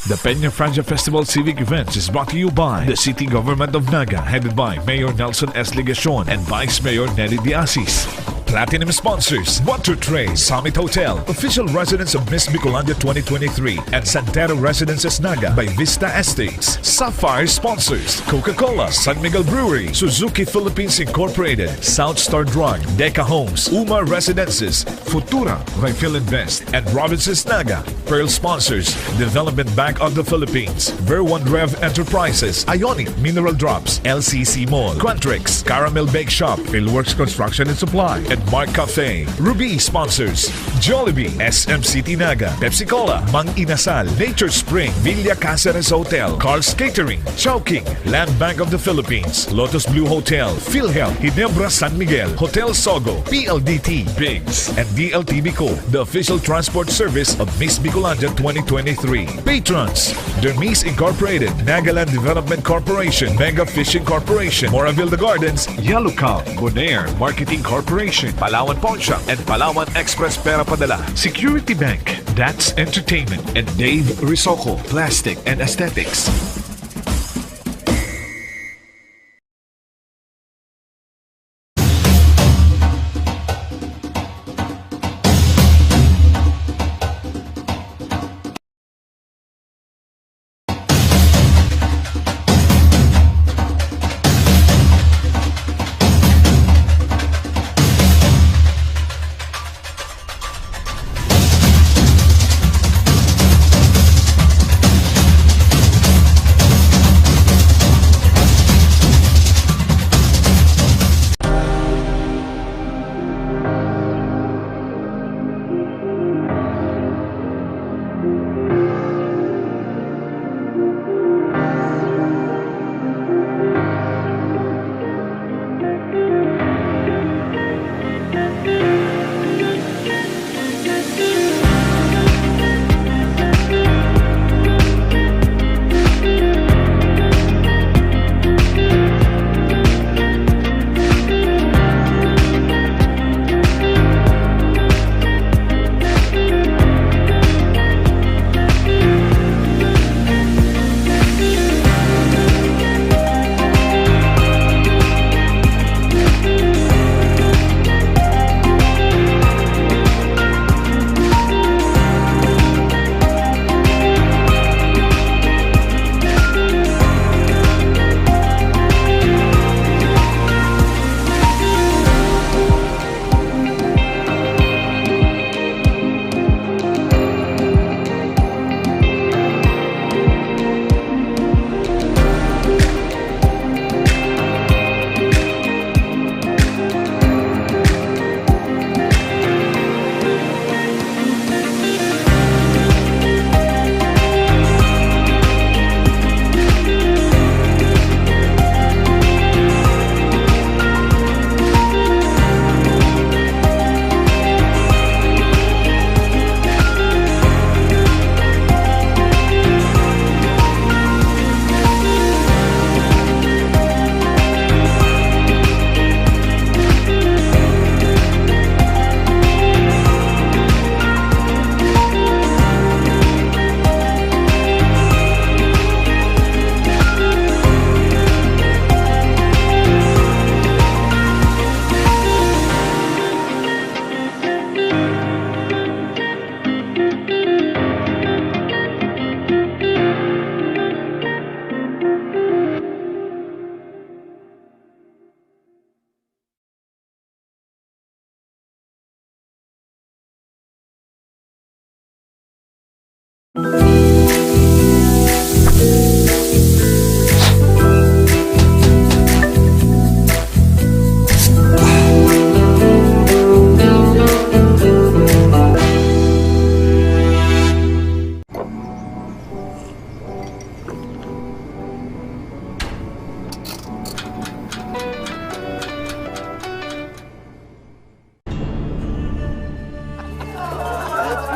The Peña Francia Festival Civic Events is brought to you by the City Government of Naga, headed by Mayor Nelson S. Legacion and Vice Mayor Nelly Diasis. Platinum sponsors: Water Tray, Summit Hotel, official residence of Miss Bicolandia 2023, and Santero Residences Naga by Vista Estates. Sapphire sponsors: Coca-Cola, San Miguel Brewery, Suzuki Philippines Incorporated, South Star Drug, Deca Homes, Uma Residences, Futura by Philinvest, and Robinsons Naga. Pearl sponsors: Development Bank of the Philippines, Ver1 Rev Enterprises, Ionic Mineral Drops, LCC Mall, Quantrix, Caramel Bake Shop, Philworks Construction and Supply, and Mark Cafe. Ruby sponsors: Jollibee, SM City Naga, Pepsi Cola, Mang Inasal, Nature Spring, Villa Caceres Hotel, Carl's Catering, Chowking, Land Bank of the Philippines, Lotus Blue Hotel, PhilHealth, Ginebra San Miguel, Hotel Sogo, PLDT, Biggs, and DLT Bicol, the official transport service of Miss Bicolandia 2023. Patrons: Dermis Incorporated, Nagaland Development Corporation, Mega Fishing Corporation, Moraville The Gardens, Yellow Cow, Bonaire Marketing Corporation, Palawan Pawn Shop, and Palawan Express Pera Padala, Security Bank, That's Entertainment, and Dave Risoko, Plastic and Aesthetics.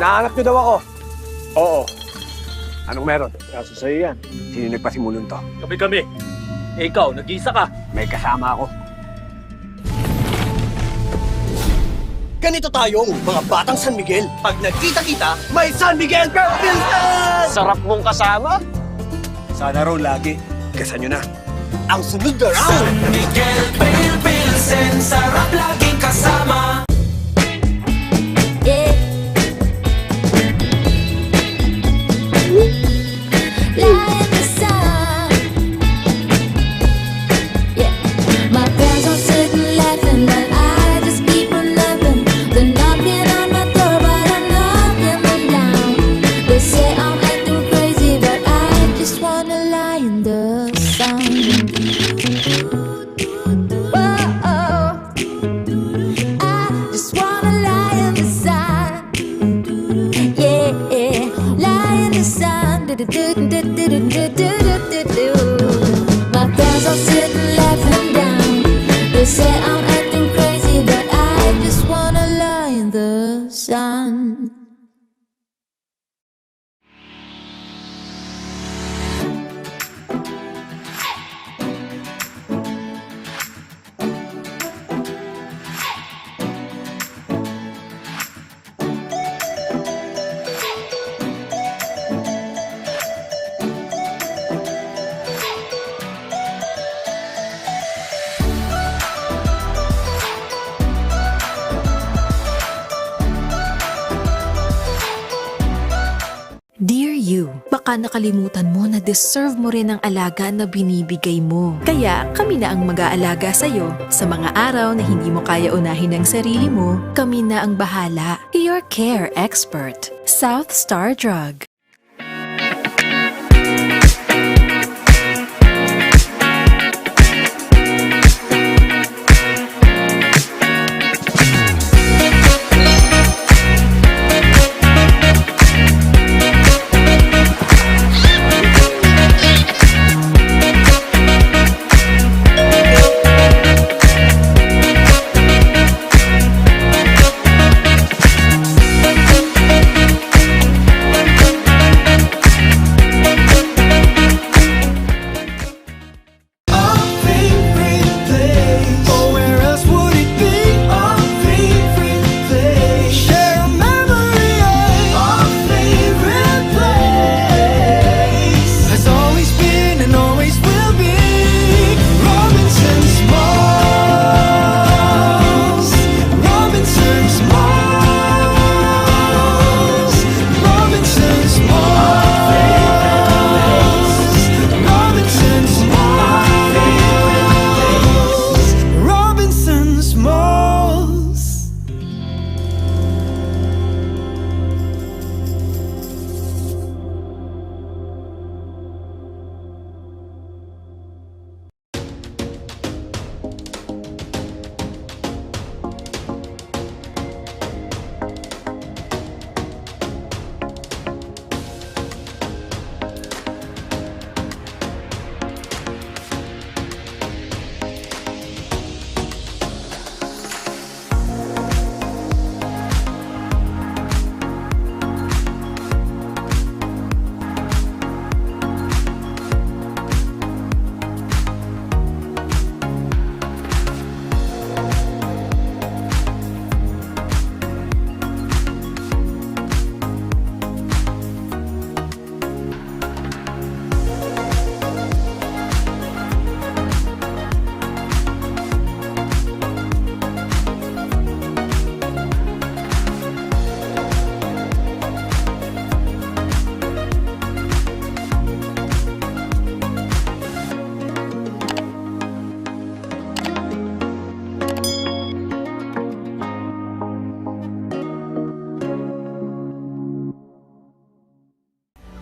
Nahanap niyo daw ako. Oo. Anong meron? Kaso sa'yo yan. Sino nagpasimulong to? Kami. Eh, ikaw, nag-iisa ka. May kasama ako. Ganito tayong mga batang San Miguel. Pag nagkita-kita, may San Miguel Pilsen! Sarap mong kasama. Sana raw lagi. Kasan nyo na. Ang sunod na round! Miguel Pilsen, sarap laging kasama. Yeah. Light the sun. Yeah. My friends are sitting laughing, but I just keep on laughing. They're knocking on my door, but I'm knocking them down. They say I'm acting crazy, but I just wanna lie in the sun. Whoa, I just wanna lie in the sun. Yeah, lie in the sun. My friends all sitting laughing down. They say I'm acting crazy, but I just wanna lie in the sun. Dear you, baka nakalimutan mo na deserve mo rin ang alaga na binibigay mo. Kaya kami na ang mag-aalaga sa'yo. Sa mga araw na hindi mo kaya unahin ang sarili mo, kami na ang bahala. Your care expert, South Star Drug.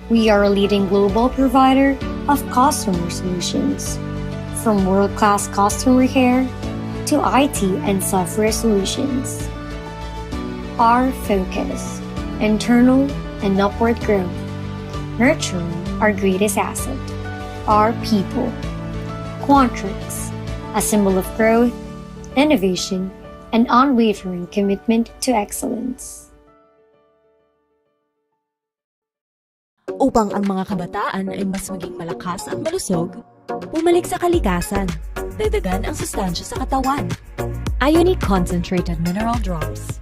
We are a leading global provider of customer solutions, from world-class customer care to IT and software solutions. Our focus, internal and upward growth, nurturing our greatest asset, our people. Quantrix, a symbol of growth, innovation, and unwavering commitment to excellence. Upang ang mga kabataan ay mas maging malakas at malusog, Bumalik sa kalikasan. Dagdagan ang sustansya sa katawan. Ionic Concentrated Mineral Drops.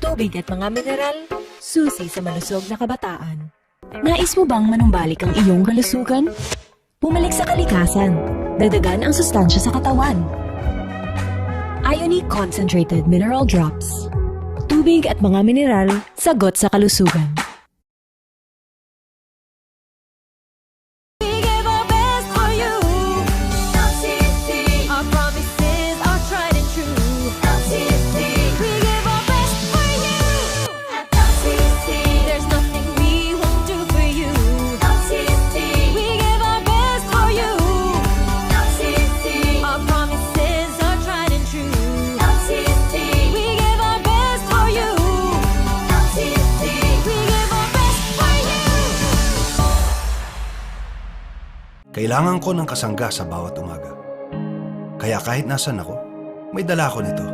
Tubig at mga mineral, susi sa malusog na kabataan. Nais mo bang manumbalik ang iyong kalusugan? Bumalik sa kalikasan. Dagdagan ang sustansya sa katawan. Ionic Concentrated Mineral Drops. Tubig at mga mineral, sagot sa kalusugan. Kailangan ko ng kasangga sa bawat umaga. Kaya kahit nasan ako, may dala ko nito.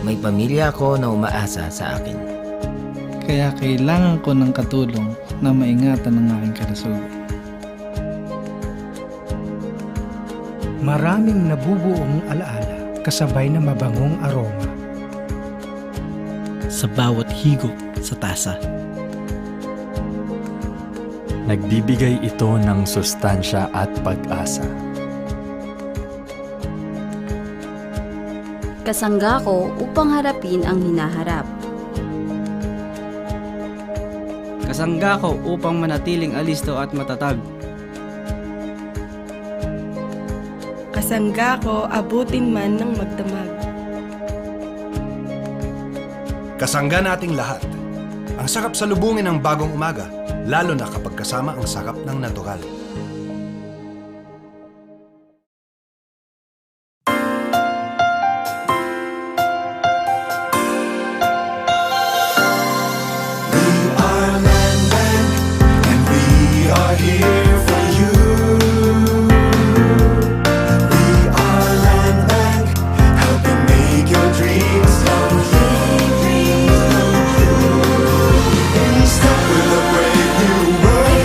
May pamilya ako na umaasa sa akin. Kaya kailangan ko ng katulong na maingatan ang aking kalusugan. Maraming nabubuong alaala kasabay na mabangong aroma. Sa bawat higop sa tasa. Nagbibigay ito ng sustansya at pag-asa. Kasangga ko upang harapin ang hinaharap. Kasangga ko upang manatiling alisto at matatag. Kasangga ko abutin man ng magdamag. Kasangga nating lahat. Ang sarap salubungin ng bagong umaga, lalo na kapag kasama ang sarap ng natural. Step with a brave new world.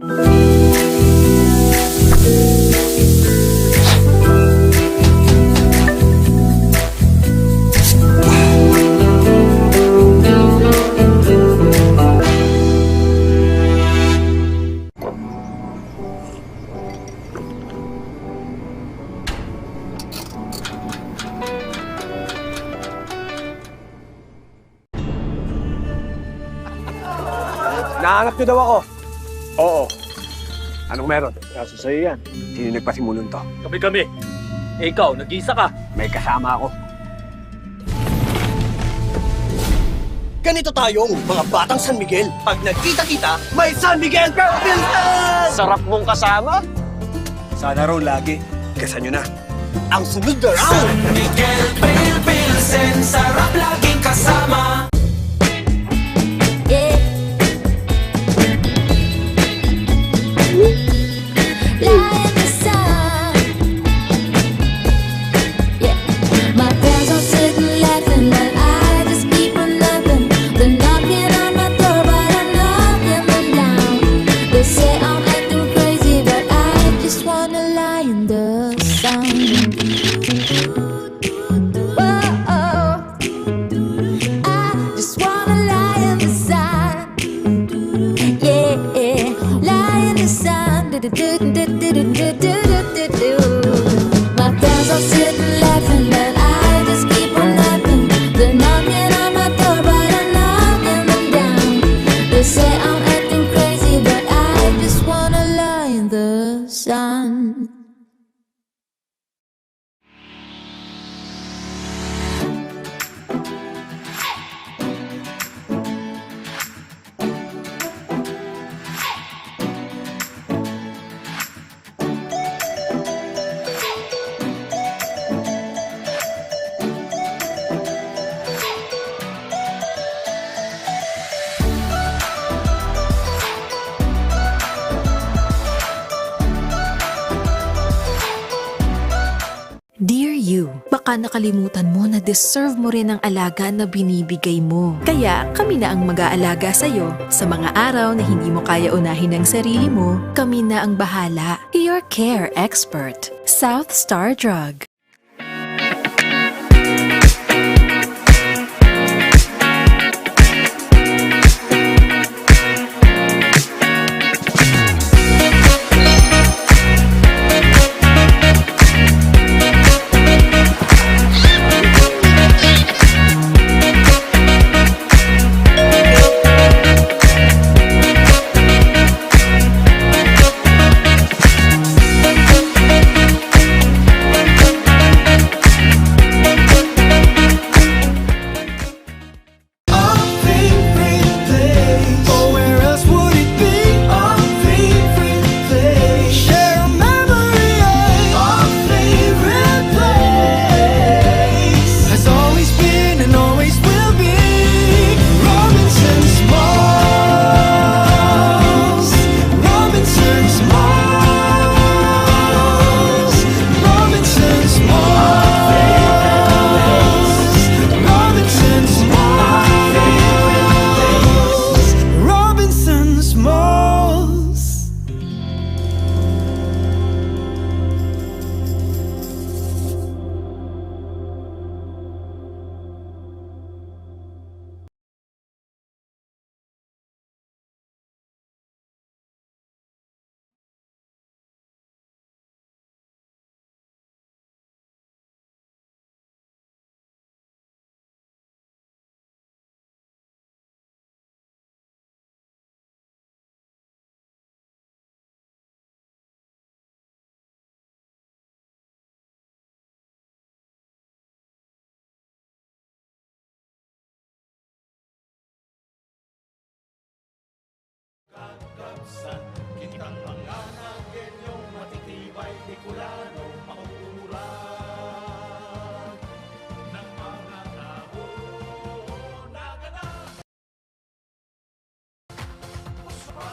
Nahanap niyo daw ako. Oo. Anong meron? Kaso sa'yo yan. Sino nagpasimulon to? Kami. Ikaw, nag-iisa ka. May kasama ako. Ganito tayong mga batang San Miguel. Pag nagkita-kita, may San Miguel Pilsen! Sarap mong kasama. Sana raw lagi. Kasan nyo na. Ang sunod na round! San Miguel Pilsen, sarap laging kasama. My friends are sitting laughing, but I just keep on laughing. They're knocking on my door, but I'm knocking them down. They say I'm acting crazy, but I just wanna lie in the sun. Whoa, I just wanna lie in the sun. Yeah, lie in the sun. My friends are sitting laughing, but I just keep on laughing. They're knocking on my door, but I'm knocking them down. They say I'm acting crazy, but I just wanna lie in the sun. Dear you, baka nakalimutan mo na deserve mo rin ang alaga na binibigay mo. Kaya kami na ang mag-aalaga sa'yo. Sa mga araw na hindi mo kaya unahin ang sarili mo, kami na ang bahala. Your care expert, South Star Drug. Kitang mga nagenyong matitibay Bicolano makukuran ng mga tao naganap. Puspa,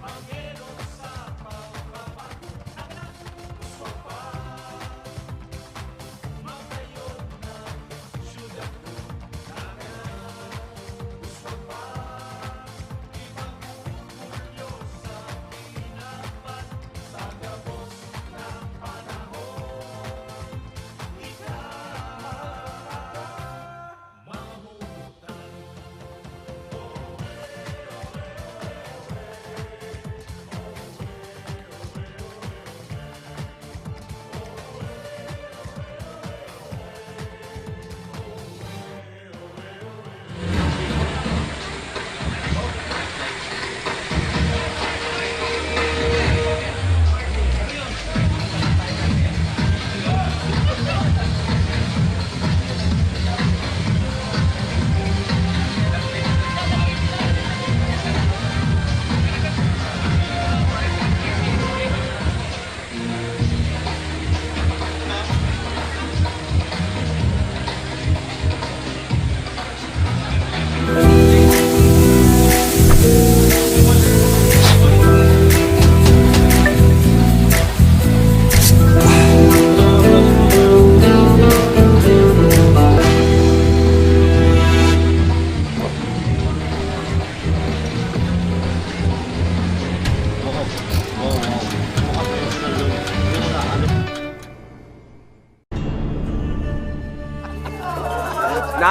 Panginoon sa pagpapan naganap. Puspa pa, magayon ng syudad ko naganap. Puspa pa, ibang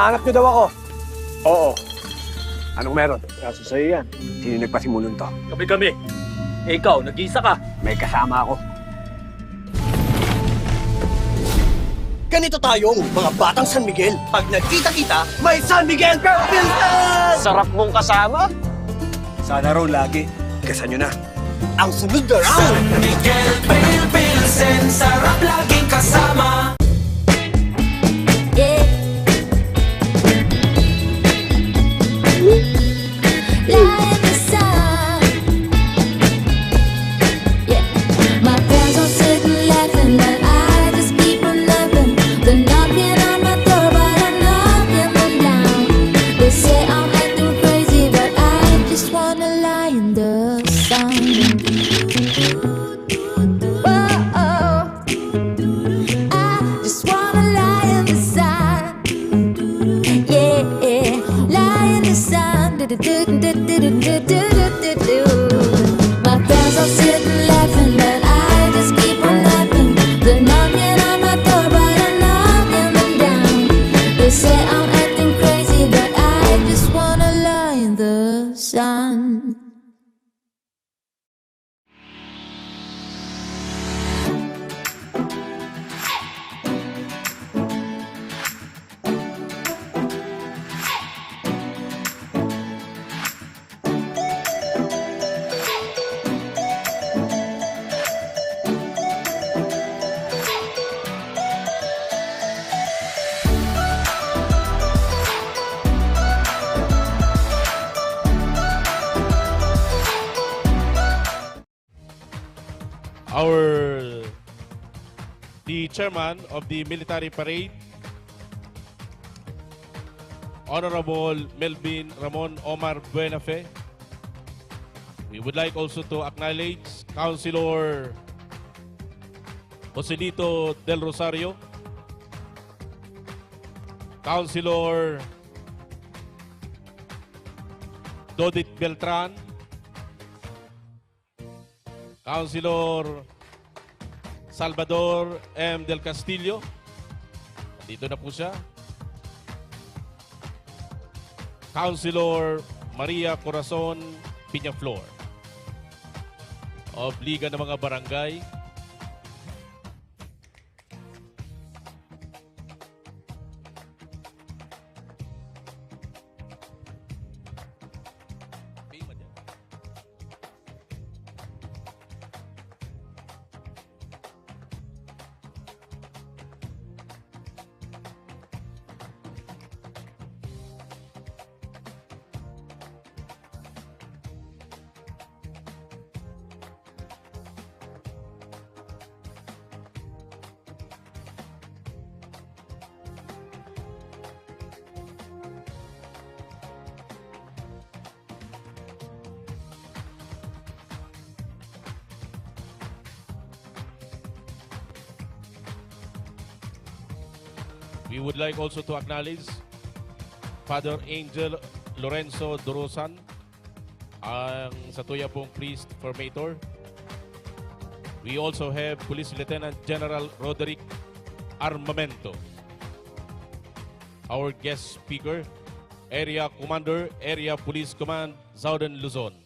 Hinahanap niyo daw ako. Oo. Anong meron? Kaso sa'yo yan. Sino nagpasimulon to? Kami. Ikaw, nag-iisa ka. May kasama ako. Ganito tayong mga batang San Miguel. Pag nagkita-kita, may San Miguel Pilsen! Sarap mong kasama. Sana raw lagi. Gasan nyo na. Ang sunod na round! San Miguel Pilsen, sarap laging kasama. Yeah. Light in the sun. Yeah. My friends all sitting laughing, but I just keep on loving. They're knocking on my door, but I'm knocking them down. They say I'm acting crazy, but I just wanna lie in the sun. Whoa, I just wanna lie in the sun. Yeah, lie in the sun. My friends all sitting laughing, but I just keep on laughing. They're knocking on my door, but I'm knocking them down. They say I'm acting crazy, but I just wanna lie in the sun. The chairman of the military parade, Honorable Melvin Ramon Omar Buenafe. We would like also to acknowledge Councilor Joselito Del Rosario, Councilor Dodit Beltran, Councilor Salvador M. Del Castillo. Dito na po siya. Councilor Maria Corazon Piñaflor of Liga ng mga Barangay. We would like also to acknowledge Father Angel Lorenzo Dorosan, ang Satuya pong priest formator. We also have Police Lieutenant General Roderick Armamento. Our guest speaker, Area Commander, Area Police Command, Southern Luzon.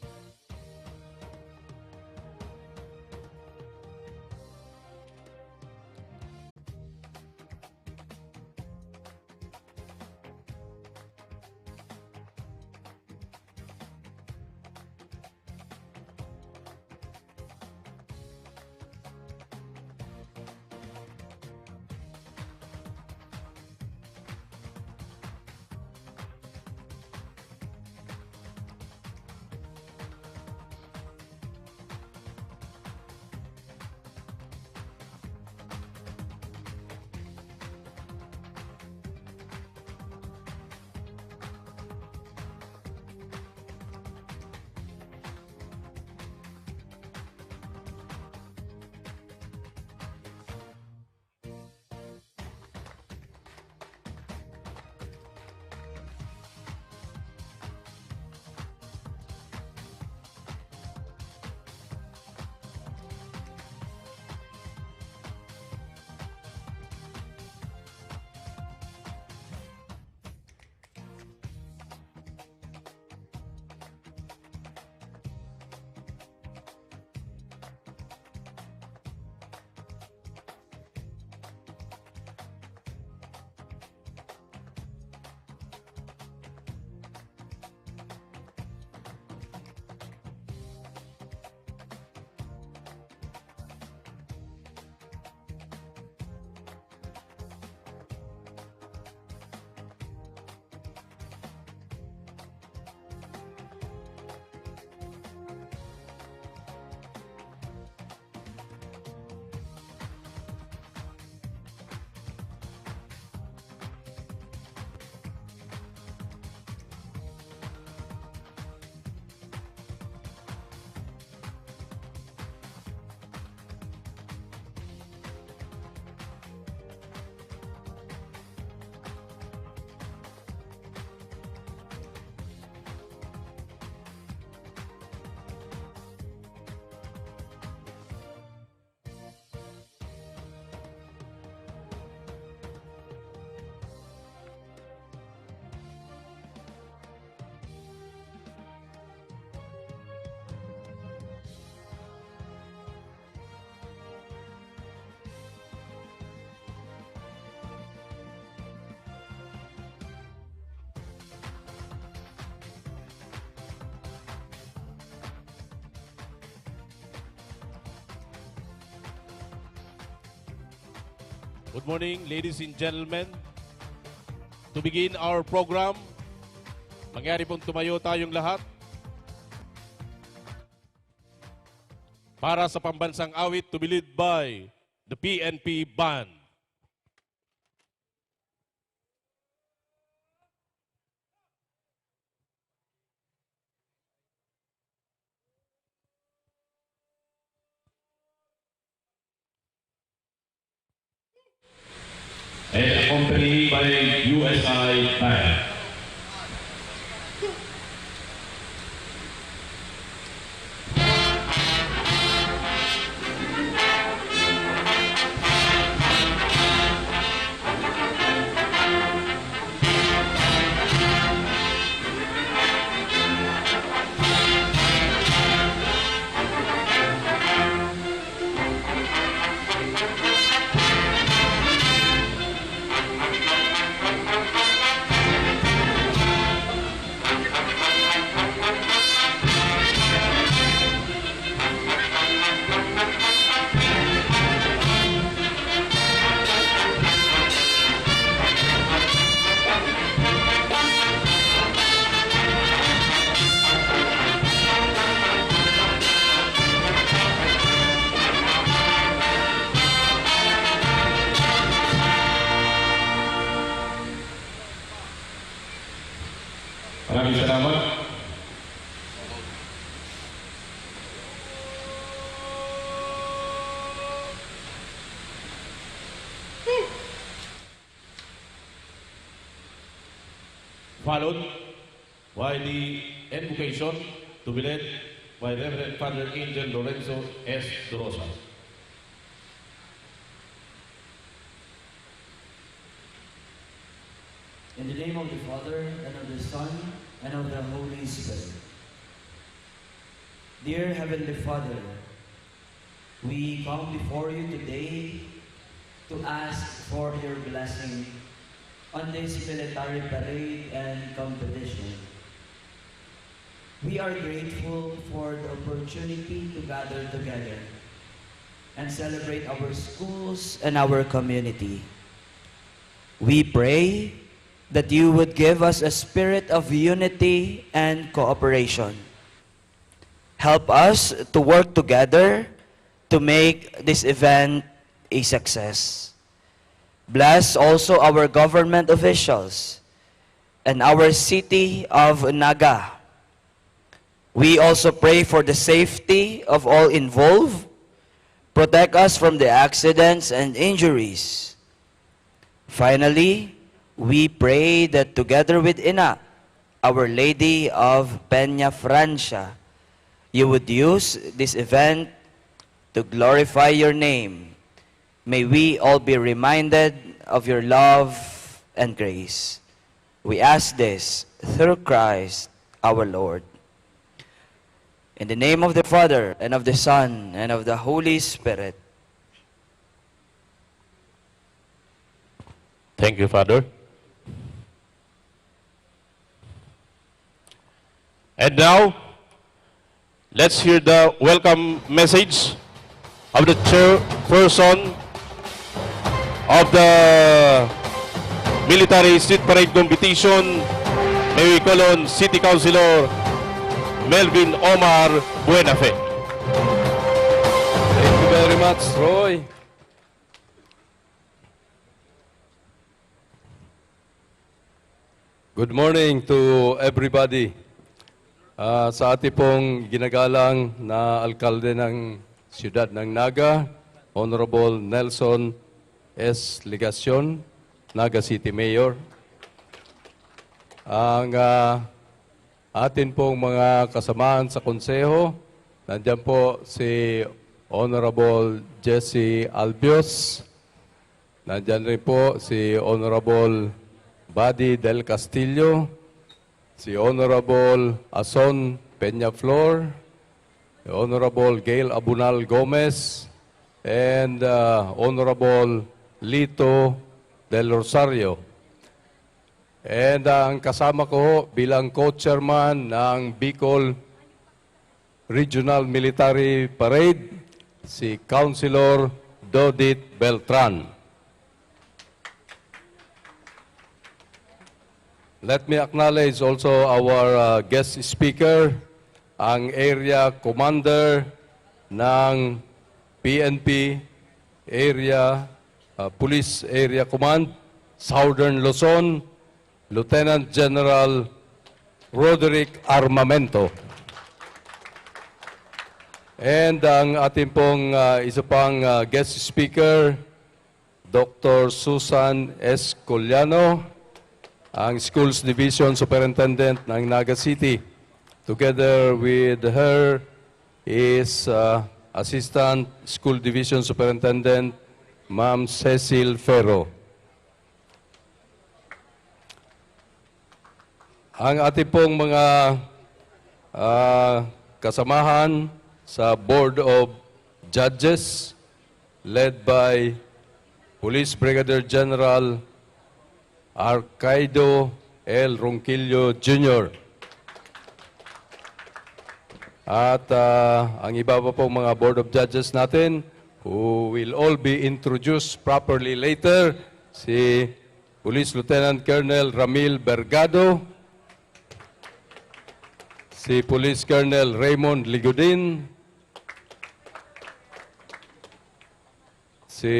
Good morning, ladies and gentlemen. To begin our program, mangyari pong tumayo tayong lahat para sa pambansang awit to be led by the PNP Band. And accompanied by USI Band. Maraming salamat. Followed by the invocation to be led by Reverend Father Angel Lorenzo S. Dorosa. In the name of the Father, and of the Son, and of the Holy Spirit. Dear Heavenly Father, we come before you today to ask for your blessing on this military parade and competition. We are grateful for the opportunity to gather together and celebrate our schools and our community. We pray that you would give us a spirit of unity and cooperation. Help us to work together to make this event a success. Bless also our government officials and our city of Naga. We also pray for the safety of all involved. Protect us from the accidents and injuries. Finally, we pray that together with Ina, Our Lady of Peña Francia, you would use this event to glorify your name. May we all be reminded of your love and grace. We ask this through Christ our Lord. In the name of the Father, and of the Son, and of the Holy Spirit. Thank you, Father. And now, let's hear the welcome message of the chairperson of the Military Street Parade Competition. May we call on City Councilor Melvin Omar Buenafe. Thank you very much, Roy. Good morning to everybody. Sa ating pong ginagalang na alkalde ng siyudad ng Naga, Honorable Nelson S. Ligacion, Naga City Mayor. Ang atin pong mga kasamahan sa konseho, nandiyan po si Honorable Jesse Albios, nandiyan rin po si Honorable Buddy Del Castillo, si Honorable Ason Peñaflor, Honorable Gail Abunal Gomez, and Honorable Lito Del Rosario. And ang kasama ko bilang co-chairman ng Bicol Regional Military Parade, si Councilor Dodit Beltran. Let me acknowledge also our guest speaker, ang area commander ng PNP Police Area Command, Southern Luzon, Lieutenant General Roderick Armamento. And ang ating pong isa pang guest speaker, Dr. Susan S. Collano, ang Schools Division Superintendent ng Naga City. Together with her is Assistant School Division Superintendent, Ma'am Cecil Ferro. Ang ating pong mga kasamahan sa Board of Judges, led by Police Brigadier General Arcaido L. Ronquillo Jr. At ang iba pa pong mga Board of Judges natin, who will all be introduced properly later, si Police Lieutenant Colonel Ramil Bergado, si Police Colonel Raymond Ligudin, si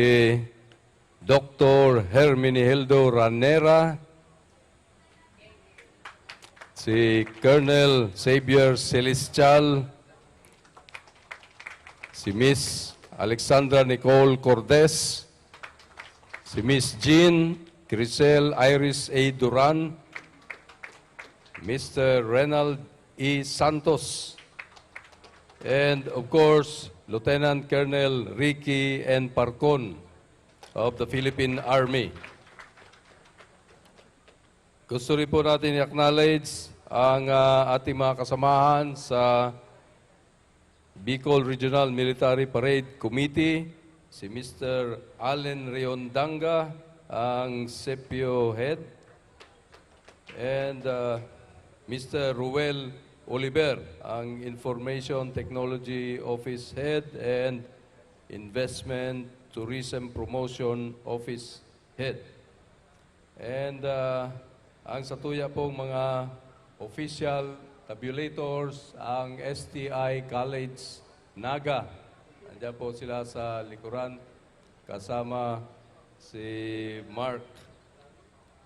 Dr. Hermenegildo Ranera, si Colonel Xavier Celestial, si Miss Alexandra Nicole Cordes, si Miss Jean Crisel Iris A. Duran, Mr. Renald E. Santos, and of course, Lieutenant Colonel Ricky N. Parcon of the Philippine Army. Gusto rin po natin i-acknowledge ang ating mga kasamahan sa Bicol Regional Military Parade Committee, si Mr. Allen Riondanga, ang CEPPIO head, and Mr. Ruel Oliver, ang Information Technology Office Head and Investment Tourism Promotion Office Head. And ang satuya pong mga official tabulators, ang STI College Naga. Nandiyan po sila sa likuran, kasama si Mark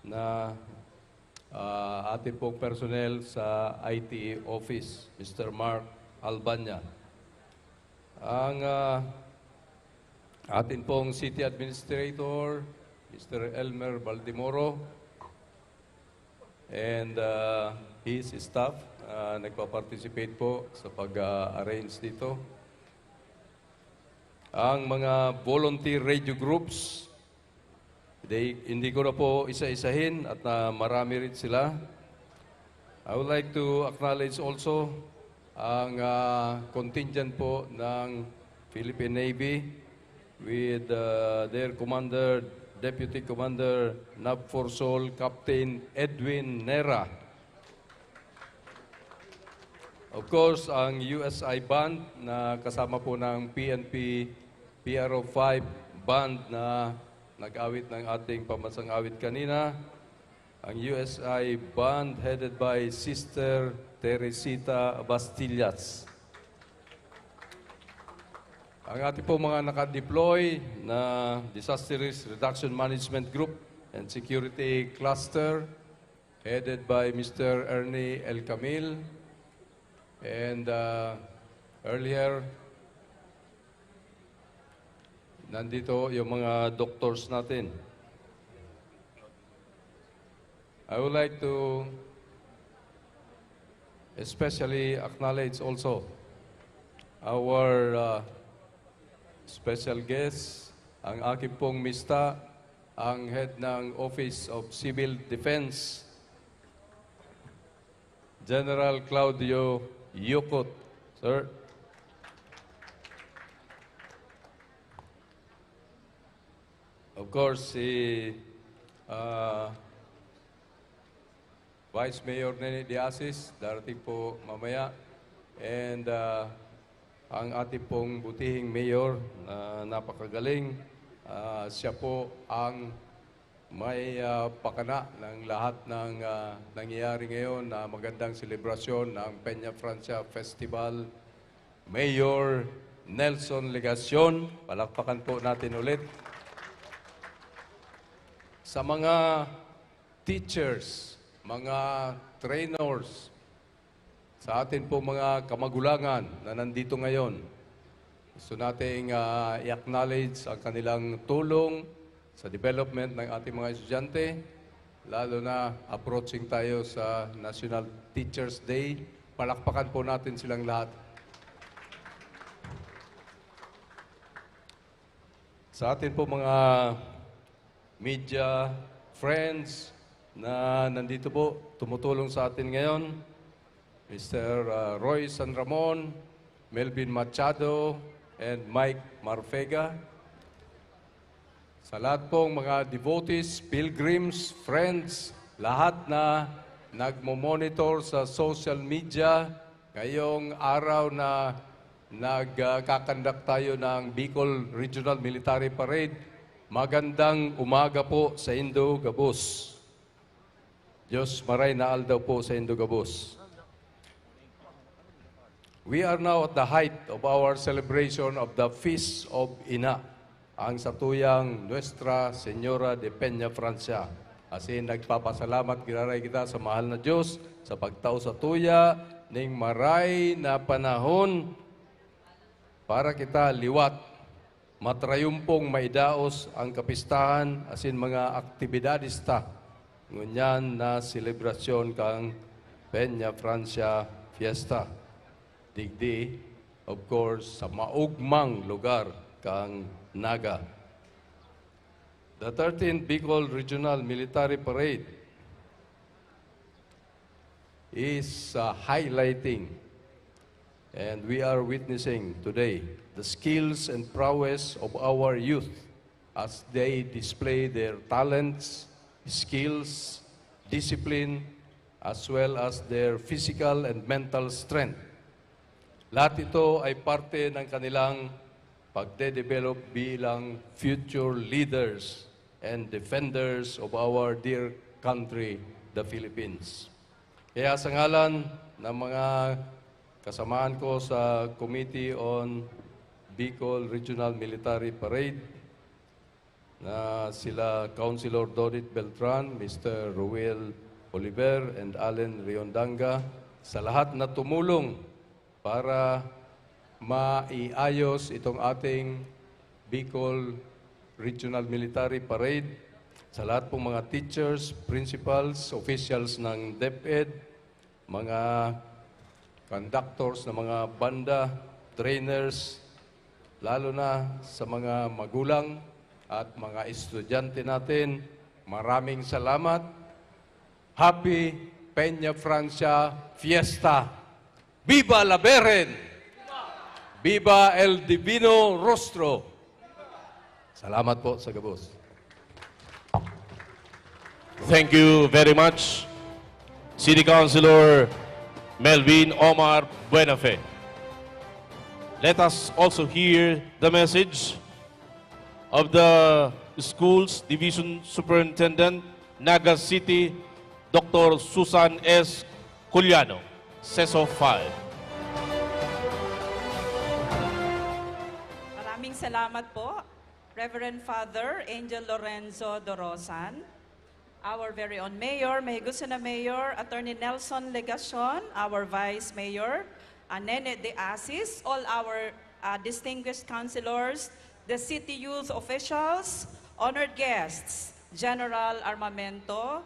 na ating pong personnel sa IT office, Mr. Mark Albanya. Ang ating pong City Administrator, Mr. Elmer Baldimoro, and his staff, nagpa-participate po sa pag-arrange dito. Ang mga volunteer radio groups, hindi ko na po isa-isahin at marami rin sila. I would like to acknowledge also ang contingent po ng Philippine Navy with their Commander, Deputy Commander NAVFORSOL Captain Edwin Nera. Of course, ang USI Band na kasama po ng PNP PRO-5 Band na nag-awit ng ating pambansang awit kanina. Ang USI Band headed by Sister Teresita Bastillas. Ang ating po mga naka-deploy na Disaster Risk Reduction Management Group and Security Cluster headed by Mr. Ernie El Camil. And earlier, nandito yung mga doctors natin. I would like to especially acknowledge also our special guest, ang aking pong mista, ang head ng Office of Civil Defense, General Claudio Yukot. Sir. Of course, si Vice Mayor Nene Diasis, darating po mamaya. And ang ating pong butihing mayor na napakagaling, siya po ang may pakana ng lahat ng nangyayari ngayon na magandang selebrasyon ng Peña Francia Festival. Mayor Nelson Legacion, palakpakan po natin ulit. Sa mga teachers, mga trainers, sa atin po mga kamagulangan na nandito ngayon, gusto nating i-acknowledge ang kanilang tulong sa development ng ating mga estudyante, lalo na approaching tayo sa National Teachers Day. Palakpakan po natin silang lahat. Sa atin po mga media friends na nandito po, tumutulong sa atin ngayon, Mr. Roy San Ramon, Melvin Machado, and Mike Marfega. Sa lahat pong mga devotees, pilgrims, friends, lahat na nagmo-monitor sa social media, ngayong araw na nagkakandak tayo ng Bicol Regional Military Parade, magandang umaga po sa Indo-Gabos. Diyos maray na aldaw po sa Indo-Gabos. We are now at the height of our celebration of the Feast of Ina, ang satuyang Nuestra Señora de Peña Francia. Kasi nagpapasalamat giraray kita sa mahal na Diyos sa pagtao sa tuya ning maray na panahon para kita liwat, matrayumpong maidaos ang kapistahan asin mga aktibidadista ngunyan na selebrasyon kang Peña Francia Fiesta. Digdi, of course, sa maugmang lugar kang Naga. The 13th Bicol Regional Military Parade is highlighting, and we are witnessing today the skills and prowess of our youth as they display their talents, skills, discipline, as well as their physical and mental strength. Lahat ito ay parte ng kanilang pagde-develop bilang future leaders and defenders of our dear country, the Philippines. Kaya sa ngalan ng mga kasamaan ko sa Committee on Bicol Regional Military Parade, na sila Councilor Dodit Beltran, Mr. Ruel Oliver, and Allen Riondanga, sa lahat na tumulong para maiayos itong ating Bicol Regional Military Parade, sa lahat pong mga teachers, principals, officials ng DepEd, mga conductors ng mga banda, trainers, lalo na sa mga magulang at mga estudyante natin, maraming salamat. Happy Peña Francia Fiesta! Viva la Beren! Viva el Divino Rostro! Salamat po sa Gabos. Thank you very much, City Councilor Melvin Omar Buenafe. Let us also hear the message of the Schools Division Superintendent, Naga City, Dr. Susan S. Culiano, CESO 5. Maraming salamat po, Reverend Father Angel Lorenzo Dorosan, our very own Mayor, Mahigusa na Mayor, Attorney Nelson Legacion, our Vice Mayor, Nene De Asis, all our distinguished councilors, the city youth officials, honored guests, General Armamento,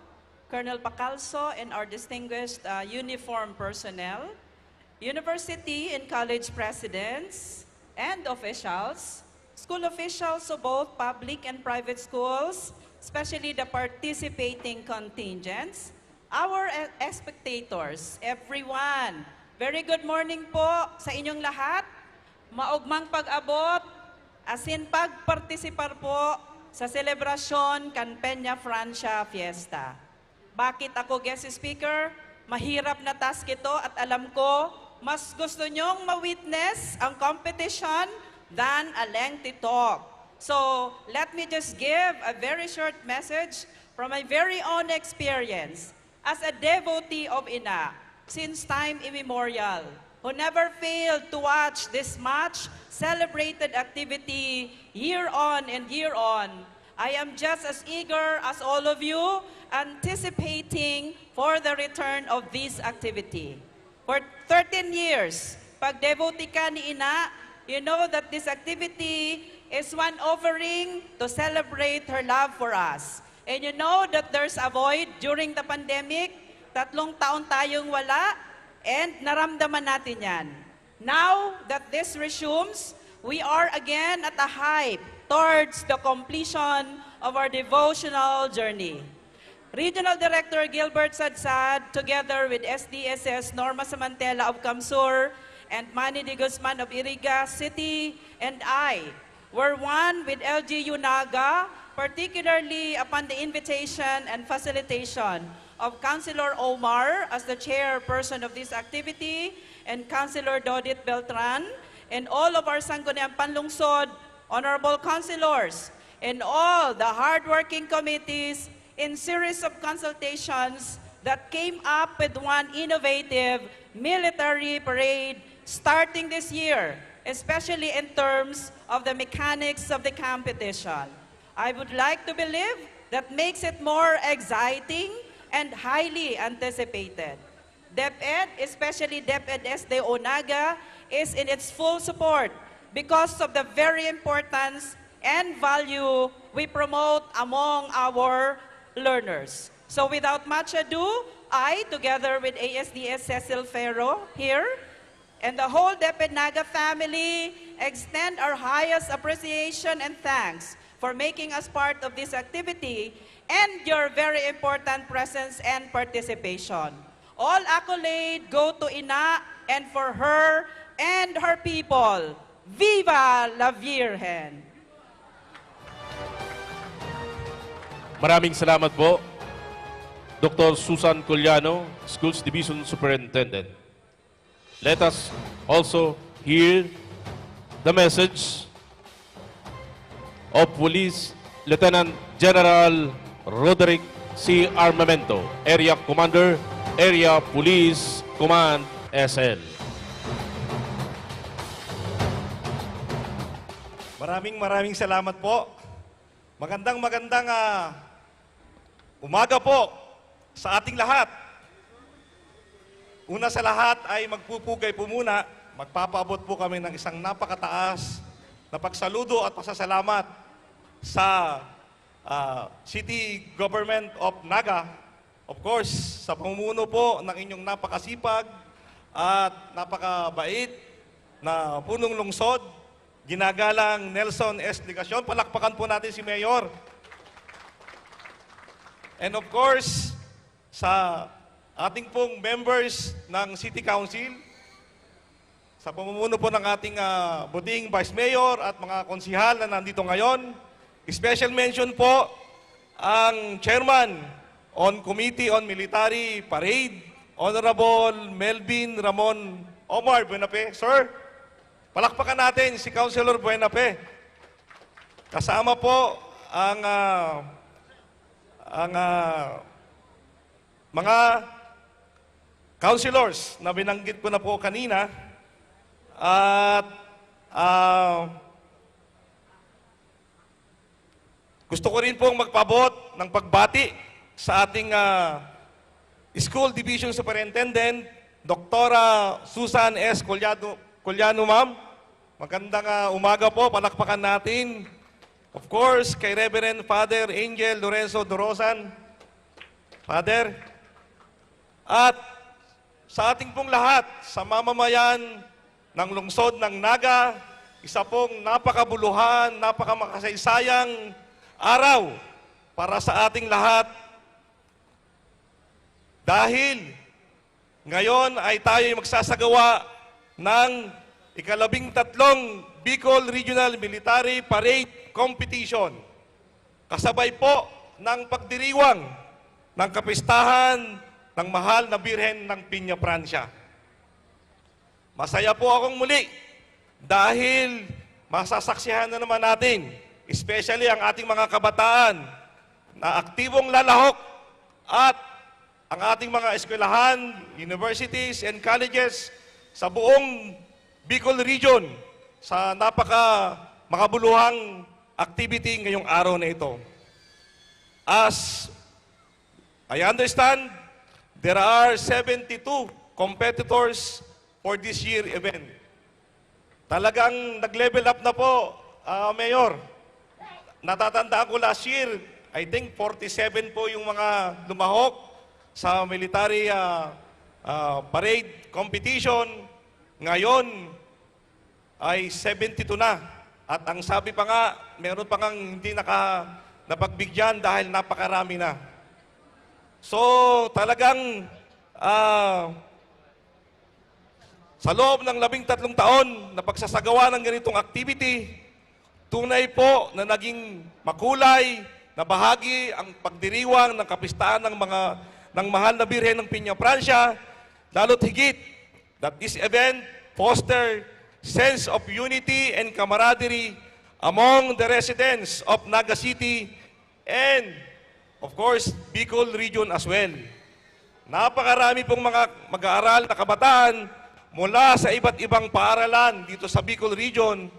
Colonel Pacalso, and our distinguished uniformed personnel, university and college presidents and officials, school officials of both public and private schools, especially the participating contingents, our spectators, everyone. Very good morning po sa inyong lahat. Maugmang pag-abot, asin pagpartisipar po sa selebrasyon kan Peña Francia Fiesta. Bakit ako guest speaker? Mahirap na task ito at alam ko, mas gusto nyong ma-witness ang competition than a lengthy talk. So let me just give a very short message from my very own experience as a devotee of Ina since time immemorial, who never failed to watch this much celebrated activity year on and year on. I am just as eager as all of you, anticipating for the return of this activity. For 13 years, pag devotee ka ni Ina, you know that this activity is one offering to celebrate her love for us. And you know that there's a void during the pandemic. 3 taon tayong wala, and naramdaman natin yan. Now that this resumes, we are again at a hype towards the completion of our devotional journey. Regional Director Gilbert Sadsad, together with SDSS Norma Samantela of Kamsur and Manny de Guzman of Iriga City, and I were one with LGU-Naga, particularly upon the invitation and facilitation of Councilor Omar as the chairperson of this activity, and Councilor Dodit Beltran, and all of our Sangguniang Panlungsod, honorable councilors, and all the hardworking committees in series of consultations that came up with one innovative military parade starting this year, especially in terms of the mechanics of the competition. I would like to believe that makes it more exciting and highly anticipated. DepEd, especially DepEd SDO Naga, is in its full support because of the very importance and value we promote among our learners. So without much ado, I, together with ASDS Cecil Ferro here, and the whole DepEd Naga family, extend our highest appreciation and thanks for making us part of this activity and your very important presence and participation. All accolade go to Ina and for her and her people. Viva la Virgen! Maraming salamat po, Dr. Susan Collano, Schools Division Superintendent. Let us also hear the message of Police Lieutenant General Roderick C. Armamento, Area Commander, Area Police Command, SL. Maraming salamat po. Magandang umaga po sa ating lahat. Una sa lahat ay magpupugay po muna. Magpapaabot po kami ng isang napakataas na pagsaludo at pasasalamat sa City Government of Naga. Of course, sa pamumuno po ng inyong napakasipag at napakabait na punong lungsod, ginagalang Nelson S. Ligasyon. Palakpakan po natin si Mayor. And of course, sa ating pong members ng City Council, sa pamumuno po ng ating buting Vice Mayor at mga konsihal na nandito ngayon, special mention po ang Chairman on Committee on Military Parade, Honorable Melvin Ramon Omar Buenape. Sir, palakpakan natin si Councilor Buenape. Kasama po ang mga councilors na binanggit ko na po kanina. At gusto ko rin pong magpabot ng pagbati sa ating School Division Superintendent, Dr. Susan S. Collano, ma'am. Magandang umaga po, palakpakan natin. Of course, kay Reverend Father Angel Lorenzo Dorosan, Father. At sa ating pong lahat, sa mamamayan ng lungsod ng Naga, isa pong napakabuluhan, napakamakasaysayang araw para sa ating lahat. Dahil ngayon ay tayo magsasagawa ng ika-13 Bicol Regional Military Parade Competition. Kasabay po ng pagdiriwang ng kapistahan ng mahal na Birhen ng Piña, Pransya. Masaya po akong muli dahil masasaksihan na naman natin especially ang ating mga kabataan na aktibong lalahok at ang ating mga eskwelahan, universities, and colleges sa buong Bicol Region sa makabuluhang activity ngayong araw na ito. As I understand, there are 72 competitors for this year event. Talagang nag-level up na po, Mayor. Natatandaan ko last year, I think 47 po yung mga lumahok sa military parade competition. Ngayon ay 72 na. At ang sabi pa nga, meron pa ngang hindi napagbigyan dahil napakarami na. So talagang sa loob ng 13 taon na pagsasagawa ng ganitong activity, tunay po na naging makulay na bahagi ang pagdiriwang ng kapistahan ng mahal na Birhen ng Piña Francia, lalo't higit that this event foster sense of unity and camaraderie among the residents of Naga City and, of course, Bicol Region as well. Napakarami pong mga mag-aaral na kabataan mula sa iba't ibang paaralan dito sa Bicol Region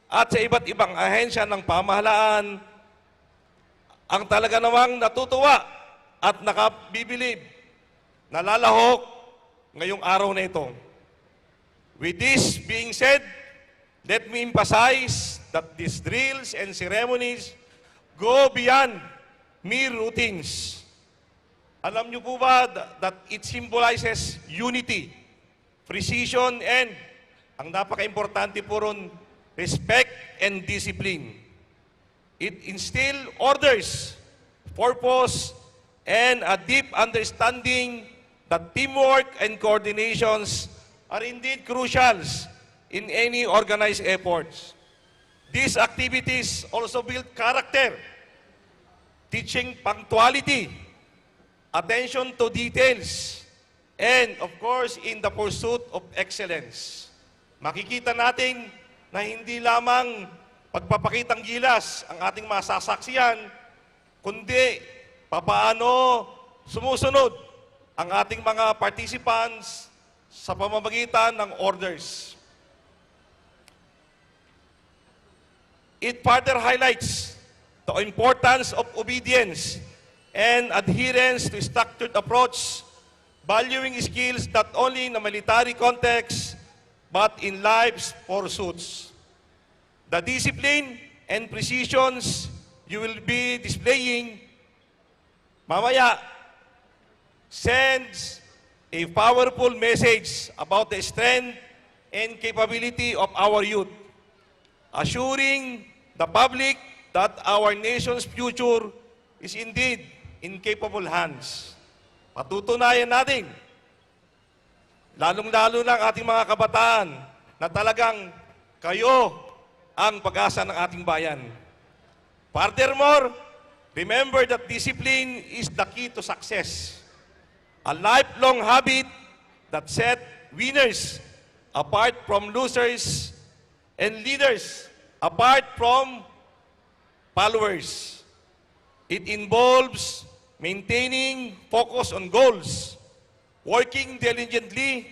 at sa iba't ibang ahensya ng pamahalaan ang talaga namang natutuwa at nakabibilib, nalalahok ngayong araw na ito. With this being said, let me emphasize that these drills and ceremonies go beyond mere routines. Alam niyo po ba that it symbolizes unity, precision, and ang napaka-importante po ron, respect and discipline. It instills orders, purpose, and a deep understanding that teamwork and coordinations are indeed crucial in any organized efforts. These activities also build character, teaching punctuality, attention to details, and of course, in the pursuit of excellence. Makikita natin na hindi lamang pagpapakitang gilas ang ating masasaksiyan, kundi papaano sumusunod ang ating mga participants sa pamamagitan ng orders. It further highlights the importance of obedience and adherence to structured approach, valuing skills not only in a military context, but in life's pursuits. The discipline and precisions you will be displaying mamaya sends a powerful message about the strength and capability of our youth, assuring the public that our nation's future is indeed in capable hands. Patutunayan natin, lalong-lalo ng ating mga kabataan, na talagang kayo ang pag-asa ng ating bayan. Furthermore, remember that discipline is the key to success. A lifelong habit that set winners apart from losers and leaders apart from followers. It involves maintaining focus on goals, working diligently,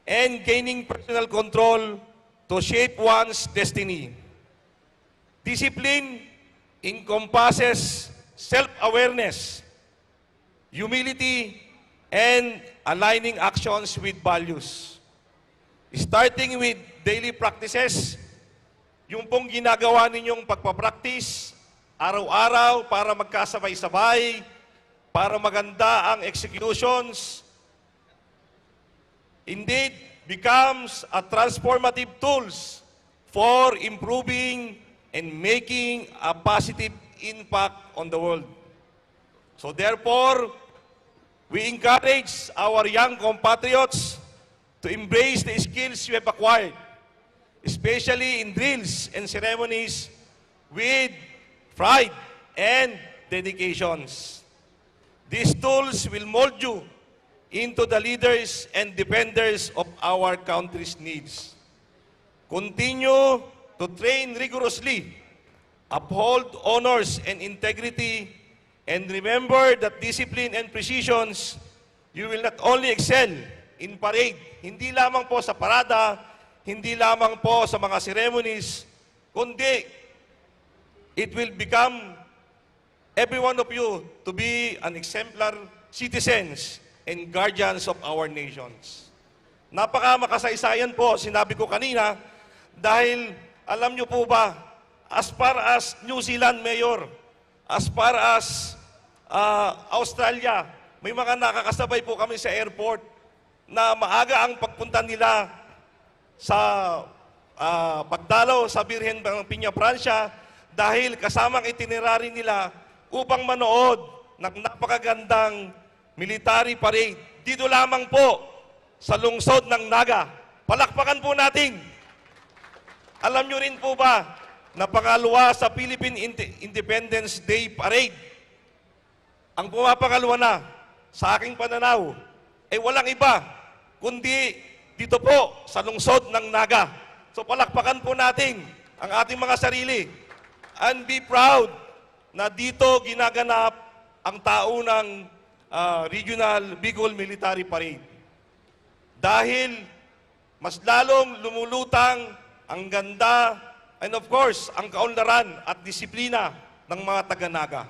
and gaining personal control to shape one's destiny. Discipline encompasses self-awareness, humility, and aligning actions with values. Starting with daily practices, yung pong ginagawa ninyong pagpapractice, araw-araw para magkasabay-sabay, para maganda ang executions, indeed becomes a transformative tools for improving and making a positive impact on the world. So therefore, we encourage our young compatriots to embrace the skills we have acquired, especially in drills and ceremonies, with pride and dedications. These tools will mold you into the leaders and defenders of our country's needs. Continue to train rigorously uphold honors and integrity, and remember that discipline and precisions, you will not only excel in parade, hindi lamang po sa parada, hindi lamang po sa mga ceremonies, kundi it will become every one of you to be an exemplar citizens and guardians of our nations. Napaka-makasaysayan po, sinabi ko kanina, dahil alam nyo po ba, as far as New Zealand, Mayor, as far as Australia, may mga nakakasabay po kami sa airport na maaga ang pagpunta nila sa pagdalaw sa Birhen ng Piña, Pransya, dahil kasamang itinerary nila upang manood ng napakagandang military parade. Dito lamang po sa lungsod ng Naga. Palakpakan po natin. Alam nyo rin po ba na pangalawa sa Philippine Independence Day Parade, ang pumapangalawa na sa aking pananaw ay walang iba kundi dito po sa lungsod ng Naga. So palakpakan po natin ang ating mga sarili and be proud na dito ginaganap ang taunang Regional Bicol Military Parade. Dahil mas lalong lumulutang ang ganda and of course, ang kaunlaran at disiplina ng mga taga-Naga.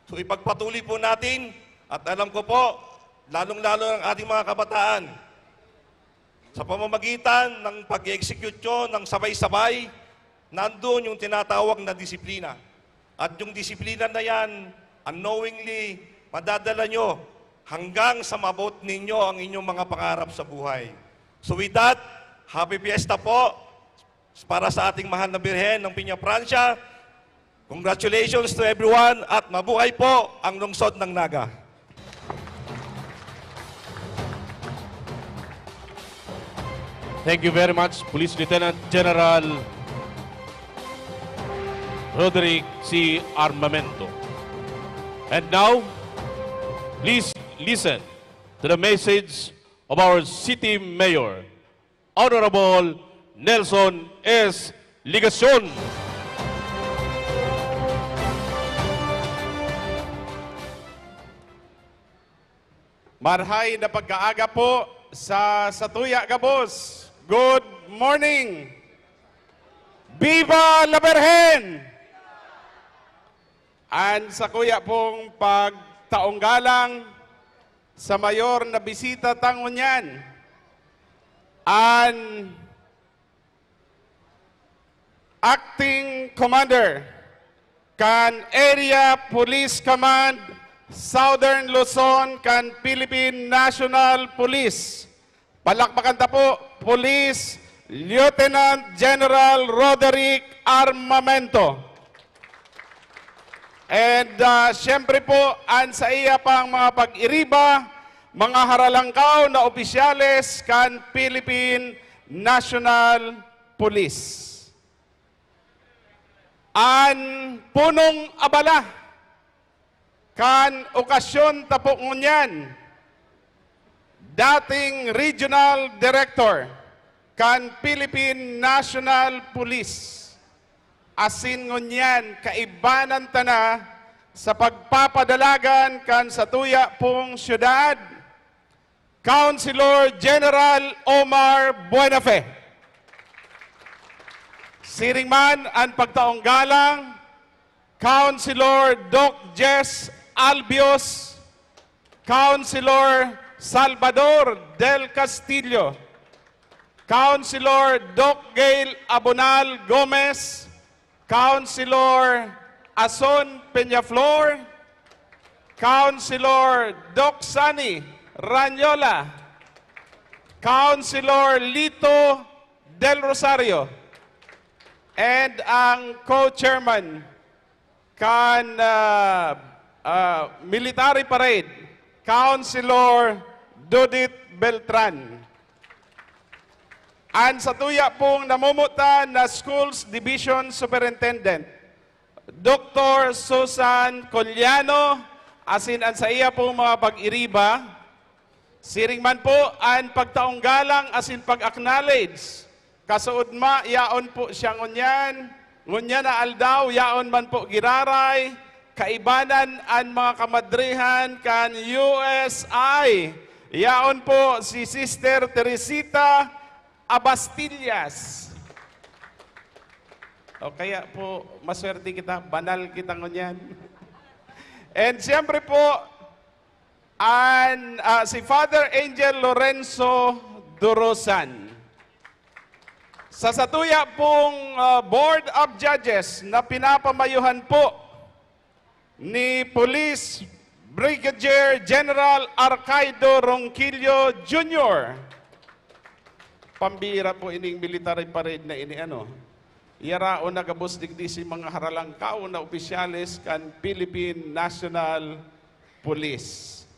So ipagpatuloy po natin at alam ko po, lalong-lalo ang ating mga kabataan, sa pamamagitan ng pag-execute nyo ng sabay-sabay, nandun yung tinatawag na disiplina. At yung disiplina na yan, unknowingly, madadala nyo hanggang sa mabot ninyo ang inyong mga pangarap sa buhay. So with that, happy fiesta po para sa ating mahal na Birhen ng Piña, Pransya. Congratulations to everyone at mabuhay po ang lungsod ng Naga. Thank you very much, Police Lieutenant General Roderick C. Armamento. And now, please listen to the message of our City Mayor, Honorable Nelson S. Ligacion. Marhay na pagkaaga po sa Tuya Gabos. Good morning! Viva la Virgen! And sa kuya pong pagtaong galang sa mayor na bisita tangunyan. And Acting Commander, kan Area Police Command, Southern Luzon, kan Philippine National Police. Palakpakan ta po, Police Lieutenant General Roderick Armamento. And siyempre po, an sa iya pang mga pag-iriba, mga haralangkaw na opisyales kan Philippine National Police. An punong abala, kan okasyon tapok ngunyan, dating Regional Director kan Philippine National Police. Asin ngunyan, kaibanan tana sa pagpapadalagan kan sa tuya pong syudad, Councilor General Omar Buenafe. Siringman ang pagtaong galang, Councilor Doc Jess Albios, Councilor Salvador del Castillo, Councilor Doc Gail Abonal Gomez, Councilor Ason Peñaflor, Councilor Doc Sani Ranyola, Councilor Lito del Rosario, and ang co-chairman kan Military Parade, Councilor Judith Beltran. An sa tuya pong namumutan na Schools Division Superintendent, Dr. Susan Collano, asin an sa iya pong mga pag-iriba, siringman po ang pagtaong galang asin pag-acknowledge. Kasuod ma, yaon po siyang unyan, Ngunya na aldaw, yaon man po giraray, kaibanan ang mga kamadrihan kan USI. Yaon po si Sister Teresita Abastillas. O kaya po, maswerte kita, banal kita ngunyan. And siyempre po, si Father Angel Lorenzo Dorosan. Sa satuya pong Board of Judges na pinapamayuhan po ni Police Brigadier General Arcaido Ronquillo Jr. Pambira po ining military parade na ini Yarao nagabos digdi si mga haralang kao na opisyalis kan Philippine National Police.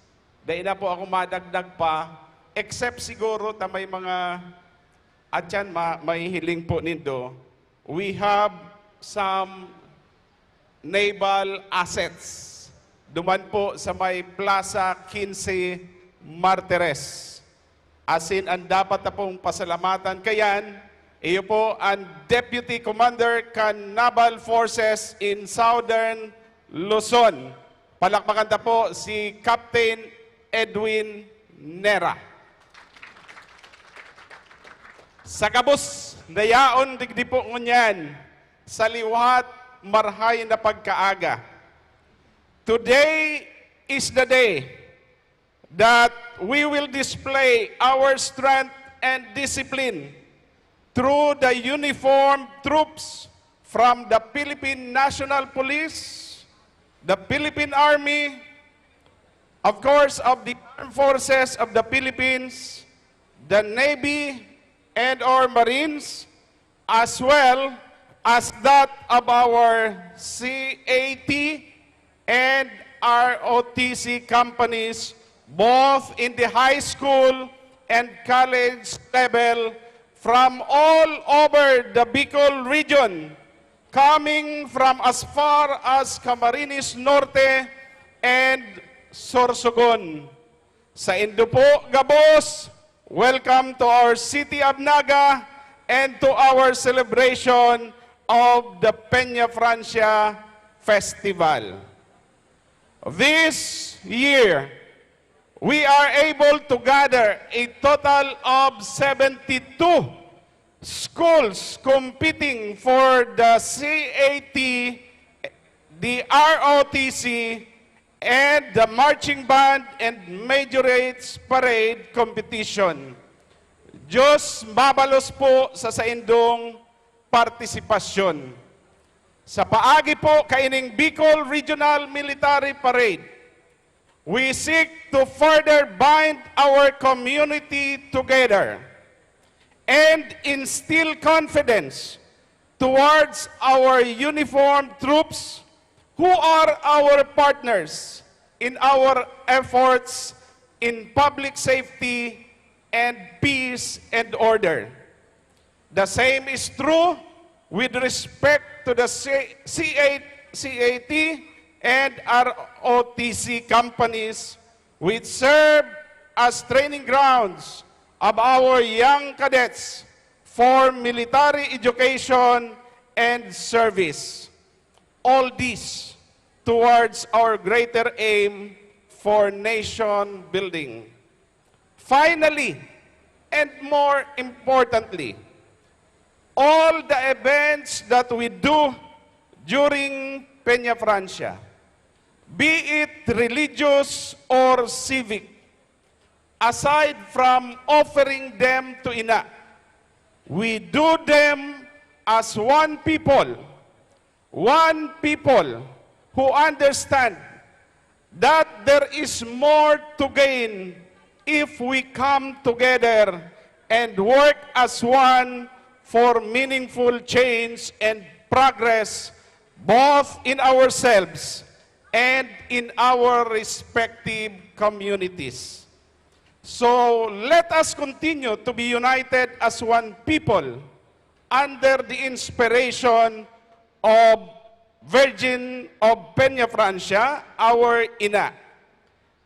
Dahil na po ako madagdag pa, except siguro na may mga atyan may hiling po nindo, we have some naval assets. Duman po sa may Plaza 15 Martires. Asin ang dapat na pong pasalamatan kayan, iyo po ang Deputy Commander kan Naval Forces in Southern Luzon. Palakpakan na po si Captain Edwin Nera. Sa kabus, dayaon digdi po ngunyan, sa liwat marhay na pagkaaga. Today is the day that we will display our strength and discipline through the uniformed troops from the Philippine National Police, the Philippine Army, of course, of the Armed Forces of the Philippines, the Navy, and our Marines, as well as that of our CAT and ROTC companies, both in the high school and college level from all over the Bicol region, coming from as far as Camarines Norte and Sorsogon. Sa Indo po, Gabos, welcome to our City of Naga and to our celebration of the Peña Francia Festival. This year, we are able to gather a total of 72 schools competing for the CAT, the ROTC, and the marching band and majorates parade competition. Diyos mabalos po sa saindong partisipasyon. Sa paagi po kaining Bicol Regional Military Parade, we seek to further bind our community together and instill confidence towards our uniformed troops who are our partners in our efforts in public safety and peace and order. The same is true with respect to the CAT and ROTC companies which serve as training grounds of our young cadets for military education and service. All this towards our greater aim for nation building. Finally, and more importantly, all the events that we do during Peña Francia, be it religious or civic, aside from offering them to Ina, we do them as one people who understand that there is more to gain if we come together and work as one for meaningful change and progress both in ourselves and in our respective communities. So let us continue to be united as one people under the inspiration of Virgin of Peña Francia, our Ina.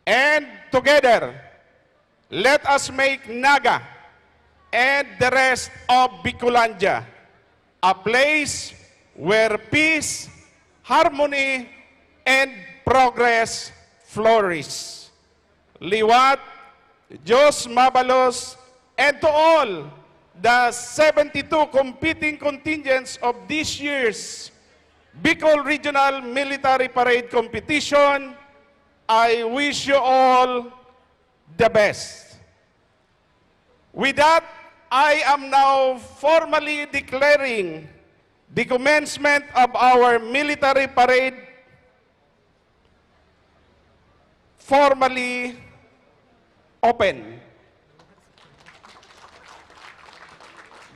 And together, let us make Naga and the rest of Bicolandia a place where peace, harmony, and progress flourish. Liwat, Diyos mabalos, and to all the 72 competing contingents of this year's Bicol Regional Military Parade Competition, I wish you all the best. With that, I am now formally declaring the commencement of our military parade formally open.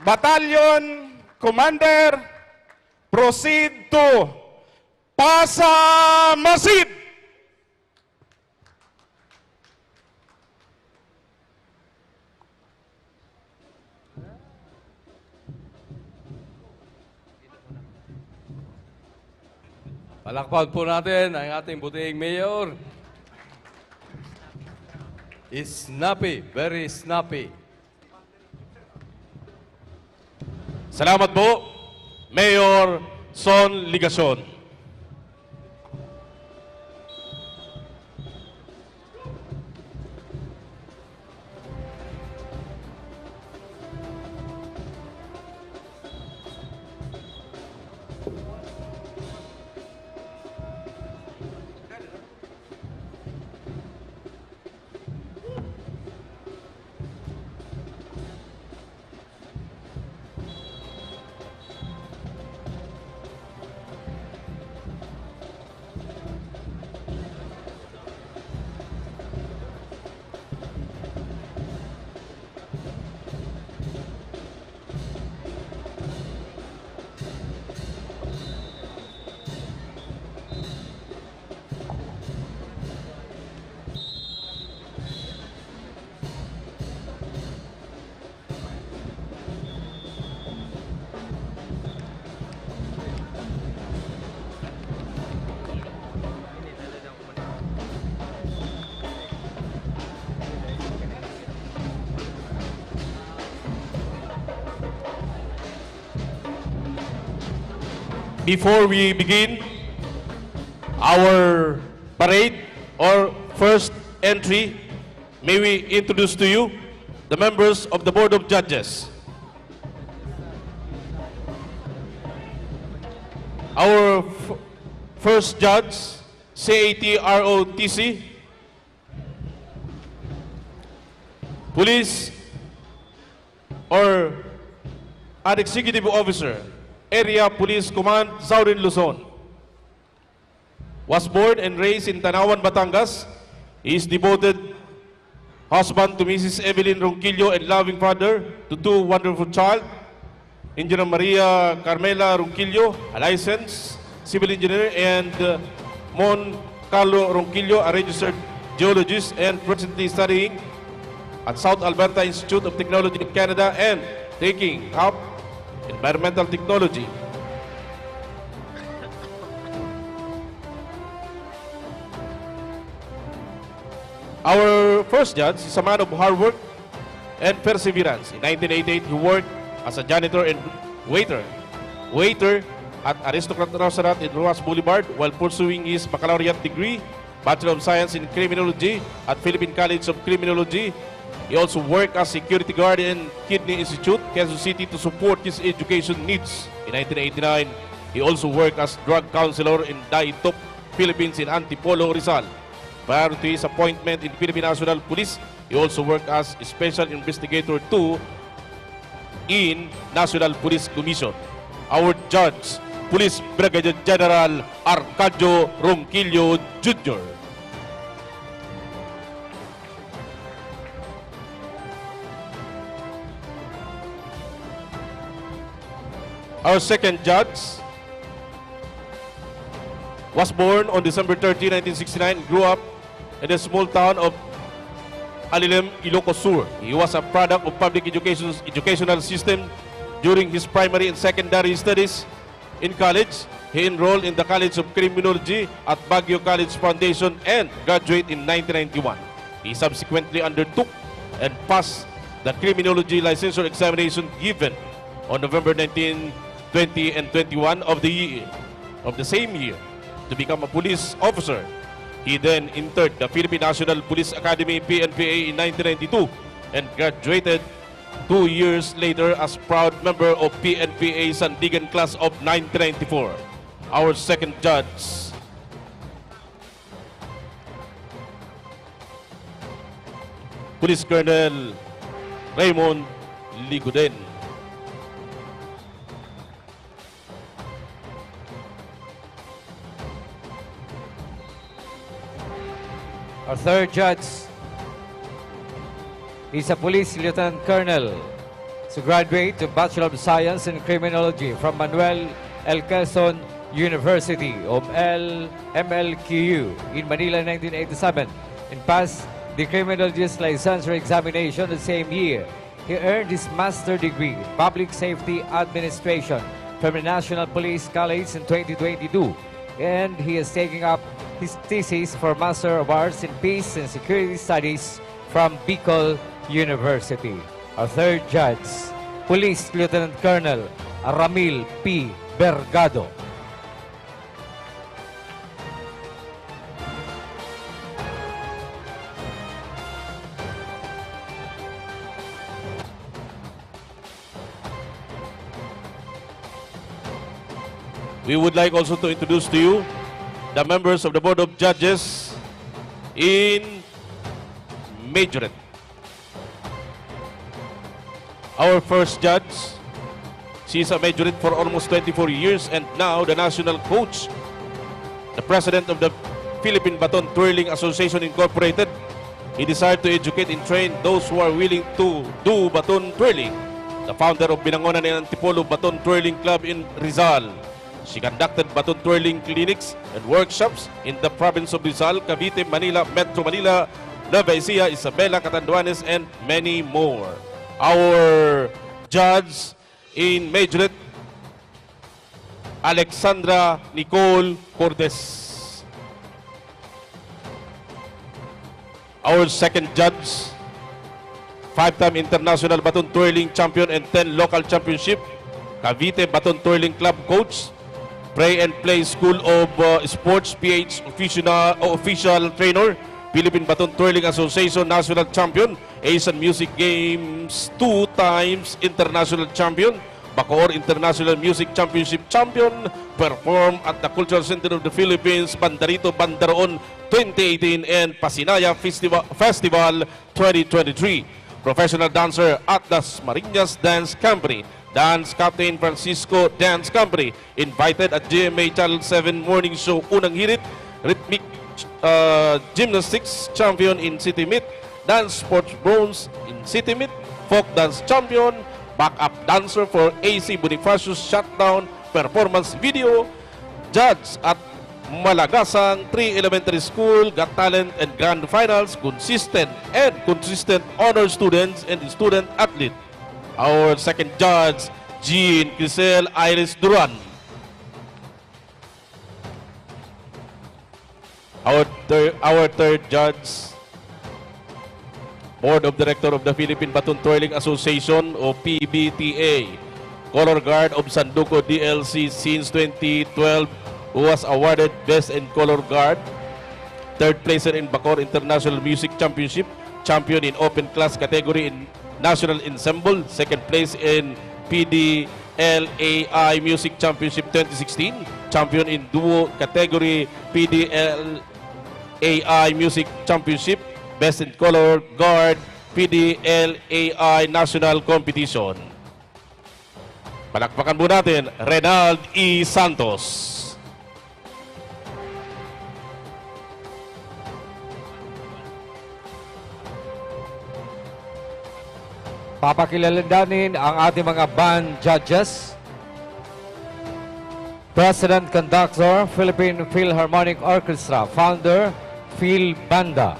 Battalion Commander, proceed to Pasamasid! Palakpakan po natin ang ating butiing mayor. Snappy, very snappy. Salamat po, Mayor Son Ligason. Before we begin our parade or first entry, may we introduce to you the members of the Board of Judges. Our first judge, CEPPIO, police or an executive officer, Area Police Command, Southern Luzon. Was born and raised in Tanawan, Batangas. He is devoted husband to Mrs. Evelyn Ronquillo and loving father to two wonderful child. Engineer Maria Carmela Ronquillo, a licensed civil engineer, and Mon Carlo Ronquillo, a registered geologist and presently studying at South Alberta Institute of Technology in Canada and taking up environmental technology. Our first judge is a man of hard work and perseverance. In 1988, he worked as a janitor and waiter at Aristocrat Restaurant in Ruas Boulevard while pursuing his baccalaureate degree, Bachelor of Science in Criminology at Philippine College of Criminology. He also worked as security guard in Kidney Institute, Quezon City, to support his education needs. In 1989, he also worked as drug counselor in Daitop, Philippines in Antipolo, Rizal. Prior to his appointment in Philippine National Police, he also worked as Special Investigator 2 in National Police Commission. Our judge, Police Brigadier General Arcadio Ronquillo Jr. Our second judge was born on December 30, 1969, grew up in the small town of Alilem, Ilocos Sur. He was a product of public educational system during his primary and secondary studies. In college, he enrolled in the College of Criminology at Baguio College Foundation and graduated in 1991. He subsequently undertook and passed the Criminology Licensure Examination given on November 19, 20 and 21 of the same year to become a police officer. He then entered the Philippine National Police Academy, PNPA, in 1992 and graduated 2 years later as proud member of PNPA Sandigan class of 1994. Our second judge, Police Colonel Raymond Liguden. Our third judge is a Police Lieutenant Colonel to graduate to Bachelor of Science in Criminology from Manuel L. Quezon University of MLQU in Manila in 1987 and passed the criminologist licensure examination the same year. He earned his master's degree in Public Safety Administration from the National Police College in 2022, and he is taking up his thesis for Master of Arts in Peace and Security Studies from Bicol University. Our third judge, Police Lieutenant Colonel Ramil P. Bergado. We would like also to introduce to you the members of the Board of Judges in Majorette. Our first judge, she is a majorette for almost 24 years and now the national coach, the president of the Philippine Baton Twirling Association Incorporated. He desired to educate and train those who are willing to do baton twirling. The founder of Binangonan and Antipolo Baton Twirling Club in Rizal. She conducted baton twirling clinics and workshops in the province of Rizal, Cavite, Manila, Metro Manila, Nueva Ecija, Isabela, Catanduanes, and many more. Our judge in Majorette, Alexandra Nicole Cordes. Our second judge, 5-time international baton twirling champion and 10 local championship, Cavite Baton Twirling Club coach, Pray and Play School of Sports PH official trainer, Philippine Baton Twirling Association national champion, Asian Music Games 2 times international champion, Bacoor International Music Championship champion, performed at the Cultural Center of the Philippines, Bandarito Bandaroon 2018 and Pasinaya Festival 2023. Professional dancer at the Marinas Dance Company. Dance Captain Francisco Dance Company invited at GMA Channel 7 Morning Show Unang Hirit, Rhythmic Gymnastics Champion in City Meet, Dance Sports Bronze in City Meet, Folk Dance Champion, Backup Dancer for AC Bonifacius Shutdown Performance Video, Judge at Malagasang 3 Elementary School, Got Talent and Grand Finals, consistent honor students and student athlete. Our second judge, Jean Crisel Iris Duran. Our third judge, Board of Director of the Philippine Baton Twirling Association o PBTA, Color Guard of Sanduco DLC since 2012, who was awarded Best in Color Guard, third placer in Bacoor International Music Championship, champion in open class category in National Ensemble, second place in PDLAI Music Championship 2016, champion in duo category PDLAI Music Championship, best in color guard PDLAI National Competition. Palakpakan po natin, Renald E. Santos. Papakilalanin ang ating mga band judges. President Conductor, Philippine Philharmonic Orchestra, Founder, Phil Banda.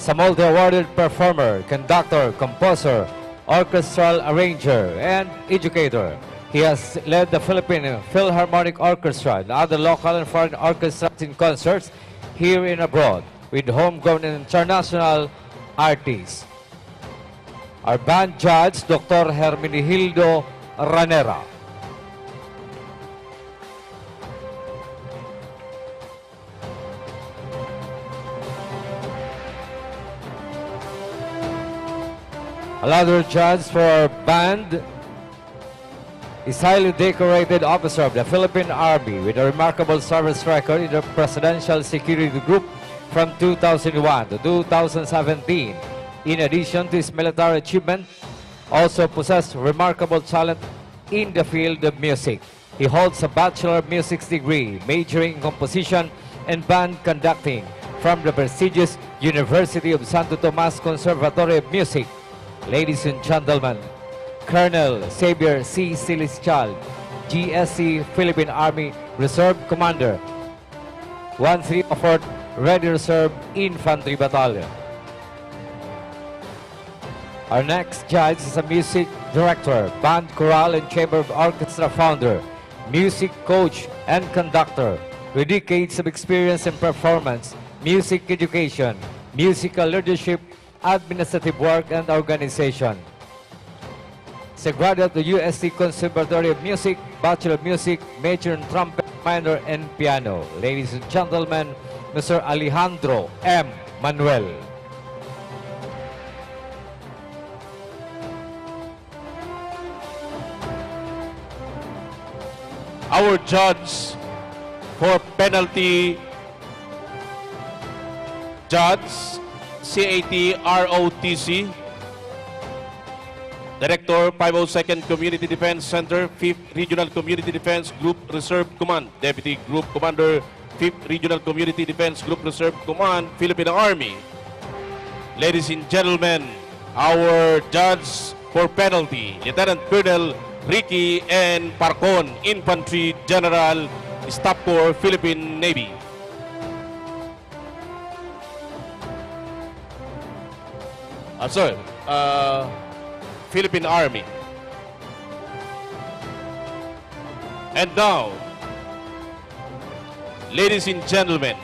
Sa multi-awarded performer, conductor, composer, orchestral arranger, and educator. He has led the Philippine Philharmonic Orchestra and other local and foreign orchestras in concerts here and abroad with homegrown and international artists. Our band judge, Dr. Hermenegildo Ranera. Another judge for band is highly decorated officer of the Philippine Army with a remarkable service record in the Presidential Security Group from 2001 to 2017. In addition to his military achievement, also possessed remarkable talent in the field of music. He holds a Bachelor of Music degree, majoring in composition and band conducting from the prestigious University of Santo Tomas Conservatory of Music. Ladies and gentlemen, Colonel Xavier C. Celestial, GSC Philippine Army Reserve Commander, 1304th Ready Reserve Infantry Battalion. Our next judge is a music director, band, chorale, and chamber of orchestra founder, music coach, and conductor with decades of experience in performance, music education, musical leadership, administrative work, and organization. He's a graduate of the UST Conservatory of Music, Bachelor of Music, major in trumpet, minor in piano. Ladies and gentlemen, Mr. Alejandro M. Manuel. Our judge for penalty, Judge CATROTC, Director, 502nd Community Defense Center, 5th Regional Community Defense Group Reserve Command, Deputy Group Commander, 5th Regional Community Defense Group Reserve Command, Philippine Army. Ladies and gentlemen, our judge for penalty, Lieutenant Colonel Ricky N. Parcon, Infantry General, Staff Corps, Philippine Navy. Philippine Army. And now, ladies and gentlemen,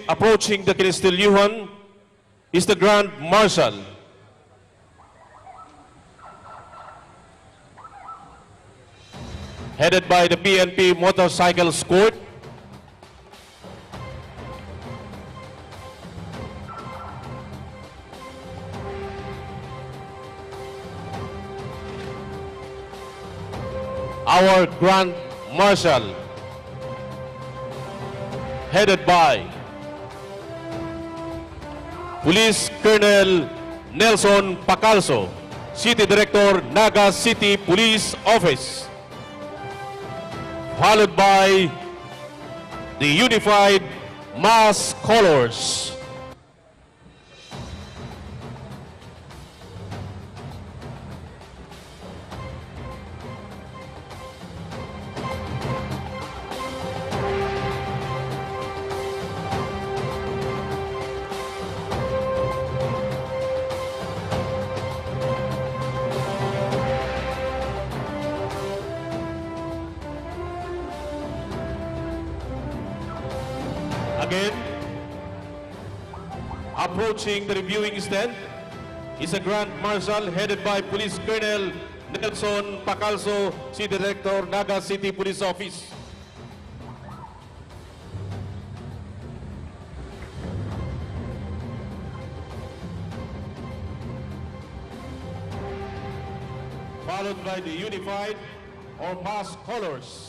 approaching the Kinistilyuhan is the Grand Marshal. Headed by the PNP Motorcycle Escort, our Grand Marshal, headed by Police Colonel Nelson Pacalso, City Director, Naga City Police Office, followed by the Unified Mass Colors. Again, approaching the reviewing stand is a Grand Marshal headed by Police Colonel Nelson Pacalso, City Director, Naga City Police Office. Followed by the Unified or Mass Colors.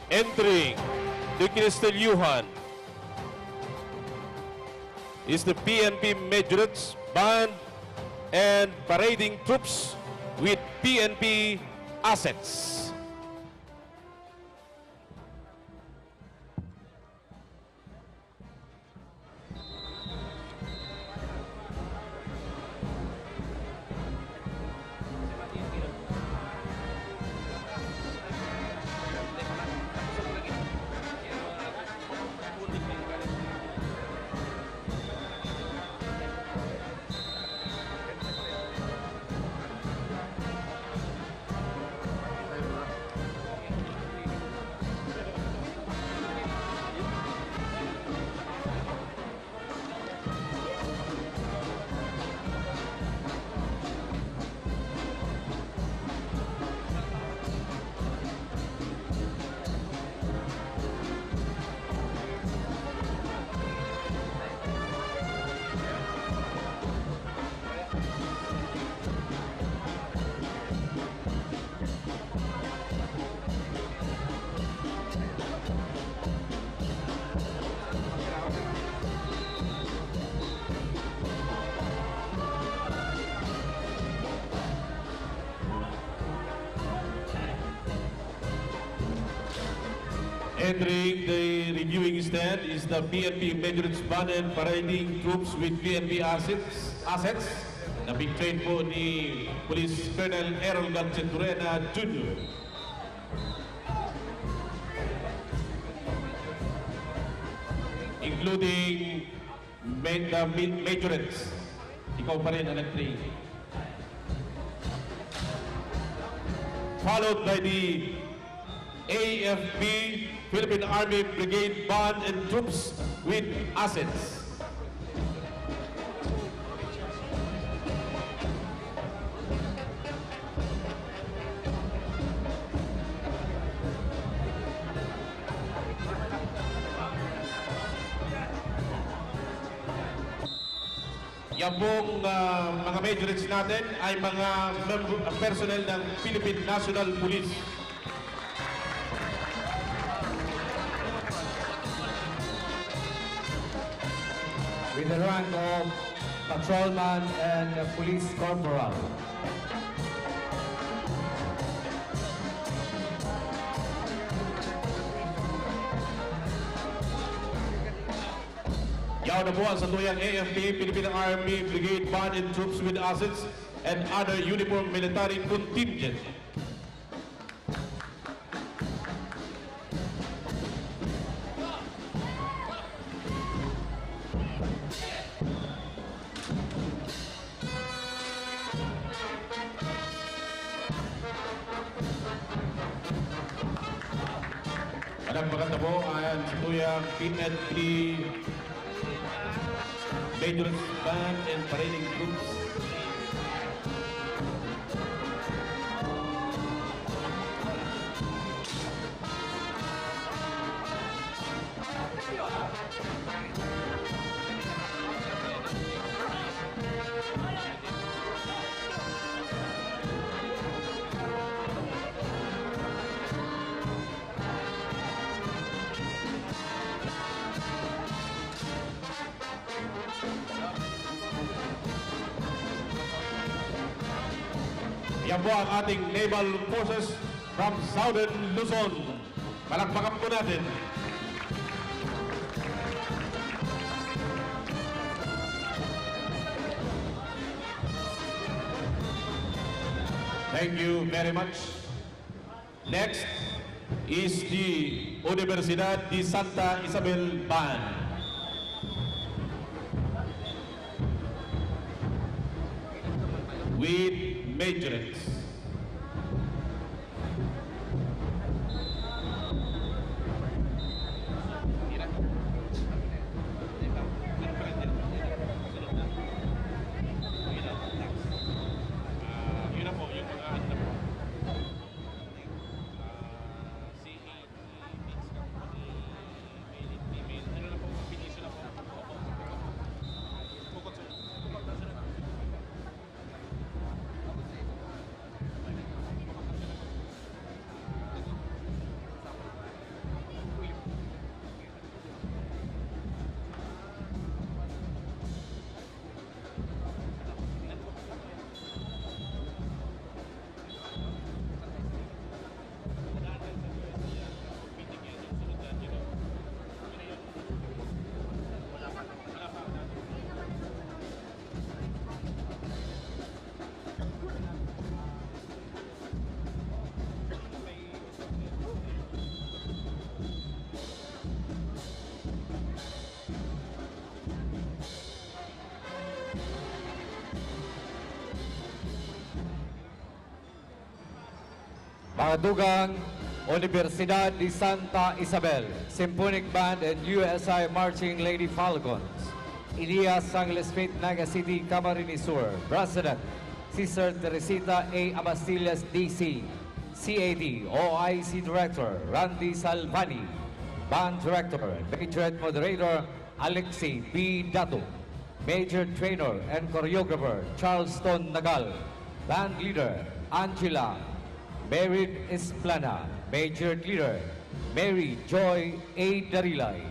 Entering the Kinistilyuhan is the PNP Majorets Band and Parading Troops with PNP Assets. Entering the reviewing stand is the PNP Majorets Band and Parading Troops with PNP assets. Na big train po ni Police Colonel Errol Gatchenturena Jr. Including the Majorettes. Ikaw pa rin ang nag-train. Followed by the AFB, Philippine Army Brigade Band and Troops with assets. Yan pong mga majorettes natin ay mga personnel ng Philippine National Police. With the rank of patrolman and police corporal. Yaw na po ang satuyang AFP, Philippine Army Brigade Band and Troops with assets and other uniform military contingent. Maganda po ang satuyang PNP Majorets Band and Parading Troops. Yan po ang ating naval forces from Southern Luzon. Palakpakan po natin. Thank you very much. Next is the Universidad de Santa Isabel Band. With majorettes. Mga dugang Universidad de Santa Isabel, Symphonic Band and USI Marching Lady Falcons. Elias Sangles Faith Naga City, Camarines Sur. President, Sister Teresita A. Amastillas DC. CAD, OIC Director, Randy Salvani. Band Director, Major and Moderator, Alexi B. Dato. Major Trainer and Choreographer, Charleston Nagal. Band Leader, Angela Merid Esplana. Major Leader, Mary Joy A. Darilay.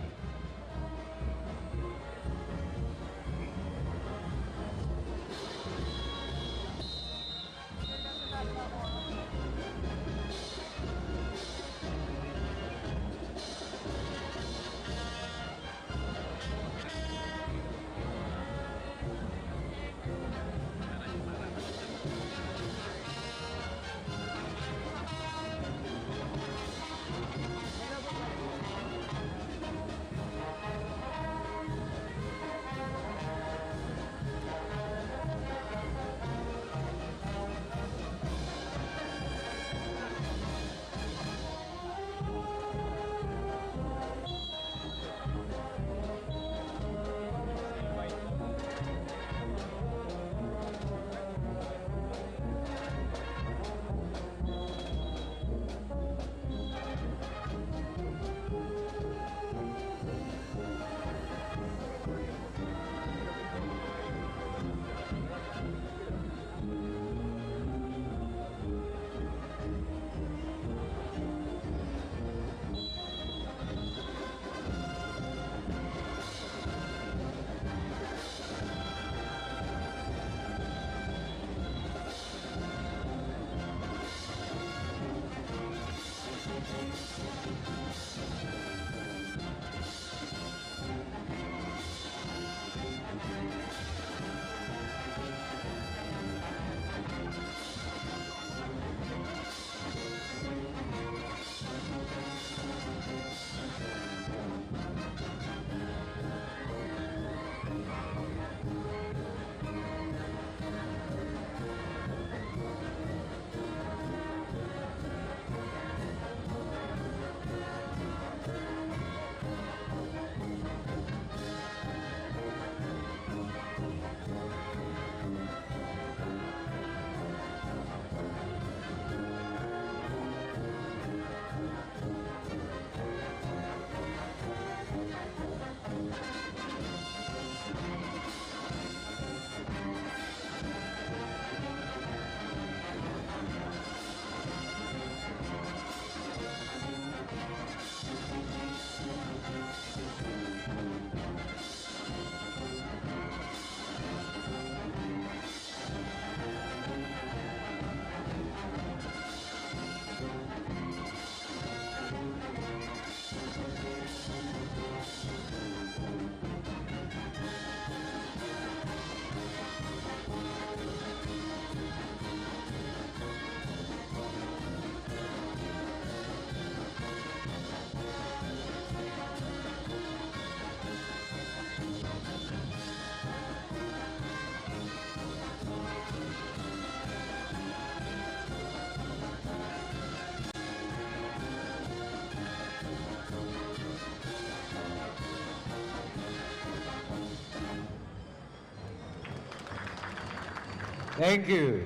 Thank you.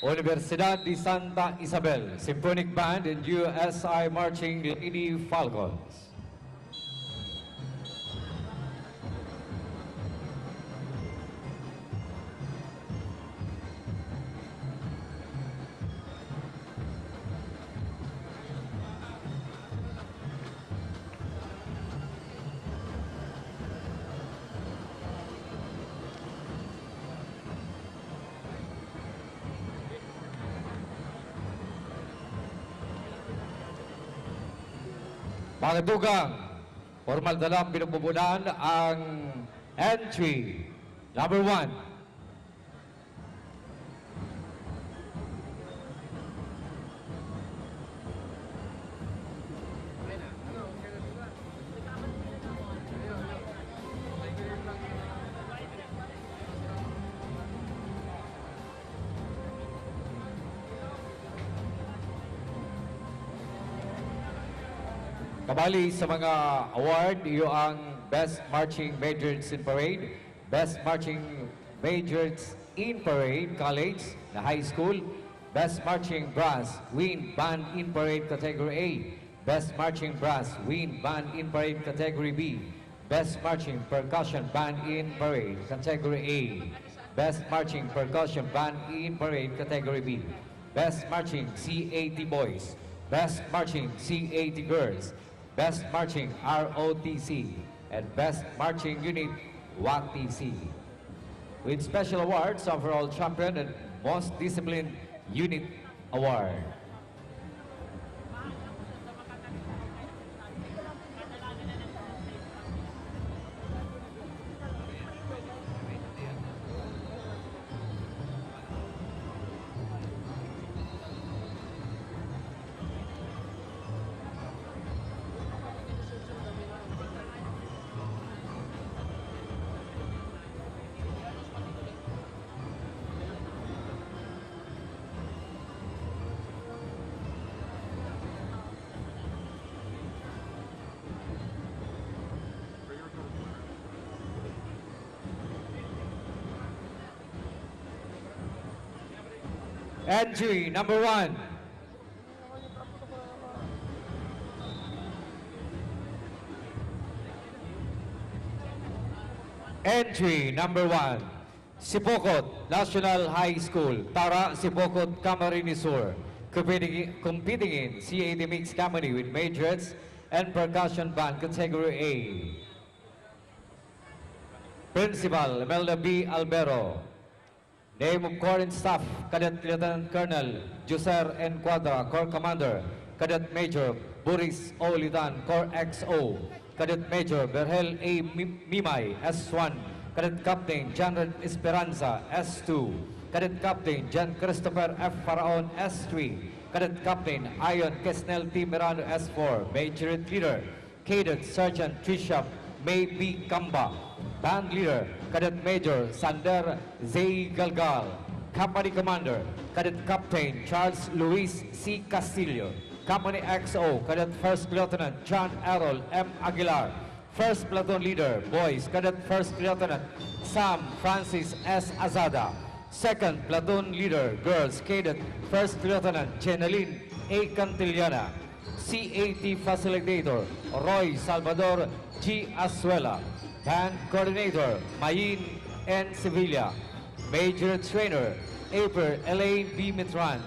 Universidad de Santa Isabel, Symphonic Band and USI Marching Lady Falcons. Mga dugang, formal dalang pinupupunan ang entry number 1. Kabali sa mga award, iyo ang Best Marching Majors in Parade, Best Marching Majors in Parade College na high school, Best Marching Brass Wind Band in Parade Category A, Best Marching Brass Wind Band in Parade Category B, Best Marching Percussion Band in Parade Category A, Best Marching Percussion Band in Parade Category B, Best Marching C80 Boys, Best Marching C80 Girls, Best Marching ROTC, and Best Marching Unit WATC. With special awards, overall champion and most disciplined unit award. Entry number 1. Entry number 1. Sipokot National High School, Tara, Sipokot, Camarines Sur, competing in CAD Mixed Company with Majors and Percussion Band Category A. Principal Imelda B. Albero. Name of Corps and Staff, Cadet Lieutenant Colonel Joser N. Quadra, Corps Commander, Cadet Major Boris O. Litan, Corps XO, Cadet Major Berhel A. Mimay, S1, Cadet Captain John Red Esperanza, S2, Cadet Captain John Christopher F. Faraon, S3, Cadet Captain Ion Kesnel T. Mirano, S4, Major Leader, Cadet Sergeant Trisha May B. Kamba, Band Leader, Cadet Major Sander Z. Galgal, Company Commander, Cadet Captain Charles Luis C. Castillo, Company XO, Cadet First Lieutenant John Errol M. Aguilar, First Platoon Leader, Boys, Cadet First Lieutenant Sam Francis S. Azada, Second Platoon Leader, Girls, Cadet First Lieutenant Jeneline A. Cantillana, CAT Facilitator, Roy Salvador G. Asuela, Band Coordinator, Mayin N. Sevilla, Major Trainer, April Elaine B. Mitran,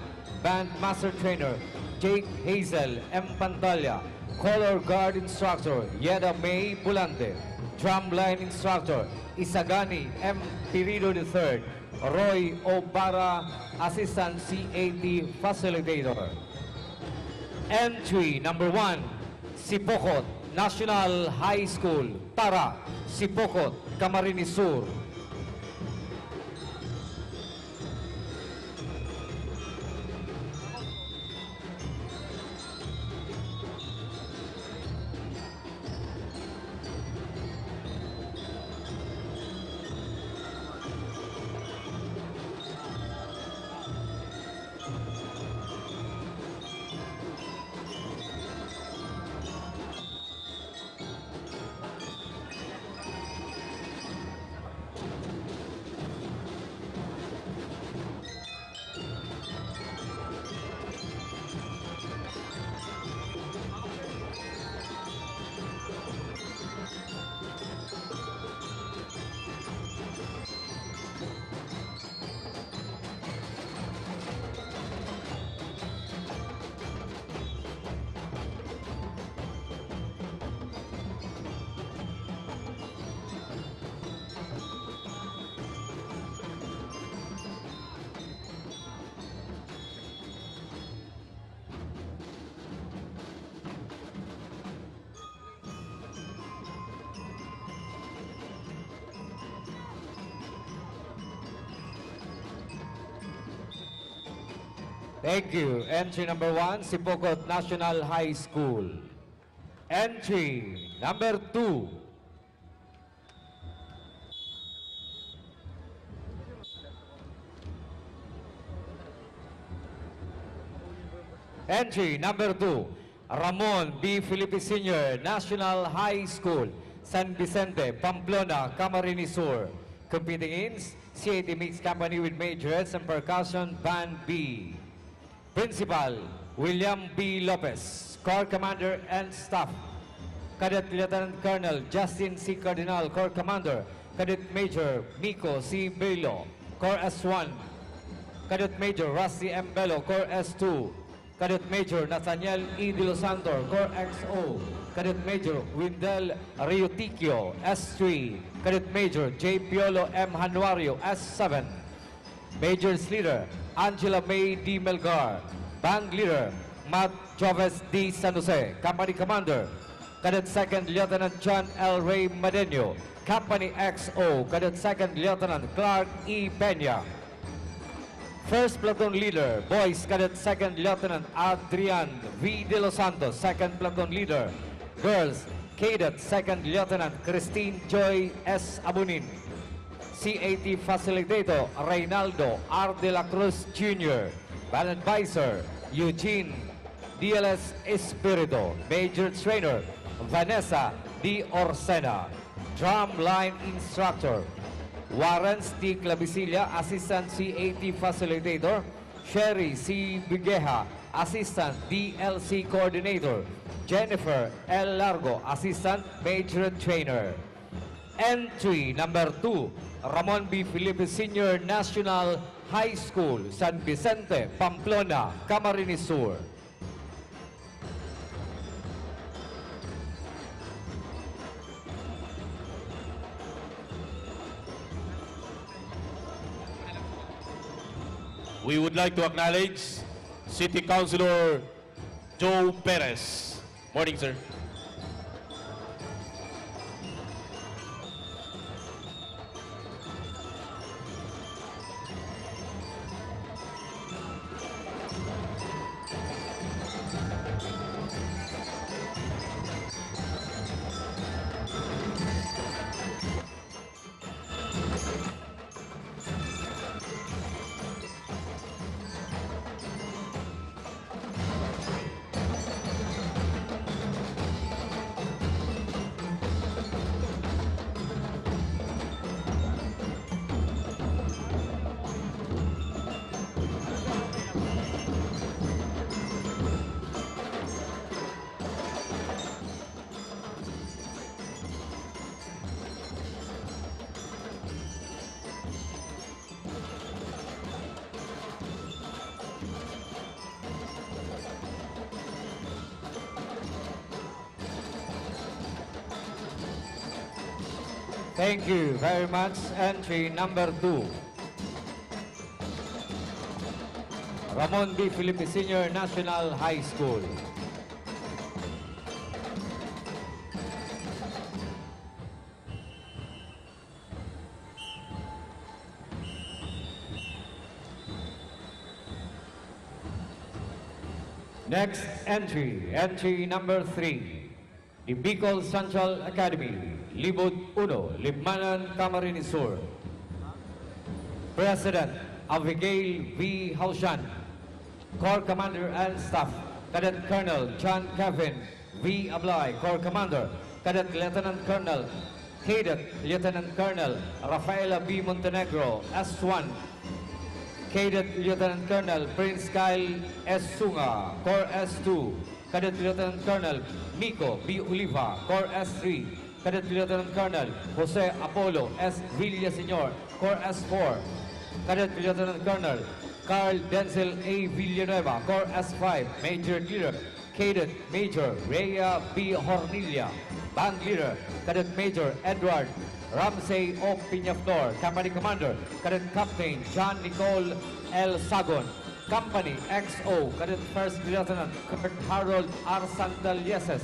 Band Master Trainer, Jake Hazel M. Pantalla, Color Guard Instructor, Yeda May Bulante, Drumline Instructor, Isagani M. Pirido III, Roy Obara, Assistant CAT Facilitator. Entry number 1, Sipokot National High School, Tara, Sipokot, Camarines Sur. Thank you. Entry number 1, Sipokot National High School. Entry number 2. Entry number 2, Ramon B. Felipe Sr. National High School, San Vicente, Pamplona, Camarines Sur. Competing in CAT Mixed Company with Majors and Percussion Band B. Principal, William B. Lopez. Corps Commander and Staff, Cadet Lieutenant Colonel Justin C. Cardinal, Corps Commander. Cadet Major Miko C. Belo, Corps S1. Cadet Major Rusty M. Belo, Corps S2. Cadet Major Nathaniel E. De Los Santos, Corps XO. Cadet Major Windel Riotiquio, S3. Cadet Major J. Piolo M. Januario, S7. Major's Leader Angela May D. Melgar. Band Leader Matt Joves D. San Jose. Company Commander Cadet 2nd Lieutenant John L. Ray Madenio. Company XO, Cadet 2nd Lieutenant Clark E. Peña. First Platoon Leader, Boys Cadet 2nd Lieutenant Adrian V. De Los Santos. Second Platoon Leader, Girls Cadet 2nd Lieutenant Christine Joy S. Abunin. CAT Facilitator, Reynaldo R. De La Cruz Jr. Band Advisor, Eugene DLS Espirito. Major Trainer, Vanessa D. Orsena. Drumline Instructor, Warren T. Clavicilla, Assistant CAT Facilitator. Sherry C. Bigueja, Assistant DLC Coordinator. Jennifer L. Largo, Assistant Major Trainer. Entry number 2, Ramon B. Felipe Sr. National High School, San Vicente, Pamplona, Camarines Sur. We would like to acknowledge City Councilor Joe Perez. Morning, sir. Thank you very much. Entry number 2, Ramon B. Felipe Sr. National High School. Next entry, entry number 3, the Bicol Central Academy, Libod 1, Libmanan, Camarines Sur. President Abigail V. Haushan. Corps Commander and Staff, Cadet Colonel John Kevin V. Ablay. Corps Commander, Cadet Lieutenant Colonel, Cadet Lieutenant Colonel Rafaela B. Montenegro, S1. Cadet Lieutenant Colonel Prince Kyle S. Sunga, Corps S2. Cadet Lieutenant Colonel Miko B. Oliva, Corps S3. Cadet Lieutenant Colonel Jose Apollo S. Villaseñor, Corps S4. Cadet Lieutenant Colonel Carl Denzel A. Villanueva, Corps S5. Major Leader, Cadet Major Rhea B. Hornilla. Band Leader, Cadet Major Edward Ramsey O. Piñaflor. Company Commander, Cadet Captain John Nicole L. Sagon. Company XO, Cadet First Lieutenant Kurt Harold R. Sandalyeses.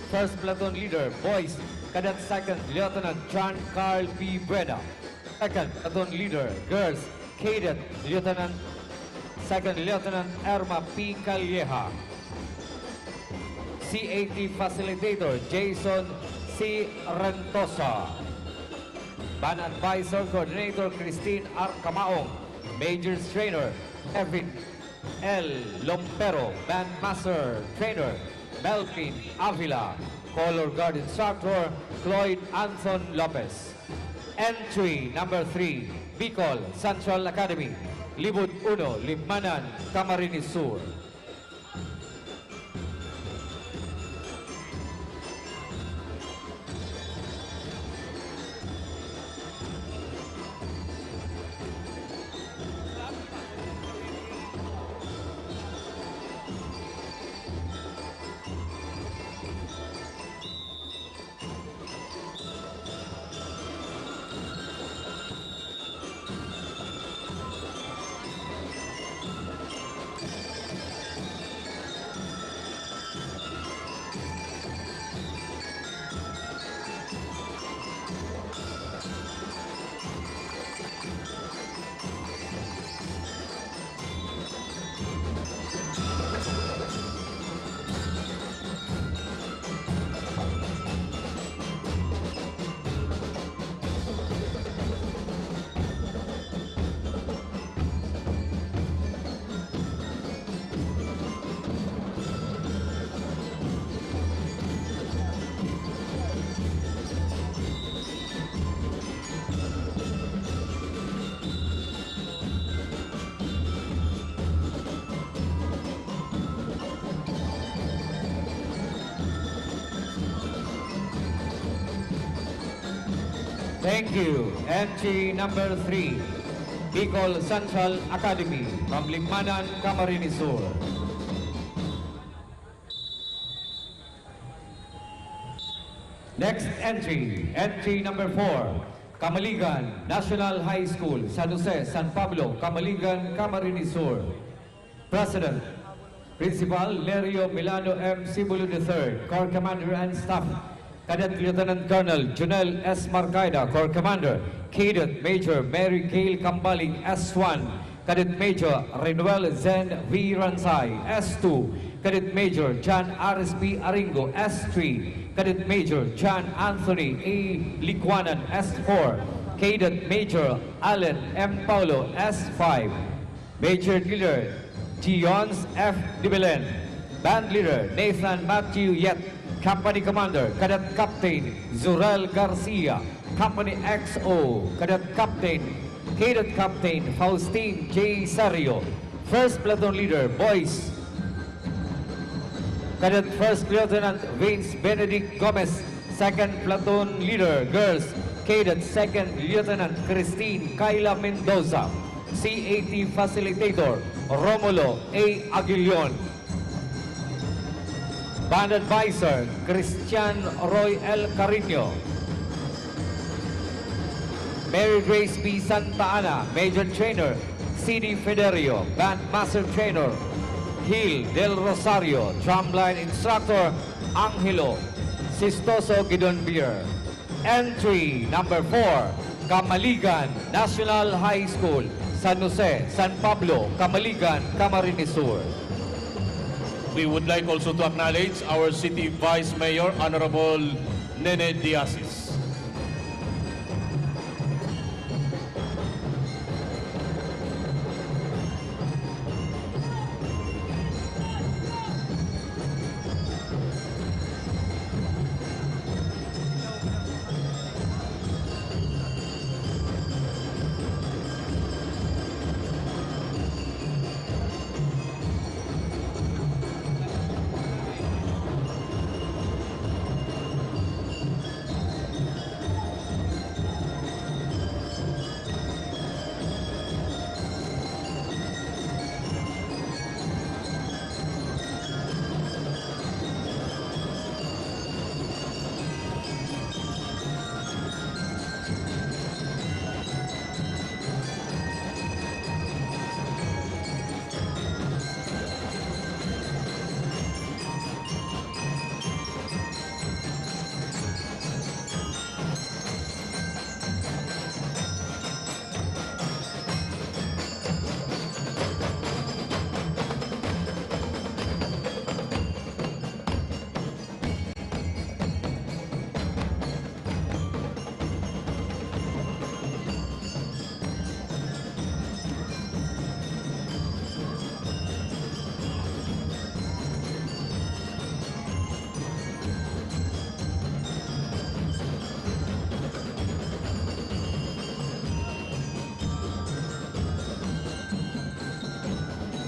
First Platoon Leader, Boys, Cadet Second Lieutenant John Carl P. Buena. Second Platoon Leader, Girls, Cadet Lieutenant Second Lieutenant Erma P. Calleja. CAT Facilitator, Jason C. Rentosa. Band Advisor Coordinator, Christine R. Camaong. Major Trainer, Evan L. Lompero. Band Master Trainer, Melvin Avila. Color Guard Instructor, Cloyd Anthon Lopez. Entry number 3, Bicol Central Academy. Libud 1, Libmanan, Camarines Sur. Thank you. Entry number 3, Bicol Central Academy from Libmanan, Camarines Sur. Next entry, entry number 4, Camaligan National High School, San Jose, San Pablo, Camaligan, Camarines Sur. President, Principal Lerio Milano M. Sibulo III, Corps Commander and Staff. Cadet Lieutenant Colonel Junel S. Marcaida, Corps Commander. Cadet Major Mary Gail Cambaling, S1. Cadet Major Renuel Zen V. Ransay, S2. Cadet Major John R.S.P. Aringo, S3. Cadet Major John Anthony A. Liquanan, S4. Cadet Major Allen M. Paulo, S5. Major Leader Gions F. Dibelen. Band Leader Nathan Matthew Yet. Company Commander, Cadet Captain Zurel Garcia. Company XO, Cadet Captain Faustine J. Sario. First Platoon Leader, Boys, Cadet First Lieutenant Vince Benedict Gomez. Second Platoon Leader, Girls, Cadet Second Lieutenant Christine Kayla Mendoza. CAT Facilitator, Romulo A. Aguilion. Band Advisor, Christian Roy L. Carino. Mary Grace P. Santa Ana, Major Trainer, CD Federio. Band Master Trainer, Gil Del Rosario. Drumline Instructor, Angelo Sistoso Gidonbier. Entry number 4, Camaligan National High School, San Jose, San Pablo, Camaligan, Camarines Sur. We would like also to acknowledge our City Vice Mayor, Honorable Nene Diazis.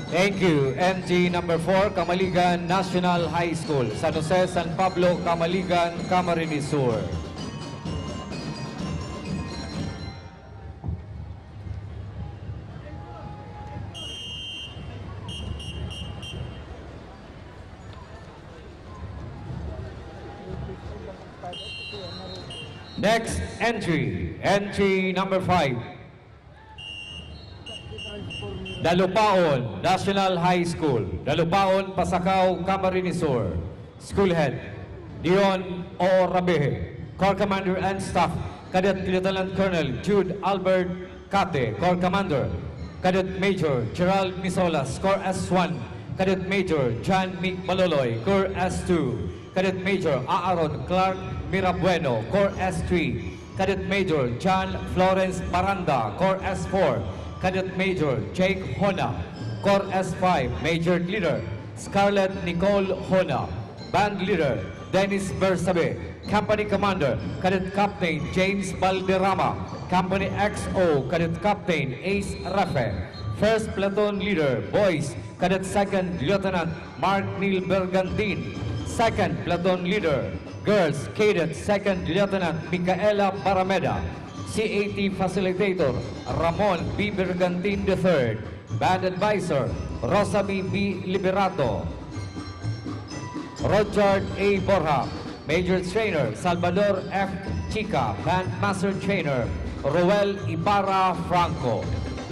Thank you. NG number 4, Camaligan National High School, San Jose, San Pablo, Camaligan, Camarines Sur. Next entry number 5. Dalupaon National High School, Dalupaon, Pasacao, Camarines Sur. School Head, Dion O. Rabehe. Corps Commander and Staff, Cadet Lieutenant Colonel Jude Albert Cate, Corps Commander. Cadet Major Gerald Misolas, Corps S1. Cadet Major John Mick Maloloy, Corps S2. Cadet Major Aaron Clark Mirabueno, Corps S3. Cadet Major John Florence Baranda, Corps S4. Cadet Major Jake Hona, Corps S5. Major Leader Scarlett Nicole Hona. Band Leader Dennis Bersabe. Company Commander Cadet Captain James Balderrama. Company XO Cadet Captain Ace Rafe. First Platoon Leader Boys Cadet Second Lieutenant Mark Neil Bergantin. Second Platoon Leader Girls Cadet Second Lieutenant Micaela Barameda. CAT Facilitator Ramon B. Bergantin III. Band Advisor Rosalie B. Liberato. Roger A. Borja. Major Trainer Salvador F. Chica. Band Master Trainer Roel Ibarra Franco.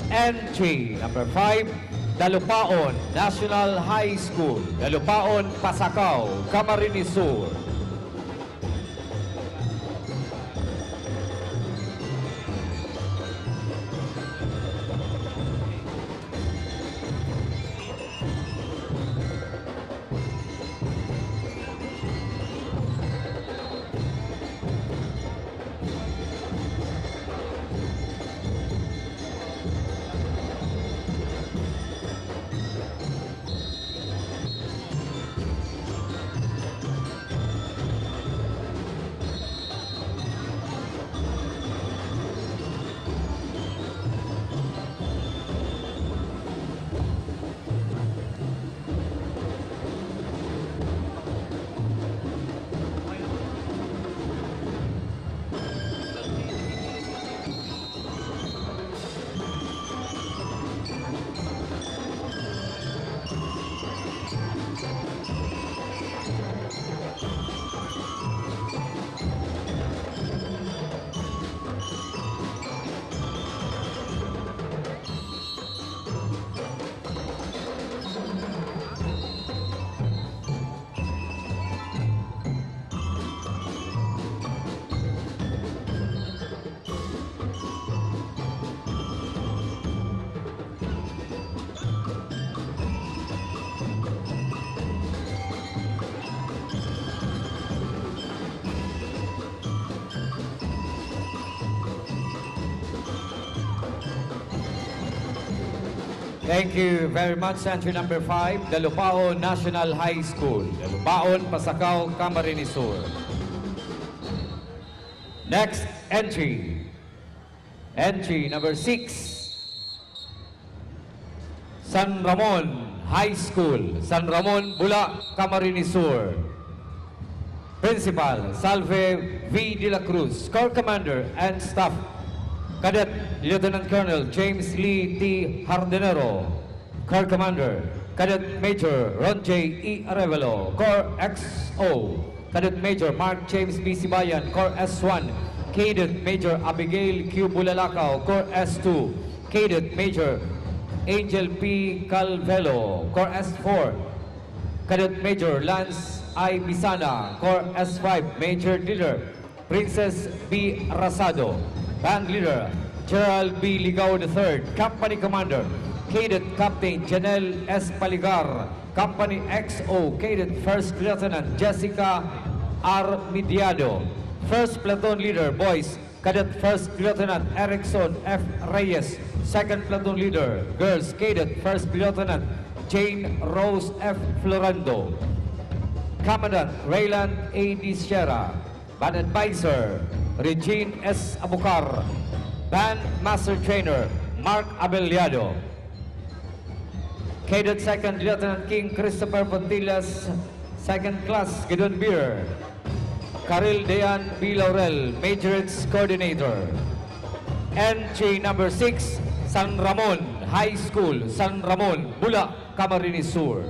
Entry number 5, Dalupaon National High School, Dalupaon, Pasacao, Camarines Sur. Thank you very much. Entry number 5, Dalupaon National High School, Dalupaon, Pasacao, Camarines Sur. Next entry number 6, San Ramon High School, San Ramon, Bula, Camarines Sur. Principal Salve V. De La Cruz. Corps Commander and Staff, Cadet Lieutenant Colonel James Lee T. Hardenero. Corps Commander Cadet Major Ron J. E. Arevalo. Corps XO Cadet Major Mark James B. Sibayan. Corps S1 Cadet Major Abigail Q. Bulalakaw. Corps S2 Cadet Major Angel P. Calvelo. Corps S4 Cadet Major Lance I. Bisana. Corps S5 Major Leader Princess B. Rasado. Band Leader Gerald B. Ligao III. Company Commander Cadet Captain Janelle S. Paligar. Company XO Cadet First Lieutenant Jessica R. Midiado. First Platoon Leader Boys Cadet First Lieutenant Erickson F. Reyes. Second Platoon Leader Girls Cadet First Lieutenant Jane Rose F. Florando. Commandant Rayland A. D. Sierra. Band Advisor Regine S. Abucar. Band Master Trainer Mark Abeliado. Cadet 2nd Lieutenant King Christopher Pontillas, 2nd Class Gidon Beer. Karil Dean B. Laurel, Majorets Coordinator. Entry number 6, San Ramon High School, San Ramon, Bula, Camarines Sur.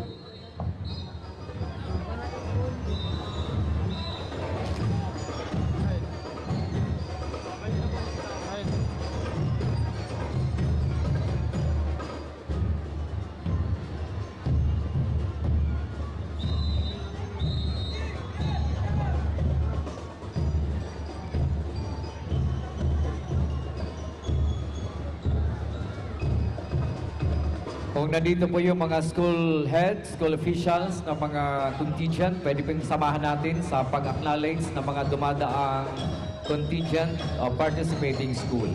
Kung nandito po yung mga school heads, school officials na mga contingent, pwede pong samahan natin sa pag-acknowledge ng mga dumadaang contingent of participating school.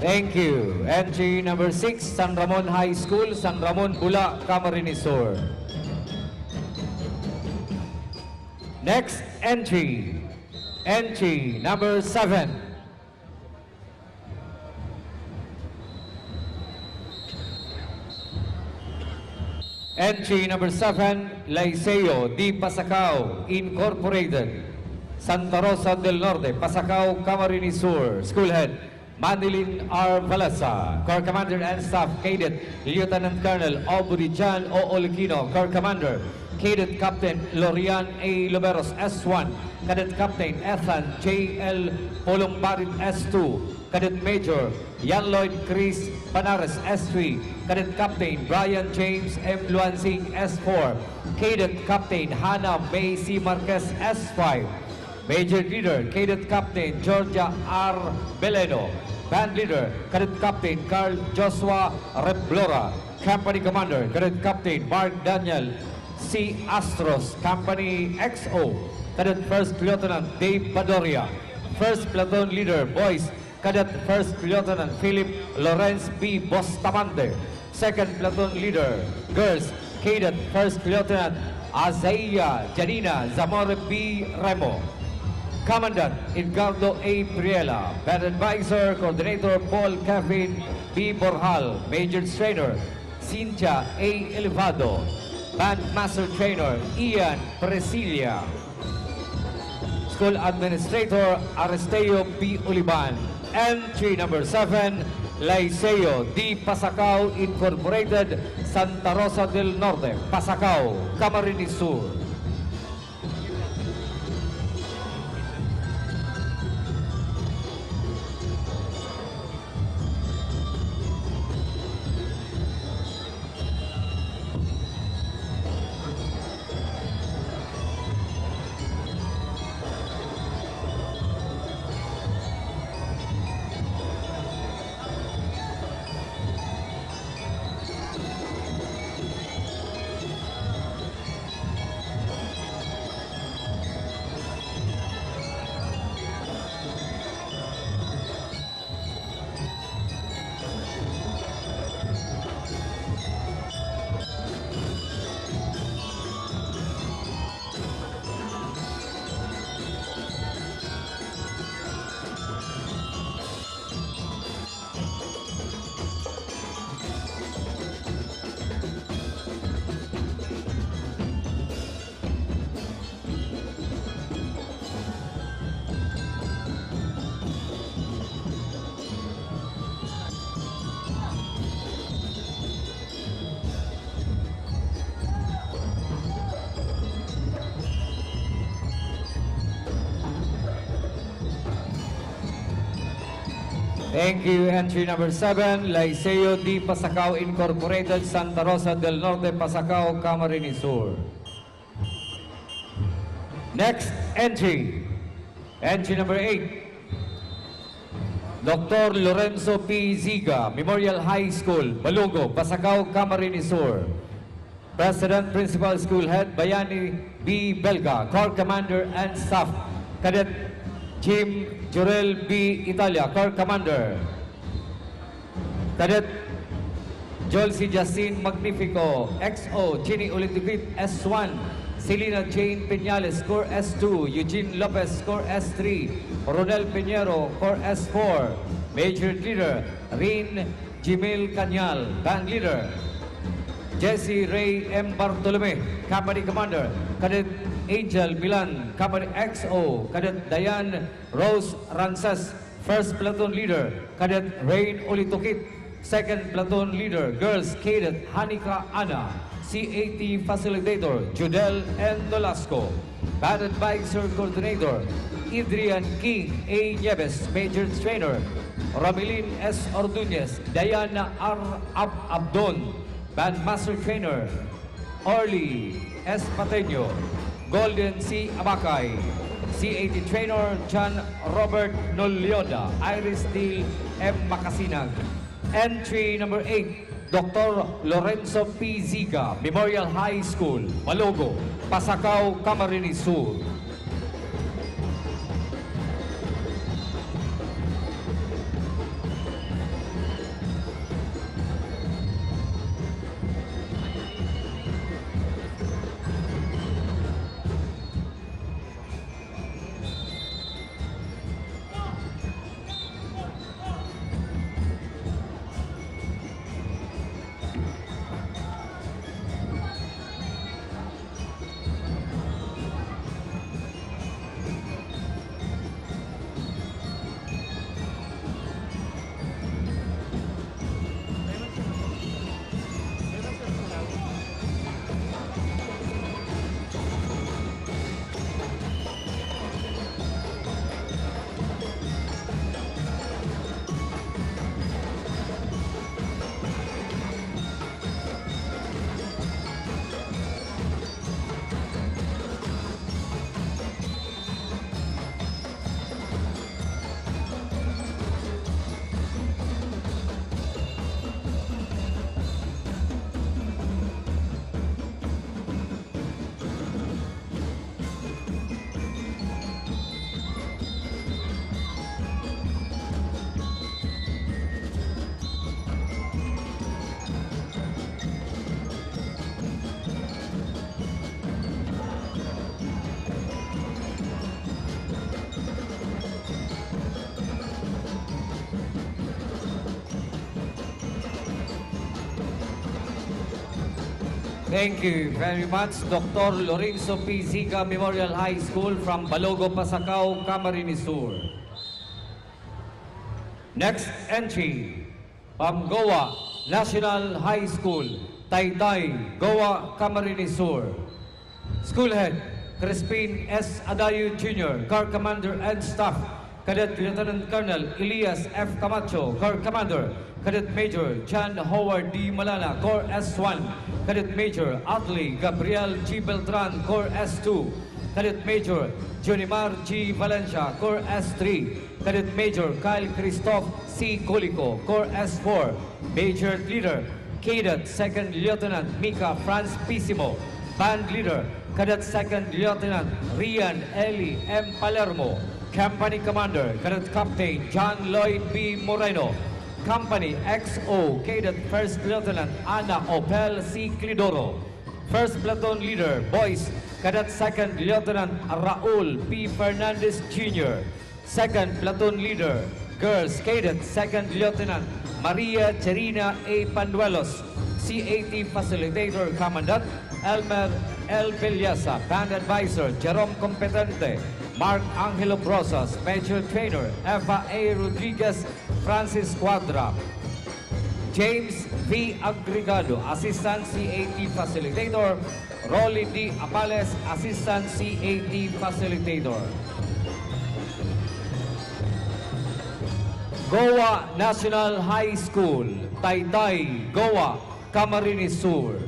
Thank you. Entry number 6, San Ramon High School, San Ramon, Bula, Camarines Sur. Next entry. Entry number 7. Entry number 7, Liceo di Pasacao Incorporated, Santa Rosa del Norte, Pasacao, Camarines Sur. School Head Manilin R. Valasa, Corps Commander and Staff, Cadet Lieutenant Colonel Aubrey Jan O. Olquino, Corps Commander, Cadet Captain Lorian A. Loberos, S1, Cadet Captain Ethan J. L. Polongbarit, S2, Cadet Major Yan Lloyd Chris Panares, S3, Cadet Captain Brian James M. Luansing, S4, Cadet Captain Hannah May C. Marquez, S5, Major Leader, Cadet Captain Georgia R. Beleno. Band Leader, Cadet Captain Carl Joshua Reblora. Company Commander, Cadet Captain Mark Daniel C. Astros. Company XO, Cadet First Lieutenant Dave Badoria. First Platoon Leader, Boys, Cadet First Lieutenant Philip Lawrence B. Bustamante. Second Platoon Leader, Girls, Cadet First Lieutenant Azaya Janina Zamora B. Remo. Commandant Edgardo A. Priela. Band Advisor, Coordinator Paul Kevin B. Borjal. Major Trainer Cynthia A. Elevado. Band Master Trainer Ian Presilia. School Administrator Aristeo P. Uliban. Entry number 7, Liceo di Pasacao Incorporated, Santa Rosa del Norte, Pasacao, Camarines Sur. Thank you. Entry number 7, Liceo D. Pasacao Incorporated, Santa Rosa del Norte, Pasacao, Camarines Sur. Next entry, entry number 8, Dr. Lorenzo P. Ziga, Memorial High School, Balugo, Pasacao, Camarines Sur. President, Principal, School Head, Bayani B. Belga, Corps Commander and Staff. Cadet Jim Jorel B. Italia, Corps Commander. Cadet Jolcy Justin Magnifico, XO, Ginny Ulitukit, S1. Selena Jane Peñales, Corps S2. Eugene Lopez, Corps S3. Ronel Peñero, Corps S4. Major Leader Rin Jimil Canyal, Band Leader Jesse Ray M. Bartolome, Company Commander. Cadet Angel Milan, Company XO. Cadet Diane Rose Rances, First Platoon Leader. Cadet Rain Ulitukit, Second Platoon Leader. Girls Cadet Hanika Ana, CAT Facilitator Judel N. Nolasco. Band Advisor Coordinator Adrian King A. Nieves, Major Trainer. Ramilin S. Ordunez, Diana R. Abdon, Bandmaster Trainer. Orly S. Pateño, Golden C. Abacay, CAT Trainer John Robert Nolioda, Iris Steele M. Macasinag. Entry number 8, Dr. Lorenzo P. Ziga, Memorial High School, Malogo, Pasacao, Camarines Sur. Thank you very much, Dr. Lorenzo P. Ziga, Memorial High School from Balogo, Pasacao, Camarines Sur. Next entry, from Goa National High School, Taytay, Goa, Camarines Sur. School Head, Crispin S. Adayo Jr., Corps Commander and Staff. Cadet Lieutenant Colonel Elias F. Camacho, Corps Commander. Cadet Major John Howard D. Malala, Corps S1. Cadet Major Adley Gabriel G. Beltran, Corps S2. Cadet Major Junimar G. Valencia, Corps S3. Cadet Major Kyle Christoph C. Colico, Corps S4. Major Leader Cadet Second Lieutenant Mika Franz Pisimo. Band Leader Cadet Second Lieutenant Rian Eli M. Palermo. Company Commander Cadet Captain John Lloyd B. Moreno. Company XO Cadet First Lieutenant Ana Opel C. Clidoro. First Platoon Leader Boys Cadet Second Lieutenant Raul P. Fernandez Jr. Second Platoon Leader Girls Cadet Second Lieutenant Maria Cherina A. Panuelos. CAT Facilitator Commandant Elmer L. Villasa. Band Advisor Jerome Competente. Mark Angelo Brosas, Major Trainer, Eva A. Rodriguez, Francis Quadra. James V. Agregado, Assistant CAT Facilitator. Rolly D. Apales, Assistant CAT Facilitator. Goa National High School, Taytay, Goa, Camarines Sur.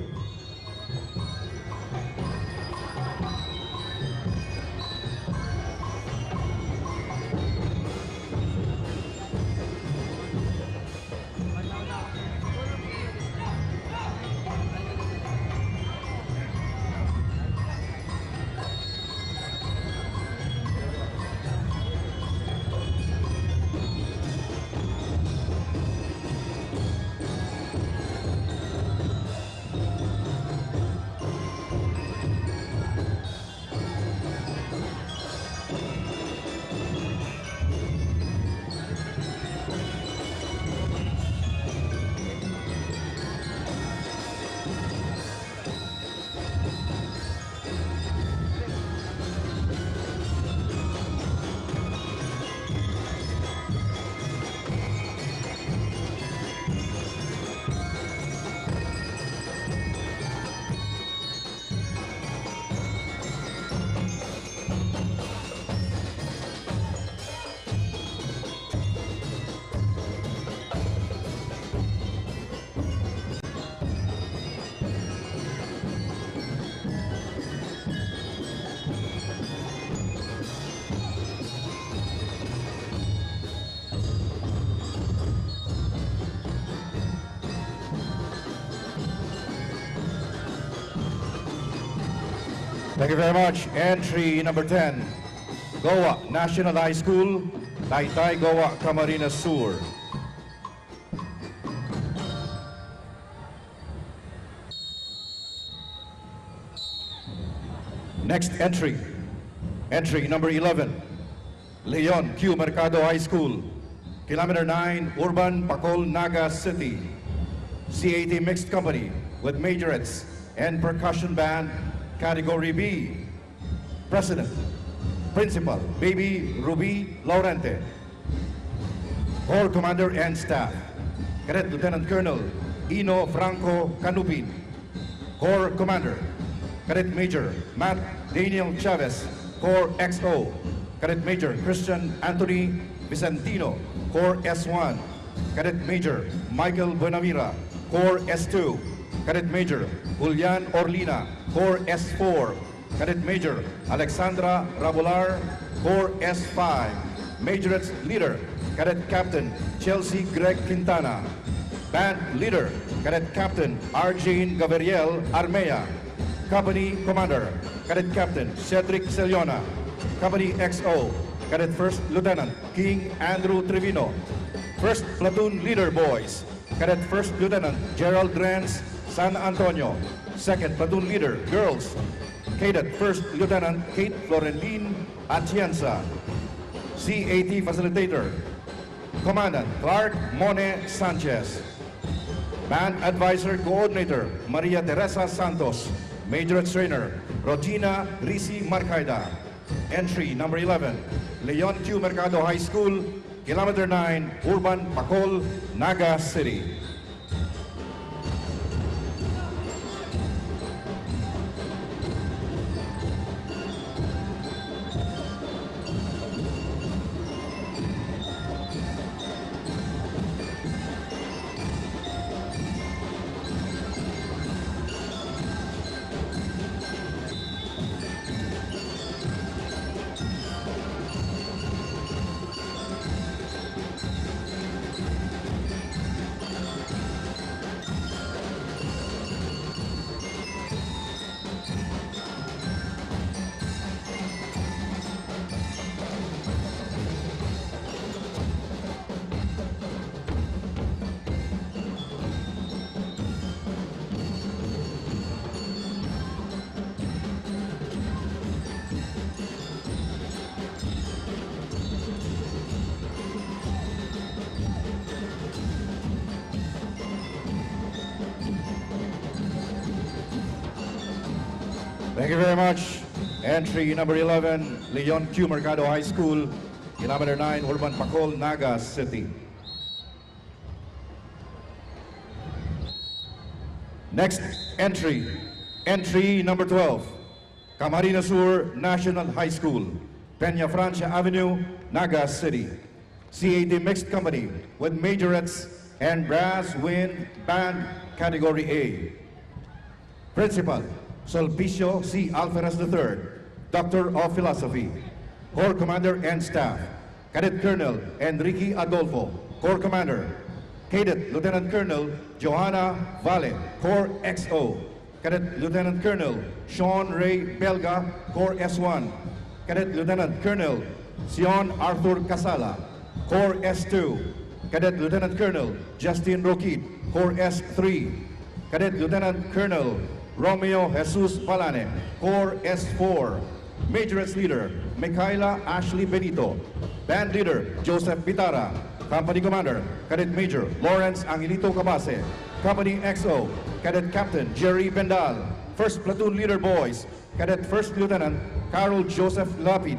Thank you very much. Entry number 10, Goa National High School, Taytay, Goa, Camarines Sur. Next entry, entry number 11, Leon Q. Mercado High School, Kilometer 9, Urban, Bicol, Naga City. CAT Mixed Company with majorettes and percussion band, Category B. President, Principal, Baby Ruby Laurente. Corps Commander and Staff, Cadet Lieutenant Colonel Ino Franco Canupin. Corps Commander, Cadet Major Matt Daniel Chavez, Corps XO. Cadet Major Christian Anthony Vicentino, Corps S1. Cadet Major Michael Bonavira, Corps S2. Cadet Major Julian Orlina, Corps S4. Cadet Major Alexandra Rabular, Corps S5. Majorettes Leader, Cadet Captain Chelsea Greg Quintana. Band Leader, Cadet Captain Arjane Gaveriel Armea. Company Commander, Cadet Captain Cedric Celiona. Company XO, Cadet First Lieutenant King Andrew Trevino. First Platoon Leader Boys, Cadet First Lieutenant Gerald Renz San Antonio. Second Platoon Leader Girls, Cadet First Lieutenant Kate Florenline Atienza. CAT Facilitator, Commandant Clark Mone Sanchez. Band Advisor Coordinator Maria Teresa Santos. Majorette Trainer Regina Risi Marcaida. Entry number 11, Leon Q. Mercado High School, Kilometer 9, Urban, Bicol, Naga City. Thank you very much. Entry number 11, Leon Q. Mercado High School, Kilometer 9, Urban, Bicol, Naga City. Next entry, entry number 12, Camarines Sur National High School, Peña Francia Avenue, Naga City. CAT Mixed Company with majorettes and brass wind band category A. Principal, Sulpicio C. Alferez III, Doctor of Philosophy. Corps Commander and Staff, Cadet Colonel Enrique Adolfo, Corps Commander. Cadet Lieutenant Colonel Johanna Valle, Corps XO. Cadet Lieutenant Colonel Sean Ray Belga, Corps S1. Cadet Lieutenant Colonel Sion Arthur Casala, Corps S2. Cadet Lieutenant Colonel Justin Roquid, Corps S3. Cadet Lieutenant Colonel Romeo Jesus Palane, Corps S4. Majorettes Leader Micaela Ashley Benito. Band Leader Joseph Pitara. Company Commander Cadet Major Lawrence Angelito Cabase. Company XO Cadet Captain Jerry Bendal. First Platoon Leader Boys Cadet First Lieutenant Carol Joseph Lapid.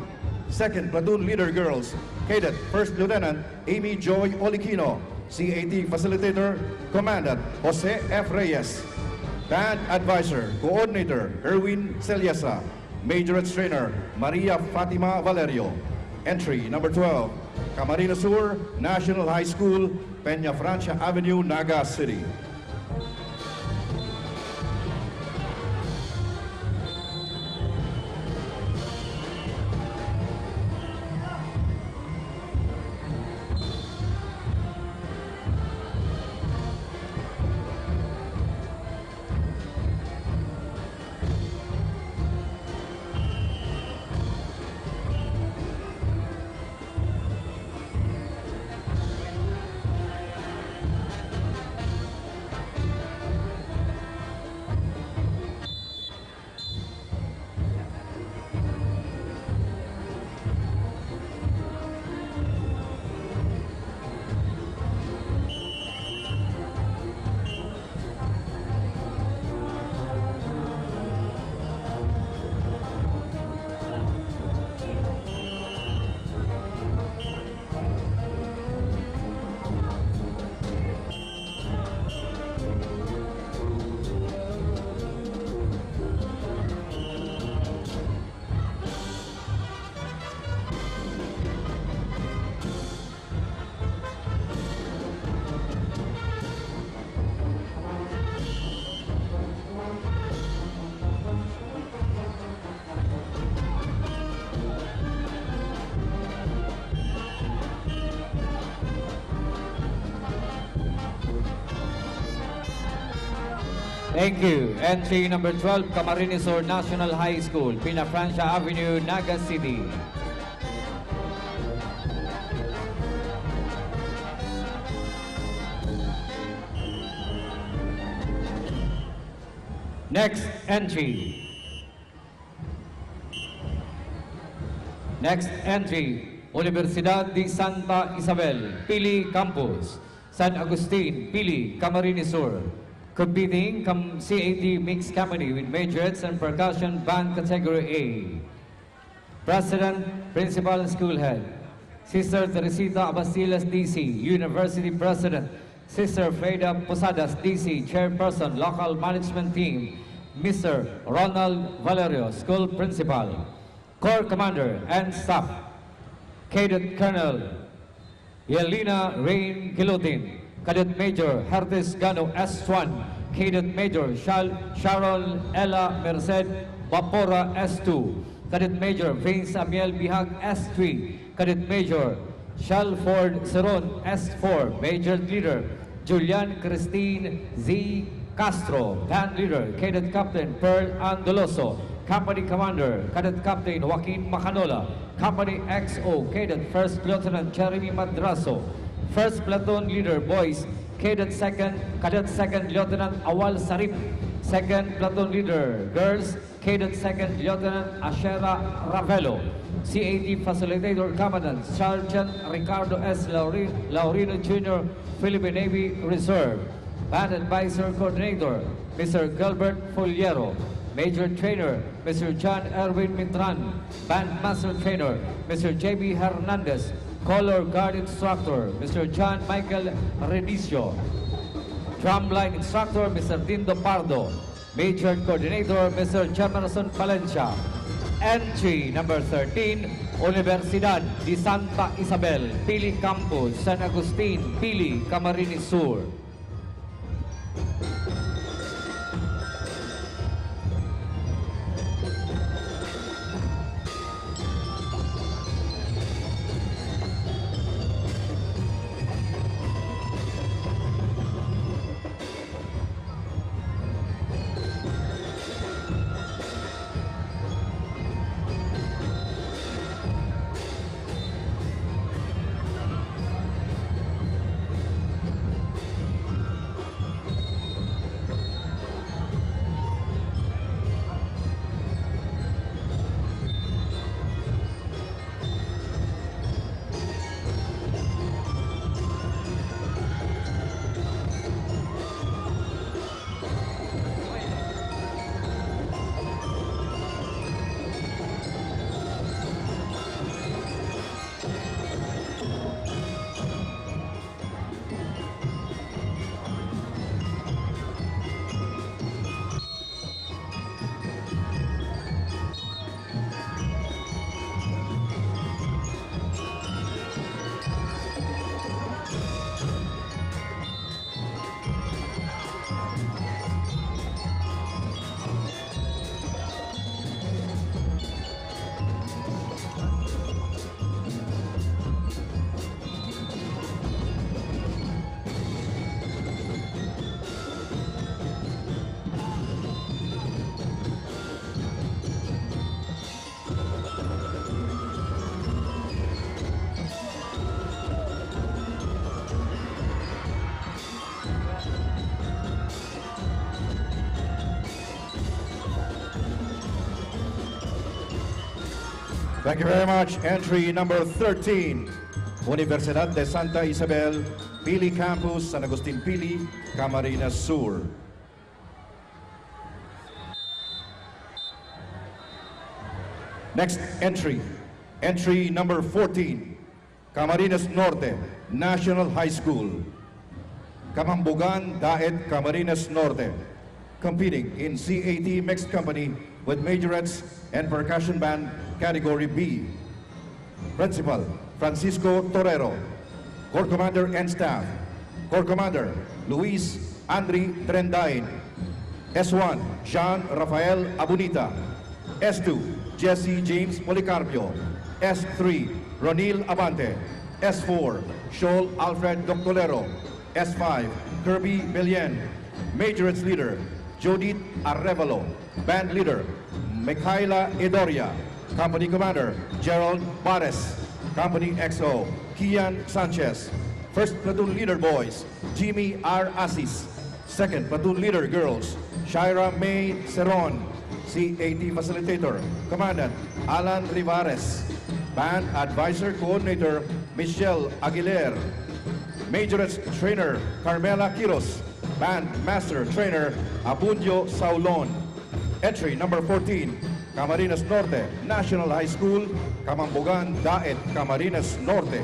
Second Platoon Leader Girls Cadet First Lieutenant Amy Joy Olikino. CAT Facilitator Commandant Jose F. Reyes. Band Advisor Coordinator Erwin Celiasa. Majorettes Trainer Maria Fatima Valerio. Entry number 12, Camarines Sur National High School, Peña Francia Avenue, Naga City. Thank you. Entry number 12, Camarines Sur National High School, Pina Francia Avenue, Naga City. Next entry. Next entry, Universidad de Santa Isabel, Pili Campus, San Agustin, Pili, Camarines Sur. Competing CAT Mixed Company with majorettes and percussion band category A. President, Principal, and School Head, Sister Teresita Abastilas, DC, University President, Sister Freda Posadas, DC, Chairperson, Local Management Team, Mr. Ronald Valerio, School Principal, Corps Commander and Staff, Cadet Colonel Yelena Rain Kilutin, Cadet Major Hertes Gano S1, Cadet Major Sharon Ella Merced Vapora S2, Cadet Major Vince Amiel Bihag S3, Cadet Major Shalford Seron S4, Major Leader Julian Christine Z. Castro, Band Leader Cadet Captain Pearl Andoloso, Company Commander Cadet Captain Joaquin Macanola, Company XO Cadet First Lieutenant Jeremy Madraso, First Platoon Leader Boys Cadet Second Lieutenant Awal Sarip, Second Platoon Leader Girls Cadet Second Lieutenant Ashera Ravelo, CAT Facilitator Commandant Sergeant Ricardo S. Laurino Jr., Philippine Navy Reserve, Band Advisor Coordinator Mr. Gilbert Fuliero, Major Trainer Mr. John Erwin Mitran, Band Master Trainer Mr. J.B. Hernandez, Color Guard Instructor Mr. John Michael Renicio, Drumline Instructor Mr. Dindo Pardo, Major Coordinator Mr. Jemerson Valencia, Entry number 13, Universidad de Santa Isabel, Pili Campus, San Agustin, Pili, Camarines Sur. Thank you very much. Entry number 13, Universidad de Santa Isabel, Pili Campus, San Agustin Pili, Camarines Sur. Next entry, entry number 14, Camarines Norte, National High School, Kamambugan, Daet, Camarines Norte, competing in CAT Mixed Company with majorettes and percussion band category B. Principal, Francisco Torero. Corps Commander and Staff, Corps Commander, Luis Andri Trendain. S1, Jean Rafael Abunita. S2, Jesse James Policarpio. S3, Ronil Abante. S4, Shoal Alfred Doctolero. S5, Kirby Belian. Majorettes Leader, Judith Arevalo. Band Leader, Mikhaila Edoria. Company Commander, Gerald Bares. Company XO, Kian Sanchez. First Platoon Leader Boys, Jimmy R. Asis. Second Platoon Leader Girls, Shaira May Seron. CAT Facilitator, Commandant Alan Rivares. Band Advisor Coordinator, Michelle Aguilera. Majorettes Trainer, Carmela Quiros. Band Master Trainer, Abundio Saulon. Entry number 14, Camarines Norte, National High School, Kamambugan, Daet, Camarines Norte.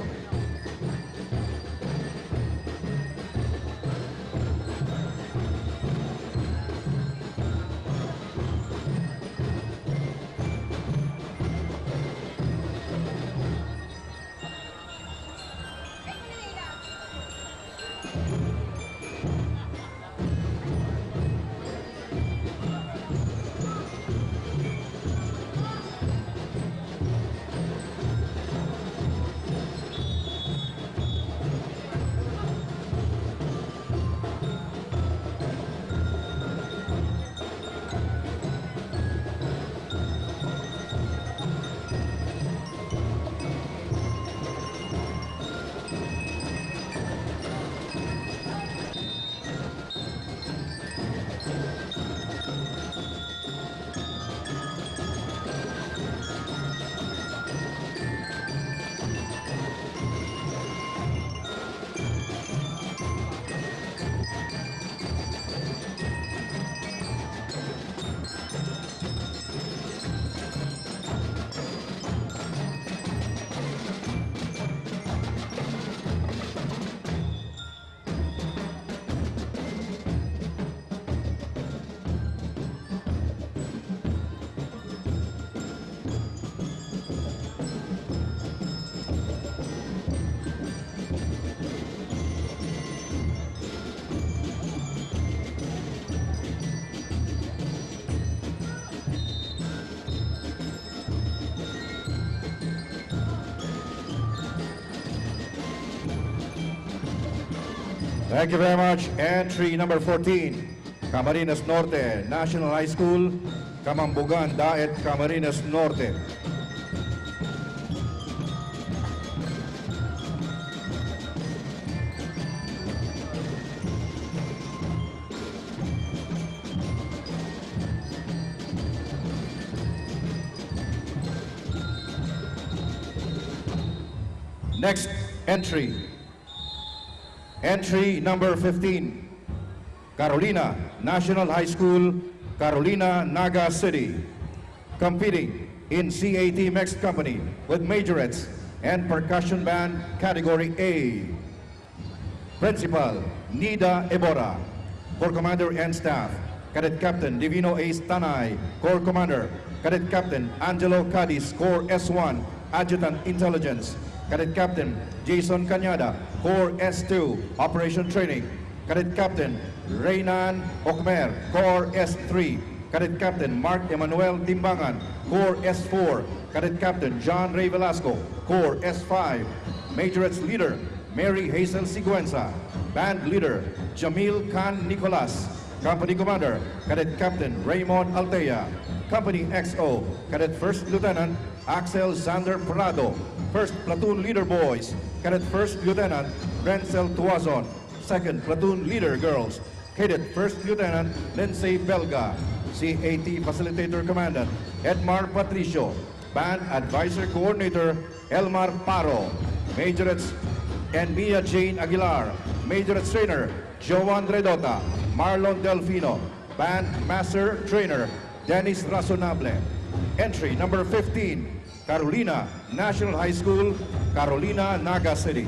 Thank you very much. Entry number 14, Camarines Norte National High School, Kamambugan, Daet, Camarines Norte. Next entry. Entry number 15, Carolina National High School, Carolina, Naga City. Competing in CAT Mixed Company with majorettes and percussion band category A. Principal, Nida Ebora. Corps Commander and Staff, Cadet Captain Divino Ace Tanay. Corps Commander, Cadet Captain Angelo Cadiz, Corps S1, Adjutant Intelligence. Cadet Captain Jason Cañada, Corps S2, Operation Training. Cadet Captain Reynan Okmer, Corps S3. Cadet Captain Mark Emmanuel Timbangan, Corps S4. Cadet Captain John Ray Velasco, Corps S5. Majorettes Leader Mary Hazel Siguenza. Band Leader Jamil Khan Nicolas. Company Commander Cadet Captain Raymond Altea. Company XO Cadet First Lieutenant Axel Sander Prado. First Platoon Leader Boys, Cadet First Lieutenant Renzel Tuazon. Second Platoon Leader Girls, Cadet First Lieutenant Lindsay Belga. CAT Facilitator Commandant Edmar Patricio. Band Advisor Coordinator Elmar Paro. Majorettes and Mia Jane Aguilar. Majorettes Trainer Joan Redota. Marlon Delfino. Band Master Trainer Dennis Razonable. Entry number 15, Carolina National High School, Carolina, Naga City.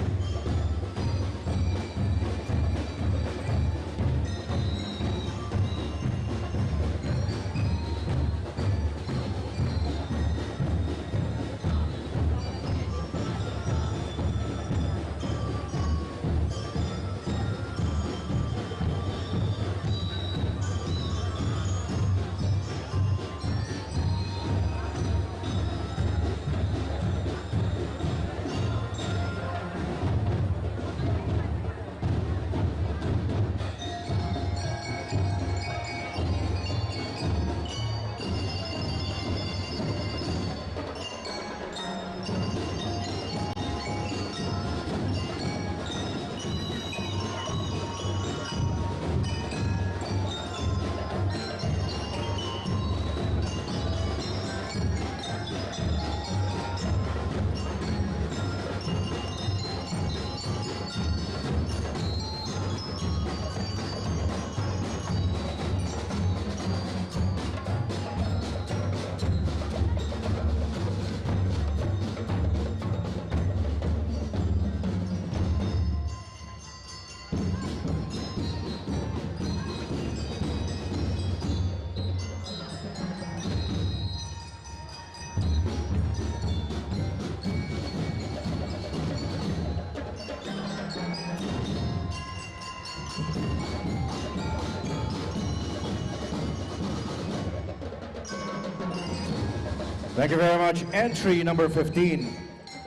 Thank you very much. Entry number 15,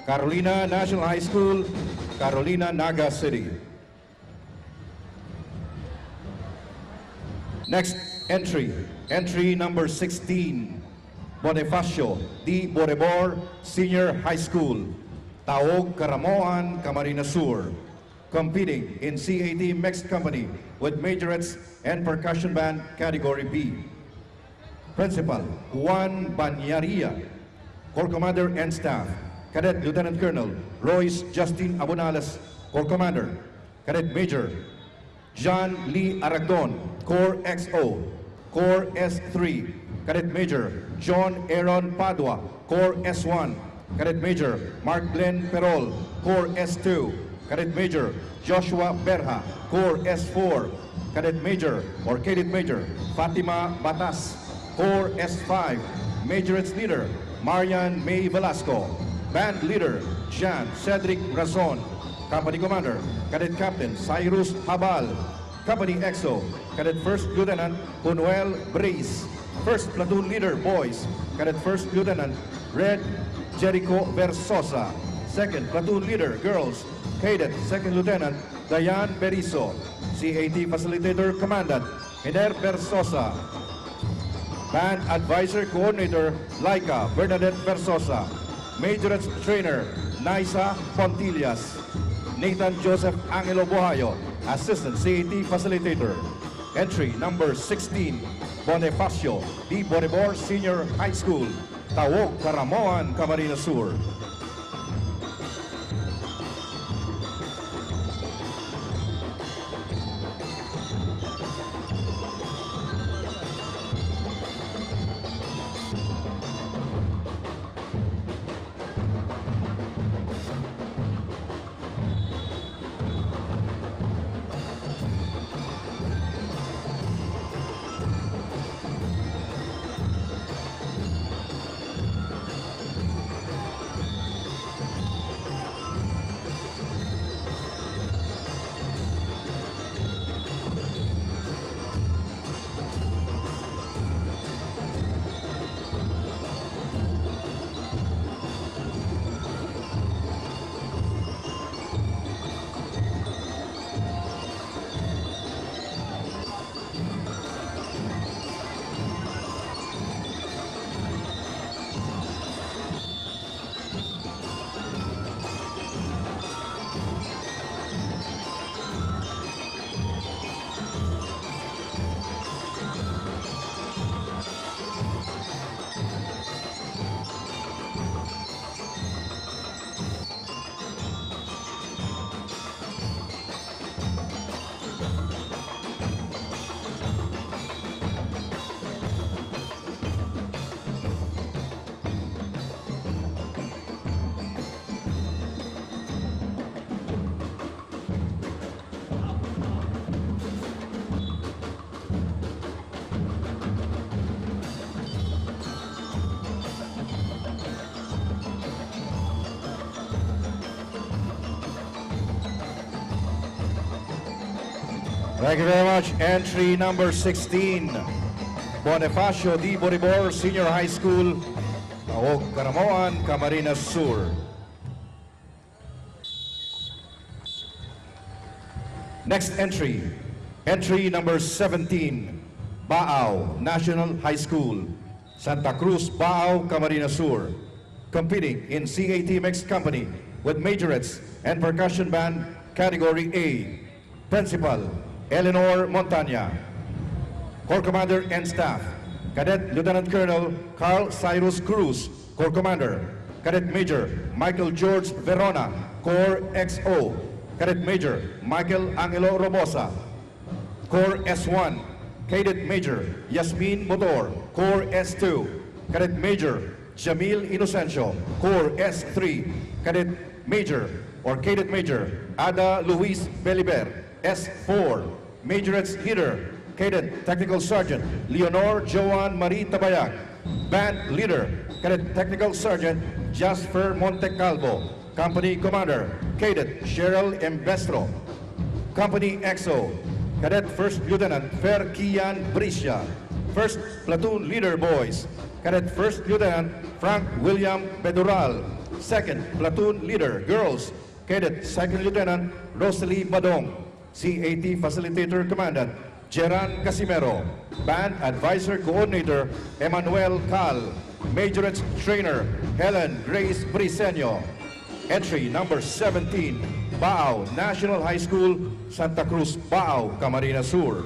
Carolina National High School, Carolina, Naga City. Next entry, entry number 16, Bonifacio D. Borebor Senior High School, Taog, Caramoan, Camarines Sur. Competing in CAT Mixed Company with majorettes and percussion band category B. Principal, Juan Banyaria. Corps Commander and Staff, Cadet Lieutenant Colonel Royce Justin Abonales, Corps Commander. Cadet Major John Lee Aragdon, Corps XO. Corps S3, Cadet Major John Aaron Padua, Corps S1. Cadet Major Mark Glenn Perol, Corps S2. Cadet Major Joshua Berha, Corps S4. Cadet Major or Cadet Major Fatima Batas, Corps S5. Majorettes Leader Marian May Velasco. Band Leader Jean Cedric Razon. Company Commander Cadet Captain Cyrus Habal. Company XO Cadet First Lieutenant Junuel Brace. First Platoon Leader Boys, Cadet First Lieutenant Red Jericho Versosa. Second Platoon Leader Girls, Cadet Second Lieutenant Dayan Berizo. CAT Facilitator Commandant Hiner Versosa. Band Advisor Coordinator Laika Bernadette Versosa. Majorette Trainer Naisa Pontillas. Nathan Joseph Angelo Bohayo, Assistant CAT Facilitator. Entry number 16, Bonifacio D. Boribor Senior High School, Tawog, Caramoan, Camarines Sur. Thank you very much. Entry number 16, Bonifacio D. Boribor Senior High School, Tawog, Caramoan, Camarines Sur. Next entry, entry number 17, Baao National High School, Santa Cruz, Baao, Camarines Sur, competing in CAT Mixed Company with majorettes and percussion band category A. Principal, Eleanor Montana. Corps Commander and Staff, Cadet Lieutenant Colonel Carl Cyrus Cruz, Corps Commander. Cadet Major Michael George Verona, Corps XO. Cadet Major Michael Angelo Robosa, Corps S1. Cadet Major Yasmin Motor, Corps S2. Cadet Major Jamil Inocencio, Corps S3. Cadet Major or Cadet Major Ada Luis Beliber, S4. Majorette's Leader, Cadet Technical Sergeant Leonor Joan Marie Tabayag. Band Leader, Cadet Technical Sergeant Jasper Montecalvo. Company Commander, Cadet Cheryl Embestro. Company XO, Cadet First Lieutenant Fer Kian Briscia. First Platoon Leader Boys, Cadet First Lieutenant Frank William Pedural. Second Platoon Leader Girls, Cadet Second Lieutenant Rosalie Badong. CAT Facilitator Commandant Geran Casimero. Band Advisor Coordinator Emmanuel Cal. Majorette Trainer Helen Grace Briseño. Entry number 17, Baao National High School, Santa Cruz, Baao, Camarines Sur.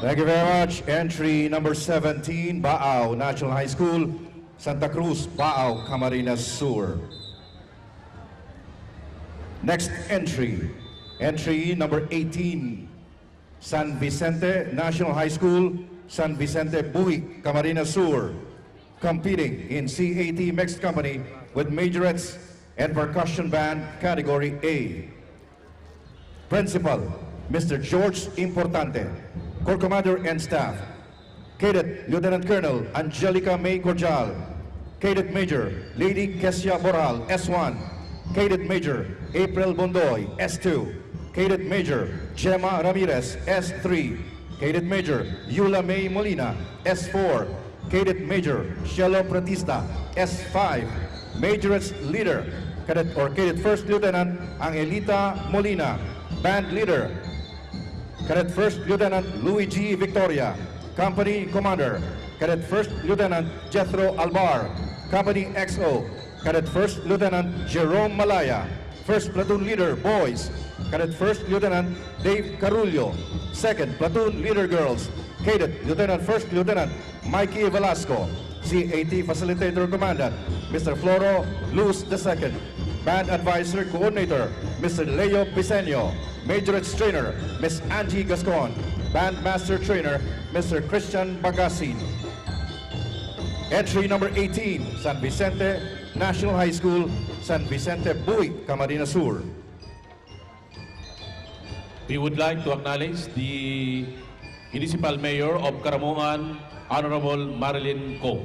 Thank you very much. Entry number 17, Baao National High School, Santa Cruz, Baao, Camarines Sur. Next entry, entry number 18, San Vicente National High School, San Vicente Buhi, Camarines Sur, competing in C80 Mixed Company with majorettes and percussion band category A. Principal, Mr. George Importante, Corps Commander and Staff. Cadet Lieutenant Colonel Angelica May Cordial, Cadet Major Lady Kesia Boral, S1, Cadet Major April Bondoy, S2, Cadet Major Gemma Ramirez, S3, Cadet Major Yula May Molina, S4, Cadet Major Shelo Pratista, S5, Majorettes Leader, Cadet or Cadet First Lieutenant Angelita Molina, Band Leader, Cadet First Lieutenant Luigi Victoria, Company Commander, Cadet First Lieutenant Jethro Albar, Company XO, Cadet First Lieutenant Jerome Malaya, First Platoon Leader Boys, Cadet First Lieutenant Dave Carullo, Second Platoon Leader Girls, Cadet Lieutenant First Lieutenant Mikey Velasco, C80 Facilitator Commandant Mr. Floro Luz II, Band Advisor Coordinator Mr. Leo Pisenio, Majorettes Trainer Ms. Angie Gascon, Band Master Trainer Mr. Christian Bagasin. Entry number 18, San Vicente National High School, San Vicente Buhi, Camarines Sur. We would like to acknowledge the Municipal Mayor of Karamuan, Honorable Marilyn Ko.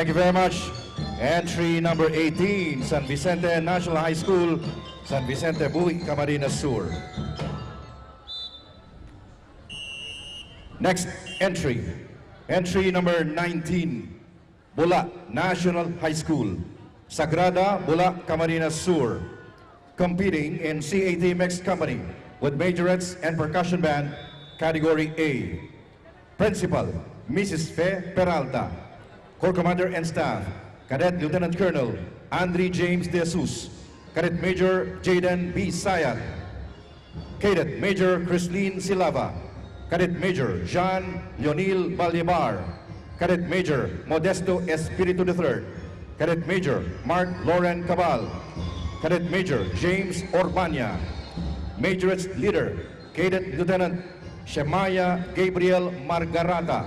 Thank you very much. Entry number 18, San Vicente National High School, San Vicente Buhi, Camarines Sur. Next entry, entry number 19, Bula National High School, Sagrada, Bula, Camarines Sur, competing in C80 Mixed Company with majorettes and percussion band, category A. Principal, Mrs. Fe Peralta. Corps Commander and Staff, Cadet Lieutenant Colonel Andre James De Jesus, Cadet Major Jaden B. Sayat, Cadet Major Christine Silava, Cadet Major Jean Leonil Balyebar, Cadet Major Modesto Espiritu III, Cadet Major Mark Lauren Cabal, Cadet Major James Orbania, Majorettes Leader, Cadet Lieutenant Shemaya Gabriel Margarata,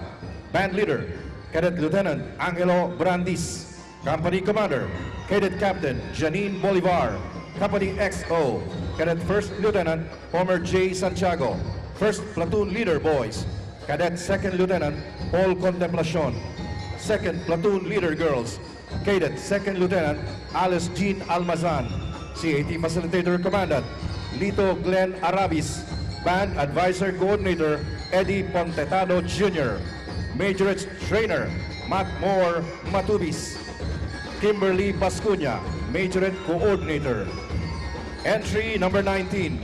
Band Leader, Cadet Lieutenant Angelo Brandis, Company Commander, Cadet Captain Janine Bolivar, Company XO, Cadet First Lieutenant Homer J. Santiago, First Platoon Leader Boys, Cadet Second Lieutenant Paul Contemplacion, Second Platoon Leader Girls, Cadet Second Lieutenant Alice Jean Almazan, CAT Facilitator Commandant Lito Glenn Arabis, Band Advisor Coordinator Eddie Pontetado Jr., Majorettes Trainer Matt Moore Matubis, Kimberly Pascuña, Majorette Coordinator. Entry number 19,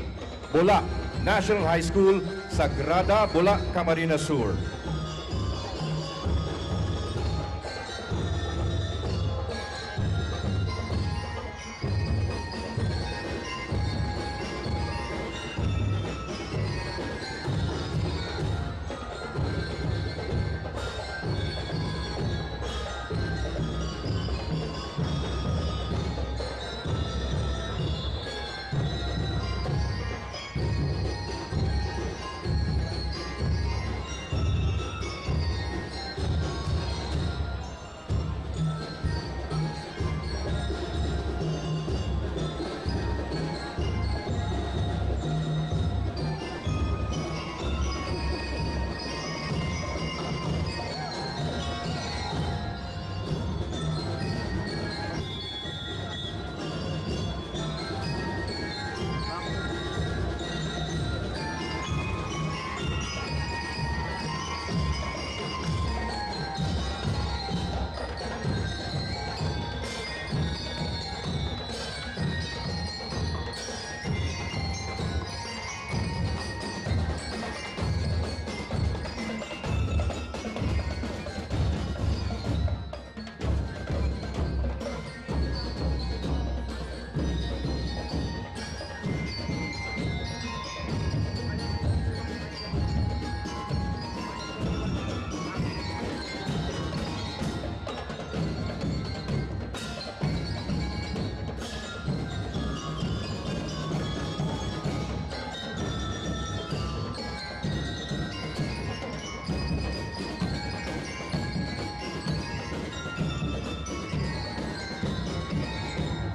Bula National High School, Sagrada, Bula, Camarines Sur.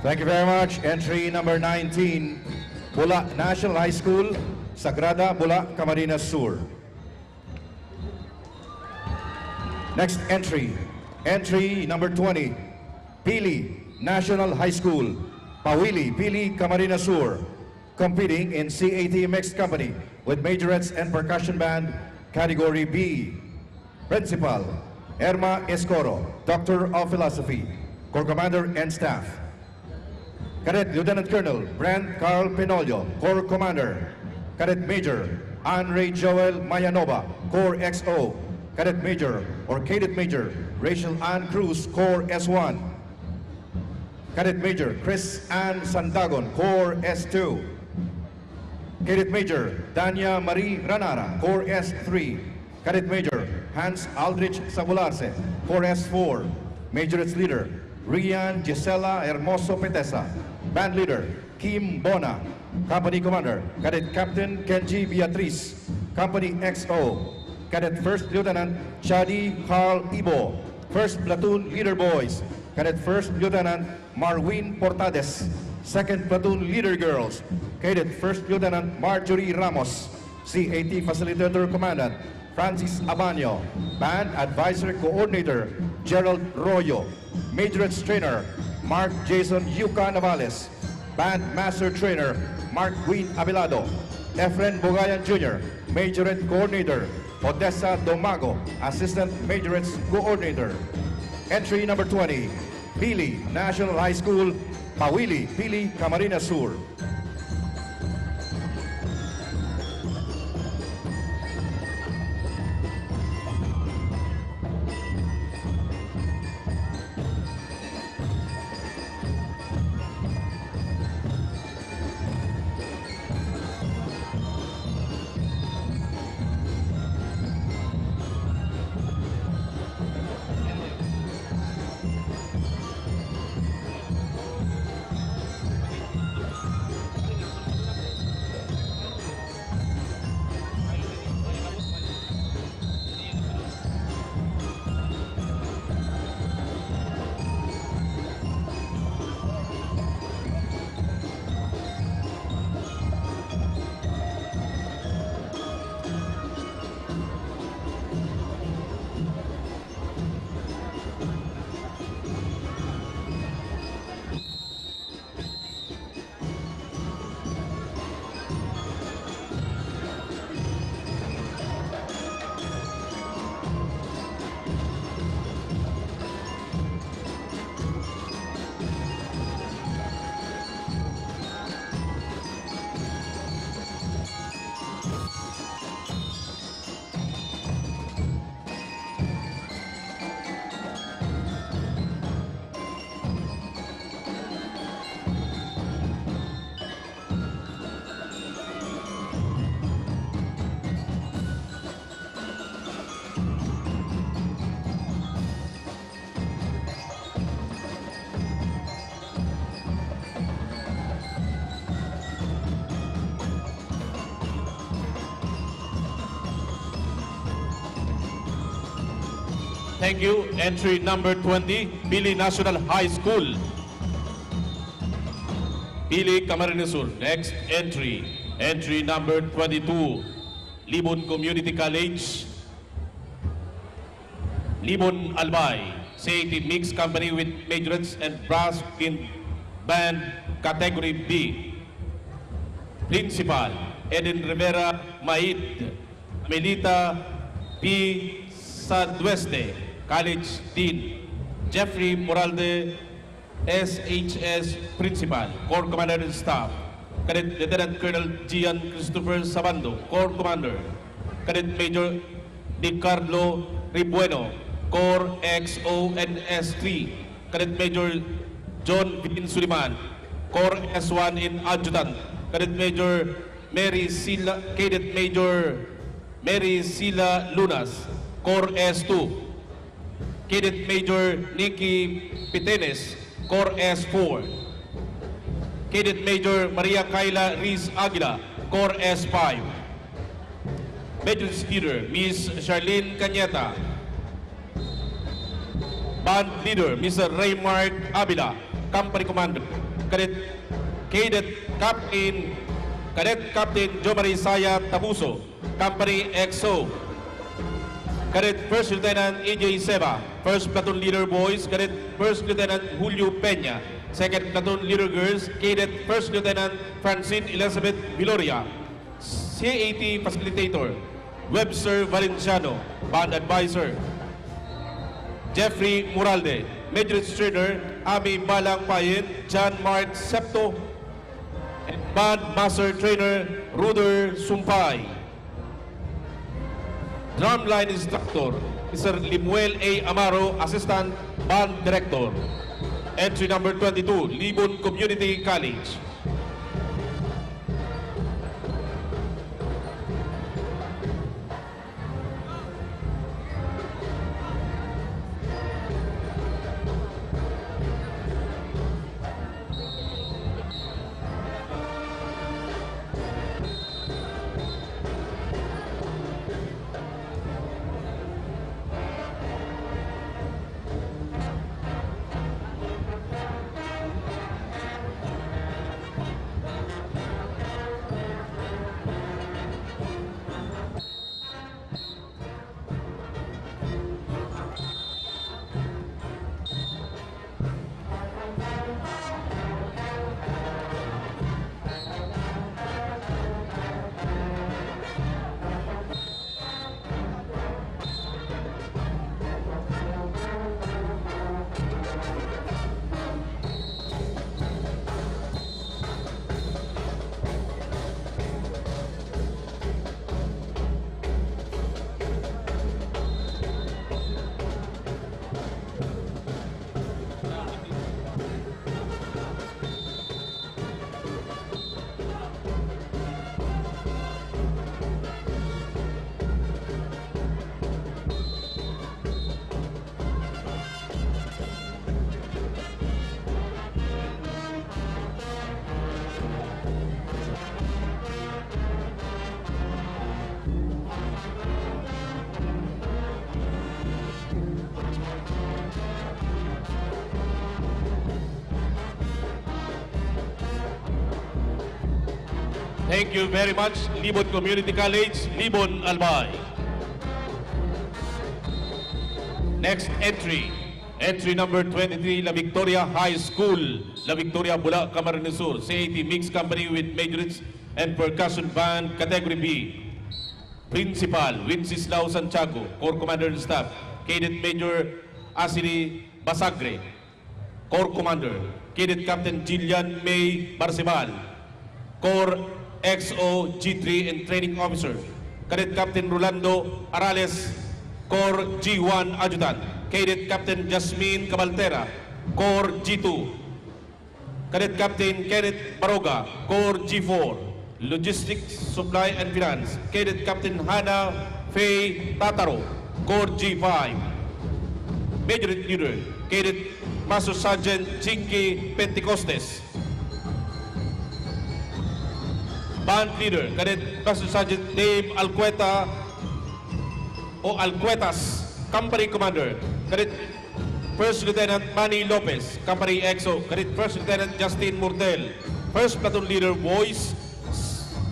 Thank you very much. Entry number 19, Bula National High School, Sagrada, Bula, Camarines Sur. Next entry, entry number 20, Pili National High School, Pawili, Pili, Camarines Sur, competing in CAT Mixed Company with majorettes and percussion band, category B. Principal, Erma Escoro, Doctor of Philosophy, Corps Commander and Staff. Cadet Lieutenant Colonel Brent Carl Penolio, Corps Commander. Cadet Major Andre Joel Mayanova, Corps XO. Cadet Major or Cadet Major Rachel Ann Cruz, Corps S1. Cadet Major Chris Ann Sandagon, Corps S2. Cadet Major Dania Marie Ranara, Corps S3. Cadet Major Hans Aldrich Sabularse, Corps S4. Majorettes Leader Rian Gisela Hermoso Petesa. Band Leader Kim Bona. Company Commander Cadet Captain Kenji Beatriz, Company XO. Cadet First Lieutenant Chadi Carl Ibo. First Platoon Leader Boys, Cadet First Lieutenant Marwin Portades. Second Platoon Leader Girls, Cadet First Lieutenant Marjorie Ramos. CAT Facilitator Commandant Francis Abanyo. Band Advisor Coordinator Gerald Royo. Majorettes Trainer Mark Jason Yuka Navales. Band Master Trainer Mark Queen Abilado. Efren Bogayan Jr. Majorette Coordinator Odessa Domago, Assistant Majorettes Coordinator. Entry number 20, Pili National High School, Pawili, Pili, Camarines Sur. Thank you. Entry number 20, Pili National High School, Pili, Camarines Sur. Next entry, entry number 22, Libon Community College, Libon Albay, CAT Mixed Company with majorettes and brass band, category B. Principal, Eden Rivera Maid, Melita P. Sadweste, College Dean, Jeffrey Moralde, SHS Principal, Corps Commander and Staff, Cadet Lieutenant Colonel Gian Christopher Sabando, Corps Commander, Cadet Major Ricardo Ribueno, Corps XO and S3, Cadet Major John Vin Suliman, Corps S1 in Adjutant, Cadet Major Mary Sila, Cadet Major Mary Sila Lunas, Corps S2, Cadet Major Nikki Pitenes, Corps S4, Cadet Major Maria Kayla Riz Aguila, Corps S5, Major Leader Miss Charlene Cañeta, Band Leader Mr. Raymart Abila, Company Commander, Cadet Captain Jomari Saya Tabuso, Company XO. Cadet First Lieutenant EJ Seba, First Platoon Leader Boys, Cadet First Lieutenant Julio Peña, Second Platoon Leader Girls, Cadet First Lieutenant Francine Elizabeth Viloria, CAT Facilitator, Webster Valenciano, Band Advisor, Jeffrey Muralde, Major Trainer, Ami Balang Payen, John Mark Septo, and Band Master Trainer, Ruder Sumpay. Drumline Instructor, Mr. Limuel A. Amaro, Assistant Band Director. Entry number 22, Libon Community College. Thank you very much, Libon Community College, Libon Albay. Next entry, entry number 23, La Victoria High School, La Victoria, Bula, Camarines Sur, CAT Mixed Company with Majorits and Percussion Band, Category B. Principal, Winsislao Santiago, Corps Commander and Staff, Cadet Major Asili Basagre, Corps Commander, Cadet Captain Jillian May Barcebal, Corps XO G3 and Training Officer, Cadet Captain Rolando Arales, Corps G1 Adjutant, Cadet Captain Jasmine Cabaltera, Corps G2, Cadet Captain Kenneth Baroga, Corps G4, Logistics, Supply and Finance, Cadet Captain Hannah Faye Tataro, Corps G5, Major Leader, Cadet Master Sergeant Chinky Pentecostes, Band Leader, Cadet Master Sergeant Dave Alcueta o Alcuetas, Company Commander, Cadet First Lieutenant Manny Lopez, Company EXO, Cadet First Lieutenant Justin Murtel, First Platoon Leader Boys,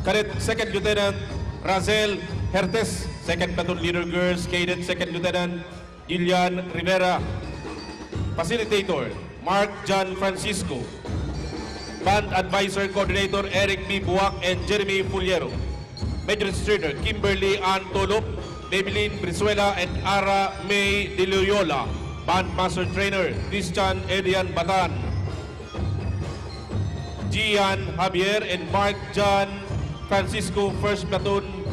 Cadet Second Lieutenant Razel Hertes, Second Platoon Leader Girls, Cadet Second Lieutenant Gillian Rivera, Facilitator Mark John Francisco, Band Advisor Coordinator Eric B. Buwak and Jeremy Fuliero, Major Trainer Kimberly Ann Tolop, Maybelline Brizuela and Ara May De Loyola, Band Master Trainer Christian Edian Batan, Gian Javier and Mark John Francisco, First Platoon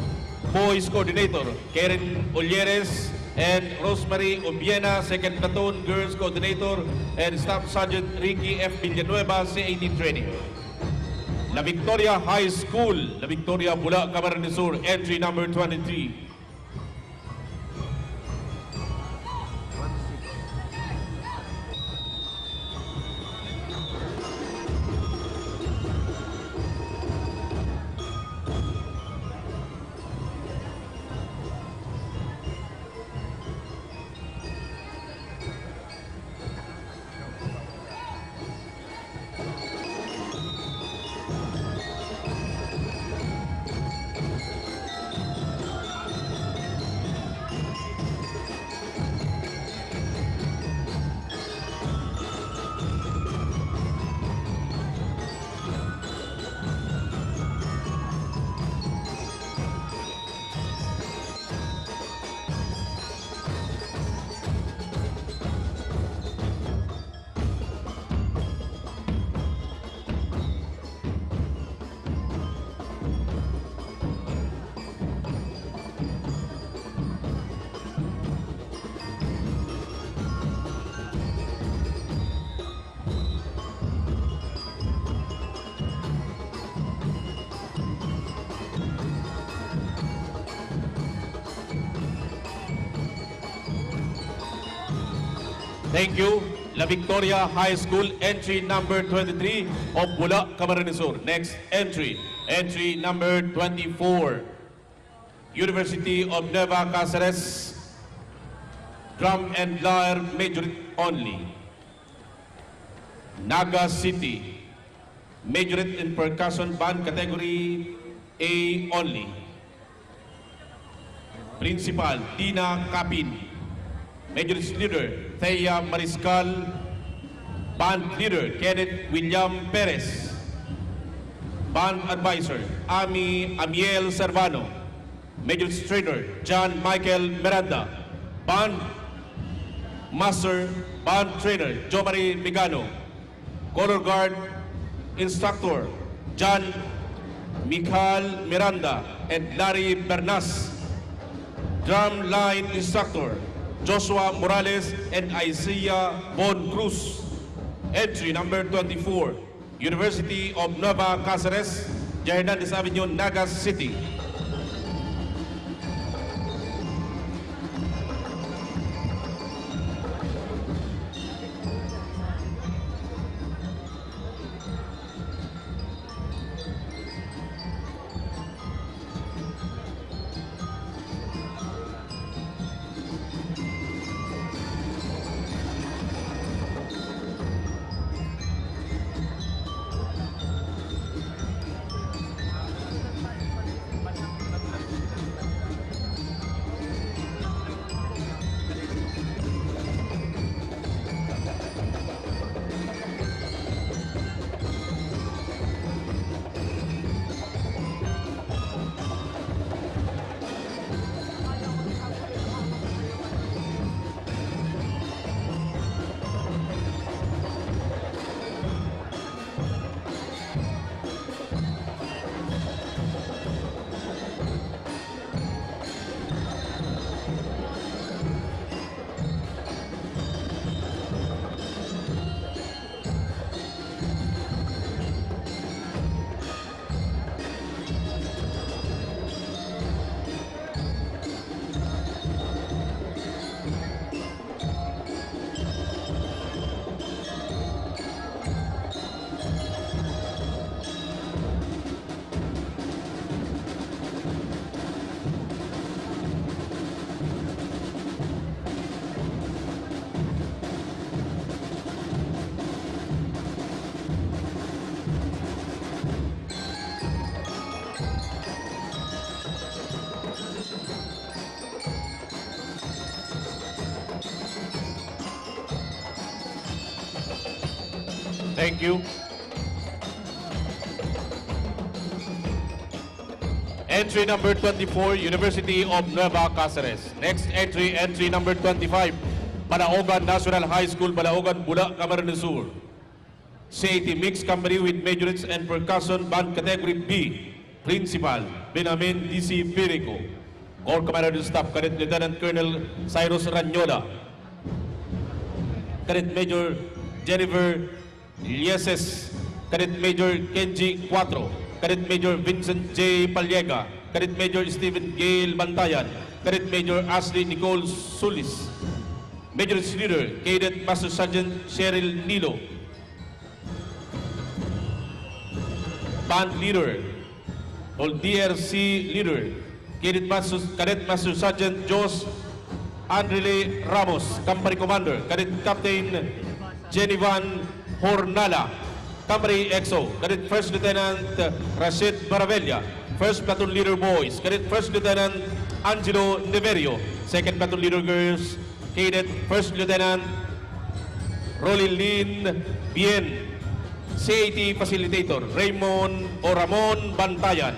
Boys Coordinator, Karen Olieres and Rosemary Obiena, Second Platoon Girls Coordinator, and Staff Sergeant Ricky F. Villanueva, CAT Training. La Victoria High School, La Victoria, Bula, Camarines Sur, entry number 23. Thank you. La Victoria High School, entry number 23 of Bula, Camarines Sur. Next entry, entry number 24. University of Nueva Cáceres, drum and lyre majorette only. Naga City, majorette in percussion band category A only. Principal Dina Capin, majorette leader Thea Mariscal, band leader Kenneth William Perez, band advisor Amiel Servano, majorette trainer John Michael Miranda, band master band trainer Jo Marie Migano, color guard instructor John Michael Miranda and Larry Bernas, drum line instructor Joshua Morales and Isaiah Von Cruz. Entry number 24, University of Nueva Cáceres, Hernandez Avenue, Naga City. Thank you. Entry number 24, University of Nueva Cáceres. Next entry, entry number 25, Balaogan National High School, Balaogan, Bula, Camarines Sur. CET Mixed Company with Majorettes and Percussion Band Category B. Principal, Benjamin D.C. Pirico. Corps Commander Staff, Cadet Lieutenant Colonel Cyrus Ranyola. Cadet Major Jennifer Lieses, Cadet Major Kenji Cuatro, Cadet Major Vincent J. Paliega, Cadet Major Stephen Gale Bantayan, Cadet Major Ashley Nicole Sulis, Major Leader Cadet Master Sergeant Cheryl Nilo, Band Leader or DRC Leader Cadet Master Sergeant Jos Andrile Ramos, Company Commander, Cadet Captain Jenivan Hornala, Company EXO, Cadet First Lieutenant Rashid Baravella, First Platoon Leader Boys, Cadet First Lieutenant Angelo Neverio, Second Platoon Leader Girls, Cadet First Lieutenant Rolilin Bien, CAT Facilitator Raymond o Ramon Bantayan,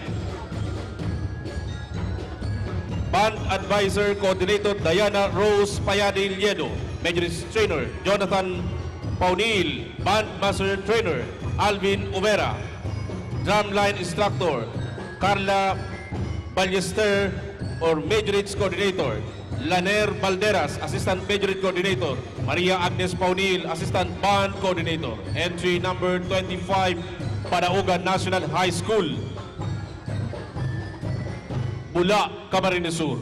Band Advisor Coordinator Diana Rose Payade Liedo, Major Trainer Jonathan Paunil, Band Master Trainer Alvin Umera, Drumline Instructor Carla Ballester or Majorettes Coordinator Laner Balderas, Assistant Majorette Coordinator Maria Agnes Paunil, Assistant Band Coordinator. Entry number 25, Panaogan National High School, Bula, Camarines Sur.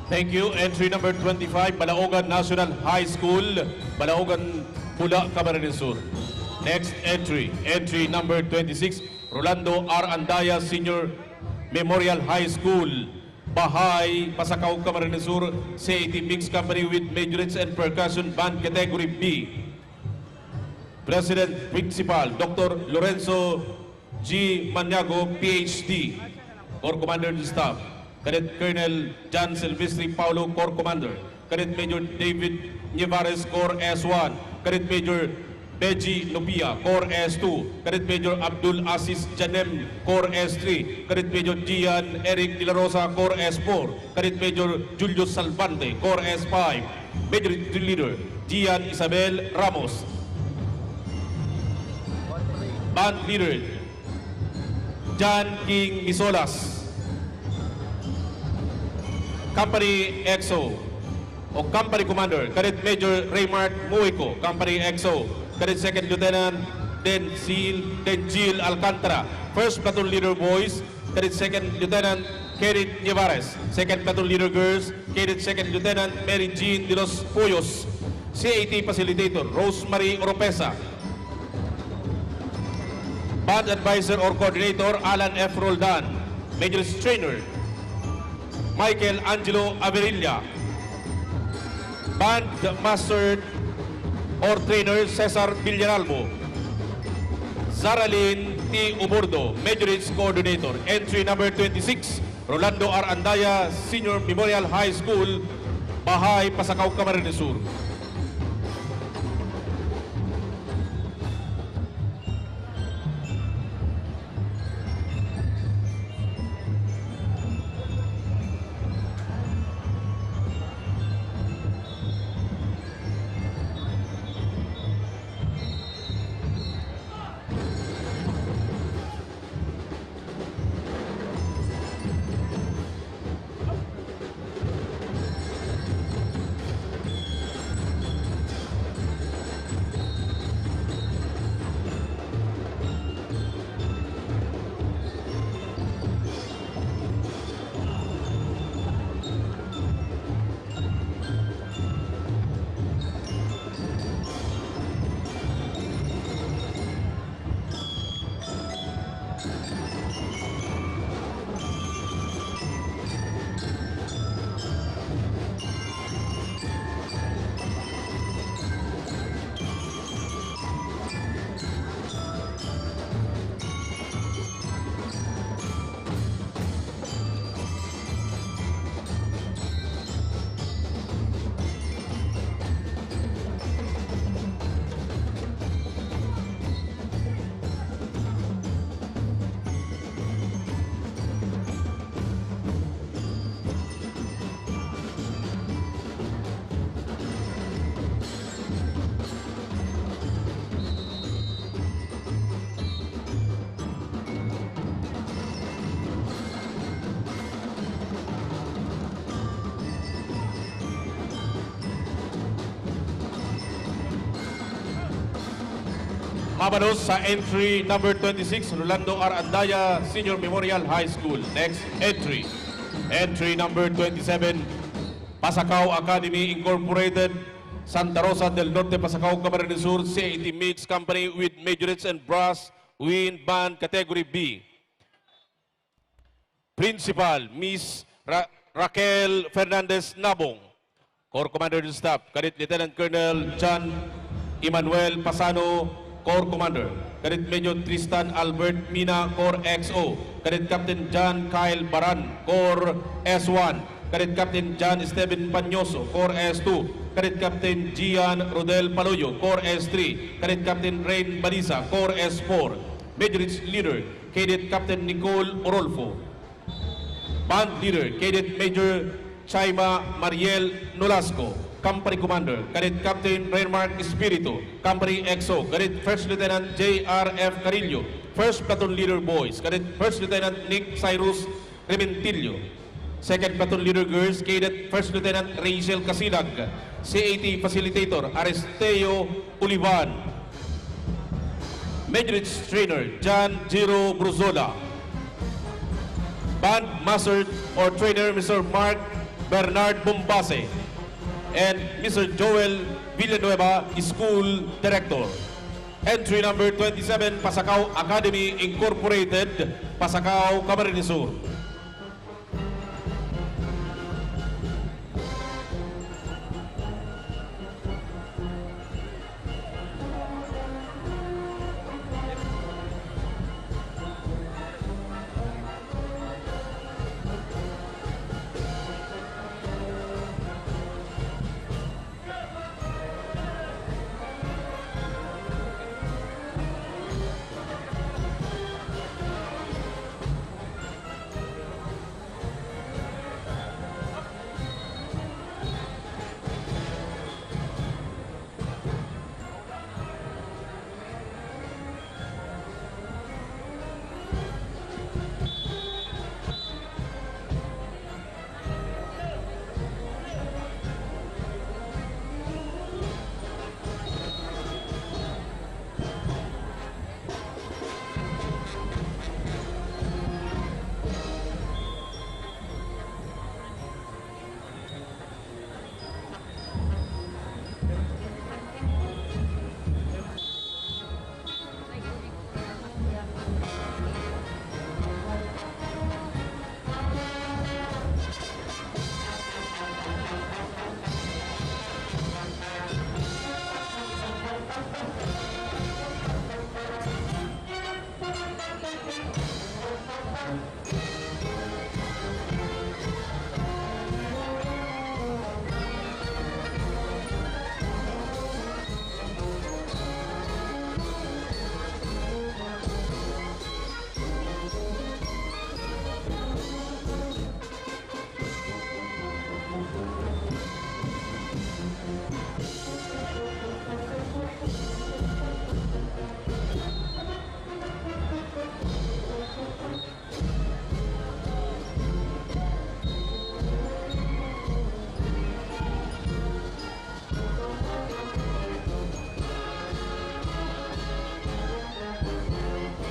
Thank you. Entry number 25, Balaogan National High School, Balaogan, Pula, Camarines Sur. Next entry, entry number 26, Rolando R. Andaya Senior Memorial High School, Bahay, Pasakaw, Camarines Sur, CET Mixed Company with Majorette and Percussion Band Category B. President Principal, Dr. Lorenzo G. Maniago, PhD, Corps Commander of the Staff. Cadet Colonel John Silvestri Paulo, Corps Commander. Cadet Major David Nievares, Corps S1. Cadet Major Beji Nubia, Corps S2. Cadet Major Abdul Aziz Janem, Corps S3. Cadet Major Gian Eric De La Rosa, Corps S4. Cadet Major Julius Salvante, Corps S5. Major Leader Gian Isabel Ramos. Band Leader John King Misolas. Company EXO o Company Commander, Cadet Major Raymart Muico, Company EXO. Cadet Second Lieutenant Jill Alcantara. First Platoon Leader Boys, Cadet Second Lieutenant Kenneth Nievares. Second Platoon Leader Girls, Cadet Second Lieutenant Mary Jean de los Puyos. CAT Facilitator, Rosemary Oropesa. Band Advisor or Coordinator, Alan F. Roldan. Major Trainer, Michael Angelo Averilla. Band Master or Trainer, Cesar Villaralmo. Zaralyn T. Uburdo, Majorette Coordinator. Entry number 26, Rolando R. Andaya Senior Memorial High School, Bahay, Pasakaw, Camarines Sur. Mabalos sa entry number 26, Rolando R. Andaya Senior Memorial High School. Next entry, entry number 27, Pasakaw Academy Incorporated, Santa Rosa del Norte, Pasakaw, Camarines Sur, CAT Mixed Company with Majorettes and Brass Wind Band Category B. Principal, Miss Raquel Fernandez Nabong. Corps Commander of the Staff, Cadet Lieutenant Colonel John Emmanuel Pasano, Corps Commander. Cadet Major Tristan Albert Mina, Corps XO. Cadet Captain John Kyle Baran, Corps S1. Cadet Captain John Esteban Panyoso, Corps S2. Cadet Captain Gian Rodel Paloyo, Corps S3. Cadet Captain Rain Banisa, Corps S4. Majorette Leader, Cadet Captain Nicole Orolfo. Band Leader, Cadet Major Chaima Mariel Nolasco. Company Commander, Cadet Captain Rainmark Espiritu. Company XO, Cadet First Lieutenant J.R.F. Carillo. First Platoon Leader Boys, Cadet First Lieutenant Nick Cyrus Rementillo. Second Platoon Leader Girls, Cadet First Lieutenant Rachel Casilag. CAT Facilitator, Aristeo Ulivan. Majorette Trainer, John Giro Bruzola. Band Master or Trainer, Mr. Mark Bernard Bombase, and Mr. Joel Villanueva, School Director. Entry number 27, Pasacao Academy Incorporated, Pasacao, Camarines Sur.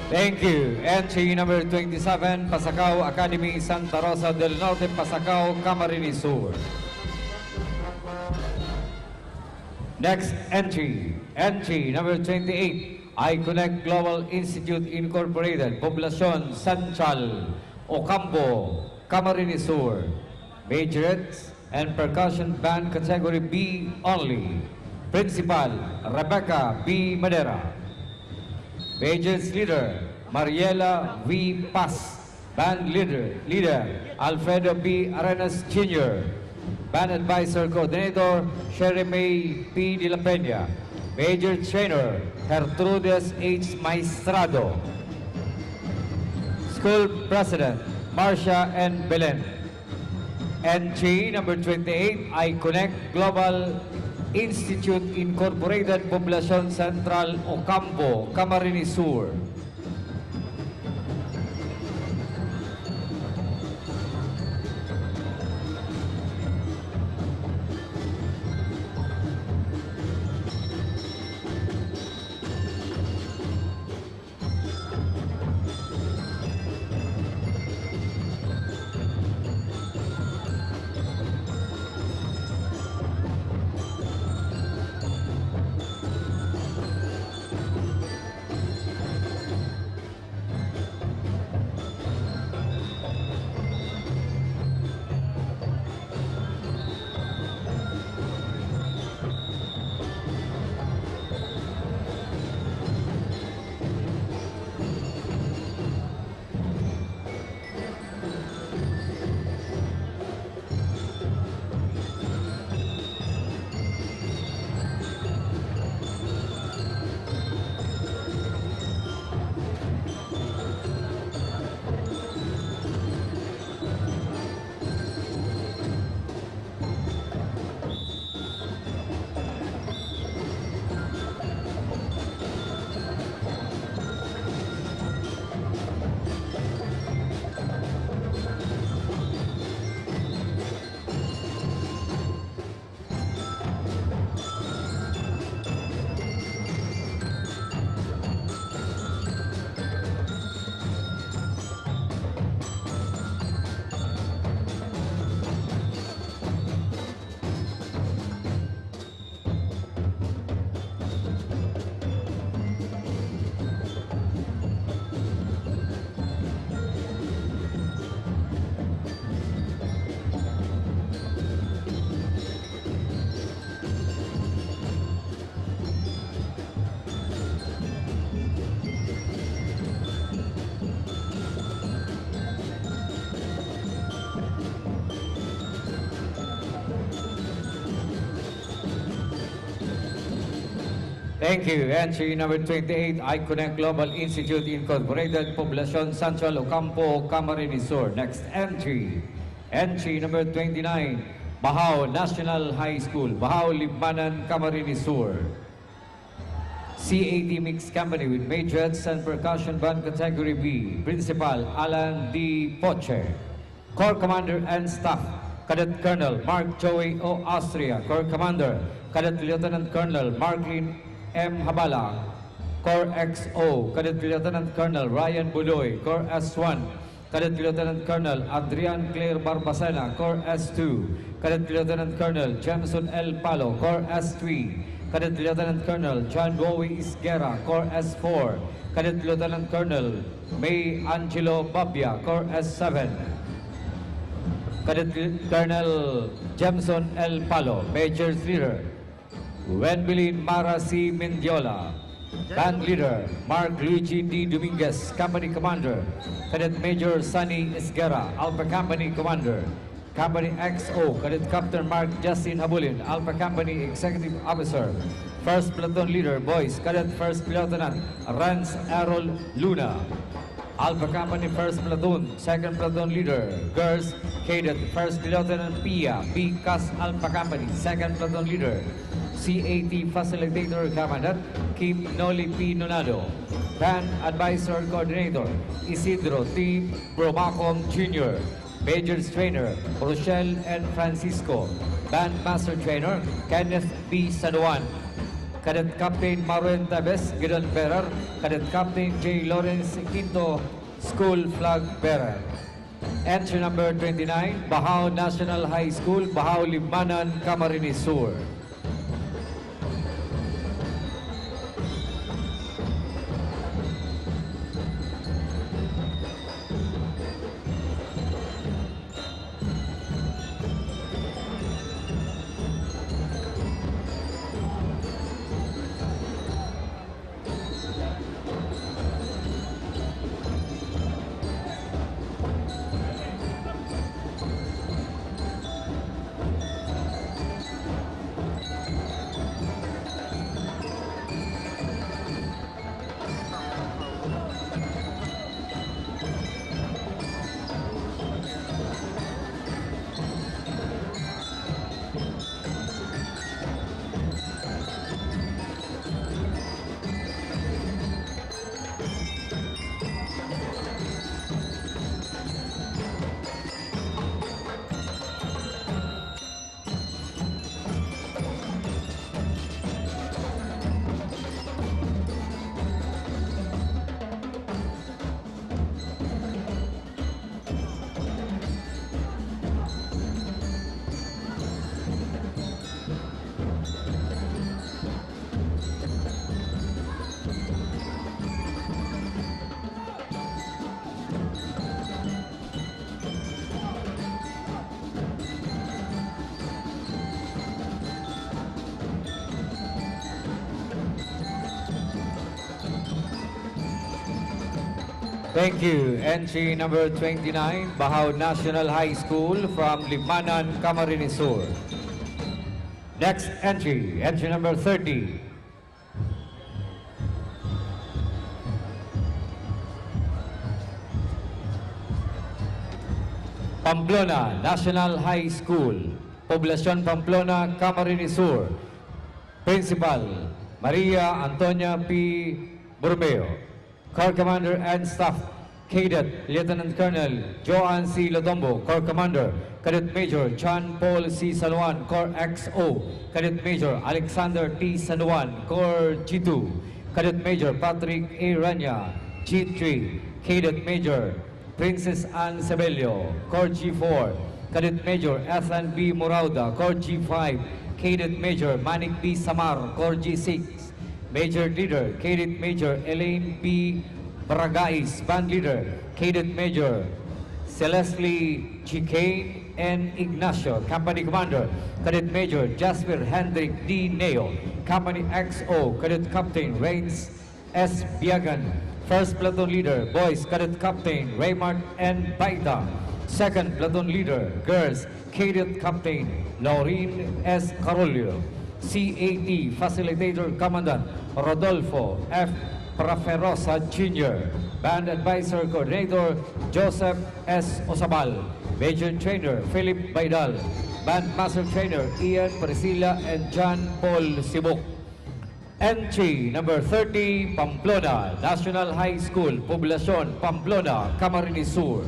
Thank you. Entry number 27, Pasacao Academy, Santa Rosa del Norte, Pasacao, Camarines Sur. Next entry, entry number 28, I-Connect Global Institute Incorporated, Poblacion Central, Ocampo, Camarines Sur. Majorettes and Percussion Band Category B only. Principal, Rebecca B. Madera. Majors Leader, Mariela V. Paz. Band Leader, Alfredo B. Arenas Jr. Band Advisor Coordinator, Sherry May P. De La Peña. Major Trainer, Gertrudes H. Maestrado. School President, Marcia N. Belen. Entry number 28, I-Connect Global Institute Incorporated, Poblacion Central, Ocampo, Camarines Sur. Thank you. Entry number 28, I-Connect Global Institute Incorporated, Poblacion Central, Ocampo, Camarines Sur. Next entry. Entry number 29, Bahao National High School, Bahao, Libmanan, Camarines Sur. CAT Mixed Company with Majorettes and Percussion Band Category B. Principal Alan D. Poche. Corps Commander and Staff, Cadet Colonel Mark Joey O. Austria. Corps Commander, Cadet Lieutenant Colonel Marklin M. Habala. Corps XO, Cadet Lieutenant Colonel Ryan Budoy. Corps S1, Cadet Lieutenant Colonel Adrian Claire Barbacena. Corps S2, Cadet Lieutenant Colonel Jameson L. Palo. Corps S3, Cadet Lieutenant Colonel John Bowie Isguera. Corps S4, Cadet Lieutenant Colonel May Angelo Babia. Corps S7, Cadet Colonel Jameson L. Palo. Major's Leader Wenbelin Mara C. Mendiola. Band Leader Mark Luigi D. Dominguez. Company Commander Cadet Major Sunny Esguera. Alpha Company Commander Company XO, Cadet Captain Mark Justin Habulin. Alpha Company Executive Officer. First Platoon Leader Boys, Cadet First Lieutenant Rance Errol Luna. Alpha Company First Platoon, Second Platoon Leader Girls, Cadet First Lieutenant Pia B. Cas Alpha Company. Second Platoon Leader CAT Facilitator Commandant Kim Noli P. Nonado. Band Advisor Coordinator Isidro T. Bromacom Jr. Majors Trainer Rochelle N. Francisco. Band Master Trainer Kenneth B. Sanuan. Cadet Captain Maruen Tabes, Gideon Bearer. Cadet Captain J. Lawrence Quinto, School Flag Bearer. Entry number 29, Bahao National High School, Bahao, Libmanan, Camarines Sur. Thank you. Entry number 29, Bahao National High School from Libmanan, Camarines Sur. Next entry, entry number 30. Pamplona National High School, Poblacion Pamplona, Camarines Sur. Principal, Maria Antonia P. Borromeo. Corps Commander and Staff, Cadet Lieutenant Colonel Joan C. Lotombo. Corps Commander, Cadet Major John Paul C. Sanuan. Corps XO, Cadet Major Alexander T. Sanuan. Corps G2, Cadet Major Patrick A. Rania. G3, Cadet Major Princess Ann Sebelio. Corps G4, Cadet Major Ethan B. Morauda. Corps G5, Cadet Major Manik B. Samar. Corps G6, Major Leader, Cadet Major Elaine P. Baragais. Band Leader, Cadet Major Celestly Chicane N. Ignacio. Company Commander, Cadet Major Jasper Hendrik D. Neo. Company XO, Cadet Captain Rains S. Biagan. First Platoon Leader, Boys, Cadet Captain Raymart N. Baita. Second Platoon Leader, Girls, Cadet Captain Laureen S. Carolio. CAT Facilitator Commandant Rodolfo F. Praferosa Jr. Band Advisor Coordinator Joseph S. Osabal. Major Trainer Philip Baidal. Band Master Trainer Ian Priscilla and John Paul Sibuk. Entry number 30, Pamplona National High School, Poblacion, Pamplona, Camarines Sur.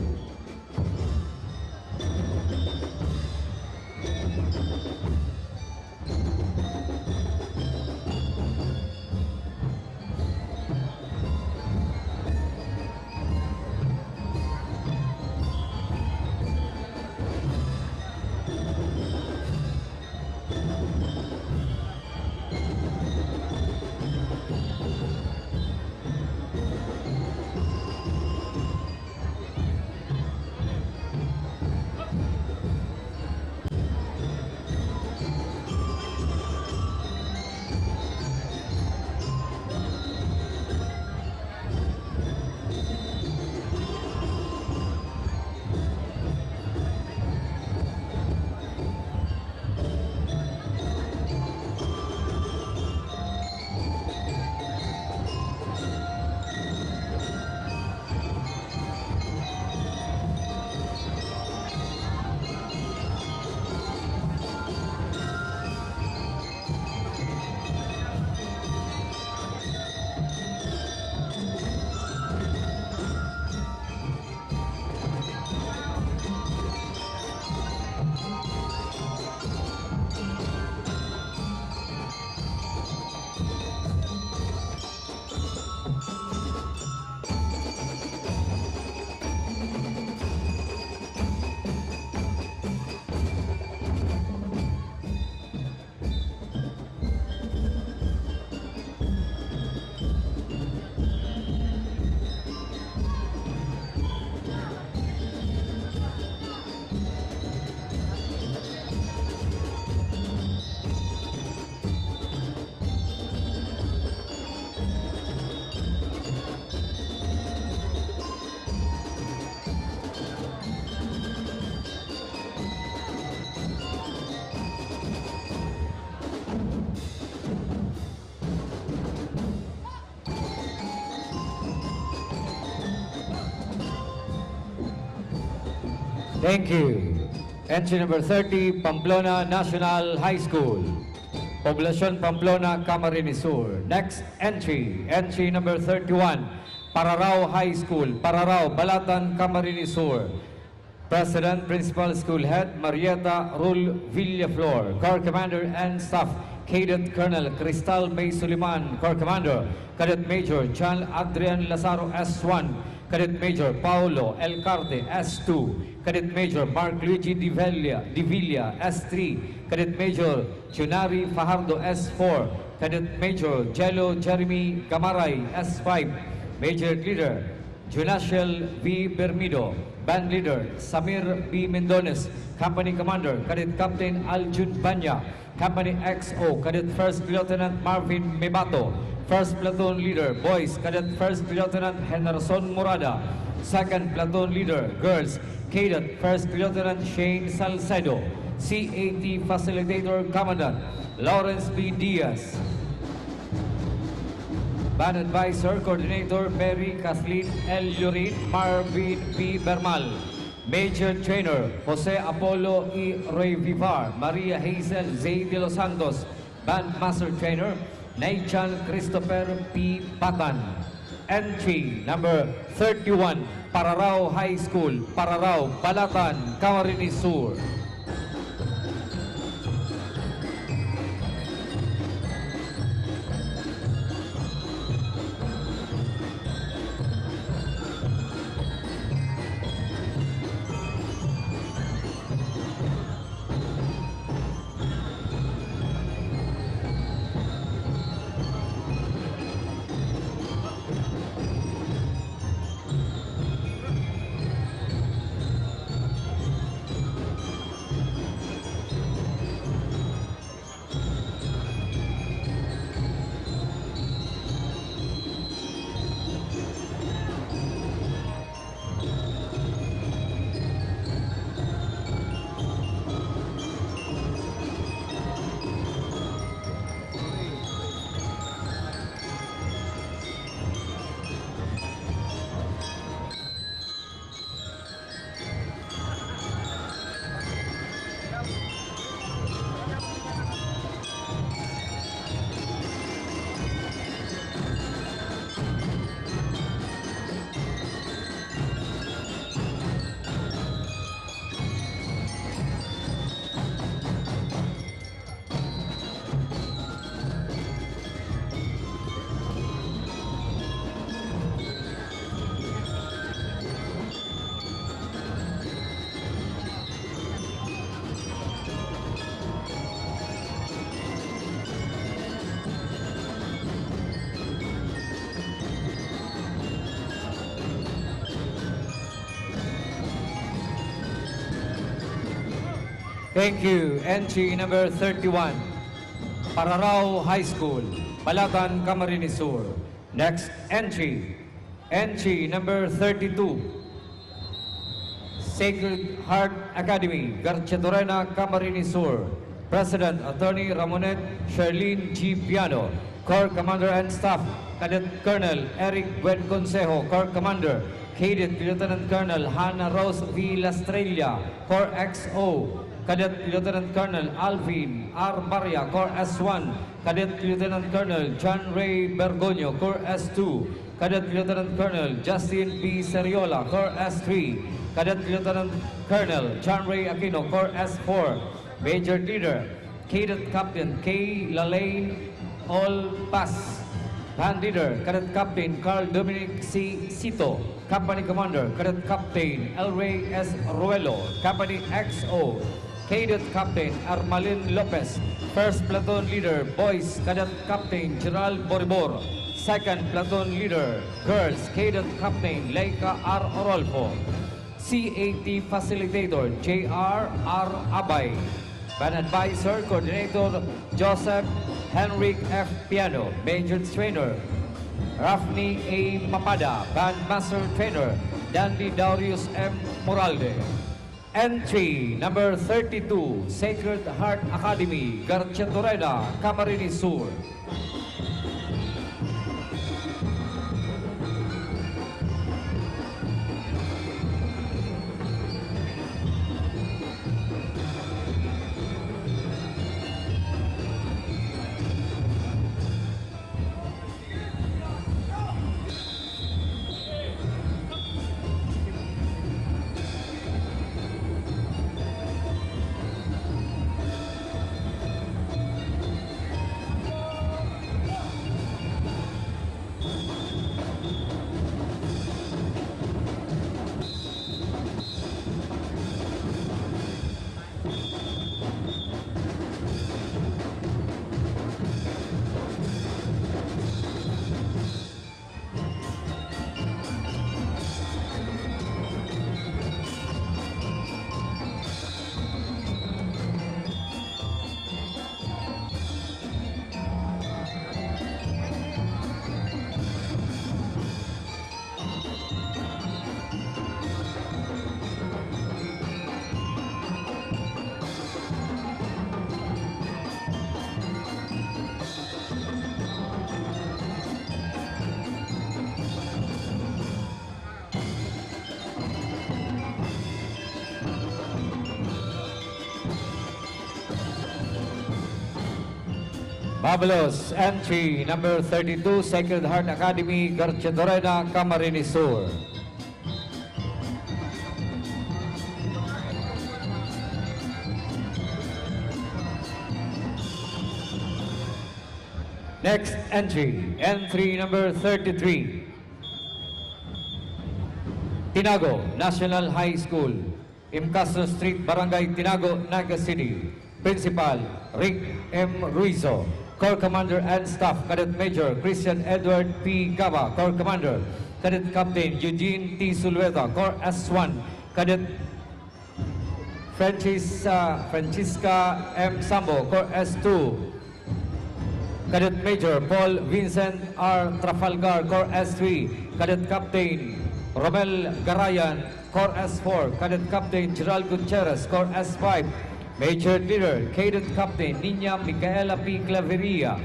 Thank you. Entry number 30, Pamplona National High School. Poblacion Pamplona, Camarines Sur. Next entry, entry number 31, Pararao High School, Pararao, Balatan, Camarines Sur. President, Principal School Head, Marieta Rul Villaflor. Corps Commander and Staff, Cadet Colonel Cristal May Suliman. Corps Commander, Cadet Major John Adrian Lazaro S1. Cadet Major Paulo El Carte S2. Cadet Major Mark Luigi Di Villa S3. Cadet Major Junari Fajardo S4. Cadet Major Jello Jeremy Gamaray S5. Major Leader Junasiel V. Bermido. Band Leader Samir B. Mendones. Company Commander Cadet Captain Aljun Banya. Company XO Cadet First Lieutenant Marvin Mebato. First Platoon Leader Boys Cadet First Lieutenant Henderson Morada. Second Platoon Leader Girls Cadet First Lieutenant Shane Salcedo. CAT Facilitator Commandant Lawrence B. Diaz. Band Advisor Coordinator Mary Kathleen L. Lurid Marvin P. Bermal. Major Trainer Jose Apollo E. Roy Vivar. Maria Hazel Z. De Los Santos. Band Master Trainer Naichan Christopher P. Batan. Entry number 31, Pararao High School, Pararao, Balatan, Camarines Sur. Thank you. Entry number 31, Pararao High School, Balatan, Camarines Sur. Next entry, entry number 32, Sacred Heart Academy, Garchitorena, Camarines Sur. President, Attorney Ramonet Sherlyn G. Piano. Corps Commander and Staff, Cadet Colonel Eric Buen Consejo. Corps Commander, Cadet Lieutenant Colonel Hannah Rose V. Lastrella. Corps XO, Cadet Lieutenant Colonel Alvin R. Maria. Corps S1, Cadet Lieutenant Colonel John Ray Bergoño. Corps S2, Cadet Lieutenant Colonel Justin B. Seriola. Corps S3, Cadet Lieutenant Colonel John Ray Aquino. Corps S4, Major Leader, Cadet Captain K. Lalaine All Pass. Band Leader, Cadet Captain Carl Dominic C. Cito. Company Commander, Cadet Captain El Ray S. Ruelo. Company XO, Cadet Captain Armalin Lopez. First Platoon Leader, Boys, Cadet Captain Gerald Boribor. Second Platoon Leader, Girls, Cadet Captain Leica R. Orolfo. CAT Facilitator, J.R. R. Abay. Band Advisor, Coordinator, Joseph Henrik F. Piano. Major Trainer, Rafni A. Mapada. Band Master Trainer, Dandy Darius M. Moralde. Entry number 32, Sacred Heart Academy, Garchitorena, Camarines Sur. Babalos, entry number 32, Sacred Heart Academy, Garchitorena, Camarines Sur. Next entry, entry number 33, Tinago National High School, Imcastro Street, Barangay Tinago, Naga City. Principal, Rick M. Ruizo. Corps Commander and Staff, Cadet Major Christian Edward P. Gaba. Corps Commander, Cadet Captain Eugene T. Sulweta. Corps S1, Cadet Francisca M. Sambo. Corps S2, Cadet Major Paul Vincent R. Trafalgar. Corps S3, Cadet Captain Romel Garayan. Corps S4, Cadet Captain Gerald Gutierrez. Corps S5, Major Leader, Cadet Captain Nina Micaela P. Claveria.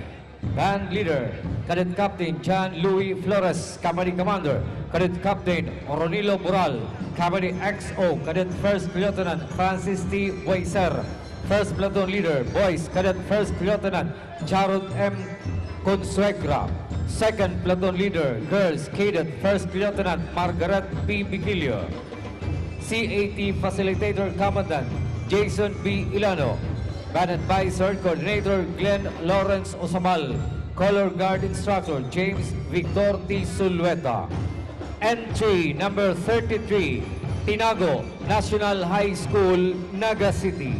Band Leader, Cadet Captain John Louis Flores. Company Commander, Cadet Captain Oronilo Bural. Company XO, Cadet First Lieutenant Francis T. Weiser. First Platoon Leader, Boys, Cadet First Lieutenant Jarod M. Consuegra. Second Platoon Leader, Girls, Cadet First Lieutenant Margaret P. Bigilio. CAT Facilitator Commandant Jason B. Ilano. Band Advisor Coordinator Glenn Lawrence Osamal. Color Guard Instructor James Victor T. Sulweta. Entry number 33, Tinago National High School, Naga City.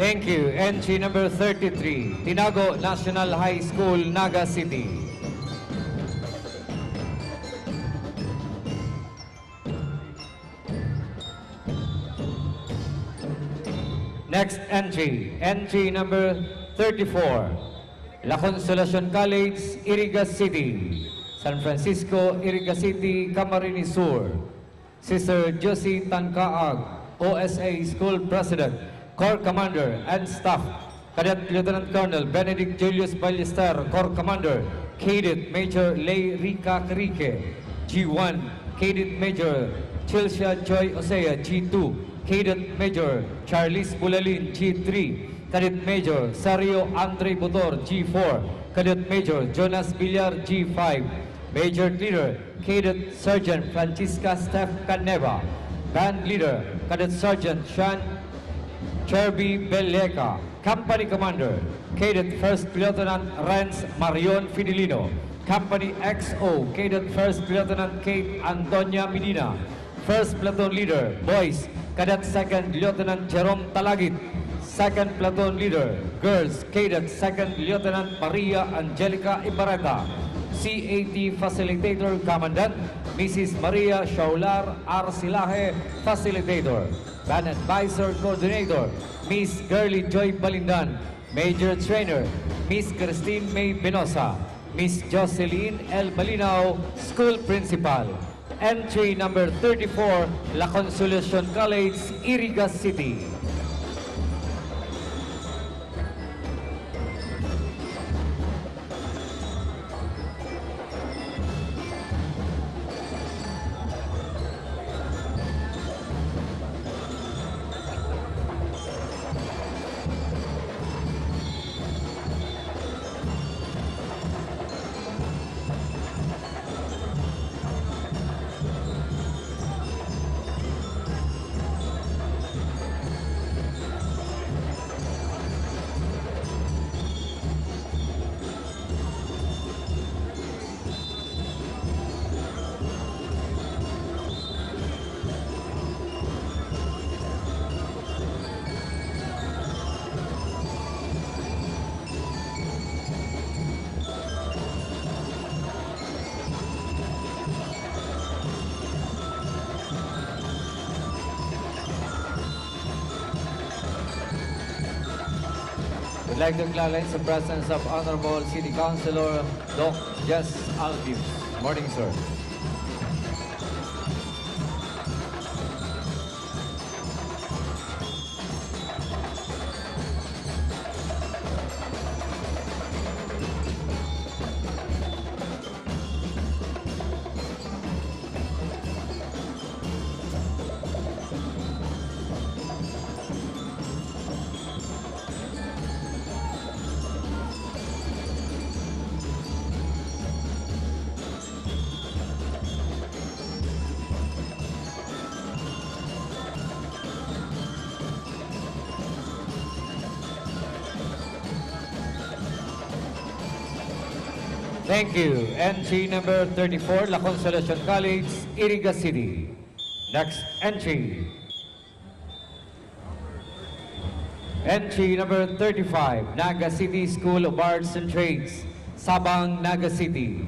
Thank you. Entry number 33, Tinago National High School, Naga City. Next entry, entry number 34, La Consolacion College, Iriga City, San Francisco, Iriga City, Camarines Sur. Sister Josie Tancaag, OSA School President, Corps Commander and Staff. Cadet Lieutenant Colonel Benedict Julius Ballester, Corps Commander. Cadet Major Lay Rica Crique, G1. Cadet Major Chilcia Joy Osea, G2. Cadet Major Charles Bulalin, G3. Cadet Major Sario Andre Butor, G4. Cadet Major Jonas Villar, G5. Major Leader Cadet Sergeant Francisca Steph Caneva. Band Leader Cadet Sergeant Sean Cherby Belleca. Company Commander Cadet First Lieutenant Renz Marion Fidelino. Company XO Cadet First Lieutenant Kate Antonia Medina. First Platoon Leader Boys Cadet Second Lieutenant Jerome Talagit. Second Platoon Leader Girls Cadet Second Lieutenant Maria Angelica Ibarreta. CAT Facilitator Commandant Mrs. Maria Shaular Arsilaje, Facilitator. Band Advisor Coordinator Miss Girly Joy Balindan. Major Trainer Miss Christine May Benosa. Miss Jocelyn L. Balinaw, School Principal. Entry number 34, La Consolacion College, Iriga City. We'd like to acknowledge the presence of Honorable City Councilor Doc Jess Albius. Morning, sir. Thank you. Entry number 34, La Consolacion College, Iriga City. Next entry. Entry number 35, Naga City School of Arts and Trades, Sabang, Naga City.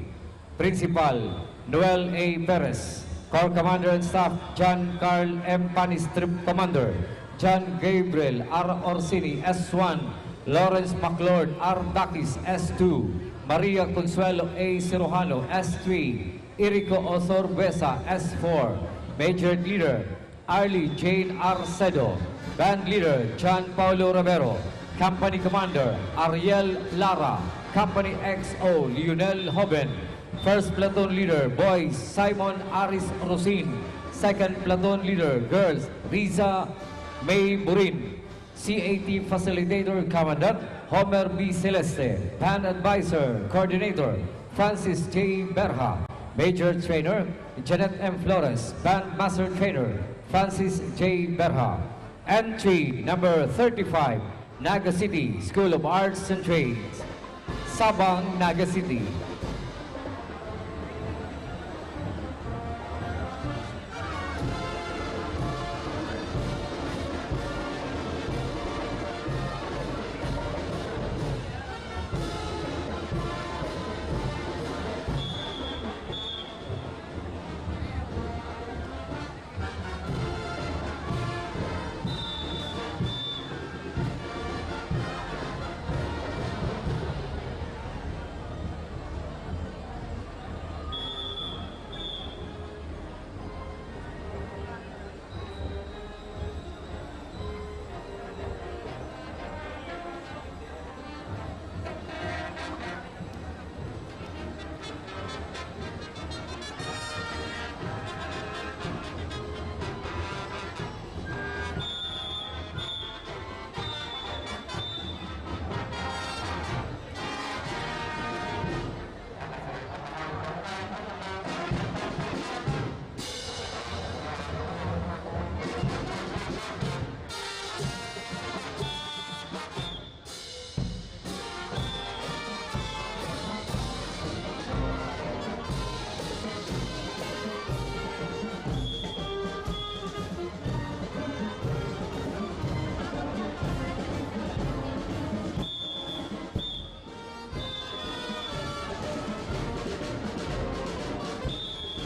Principal, Noel A. Perez. Corps Commander and Staff, John Carl M. Panis, Trip Commander. John Gabriel R. Orsini, S1. Lawrence McLeod R. Dakis, S2. Maria Consuelo A. Cirujano, S3. Irico Osor Besa, S4. Major Leader, Arlie Jane Arcedo. Band Leader, John Paulo Romero. Company Commander, Ariel Lara. Company XO, Lionel Hoben. First Platoon Leader, Boys, Simon Aris Rosin. Second Platoon Leader, Girls, Riza May Burin. CAT Facilitator Commandant, Homer B. Celeste. Band Advisor, Coordinator, Francis J. Berha. Major Trainer, Janet M. Flores. Band Master Trainer, Francis J. Berha. Entry number 35, Naga City School of Arts and Trades, Sabang, Naga City.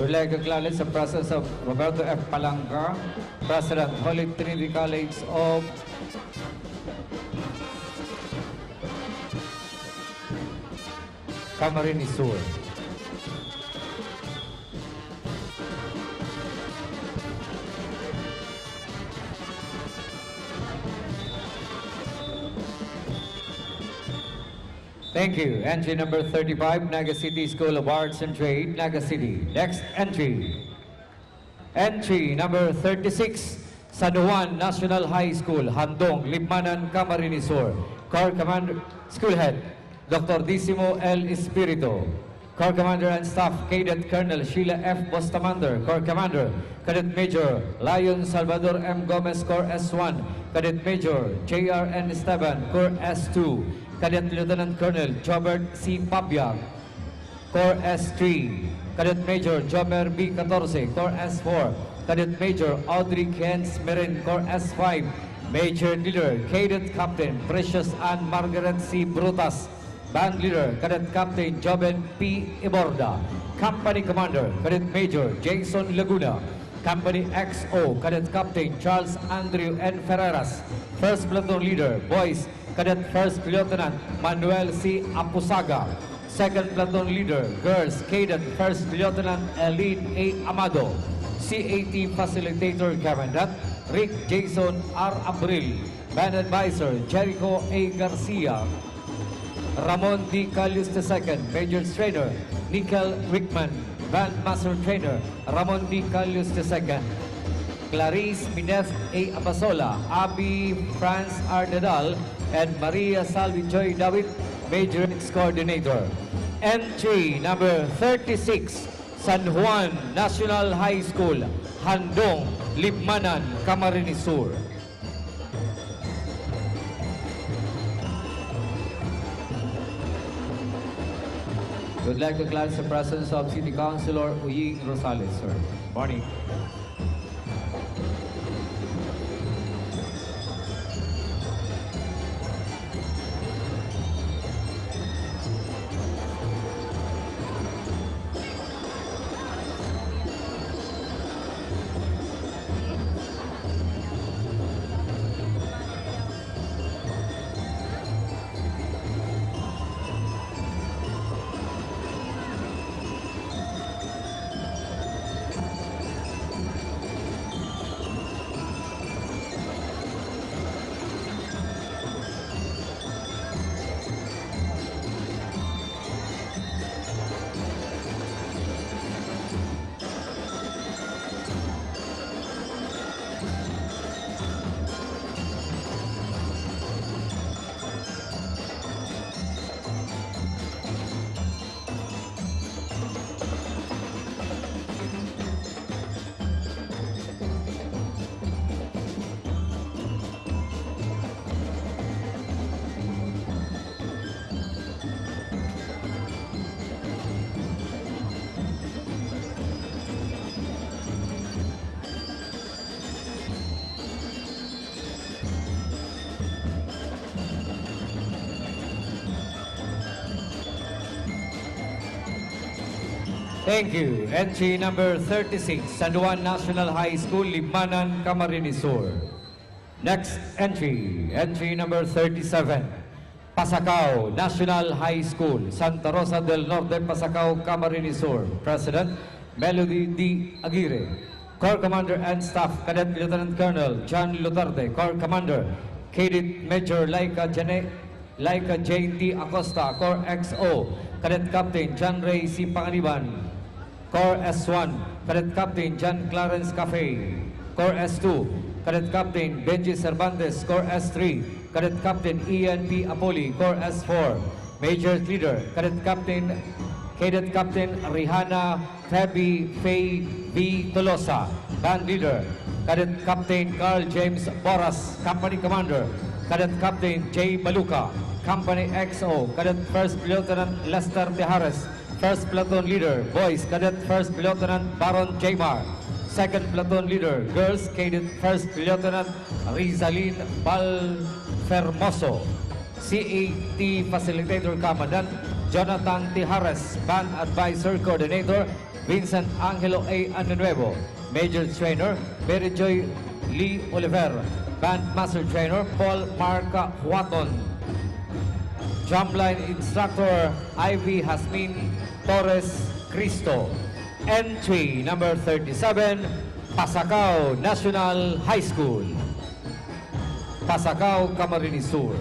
We'd like to acknowledge the presence of Roberto F. Palanga, President, Holy Trinity College of Camarines Sur. Thank you. Entry number 35, Naga City School of Arts and Trade, Naga City. Next entry. Entry number 36, San Juan National High School, Handong, Libmanan, Camarines Sur. Corps Commander, School Head, Dr. Disimo L. Espirito. Corps Commander and Staff, Cadet Colonel Sheila F. Bostamander. Corps Commander, Cadet Major Lion Salvador M. Gomez, Corps S1. Cadet Major J.R.N. Esteban, Corps S2. Cadet Lieutenant Colonel Jobert C. Pabiag, Corps S3. Cadet Major Jomer B. 14, Corps S4. Cadet Major Audrey Kens Merin, Corps S5. Major Leader, Cadet Captain Precious Ann Margaret C. Brutas. Band Leader, Cadet Captain Joben P. Iborda. Company Commander, Cadet Major Jason Laguna. Company XO, Cadet Captain Charles Andrew N. Ferreras. First Platoon Leader, Boys, Cadet First Lieutenant Manuel C. Apusaga. Second Platoon Leader, Girls, Cadet First Lieutenant Eileen A. Amado. CAT Facilitator Commandant, Rick Jason R. Abril. Band Advisor, Jericho A. Garcia. Ramon D. Calius II, Major Trainer, Nickel Rickman. Band Master Trainer, Ramon D. Calius II. Clarice Minef A. Abasola, Abby France R. Nadal, and Maria Salvi Joy David, Major Coordinator. Entry number 36, San Juan National High School, Handong, Libmanan, Camarines Sur. We'd like to acknowledge the presence of City Councilor Uying Rosales, sir. Morning. Thank you. Entry number 36, San Juan National High School, Libmanan, Camarines Sur. Next entry, entry number 37, Pasacao National High School, Santa Rosa del Norte, Pasacao, Camarines Sur. President, Melody D. Aguirre. Corps Commander and Staff, Cadet Lieutenant Colonel John Lutarte. Corps Commander, Cadet Major Laika Jane T. Acosta. Corps XO, Cadet Captain John Ray C. Panganiban. Corps S1, Cadet Captain John Clarence Cafe. Corps S2, Cadet Captain Benji Cervantes. Corps S3, Cadet Captain Ian P. Apoli. Corps S4, Major Leader, Cadet Captain Rihanna Fabi Faye B. Tolosa. Band Leader, Cadet Captain Carl James Boras. Company Commander, Cadet Captain J. Maluka. Company XO, Cadet First Lieutenant Lester Tejares. First Platoon Leader, Boys, Cadet First Lieutenant Baron Jaymar. Second Platoon Leader, Girls, Cadet First Lieutenant Rizalyn Balfermoso. CAT Facilitator Commandant, Jonathan Tijares, Band Advisor Coordinator, Vincent Angelo A. Anunuevo, Major Trainer, Mary Joy Lee Oliver, Band Master Trainer, Paul Marca Huaton, Drumline Instructor, Ivy Hasmin Torres Cristo. Entry number 37, Pasacao National High School, Pasacao, Camarines Sur.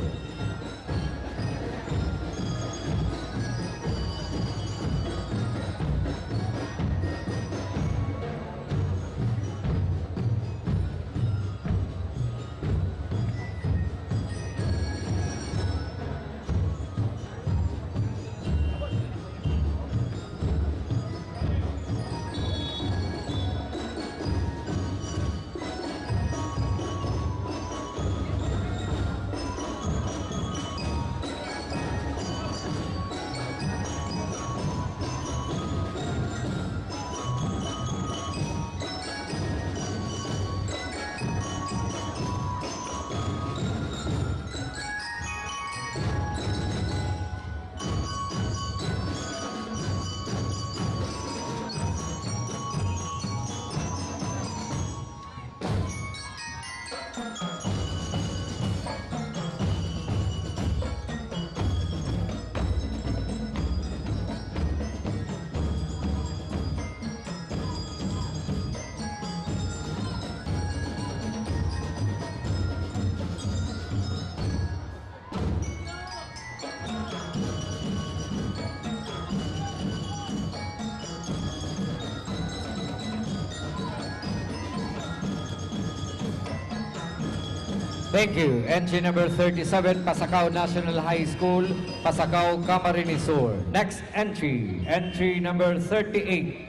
Thank you. Entry number 37, Pasacao National High School, Pasacao, Camarines Sur. Next entry, entry number 38,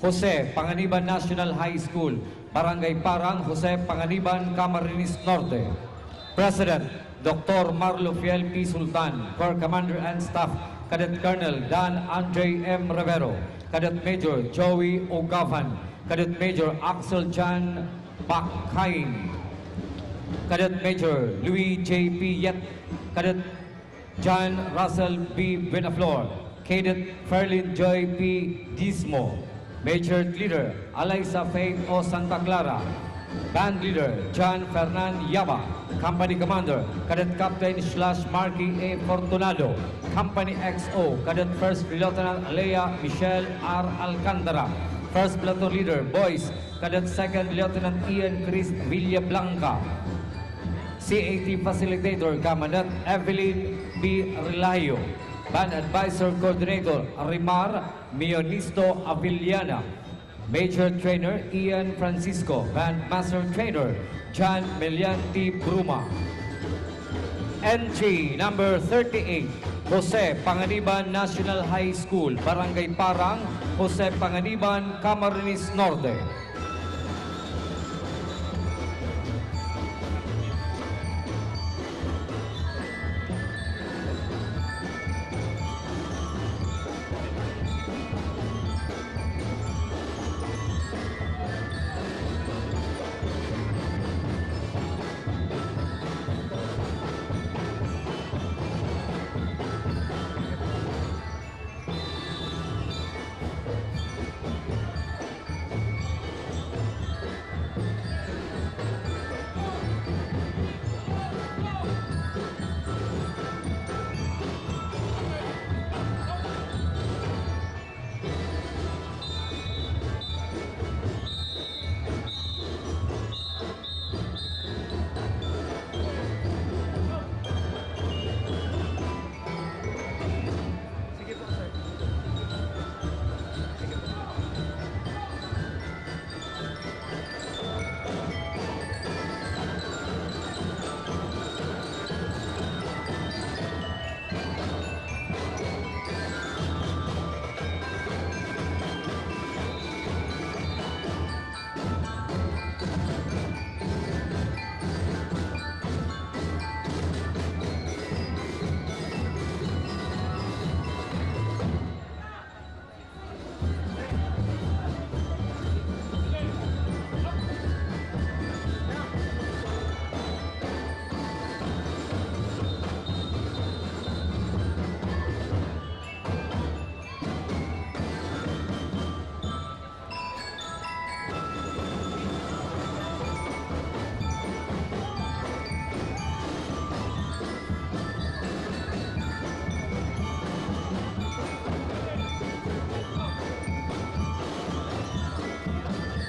Jose Panganiban National High School, Barangay Parang, Jose Panganiban, Camarines Norte. President, Dr. Marlo Fiel P. Sultan, Corps Commander and Staff, Cadet Colonel Dan Andre M. Rivero, Cadet Major Joey Ogavan, Cadet Major Axel Jan Bakhain, Cadet Major Louis J. P. Yet, Cadet John Russell B. Benaflor, Cadet Ferlin Joy P. Dismo, Major Leader Alaysa Faith O. Santa Clara, Band Leader John Fernan Yaba, Company Commander Cadet Captain / Marky A. Fortunado, Company XO Cadet First Lieutenant Alea Michelle R. Alcantara, First Platoon Leader Boys Cadet Second Lieutenant Ian Chris Villablanca, CAT Facilitator Gamanat Evelyn B. Relayo, Band Advisor Coordinator Rimar Mionisto Avillana, Major Trainer Ian Francisco, Band Master Trainer John Melianti Bruma. Entry number 38, Jose Panganiban National High School, Barangay Parang, Jose Panganiban, Camarines Norte.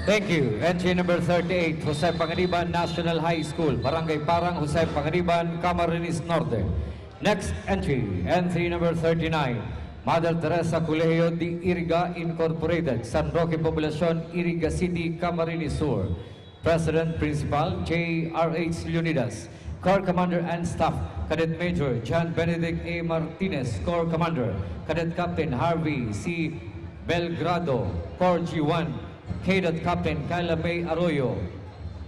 Thank you. Entry number 38, Jose Panganiban National High School, Barangay Parang, Jose Panganiban, Camarines Norte. Next entry, entry number 39, Mother Teresa Colegio de Iriga Incorporated, San Roque Poblacion, Iriga City, Camarines Sur. President Principal J.R.H. Leonidas. Corps Commander and Staff, Cadet Major John Benedict A. Martinez, Corps Commander. Cadet Captain Harvey C. Belgrado, Corps G1. Cadet Captain Kyla May Arroyo,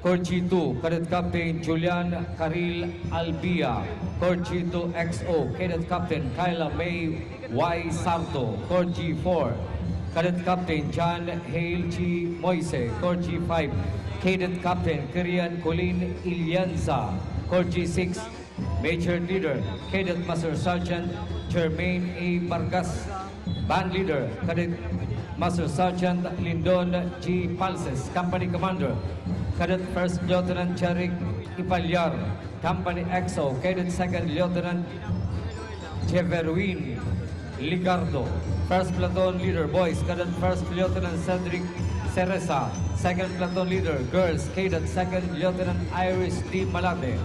Corps G2. Cadet Captain Julian Caril Albia, Corps G2 XO. Cadet Captain Kyla May Y. Sarto, Corps G4. Cadet Captain John Hale G. Moise, Corps G5. Cadet Captain Kirian Colin Ilianza, Corps G6. Major Leader, Cadet Master Sergeant Jermaine A. Vargas. Band Leader, Cadet Master Sergeant Lindon G. Palses. Company Commander, Cadet First Lieutenant Cherik Ipalyar. Company XO, Cadet Second Lieutenant Cheverwin Ligardo. First Platoon Leader, Boys, Cadet First Lieutenant Cedric Ceresa. Second Platoon Leader, Girls, Cadet Second Lieutenant Iris D. Malate.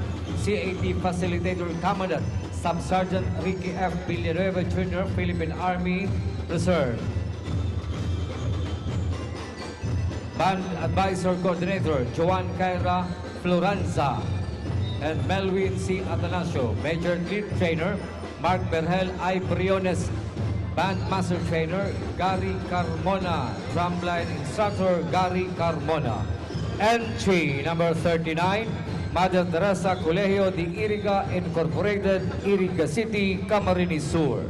CAT Facilitator Commandant, Staff Sergeant Ricky F. Villanueva Jr., Philippine Army Reserve. Band Advisor Coordinator, Joan Caira Floranza and Melvin C. Atanasio. Major Lead Trainer, Mark Berhel I. Briones. Band Master Trainer, Gary Carmona. Drumline Instructor, Gary Carmona. Entry number 39, Mother Teresa Colegio de Iriga Incorporated, Iriga City, Camarines Sur.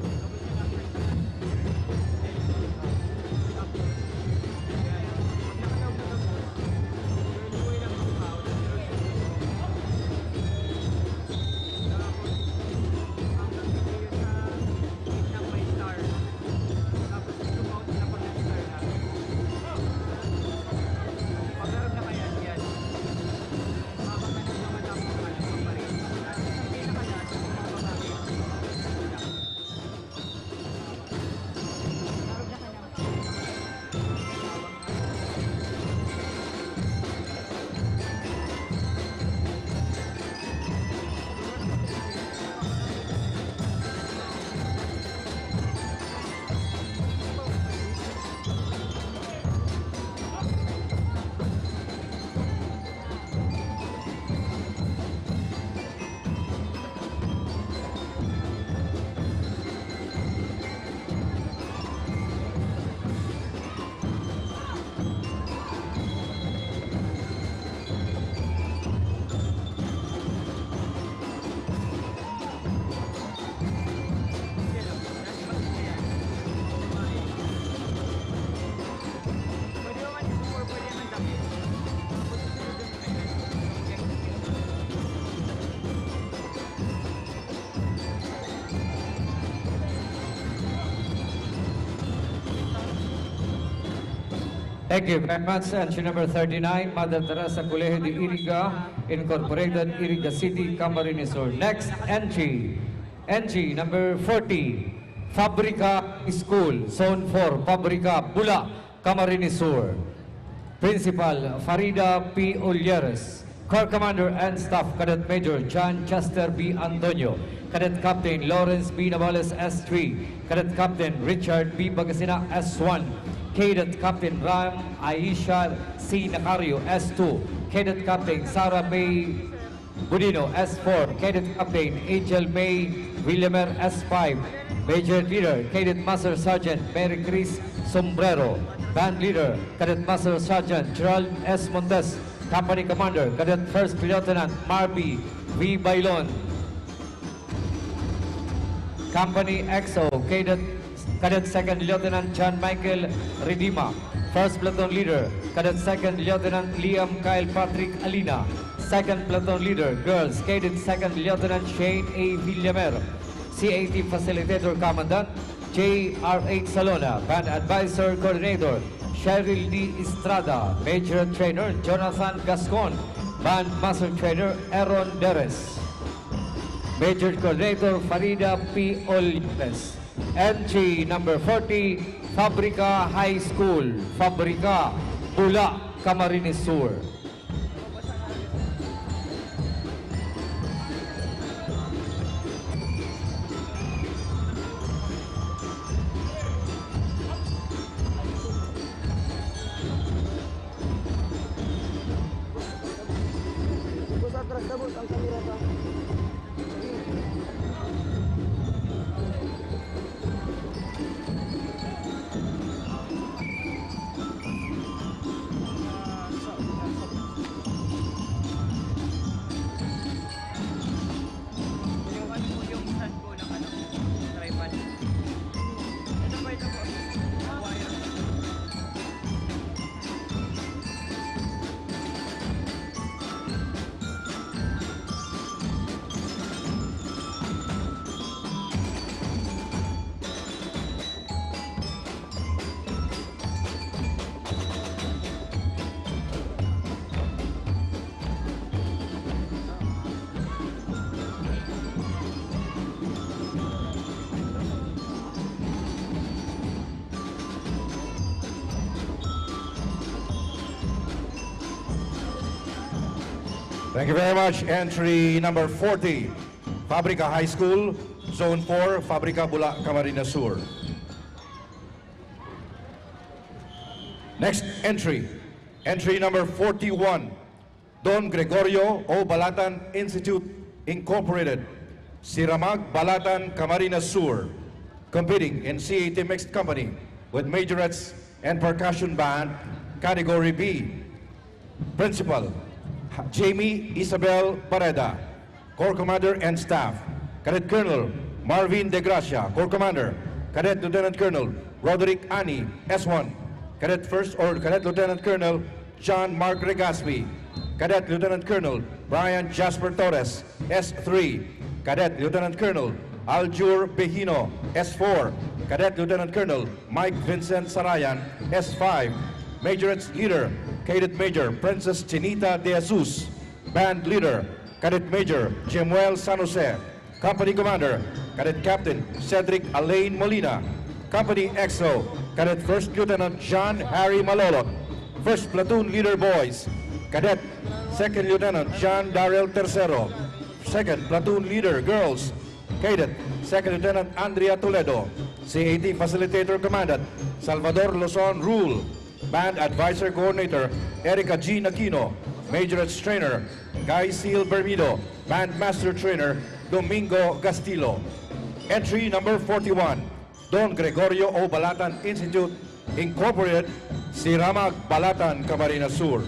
Thank you very much. Entry number 39, Mother Teresa Colegio de Iriga Incorporated, Iriga City, Camarines Sur. Next entry, entry number 40, Fabrica School, Zone 4, Fabrica, Bula, Camarines Sur. Principal, Farida P. Ulyeres. Corps Commander and Staff, Cadet Major John Chester B. Antonio. Cadet Captain Lawrence B. Navales, S3. Cadet Captain Richard B. Bagasina, S1. Cadet Captain Ram Aisha C. Nacario, S2. Cadet Captain Sarah May Budino, S4. Cadet Captain Angel May Villamer, S5. Major Leader, Cadet Master Sergeant Mary Chris Sombrero. Band Leader, Cadet Master Sergeant Gerald S. Montes. Company Commander, Cadet First Lieutenant Marby V. Bailon. Company XO, Cadet Second Lieutenant John Michael Redima. First Platoon Leader, Cadet Second Lieutenant Liam Kyle Patrick Alina. Second Platoon Leader, Girls, Cadet Second Lieutenant Shane A. Villamer. CAT Facilitator Commandant J.R.H. Salona. Band Advisor Coordinator Cheryl D. Estrada. Major Trainer Jonathan Gascon. Band Master Trainer Aaron Deres. Major Coordinator Farida P. Olipes. Entry number 40, Fabrica High School, Fabrica, Bula, Camarines Sur. Thank you very much. Entry number 40, Fabrica High School, Zone 4, Fabrica Bula, Camarines Sur. Next entry, entry number 41, Don Gregorio O. Balatan Institute Incorporated, Siramag, Balatan, Camarines Sur, competing in CAT Mixed Company with majorettes and percussion band, Category B. Principal, Jamie Isabel Pareda, Corps Commander and Staff. Cadet Colonel Marvin De Gracia, Corps Commander. Cadet Lieutenant Colonel Roderick Ani, S1. Cadet First or Cadet Lieutenant Colonel John Mark Regaspi. Cadet Lieutenant Colonel Brian Jasper Torres, S3. Cadet Lieutenant Colonel Aljur Behino, S4. Cadet Lieutenant Colonel Mike Vincent Sarayan, S5. Majorettes Leader, Cadet Major Princess Chinita De Jesus. Band Leader, Cadet Major Jemuel San Jose. Company Commander, Cadet Captain Cedric Alain Molina. Company XO, Cadet First Lieutenant John Harry Malolot. First Platoon Leader Boys, Cadet Second Lieutenant John Darrell Tercero. Second Platoon Leader Girls, Cadet Second Lieutenant Andrea Toledo. CAT Facilitator Commandant Salvador Luzon Rule. Band Advisor Coordinator Erica G. Aquino. Majorettes Trainer Guy Seal Bermido. Band Master Trainer Domingo Castillo. Entry number 41, Don Gregorio O. Balatan Institute Incorporated, Siramag, Balatan, Camarines Sur.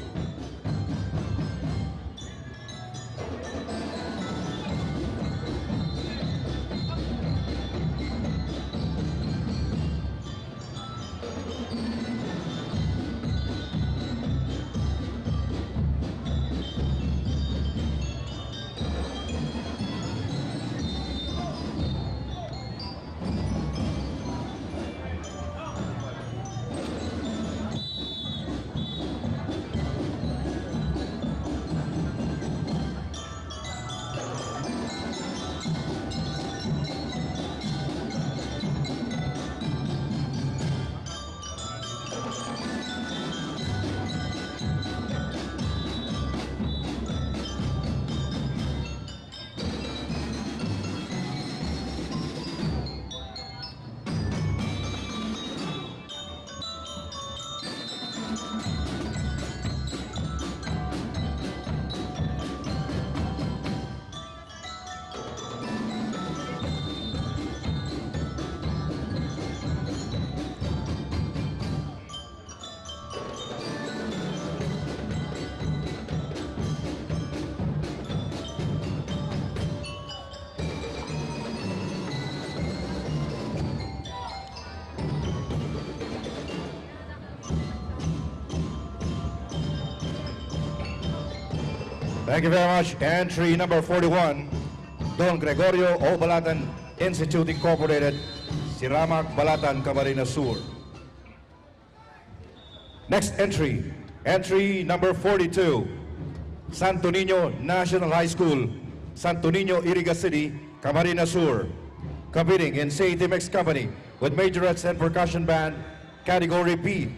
Thank you very much. Entry number 41, Don Gregorio O. Balatan Institute Incorporated, Siramag, Balatan, Camarines Sur. Next entry, entry number 42, Santo Niño National High School, Santo Niño, Iriga City, Camarines Sur, competing in CAT Mixed Company with majorettes and percussion band, Category B.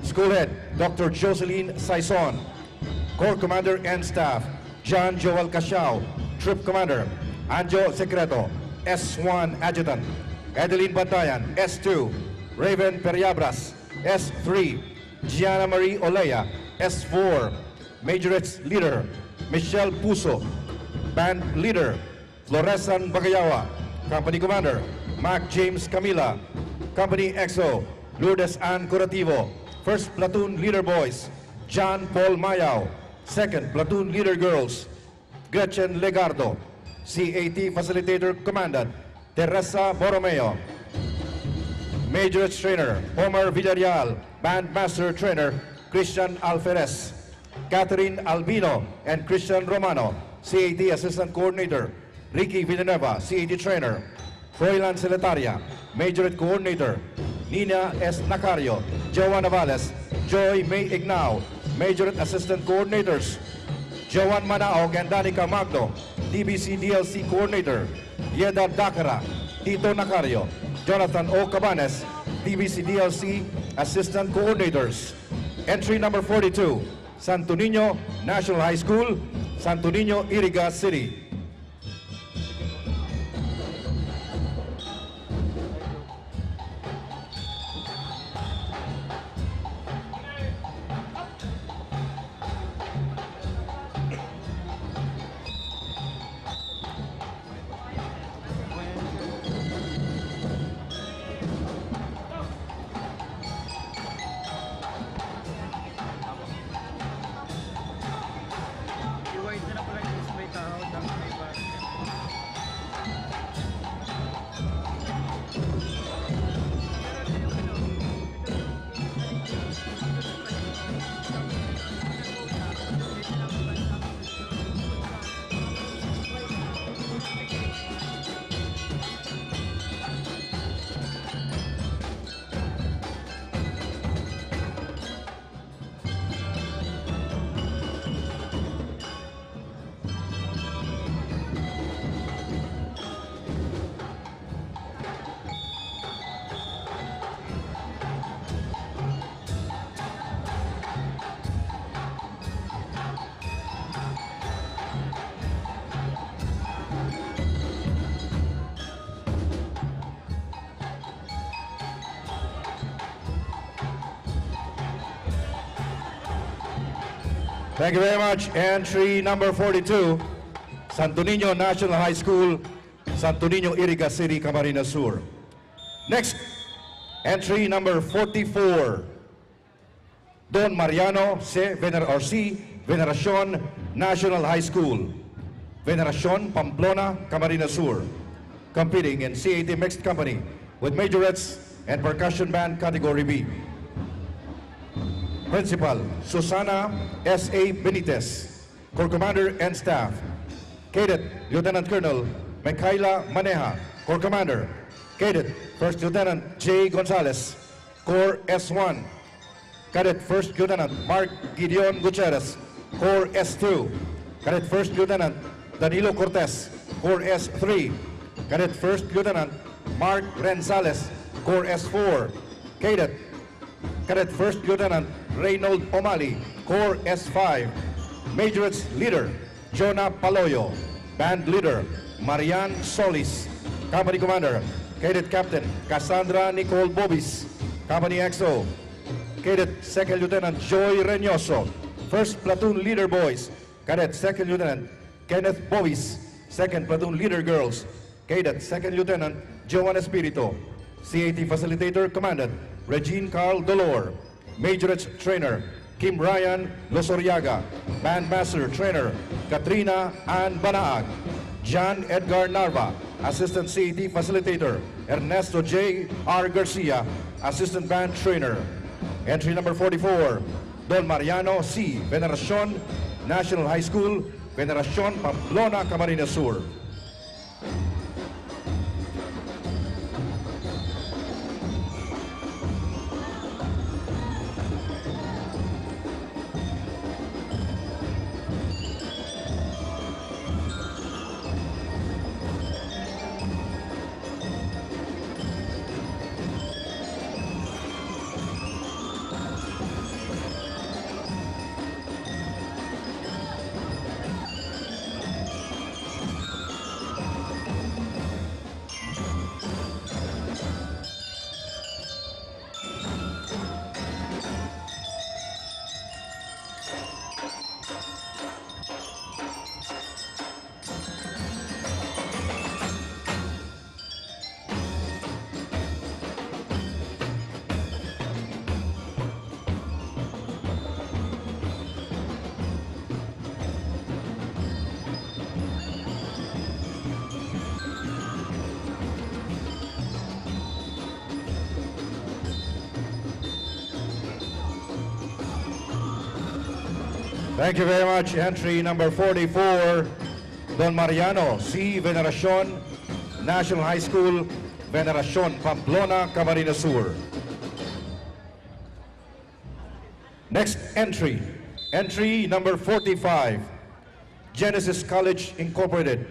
School Head, Dr. Jocelyn Saison. Corps Commander and Staff, John Joel Casiao. Troop Commander, Anjo Secreto, S1 Adjutant. Adeline Bantayan, S2. Raven Periabras, S3. Gianna Marie Olea, S4. Majorettes Leader, Michelle Puso. Band Leader, Floresan Bagayawa. Company Commander, Mac James Camila. Company XO, Lourdes Ann Curativo. First Platoon Leader Boys, John Paul Mayao. Second Platoon Leader Girls, Gretchen Legardo. CAT Facilitator Commandant, Teresa Borromeo. Majorettes Trainer, Omar Villarreal. Bandmaster Trainer, Christian Alferez. Catherine Albino and Christian Romano. CAT Assistant Coordinator, Ricky Villanueva. CAT Trainer, Froilan Celetaria. Majorette Coordinator, Nina S. Nacario. Joanna Valles. Joy May Ignao. Majorette Assistant Coordinators, Joan Manaog and Danica Magno. DBC DLC Coordinator, Yeda Dakara. Tito Nacario. Jonathan O. Cabanes. DBC DLC Assistant Coordinators. Entry number 42, Santo Niño National High School, Santo Niño, Iriga City. Thank you very much. Entry number 42, Santo Niño National High School, Santo Niño, Iriga City, Camarines Sur. Next, entry number 44, Don Mariano C. Veneracion National High School, Veneracion, Pamplona, Camarines Sur. Competing in CAT Mixed Company with majorettes and percussion band category B. Principal, Susana S.A. Benitez. Corps Commander and Staff, Cadet Lieutenant Colonel Micaela Maneja. Corps Commander, Cadet First Lieutenant J. Gonzalez. Corps S1, Cadet First Lieutenant Mark Gideon Gutierrez. Corps S2, Cadet First Lieutenant Danilo Cortez. Corps S3, Cadet First Lieutenant Mark Renzales. Corps S4, Cadet First Lieutenant Reynold Omali. Corps S5, Majorettes Leader Jonah Paloyo. Band Leader Marian Solis. Company Commander, Cadet Captain Cassandra Nicole Bobis. Company XO, Cadet Second Lieutenant Joy Reynoso. First Platoon Leader Boys, Cadet Second Lieutenant Kenneth Bobis. Second Platoon Leader Girls, Cadet Second Lieutenant Joan Espirito. CAT Facilitator Commandant Regine Carl Dolor. Majorettes Trainer Kim Ryan Losoriaga. Bandmaster Trainer Katrina Ann Banaag. John Edgar Narva. Assistant CAT Facilitator Ernesto J. R. Garcia. Assistant Band Trainer. Entry number 44, Don Mariano C. Veneracion National High School, Veneracion, Pamplona, Camarines Sur. Thank you very much. Entry number 44, Don Mariano C. Veneracion, National High School, Veneracion, Pamplona, Camarines Sur. Next entry, entry number 45, Genesis College Incorporated,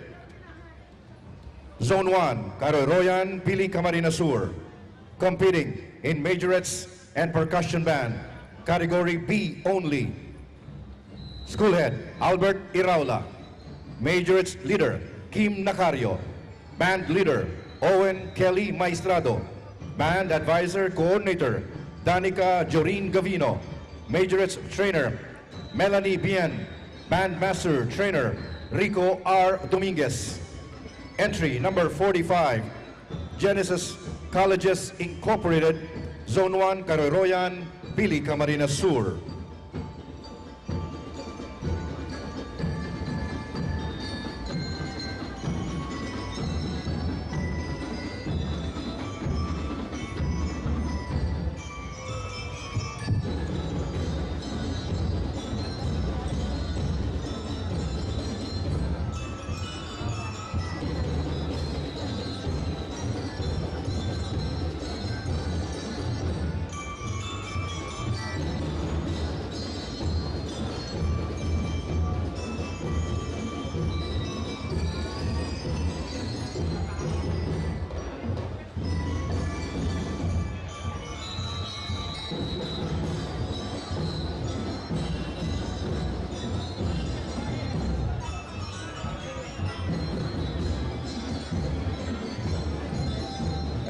Zone 1, Caroy-Royan, Pili, Camarines Sur, competing in majorettes and percussion band, category B only. School head, Albert Iraula. Majorettes leader, Kim Nacario. Band leader, Owen Kelly Maestrado. Band advisor coordinator, Danica Jorin Gavino. Majorettes trainer, Melanie Bien. Band master trainer, Rico R. Dominguez. Entry number 45, Genesis Colleges Incorporated, Zone 1, Caroy-Royan, Pili, Camarines Sur.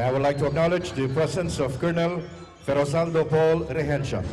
I would like to acknowledge the presence of Colonel Ferosaldo Paul Regencia.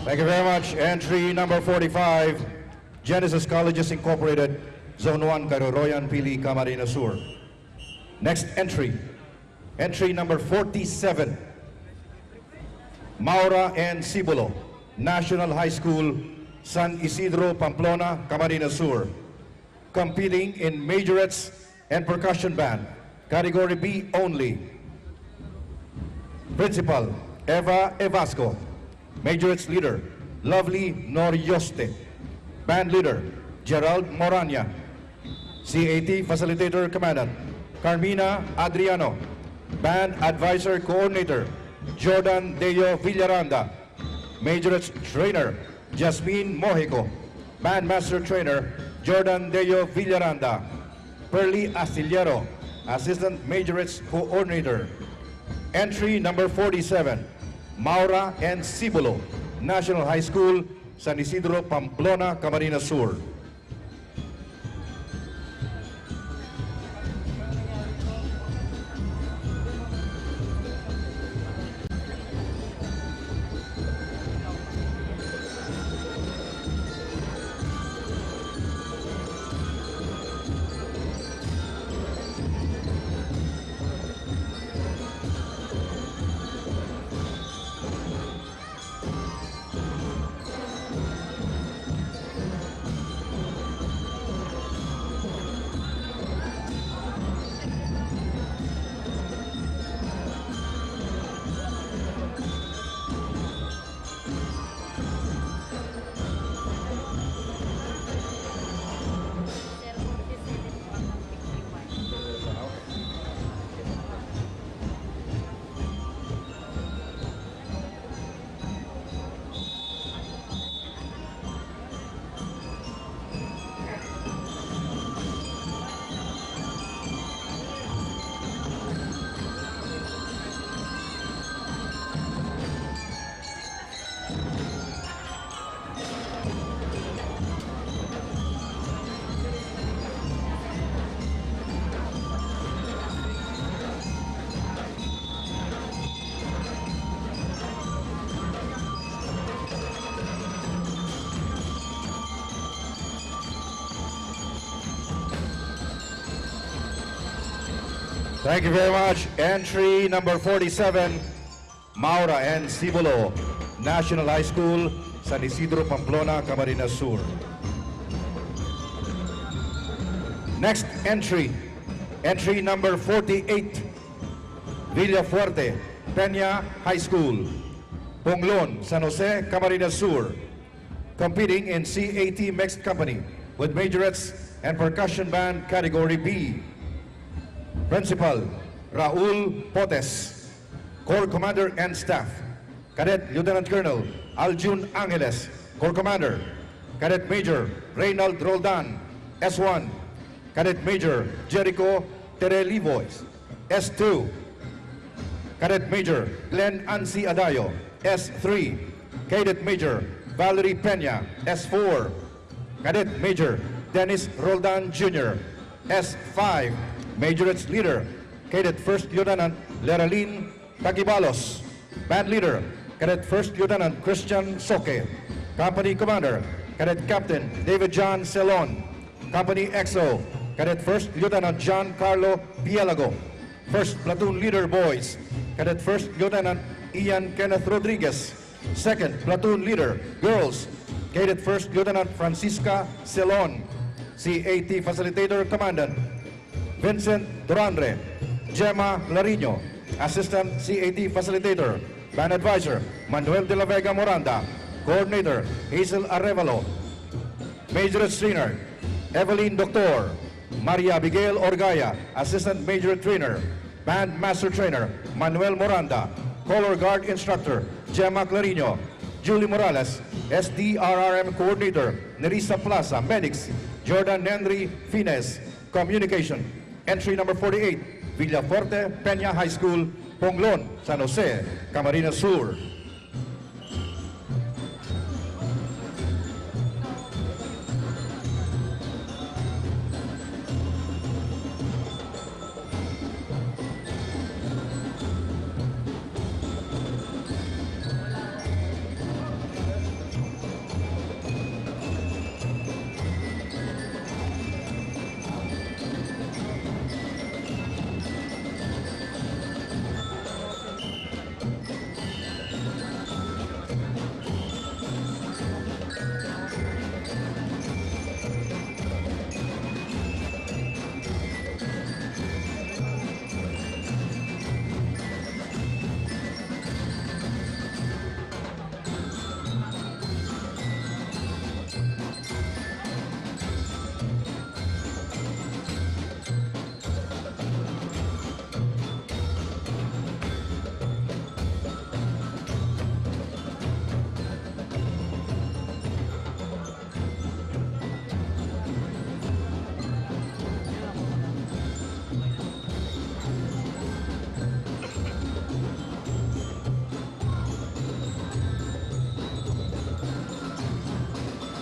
Thank you very much. Entry number 45, Genesis Colleges Incorporated, Zone 1, Caroy-Royan, Pili, Camarines Sur. Next entry, entry number 47, Maura and Cibulo, National High School, San Isidro, Pamplona, Camarines Sur. Competing in majorettes and percussion band, category B only. Principal, Eva Evasco. Majorettes leader, Lovely Norioste. Band leader, Gerald Moranya. CAT facilitator commandant, Carmina Adriano. Band advisor coordinator, Jordan Deo Villaranda. Majorettes trainer, Jasmine Mojico. Band master trainer, Jordan Deo Villaranda. Pearly Astillero, assistant majorettes coordinator. Entry number 47, Maura and Cibulo, National High School, San Isidro, Pamplona, Camarines Sur. Thank you very much. Entry number 47, Maura and Sibulo, National High School, San Isidro, Pamplona, Camarines Sur. Next entry, entry number 48, Villafuerte, Peña High School, Ponglon, San Jose, Camarines Sur, competing in CAT Mixed Company with majorettes and percussion band category B. Principal, Raul Potes. Corps Commander and Staff, Cadet Lieutenant Colonel Aljun Angeles. Corps Commander, Cadet Major Reynald Roldan, S1. Cadet Major Jericho Terelivois, S2. Cadet Major Glenn Ansi Adayo, S3. Cadet Major Valerie Peña, S4. Cadet Major Dennis Roldan Jr., S5. Majorettes Leader, Cadet First Lieutenant Leralyn Tagibalos. Band Leader, Cadet First Lieutenant Christian Soke. Company Commander, Cadet Captain David John Celon. Company XO, Cadet First Lieutenant John Carlo Bielago. First Platoon Leader Boys, Cadet First Lieutenant Ian Kenneth Rodriguez. Second Platoon Leader Girls, Cadet First Lieutenant Francisca Celon. CAT Facilitator Commandant Vincent Duranre. Gemma Larino, Assistant CAT Facilitator. Band Advisor Manuel de la Vega Moranda. Coordinator Hazel Arevalo. Majorette Trainer Evelyn Doctor. Maria Abigail Orgaya, Assistant Major Trainer. Band Master Trainer Manuel Moranda. Color Guard Instructor Gemma Clarino. Julie Morales, SDRRM Coordinator Nerissa Plaza. Medics Jordan Henry Fines. Communication, entry number 48, Villafuerte Peña High School, Ponglon, San Jose, Camarines Sur.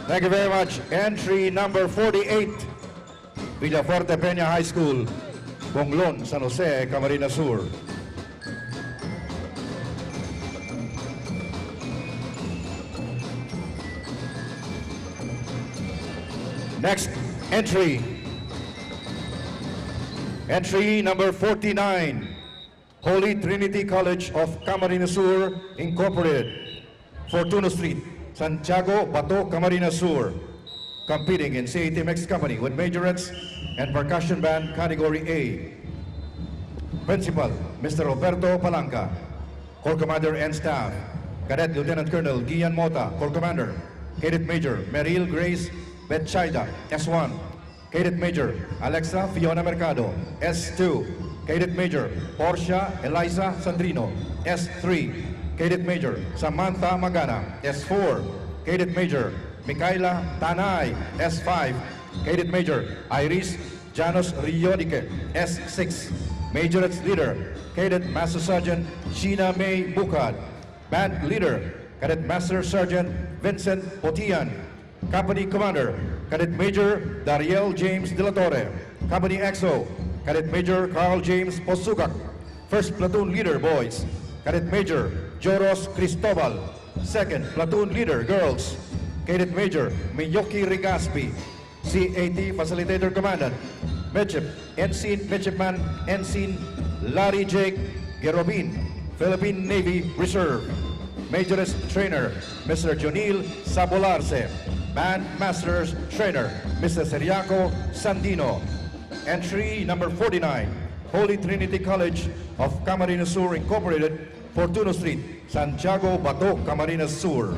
Thank you very much. Entry number 48, Villafuerte Peña High School, Ponglon, San Jose, Camarines Sur. Next entry, entry number 49, Holy Trinity College of Camarines Sur, Incorporated, Fortuna Street, Santiago, Bato, Camarines Sur, competing in CAT Mixed Company with majorettes and percussion band category A. Principal, Mr. Roberto Palanca. Corps Commander and Staff, Cadet Lieutenant Colonel Gian Mota, Corps Commander. Cadet Major Meryl Grace Betchaida, S1. Cadet Major Alexa Fiona Mercado, S2. Cadet Major Portia Eliza Sandrino, S3. Cadet Major Samantha Magana, S4. Cadet Major Micaela Tanay, S5. Cadet Major Iris Janos Riodique, S6. Majorettes Leader, Cadet Master Sergeant Sheena May Bukad. Band Leader, Cadet Master Sergeant Vincent Potian. Company Commander, Cadet Major Dariel James De La Torre. Company XO, Cadet Major Carl James Posugak. First Platoon Leader, Boys, Cadet Major Joros Cristobal. Second Platoon Leader, Girls, Cadet Major Miyoki Rigaspi. CAT Facilitator Commandant Midshipman Ensign Larry Jake Gerobin, Philippine Navy Reserve. Majorist Trainer, Mr. Jonil Sabolarse. Band Masters Trainer, Mr. Seriaco Sandino. Entry number 49, Holy Trinity College of Camarines Sur Incorporated, Fortuno Street, Santiago, Bato, Camarines Sur.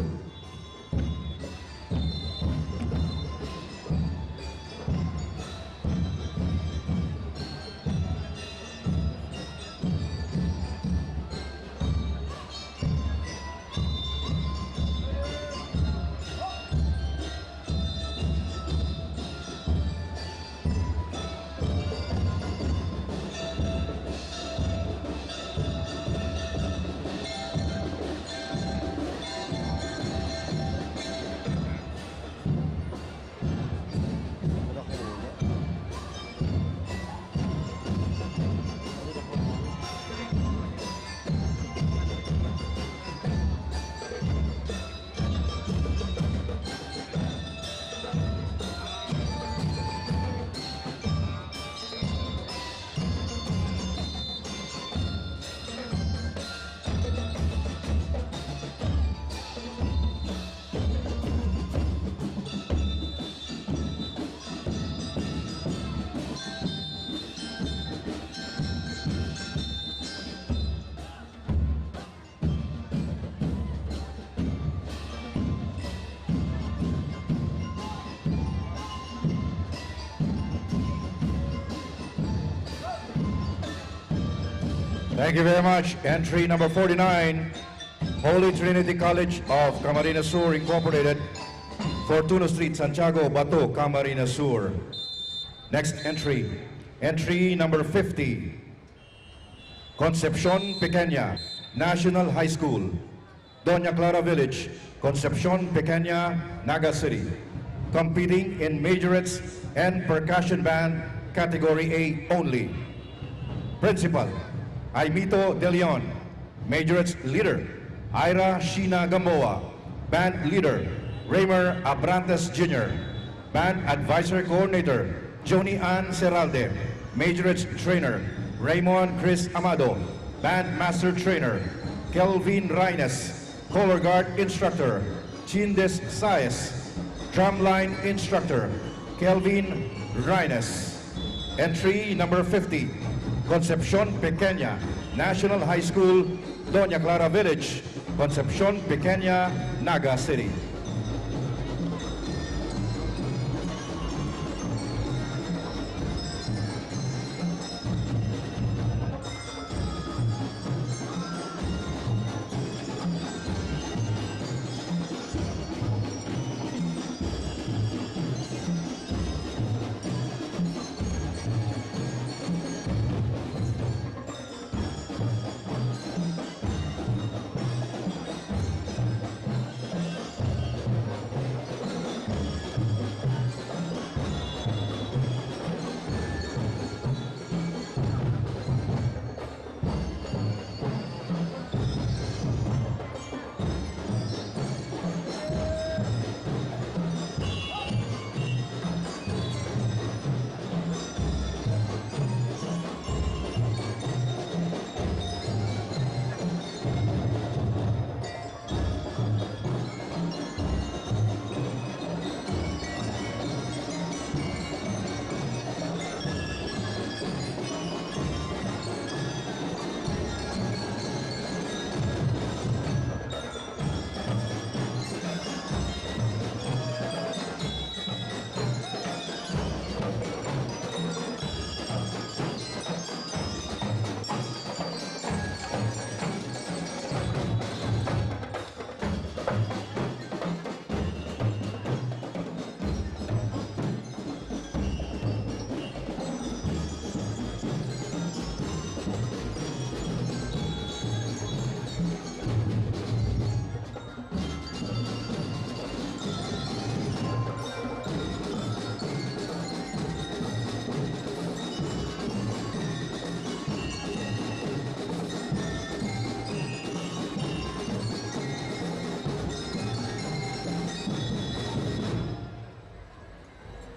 Thank you very much. Entry number 49, Holy Trinity College of Camarines Sur Incorporated, Fortuno Street, Santiago, Bato, Camarines Sur. Next entry, entry number 50, Concepcion Pequeña, National High School, Doña Clara Village, Concepcion Pequeña, Naga City, competing in majorettes and percussion band category A only. Principal, Aimito De Leon. Majorettes leader, Ira Sheena Gamboa. Band leader, Raymer Abrantes Jr. Band advisor coordinator, Joni Ann Serralde. Majorettes trainer, Raymond Chris Amado. Band master trainer, Kelvin Reynes. Color guard instructor, Chindes Saez. Drumline instructor, Kelvin Reynes. Entry number 50, Concepcion Pequeña, National High School, Doña Clara Village, Concepcion Pequeña, Naga City.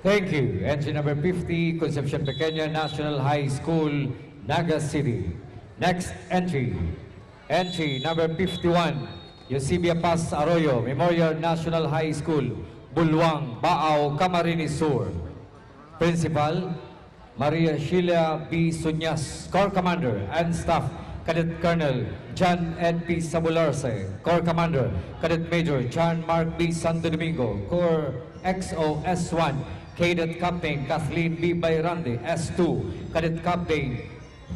Thank you. Entry number 50, Concepcion Pequeña National High School, Naga City. Next entry. Entry number 51, Eusebia Paz Arroyo, Memorial National High School, Bulwang, Baao, Camarines Sur. Principal, Maria Sheila B. Sunyas, Corps Commander and Staff, Cadet Colonel John Ed P. Sabularse, Corps Commander, Cadet Major John Mark B. Santo Domingo, Corps XO S1, Cadet Captain Kathleen B. Bayrande, S2, Cadet Captain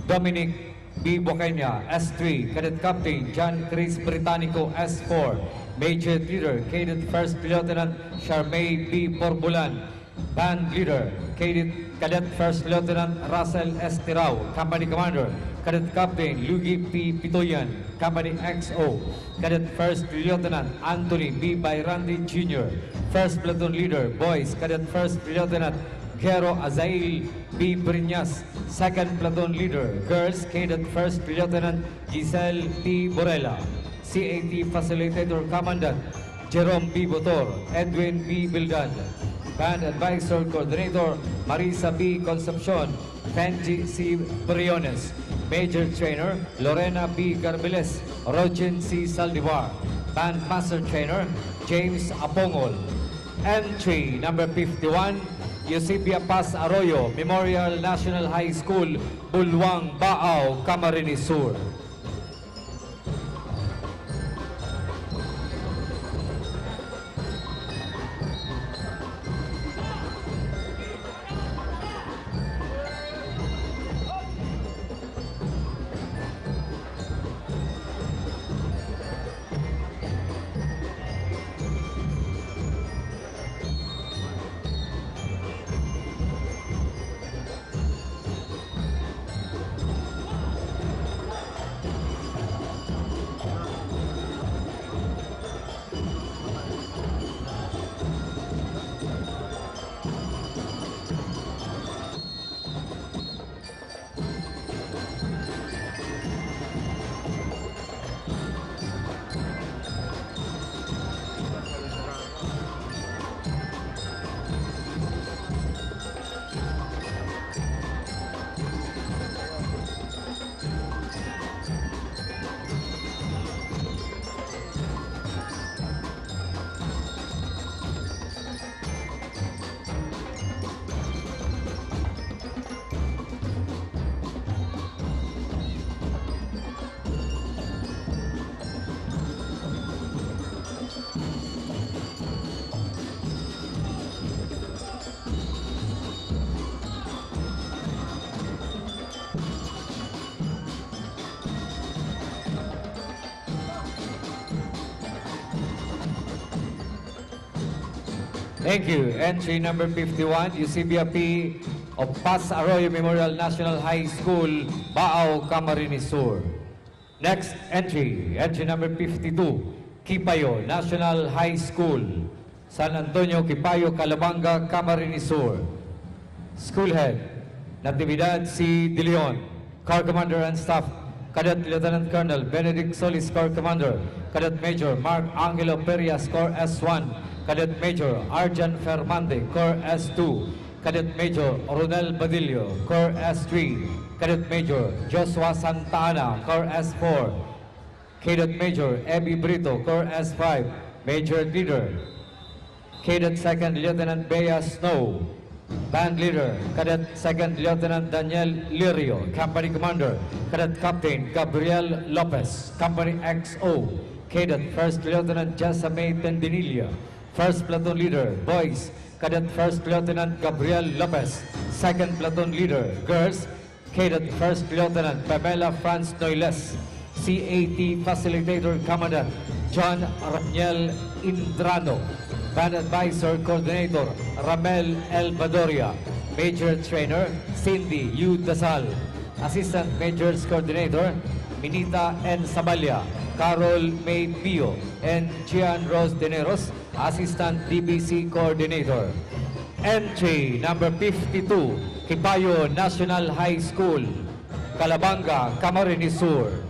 Dominic B. Boqueña, S3, Cadet Captain John Chris Britannico, S4, Major Leader, Cadet First Lieutenant Charmaine B. Porbulan, Band Leader, Cadet First Lieutenant Russell S. Tirao, Company Commander, Cadet Captain Luigi P. Pitoyan, Company XO, Cadet First Lieutenant Anthony B. Bayrandi Jr., First Platoon Leader, Boys, Cadet First Lieutenant Gero Azail B. Briñas, Second Platoon Leader, Girls, Cadet First Lieutenant Giselle T. Borella, CAT Facilitator Commandant Jerome B. Botor, Edwin B. Bildan, Band Advisor Coordinator Marisa B. Concepcion, Benji C. Briones, Major Trainer Lorena B. Garbiles, Rogin C. Saldivar, Band Master Trainer James Apongol. Entry number 51, Eusebia Paz Arroyo, Memorial National High School, Bulwang, Baao, Camarines Sur. Thank you. Entry number 51, Eusebia P. of Paz Arroyo Memorial National High School, Baao, Camarines Sur. Next entry, entry number 52, CEPPIO National High School, San Antonio, Kipayo, Calabanga, Camarines Sur. School Head, Natividad C. De Leon, Corps Commander and Staff, Cadet Lieutenant Colonel Benedict Solis, Corps Commander, Cadet Major Mark Angelo Perias, Corps S1, Cadet Major Arjan Fermante, Corps S2, Cadet Major Ronel Badillo, Corps S3, Cadet Major Joshua Santa Ana, Corps S4, Cadet Major Ebi Brito, Corps S5, Major Leader, Cadet Second Lieutenant Bea Snow, Band Leader, Cadet Second Lieutenant Daniel Lirio, Company Commander, Cadet Captain Gabriel Lopez, Company XO, Cadet First Lieutenant Jasame Tendinilla, First Platoon Leader, Boys, Cadet First Lieutenant Gabriel Lopez, Second Platoon Leader, Girls, Cadet First Lieutenant Pamela Franz Noiles, CAT Facilitator Commandant John Raniel Indrano, Band Advisor Coordinator Ramel L. Badoria, Major Trainer Cindy U. Dasal, Assistant Majors Coordinator Minita N. Sabalya, Carol May Pio, and Gian Rose Deneros, Assistant DBC Coordinator. Entry number 52, Kipayo National High School, Calabanga, Camarines Sur.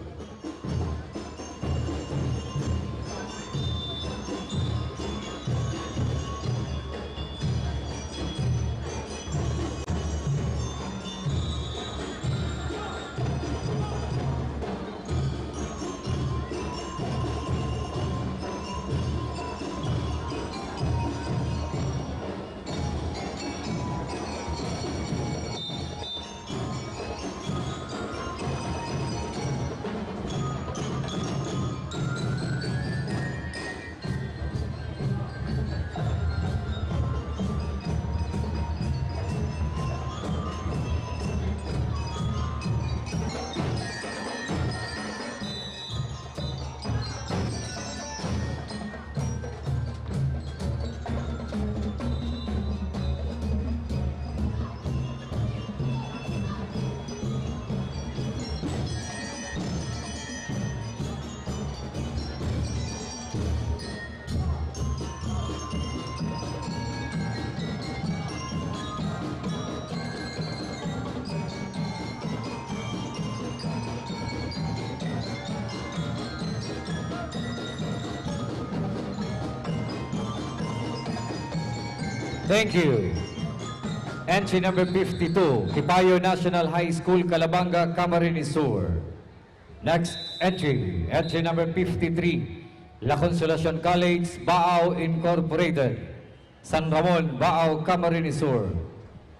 Thank you. Entry number 52, CEPPIO National High School, Calabanga, Camarines Sur. Next entry, entry number 53, La Consolacion College, Baao Incorporated, San Ramon, Baao, Camarines Sur.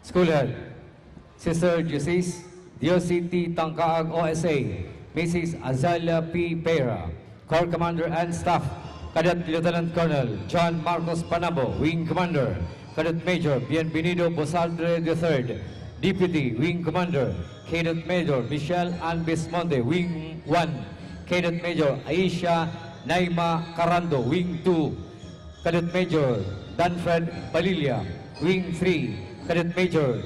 School Head, Sister Diosity Tangkaag OSA, Mrs. Azalia P. Pera. Corps Commander and Staff, Cadet Lieutenant Colonel John Marcos Panabo, Wing Commander. Cadet Major Bienvenido Bosaltre III, Deputy Wing Commander. Cadet Major Michelle Ann Bismonte, Wing 1. Cadet Major Aisha Naima Carando, Wing 2. Cadet Major Danfred Palilla, Wing 3. Cadet Major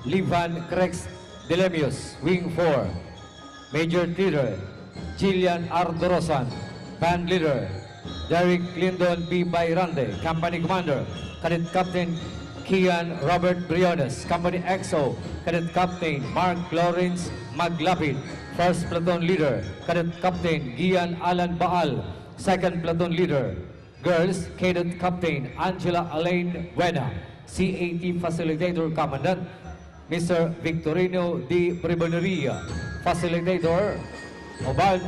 Livan Crex Delemius, Wing 4. Major Leader Jillian Ardorosan, Band Leader Derek Lyndon B. Bayrande, Company Commander. Cadet Captain Kian Robert Briones, Company XO. Cadet Captain Mark Lawrence Maglapid, First Platoon Leader. Cadet Captain Gian Alan Baal, Second Platoon Leader. Girls, Cadet Captain Angela Elaine Buena, CAT Facilitator Commandant. Mr. Victorino D. Briboneria, Facilitator. Obal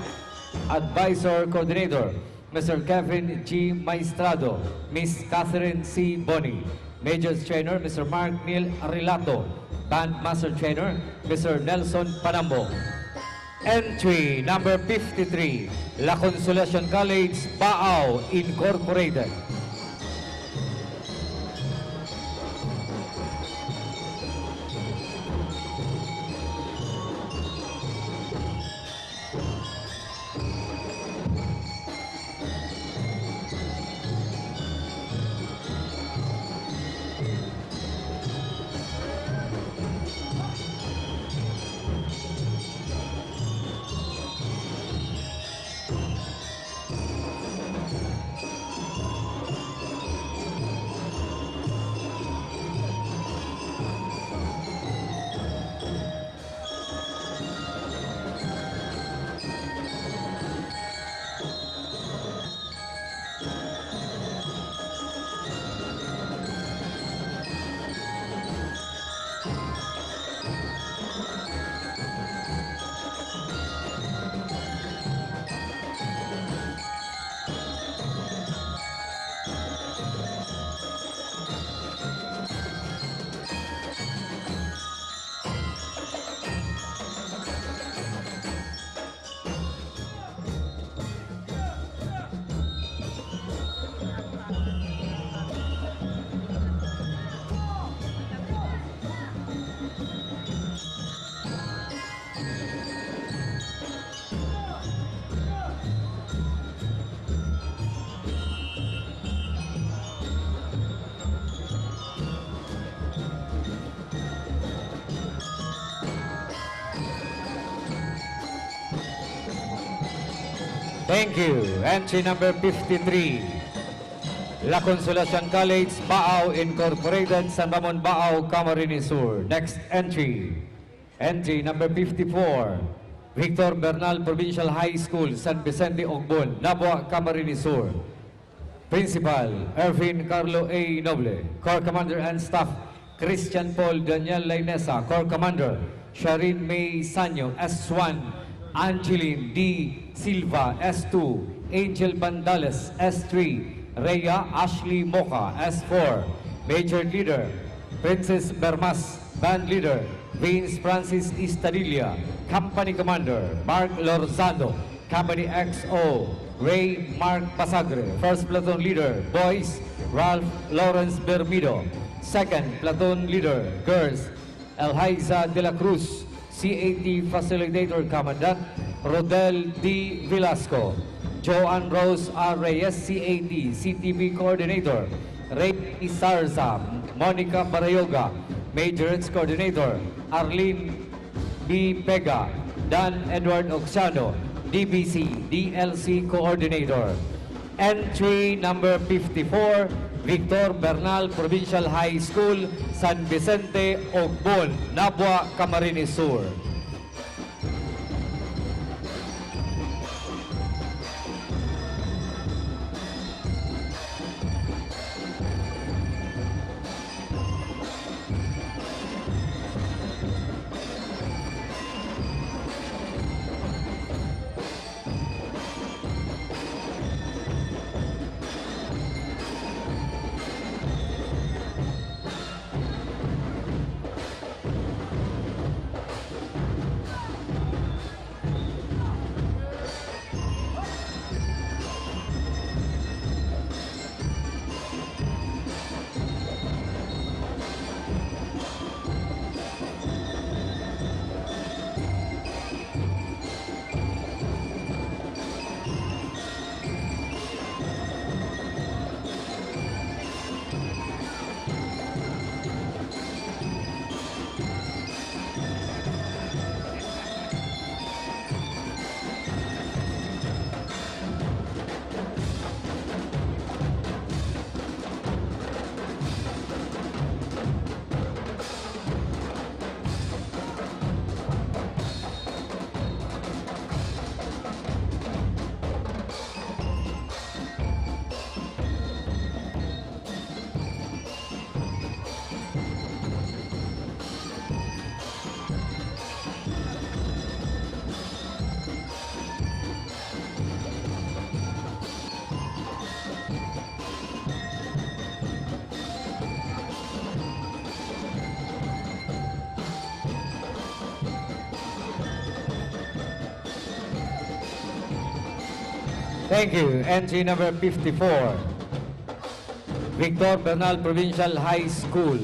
Advisor Coordinator. Mr. Kevin G. Maestrado, Miss Catherine C. Boni. Majors Trainer, Mr. Mark Neil Arilato. Band Master Trainer, Mr. Nelson Panambo. Entry number 53, La Consolacion College, Baao Incorporated. Thank you. Entry number 53, La Consolacion College, Baao Incorporated, San Ramon, Baao, Camarines Sur. Next entry, entry number 54, Victor Bernal Provincial High School, San Vicente Ogbon, Nabua, Camarines Sur. Principal, Ervin Carlo A. Noble. Corps Commander and Staff, Christian Paul Daniel Lainesa. Corps Commander, Sharin May Sanyo, S1. Angeline D. Silva, S2. Angel Bandales, S3. Rhea Ashley Moca, S4. Major Leader, Princess Bermas. Band Leader, Vince Francis Estadilla. Company Commander, Mark Lorzano. Company XO, Ray Mark Pasagre. First Platoon Leader, Boys, Ralph Lawrence Bermido. Second Platoon Leader, Girls, Elhaiza de la Cruz. CAT Facilitator Commandant, Rodel D. Velasco. Joanne Rose R. Reyes, CAT, CTV Coordinator. Ray Isarza, Monica Barayoga, Majors Coordinator. Arlene B. Pega, Dan Edward Oxano, DBC, DLC Coordinator. Entry number 54, Victor Bernal Provincial High School, San Vicente, Ogbon, Nabua, Camarines Sur. Thank you. Entry number 54. Victor Bernal Provincial High School,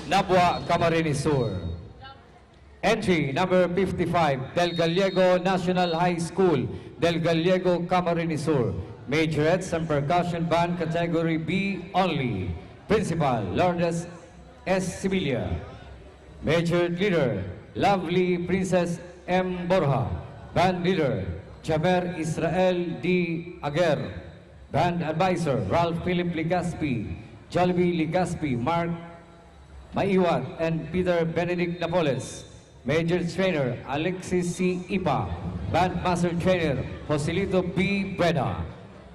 Nabua, Camarines Sur. Entry number 55, Del Gallego National High School, Del Gallego, Camarines Sur. Majorettes and Percussion Band Category B only. Principal, Lourdes S. Sibilia. Major Leader, Lovely Princess M. Borja. Band Leader, Jamer Israel D. Aguer. Band Advisor, Ralph Philip Ligaspi, Jollibee Ligaspi, Mark Maiwat, and Peter Benedict Napoles. Major Trainer, Alexis C. Ipa. Band Master Trainer, Joselito B. Breda.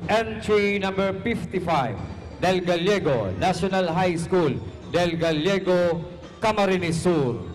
Entry number 55, Del Gallego National High School, Del Gallego, Camarines Sur.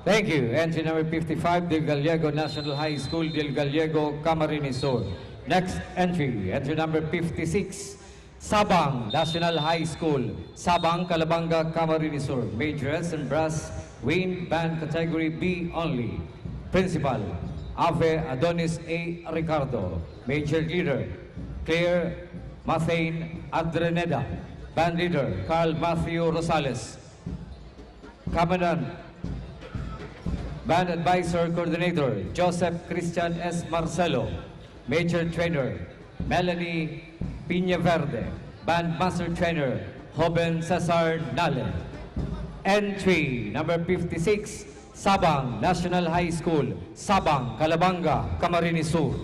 Thank you. Entry number 55, Del Gallego National High School, Del Gallego, Camarines Sur. Next entry, entry number 56, Sabang National High School, Sabang, Calabanga, Camarines Sur. Majorettes and brass wind band category B only. Principal, Ave Adonis A. Ricardo. Major leader, Claire Mathane Adreneda. Band leader, Carl Matthew Rosales. Commandant, Band Advisor Coordinator, Joseph Christian S. Marcelo. Major Trainer, Melanie Piñaverde. Band Master Trainer, Joven Cesar Nale. Entry number 56, Sabang National High School, Sabang, Calabanga, Camarines Sur.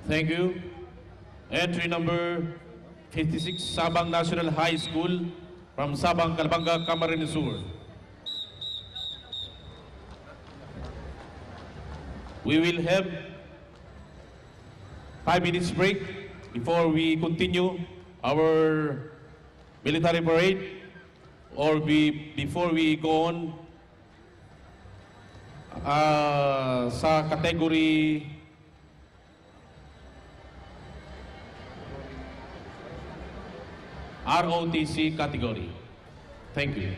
Thank you. Entry number 56, Sabang National High School from Sabang, Calabanga, Camarines Sur. We will have 5 minutes break before we continue our military parade, or before we go on sa category ROTC category. Thank you.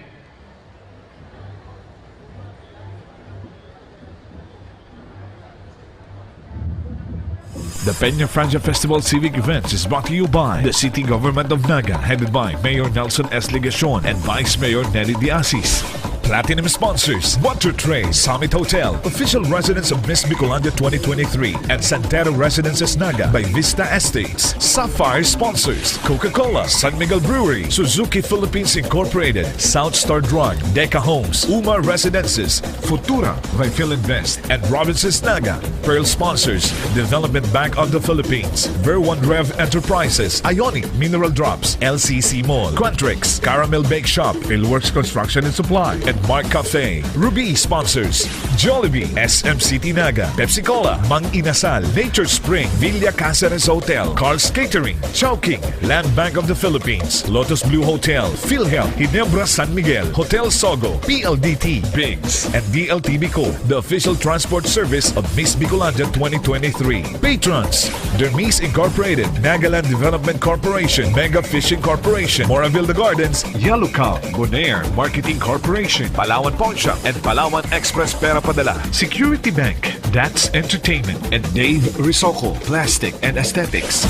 The Peña Franja Festival Civic Events is brought to you by the City Government of Naga, headed by Mayor Nelson S. Legacion and Vice Mayor Nelly Diasis. Platinum sponsors: Water Tray, Summit Hotel, official residence of Miss Bicolanja 2023, and Santero Residences Naga by Vista Estates. Sapphire sponsors: Coca-Cola, San Miguel Brewery, Suzuki Philippines Incorporated, South Star Drug, Deca Homes, Umar Residences, Futura by Philinvest, and Robinsons Naga. Pearl sponsors: Development Bank of the Philippines, Ver1 Rev Enterprises, Ionic Mineral Drops, LCC Mall, Quantrix, Caramel Bake Shop, Philworks Construction and Supply, and Mark Cafe. Ruby sponsors: Jollibee, SM City Naga, Pepsi Cola, Mang Inasal, Nature Spring, Villa Caceres Hotel, Carl's Catering, Chowking, Land Bank of the Philippines, Lotus Blue Hotel, PhilHealth, Ginebra San Miguel, Hotel Sogo, PLDT, Biggs, and DLT Bicol, the official transport service of Miss Bicolanja 2023. Patrons: Dermis Incorporated, Nagaland Development Corporation, Mega Fishing Corporation, Moraville Gardens, Yellow Cow, Bonaire Marketing Corporation, Palawan Pawn Shop, and Palawan Express Pera Padala, Security Bank, That's Entertainment, and Dave Risoko, Plastic and Aesthetics.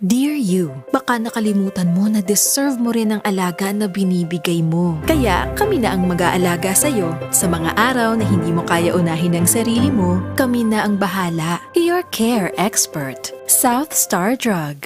Dear you, baka nakalimutan mo na deserve mo rin ang alaga na binibigay mo. Kaya kami na ang mag-aalaga sa'yo. Sa mga araw na hindi mo kaya unahin ang sarili mo, kami na ang bahala. Your care expert, South Star Drug.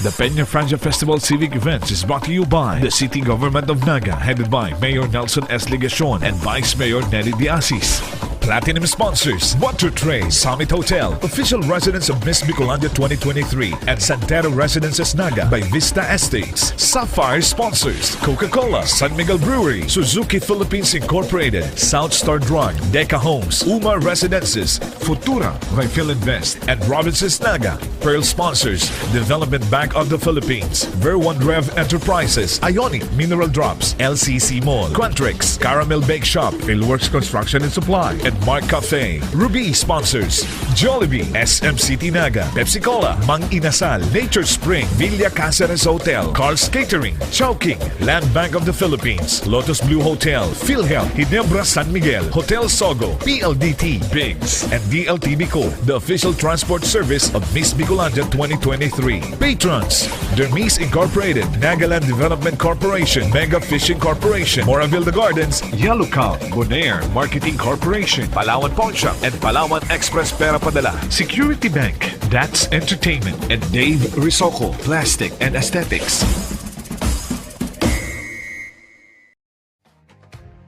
The Peña Franja Festival Civic Events is brought to you by the City Government of Naga, headed by Mayor Nelson S. Ligacion and Vice Mayor Nelly Diasis. Platinum sponsors: Water Tray, Summit Hotel, official residence of Miss Bicolandia 2023, and Santero Residences Naga by Vista Estates. Sapphire sponsors: Coca-Cola, San Miguel Brewery, Suzuki Philippines Incorporated, South Star Drug, Deca Homes, Umar Residences, Futura by Philinvest, and Robinsons Naga. Pearl sponsors: Development Bank of the Philippines, Ver1 Rev Enterprises, Ionic Mineral Drops, LCC Mall, Quantrix, Caramel Bake Shop, Philworks Construction and Supply, and Mark Cafe. Ruby sponsors: Jollibee, SM City Naga, Pepsi Cola, Mang Inasal, Nature Spring, Villa Caceres Hotel, Carl's Catering, Chowking, Land Bank of the Philippines, Lotus Blue Hotel, PhilHealth, Ginebra San Miguel, Hotel Sogo, PLDT, Biggs, and DLT Bicol, the official transport service of Miss Bicolandia 2023. Patrons: Dermis Incorporated, Nagaland Development Corporation, Mega Fishing Corporation, Moraville Gardens, Yellow Cow, Bonaire Marketing Corporation, Palawan Pawn Shop, and Palawan Express Pera Padala, Security Bank, That's Entertainment, and Dave Risoko, Plastic and Aesthetics.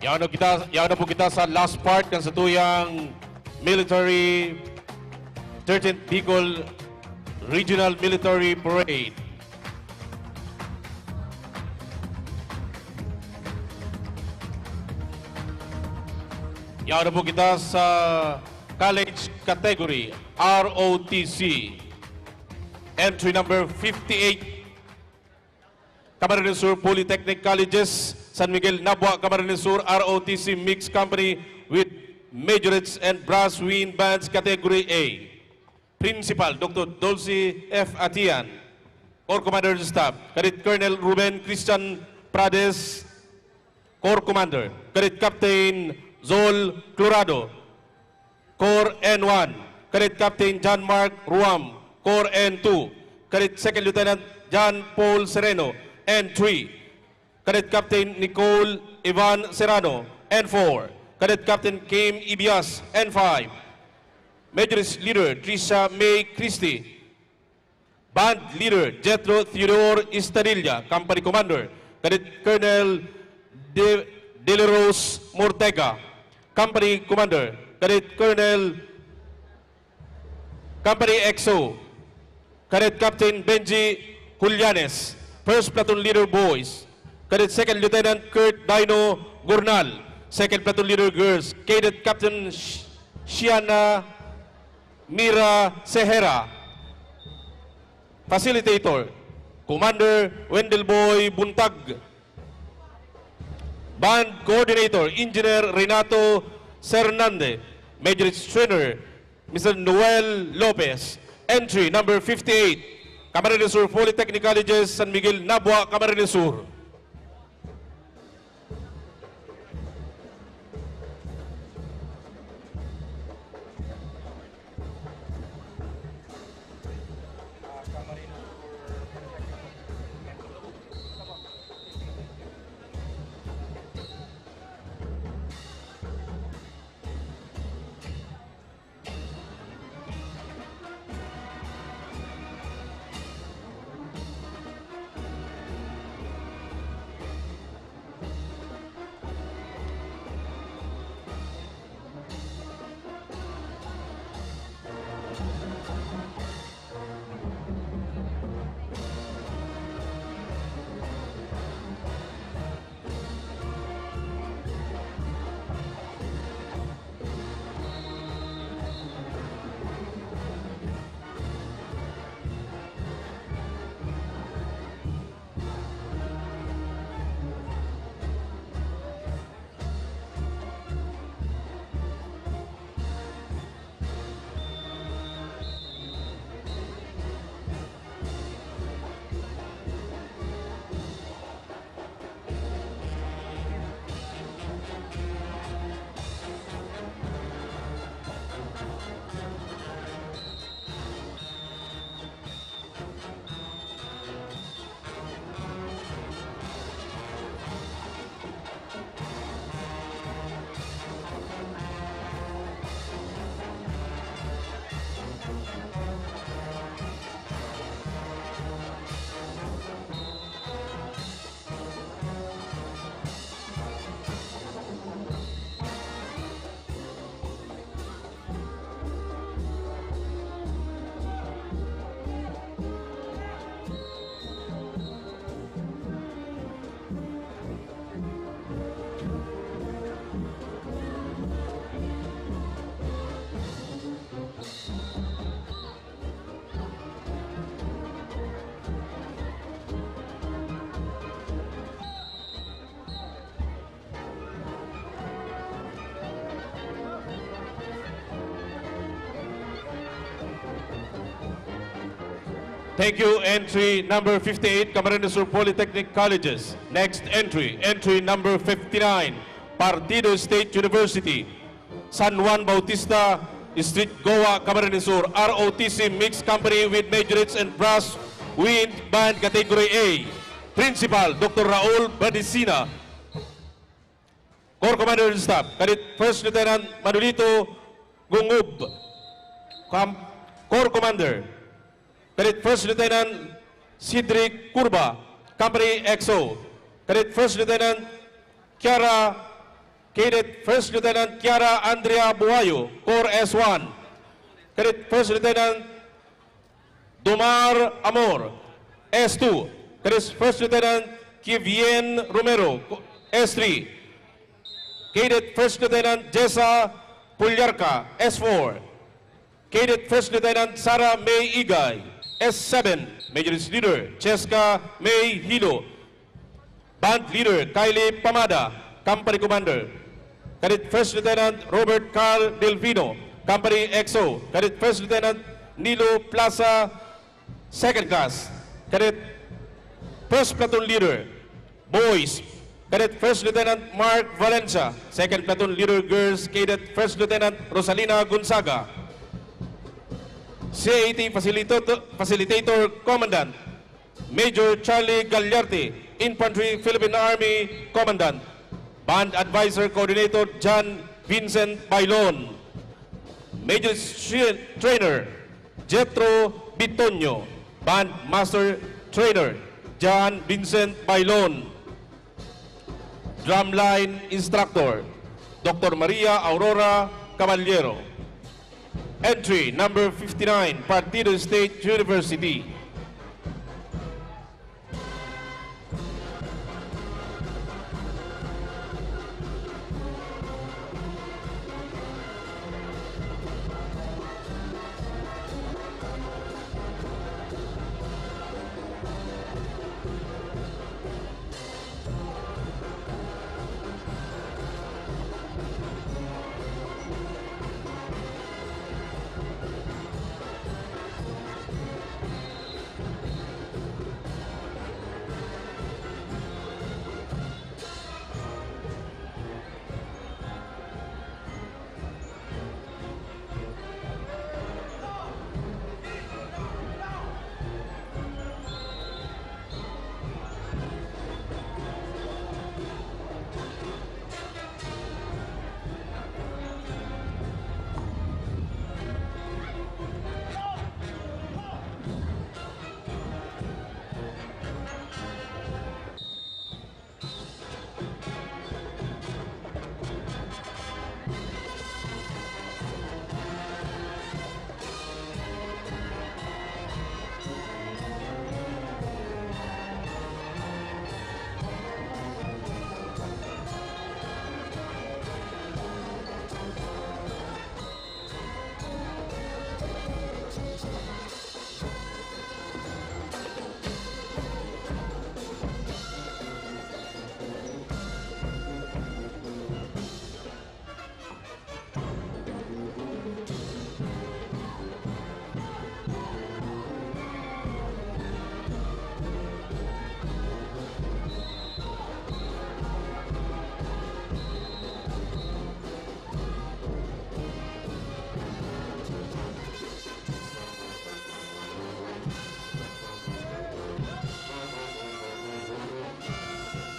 Yaw na po kita sa last part ng satuyang military 13th Bicol Regional Military Parade. Yaw na po kita sa college category, ROTC. Entry number 58, Camarines Sur Polytechnic Colleges, San Miguel, Nabua, Camarines Sur, ROTC Mixed Company with Majorettes and Brass Wind Bands Category A. Principal, Dr. Dulce F. Atian. Corps Commander of the Staff, Cadet Colonel Ruben Christian Prades, Corps Commander. Cadet Captain Zol Clorado, Corps N1. Cadet Captain John Mark Ruam, Corps N2. Cadet Second Lieutenant John Paul Sereno, N3. Cadet Captain Nicole Ivan Serrano, N4. Cadet Captain Kim Ibias, N5. Major Leader Trisha May Christie. Band Leader Jetro Theodore Estadilla, Company Commander. Cadet Colonel Deleros Mortega, Company Commander. Cadet Colonel Company XO. Cadet Captain Benji Julianes, First Platoon Leader Boys. Cadet Second Lieutenant Kurt Dino Gurnal, Second Platoon Leader Girls. Cadet Captain Shiana Mira Sehera, Facilitator Commander Wendell Boy Buntag. Band Coordinator Engineer Renato Cernande. Major Trainer Mr. Noel Lopez. Entry number 58, Camarines Sur Polytechnic Colleges, San Miguel, Nabua, Camarines Sur. Thank you. Entry number 58, Camarines Sur Polytechnic Colleges. Next entry, entry number 59, Partido State University, San Juan Bautista Street, Goa, Camarines Sur, ROTC Mixed Company with Majorates and Brass Wind Band Category A. Principal, Dr. Raul Badicina. Corps Commander and Staff, Cadet First Lieutenant Manolito Gungub. Corps Commander, Cadet First Lieutenant Cedric Curba, Company XO. Cadet First Lieutenant Kiara Andrea Buayo, Corps S1. Cadet First Lieutenant Domar Amor, S2. Cadet First Lieutenant Kivien Romero, S3. Cadet First Lieutenant Jessa Pulyarka, S4. Cadet First Lieutenant Sarah May Igay, S7. Major Leader Cheska May Hilo. Band Leader Kylie Pamada, Company Commander. Cadet First Lieutenant Robert Carl Delvino, Company XO. Cadet First Lieutenant Nilo Plaza, Second Class. Cadet First Platoon Leader Boys, Cadet First Lieutenant Mark Valencia. Second Platoon Leader Girls, Cadet First Lieutenant Rosalina Gonzaga. CAT Facilitator Commandant Major Charlie Gagliardi, Infantry Philippine Army Commandant. Band Advisor Coordinator John Vincent Bailon. Major Trainer Jetro Bitonio. Band Master Trainer John Vincent Bailon. Drumline Instructor Dr. Maria Aurora Caballero. Entry number 59, Partido State University.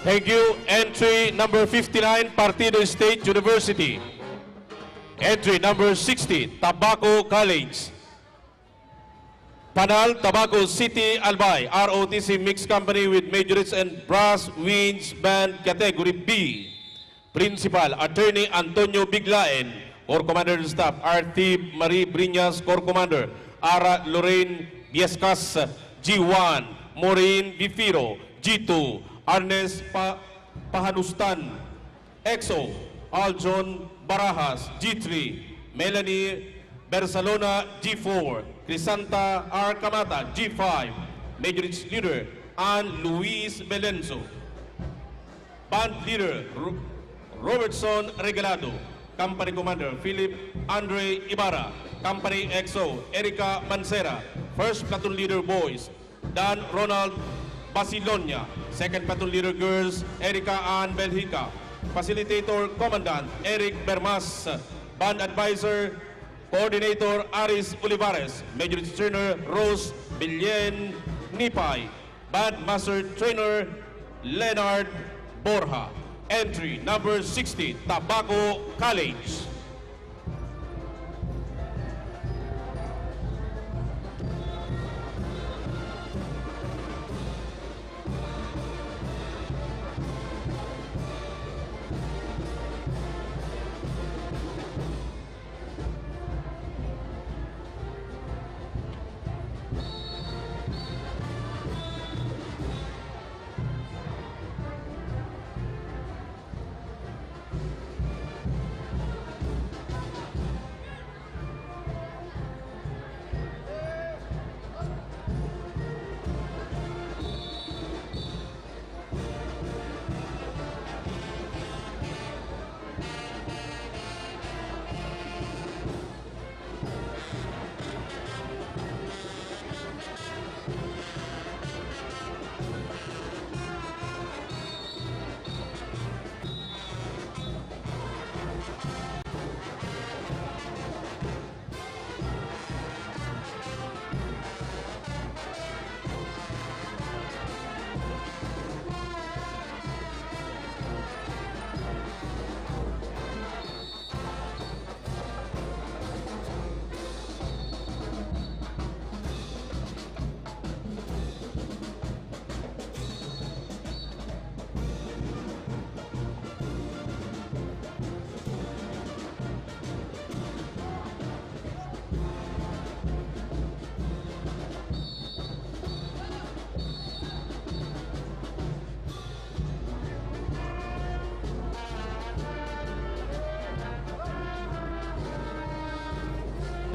Thank you. Entry number 59, Partido State University. Entry number 60, Tabaco College. Panal, Tabaco City, Albay, ROTC Mixed Company with Majorates and Brass Winds Band Category B. Principal, Attorney Antonio Biglaen, Corps Commander and Staff, RT Marie Briñas, Corps Commander, Ara Lorraine Biescas, G1, Maureen Bifiro, G2, Arnes Pahanustan, EXO, Aljon Barajas, G3, Melanie Barcelona, G4, Crisanta R. Camata, G5, Major Leader, Ann Luis Belenzo. Band Leader, Robertson Regalado. Company Commander, Philip Andre Ibarra. Company XO, Erica Mancera. First Platoon Leader Boys, Dan Ronald Basilonia. Second Platoon Leader Girls, Erica Ann Belhica. Facilitator Commandant Eric Bermas. Band Advisor Coordinator Aris Olivares. Major Trainer Rose Bilyen Nipay. Band Master Trainer Leonard Borja. Entry number 60, Tabaco College.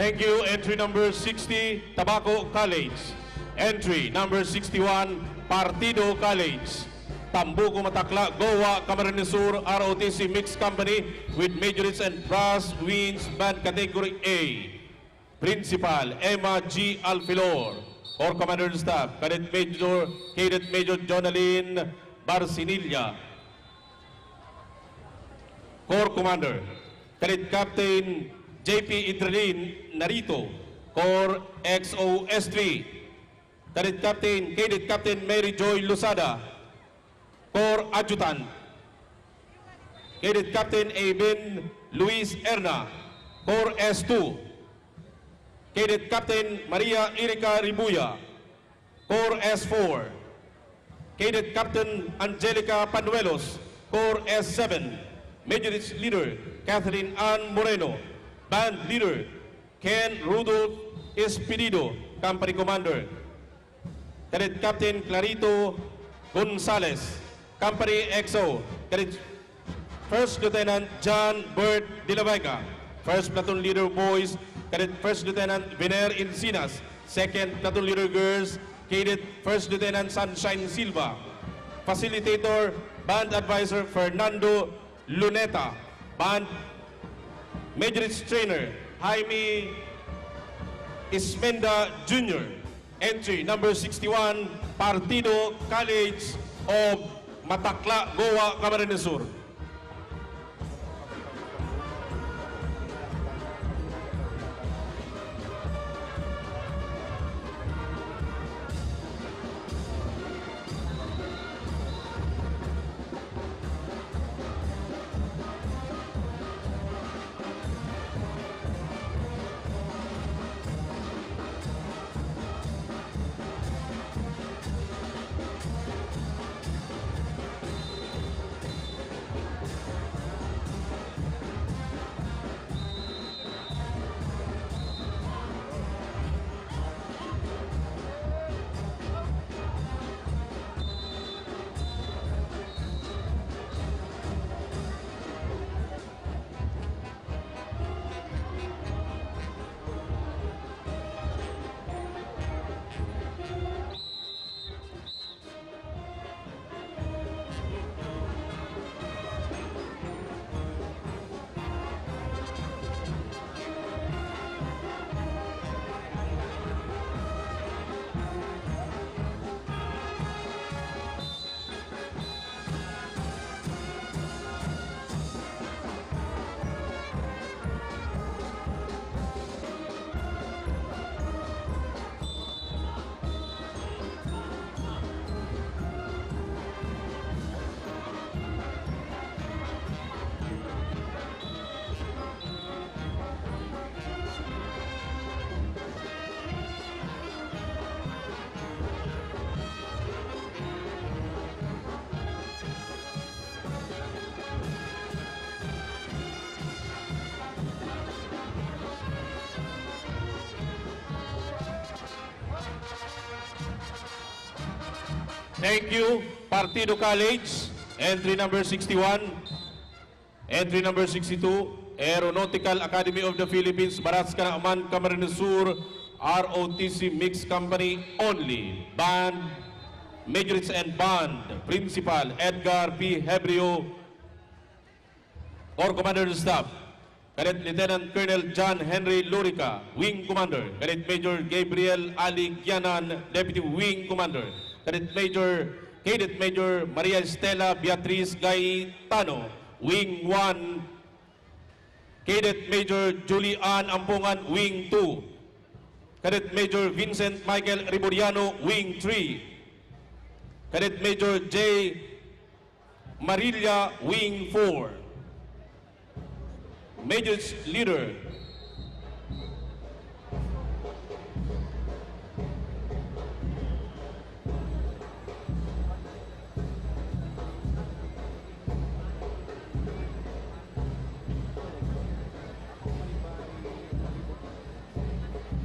Thank you. Entry number 60, Tabaco College. Entry number 61, Partido College. Tambuco Matakla, Goa, Camarines Sur, ROTC Mixed Company with Majorits and Brass Winds Band Category A. Principal, Emma G. Alfilor. Corps Commander and Staff, Cadet Major Jonalyn Barcinilla. Corps Commander, Cadet Captain J.P. Idrelin Narito, Corps XOS3. Cadet Captain Mary Joy Lusada, Corps Adjutant. Cadet Captain Abin Luis Erna, Corps S2. Cadet Captain Maria Erica Ribuya, Corps S4. Cadet Captain Angelica Panuelos, Corps S7. Major Leader Catherine Ann Moreno. Band Leader Ken Rudolph Espirido, Company Commander. Cadet Captain Clarito Gonzales, Company XO. Cadet First Lieutenant John Bert De La Vega. First Platoon Leader Boys, Cadet First Lieutenant Viner Encinas. Second Platoon Leader Girls, Cadet First Lieutenant Sunshine Silva. Facilitator, Band Advisor Fernando Luneta. Band Major's Trainer Jaime Ismenda Jr. Entry number 61, Partido College of Matakla, Goa, Camarines Sur. Thank you, Partido College. Entry number 61. Entry number 62, Aeronautical Academy of the Philippines, Baras Kanaaman, Camarines Sur, ROTC Mixed Company only. Band, Majorits and Band, Principal Edgar P. Hebrio, or Commander of the Staff. Cadet Lieutenant Colonel John Henry Lurica, Wing Commander. Cadet Major Gabriel Ali Gianan, Deputy Wing Commander. Cadet Major Maria Estela Beatriz Gaetano, Wing 1. Cadet Major Julian Ampungan, Wing 2. Cadet Major Vincent Michael Riboriano, Wing 3. Cadet Major J. Marilla, Wing 4. Major's Leader,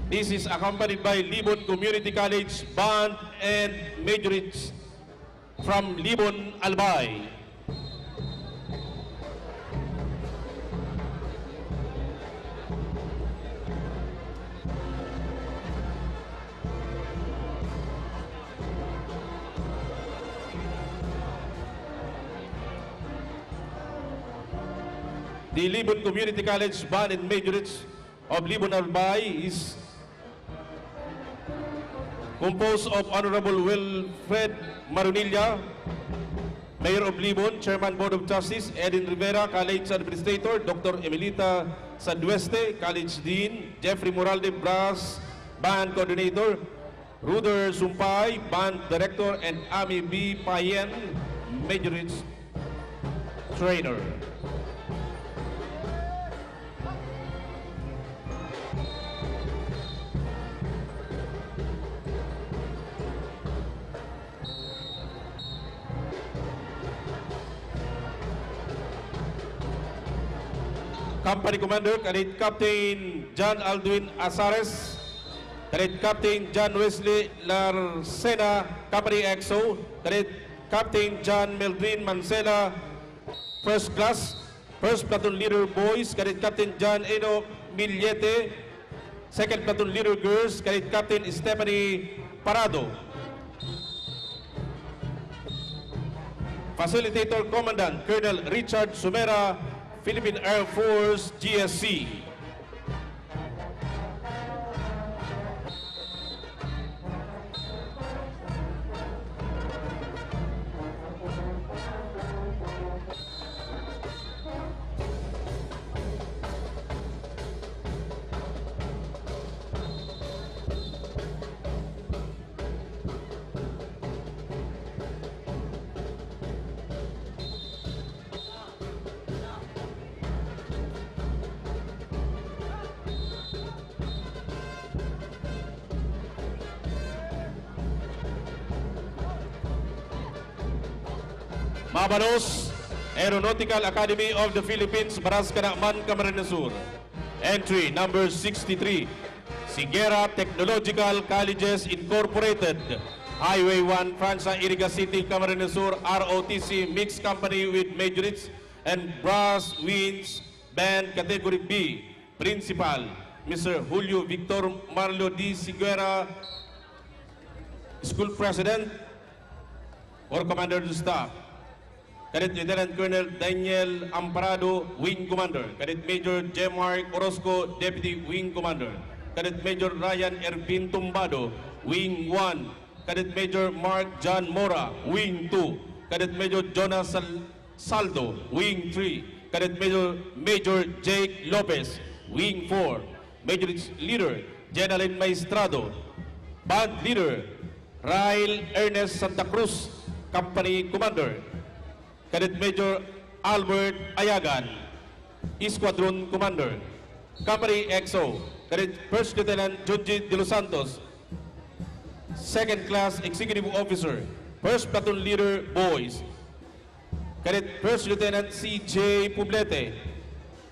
this is accompanied by Libon Community College Band and Majorits from Libon, Albay. The Libon Community College Band and Majorits of Libon, Albay is composed of Honorable Wilfred Marunilla, Mayor of Libon, Chairman Board of Justice, Edin Rivera, College Administrator, Dr. Emilita Sadweste, College Dean, Jeffrey Moralde, Brass Band Coordinator, Ruder Sumpay, Band Director, and Ami B. Payen, Majorits Trainer. Company Commander, Cadet Captain John Aldwin Asares, Cadet Captain John Wesley Larcena, Company XO, Cadet Captain John Meldrin Mancela, First Class, First Platoon Leader Boys, Cadet Captain John Eno Millete, Second Platoon Leader Girls, Cadet Captain Stephanie Parado. Facilitator Commandant Colonel Richard Sumera, Philippine Air Force, GSC. Mabalos, Aeronautical Academy of the Philippines, Baras Kanaaman, Camarines Sur. Entry number 63, Sigera Technological Colleges Incorporated, Highway 1, Francia, Iriga City, Camarines Sur, ROTC Mixed Company with Majorits and Brass Winds Band Category B. Principal, Mr. Julio Victor Marlo D. Sigera, School President or Commander of the Staff. Cadet Lieutenant Colonel Daniel Amparado, Wing Commander. Cadet Major J. Mark Orozco, Deputy Wing Commander. Cadet Major Ryan Ervin Tumbado, Wing 1. Cadet Major Mark John Mora, Wing 2. Cadet Major Jonas Saldo, Wing 3. Cadet Major Jake Lopez, Wing 4. Major Leader General Maestrado. Band Leader Rail Ernest Santa Cruz, Company Commander. Cadet Major Albert Ayagan, Squadron Commander. Company XO, Cadet First Lieutenant Junji De Los Santos, Second Class Executive Officer, First Platoon Leader Boys. Cadet First Lieutenant C.J. Publete,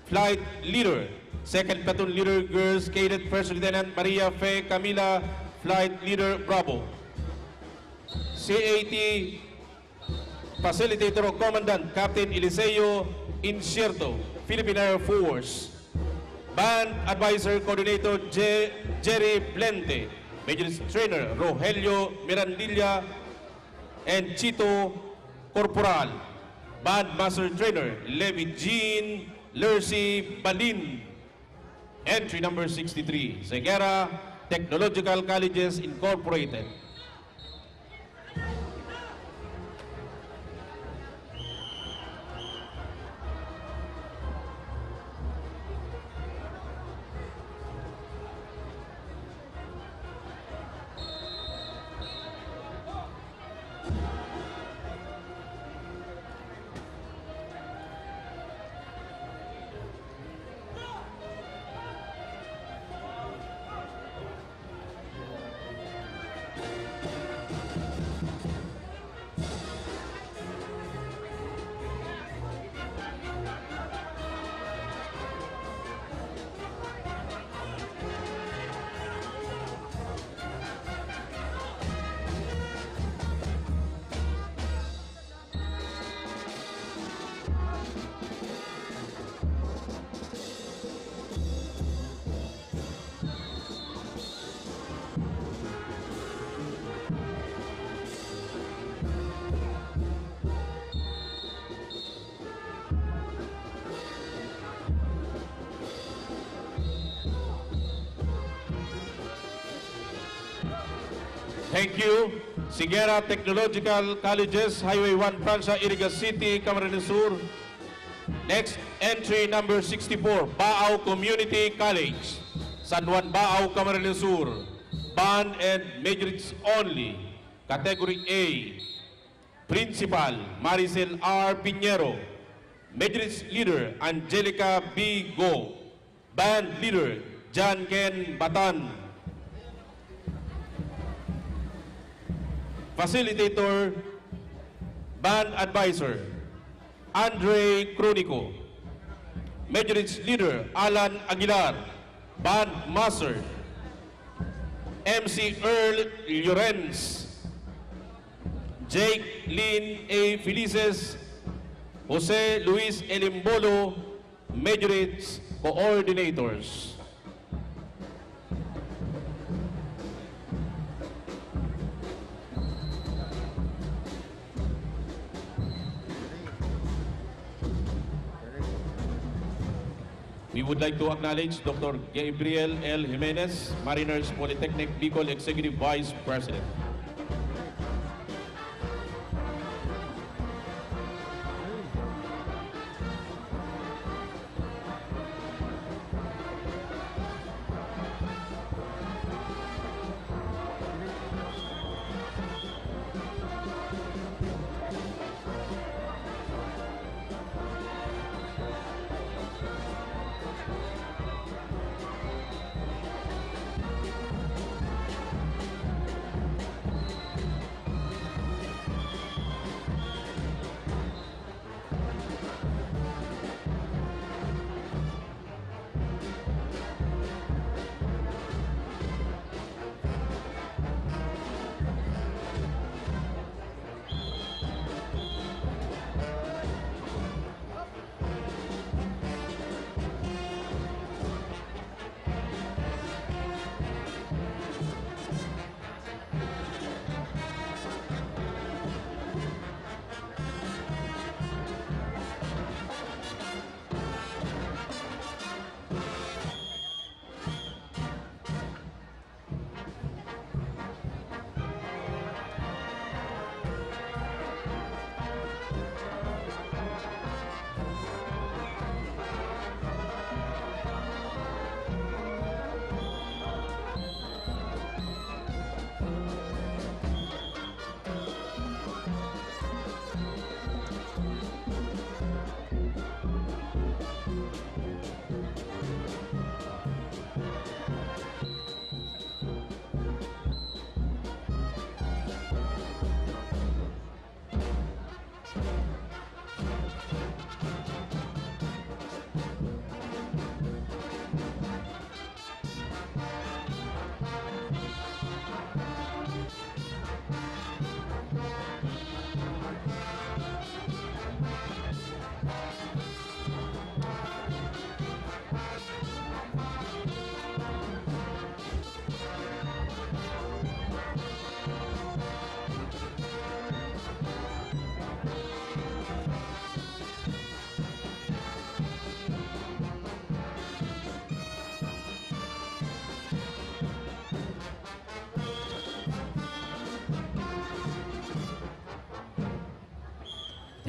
Flight Leader. Second Platoon Leader Girls, Cadet First Lieutenant Maria Fe Camila, Flight Leader Bravo. CAT Facilitator o Commandant Captain Eliseo Incierto, Philippine Air Force. Band Advisor Coordinator Jerry Plente, Major Trainer Rogelio Mirandilla and Chito Corporal. Band Master Trainer Levi Jean Lercy Balin. Entry number 63, Segera Technological Colleges Incorporated. Thank you. Sigera Technological Colleges, Highway 1, Francia, Iriga City, Camarines Sur. Next, entry number 64, Baao Community College, San Juan Baao, Camarines Sur. Band and majors only. Category A, Principal Maricel R. Pinheiro. Majors Leader Angelica B. Go. Band Leader John Ken Batan. Facilitator, Band Advisor, Andre Cronico. Majority Leader, Alan Aguilar. Band Master, MC Earl Llorens. Jake Lynn A. Felices, Jose Luis Elimbolo, Majority Coordinators. We would like to acknowledge Dr. Gabriel L. Jimenez, Mariners Polytechnic Bicol Executive Vice President.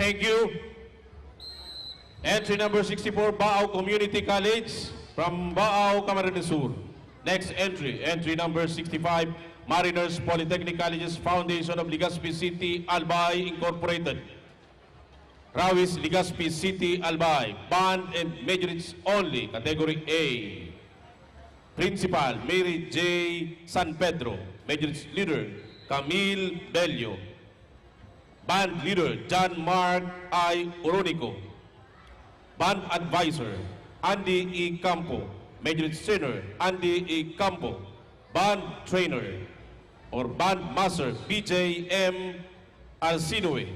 Thank you. Entry number 64, Baao Community College from Baao, Camarines Sur. Next entry, entry number 65, Mariners Polytechnic Colleges Foundation of Legazpi City, Albay Incorporated. Rawis, Legazpi City, Albay. Band and majorities only, category A. Principal, Mary J. San Pedro. Majorities leader, Camille Bello. Band leader, John Mark I. Oronico. Band advisor, Andy E. Campo. Majorities trainer, Andy E. Campo. Band trainer or band master, BJ M. Alcinoe.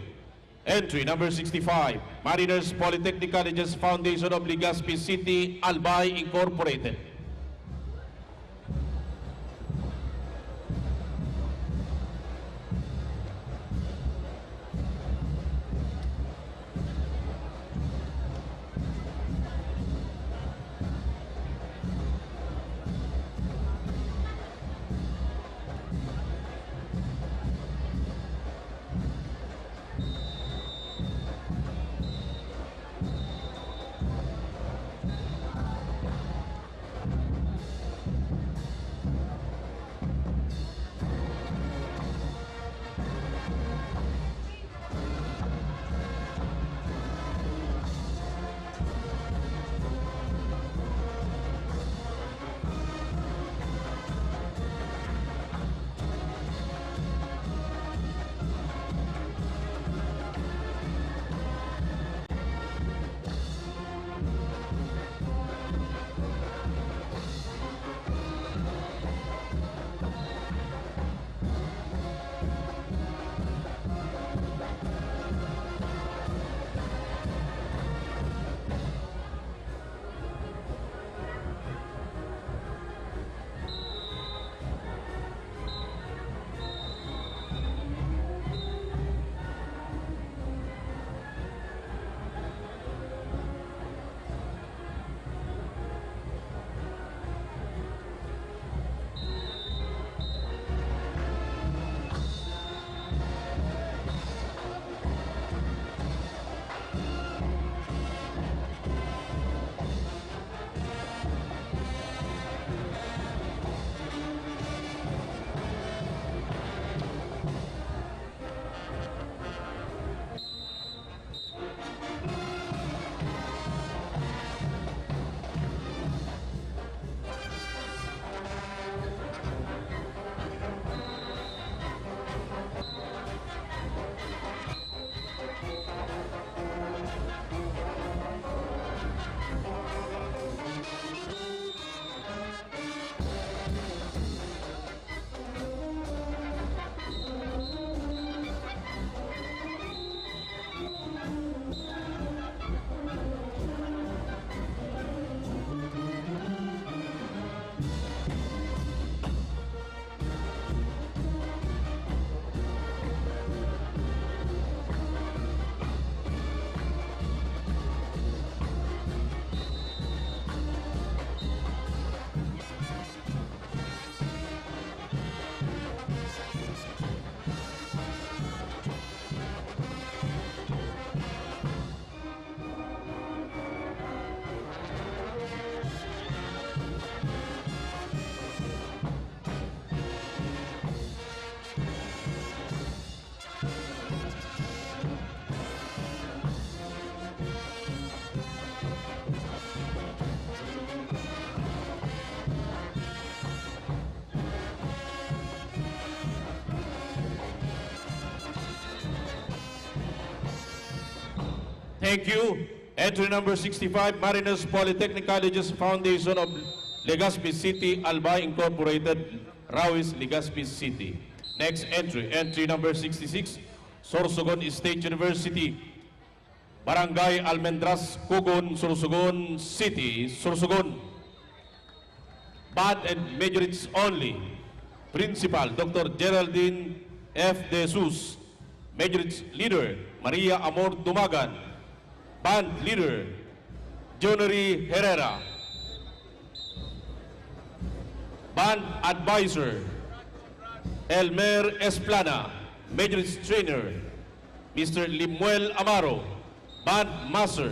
Entry number 65, Mariners Polytechnic Colleges Foundation of Legazpi City, Albay Incorporated. Thank you. Entry number 65, Mariners Polytechnic Colleges Foundation of Legazpi City, Albay Incorporated, Rawis, Legazpi City. Next entry, entry number 66, Sorsogon State University, Barangay Almendras, Cugon, Sorsogon City, Sorsogon. Band and majorities only. Principal, Dr. Geraldine F. De Jesus. Majorities leader, Maria Amor Dumagan. Band leader, Jonery Herrera. Band advisor, Elmer Esplana. Majorities trainer, Mr. Limuel Amaro. Band Master,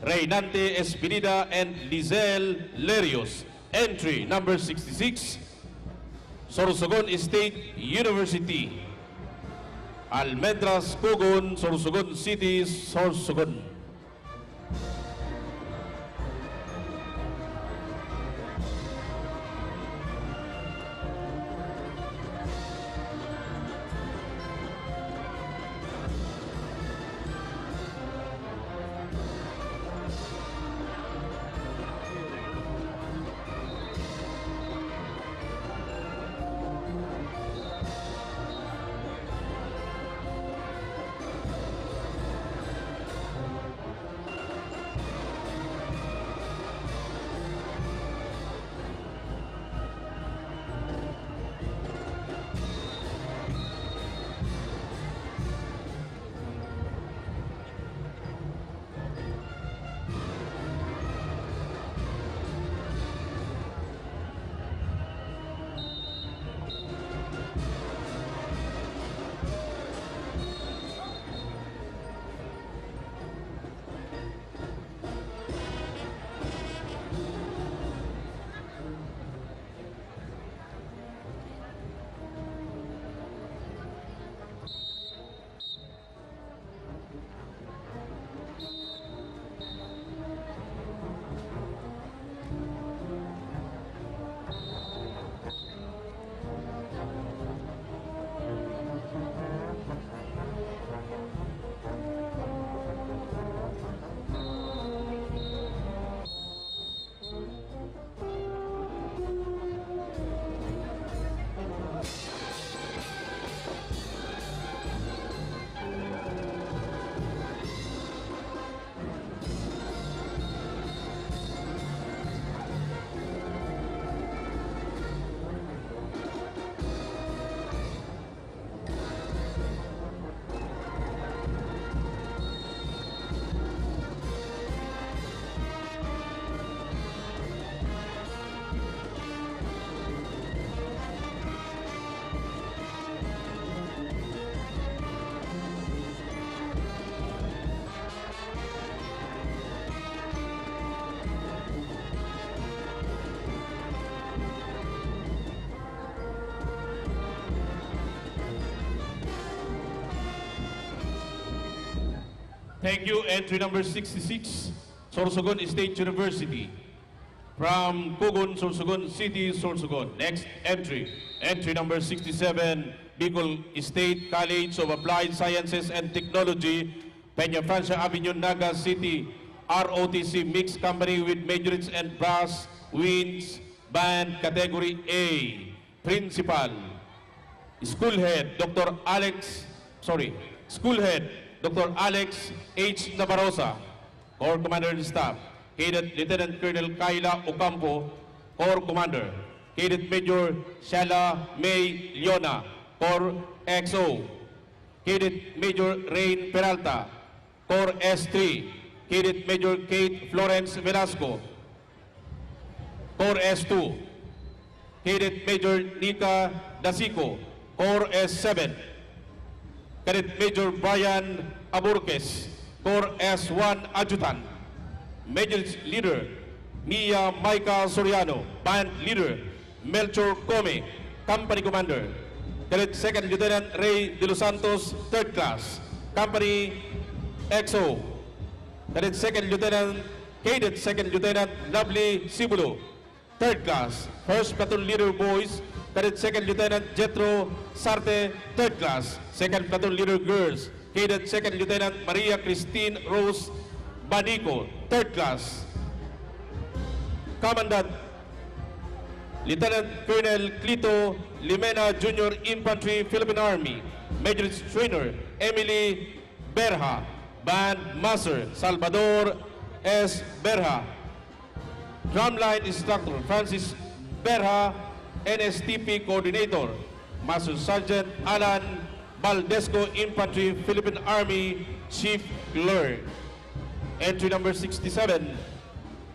Reynante Espinida and Lizelle Lerios. Entry number 66, Sorsogon State University. Almendras Cogon, Sorsogon City, Sorsogon. Thank you. Entry number 66, Sorsogon State University. From Cogon, Sorsogon City, Sorsogon. Next entry. Entry number 67, Bicol State College of Applied Sciences and Technology, Peña Francia Avenue, Naga City. ROTC Mixed Company with majorities and brass, winds, band, category A. Principal, School Head, Dr. Dr. Alex H. Navarroza, Corps Commander and Staff. Cadet Lieutenant Colonel Kayla Ocampo, Corps Commander. Cadet Major Shala May Leona, Corps XO. Cadet Major Rain Peralta, Corps S3. Cadet Major Kate Florence Velasco, Corps S2. Cadet Major Nika Dasico, Corps S7. Cadet Major Brian Aburques, Corps S1 Adjutant. Major Leader Mia Maika Soriano, Band Leader Melchor Come, Company Commander. Cadet Second Lieutenant Ray De Los Santos, 3rd Class, Company XO. Cadet Second Lieutenant Lovely Sibulo, 3rd Class. 1st Platoon Leader Boys, Cadet Second Lieutenant Jetro Sarte, 3rd Class. 2nd Platoon Leader Girls, Cadet 2nd Lieutenant Maria Christine Rose Banico, 3rd Class. Commandant Lieutenant Colonel Clito Limena Junior Infantry Philippine Army. Major Trainer Emily Berha. Band Master Salvador S. Berha. Drumline Instructor Francis Berha, NSTP Coordinator. Master Sergeant Alan Valdesco, Infantry Philippine Army Chief Clerk. Entry number 67,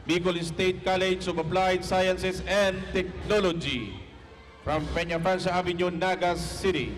Bicol State College of Applied Sciences and Technology. From Peña Francia Avenue, Naga City.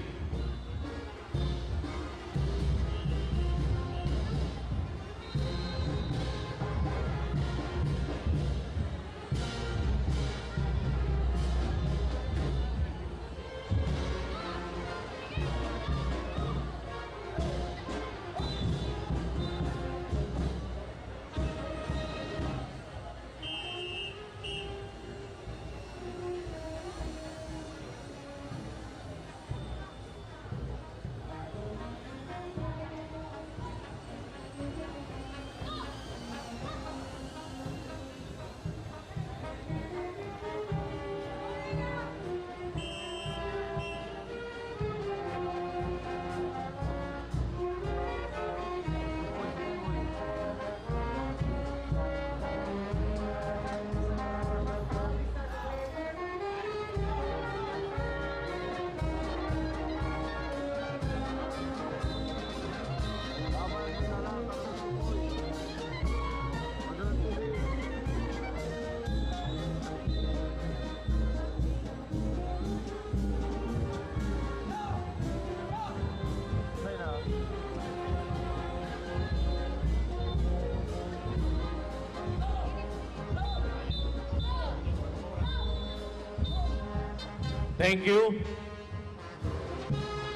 Thank you.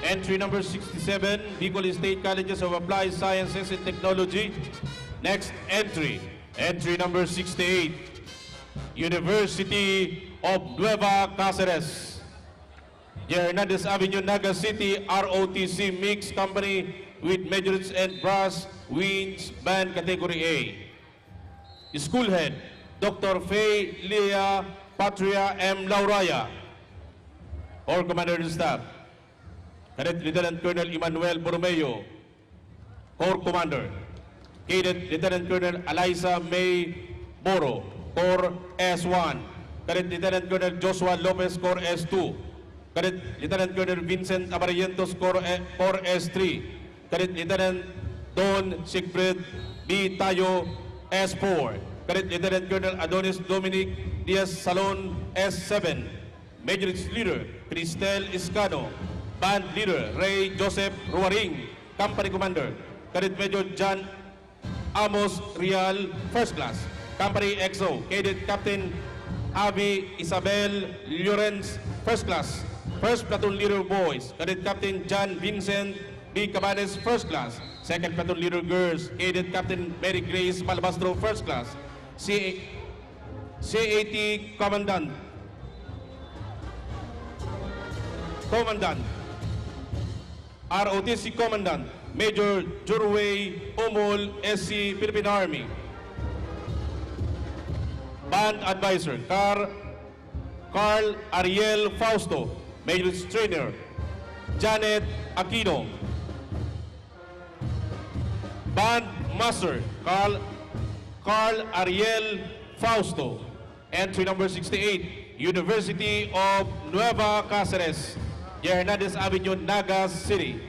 Entry number 67, Bicol State Colleges of Applied Sciences and Technology. Next entry, entry number 68, University of Nueva Cáceres. Hernandez Avenue, Naga City, ROTC Mixed Company with majors and brass winds band category A. School Head, Dr. Faye Leah Patria M. Lauraya. Or Commander of the Staff, Cadet Lieutenant Colonel Emmanuel Borromeo, Corps Commander. Cadet Lieutenant Colonel Eliza May Boro, Corps S1. Cadet Lieutenant Colonel Joshua Lopez, Corps S2. Cadet Lieutenant Colonel Vincent Abarientos, Corps S3. Cadet Lieutenant Don Siegfried B. Tayo, S4. Cadet Lieutenant Colonel Adonis Dominic Diaz Salon, S7. Major Leader Cristel Iscano. Band Leader Ray Joseph Ruaring, Company Commander. Cadet Major John Amos Real, First Class. Company XO, Cadet Captain Avi Isabel Llorens, First Class. First Platoon Leader Boys, Cadet Captain John Vincent B. Cabanes, First Class. Second Platoon Leader Girls, Cadet Captain Mary Grace Malbastro, First Class. CAT Commandant ROTC Commandant Major Jurway Umol, SC Philippine Army. Band Advisor Carl Ariel Fausto, Major Trainer Janet Aquino. Band Master Carl Ariel Fausto. Entry number 68, University of Nueva Cáceres, Hernandez Avenue, Naga City.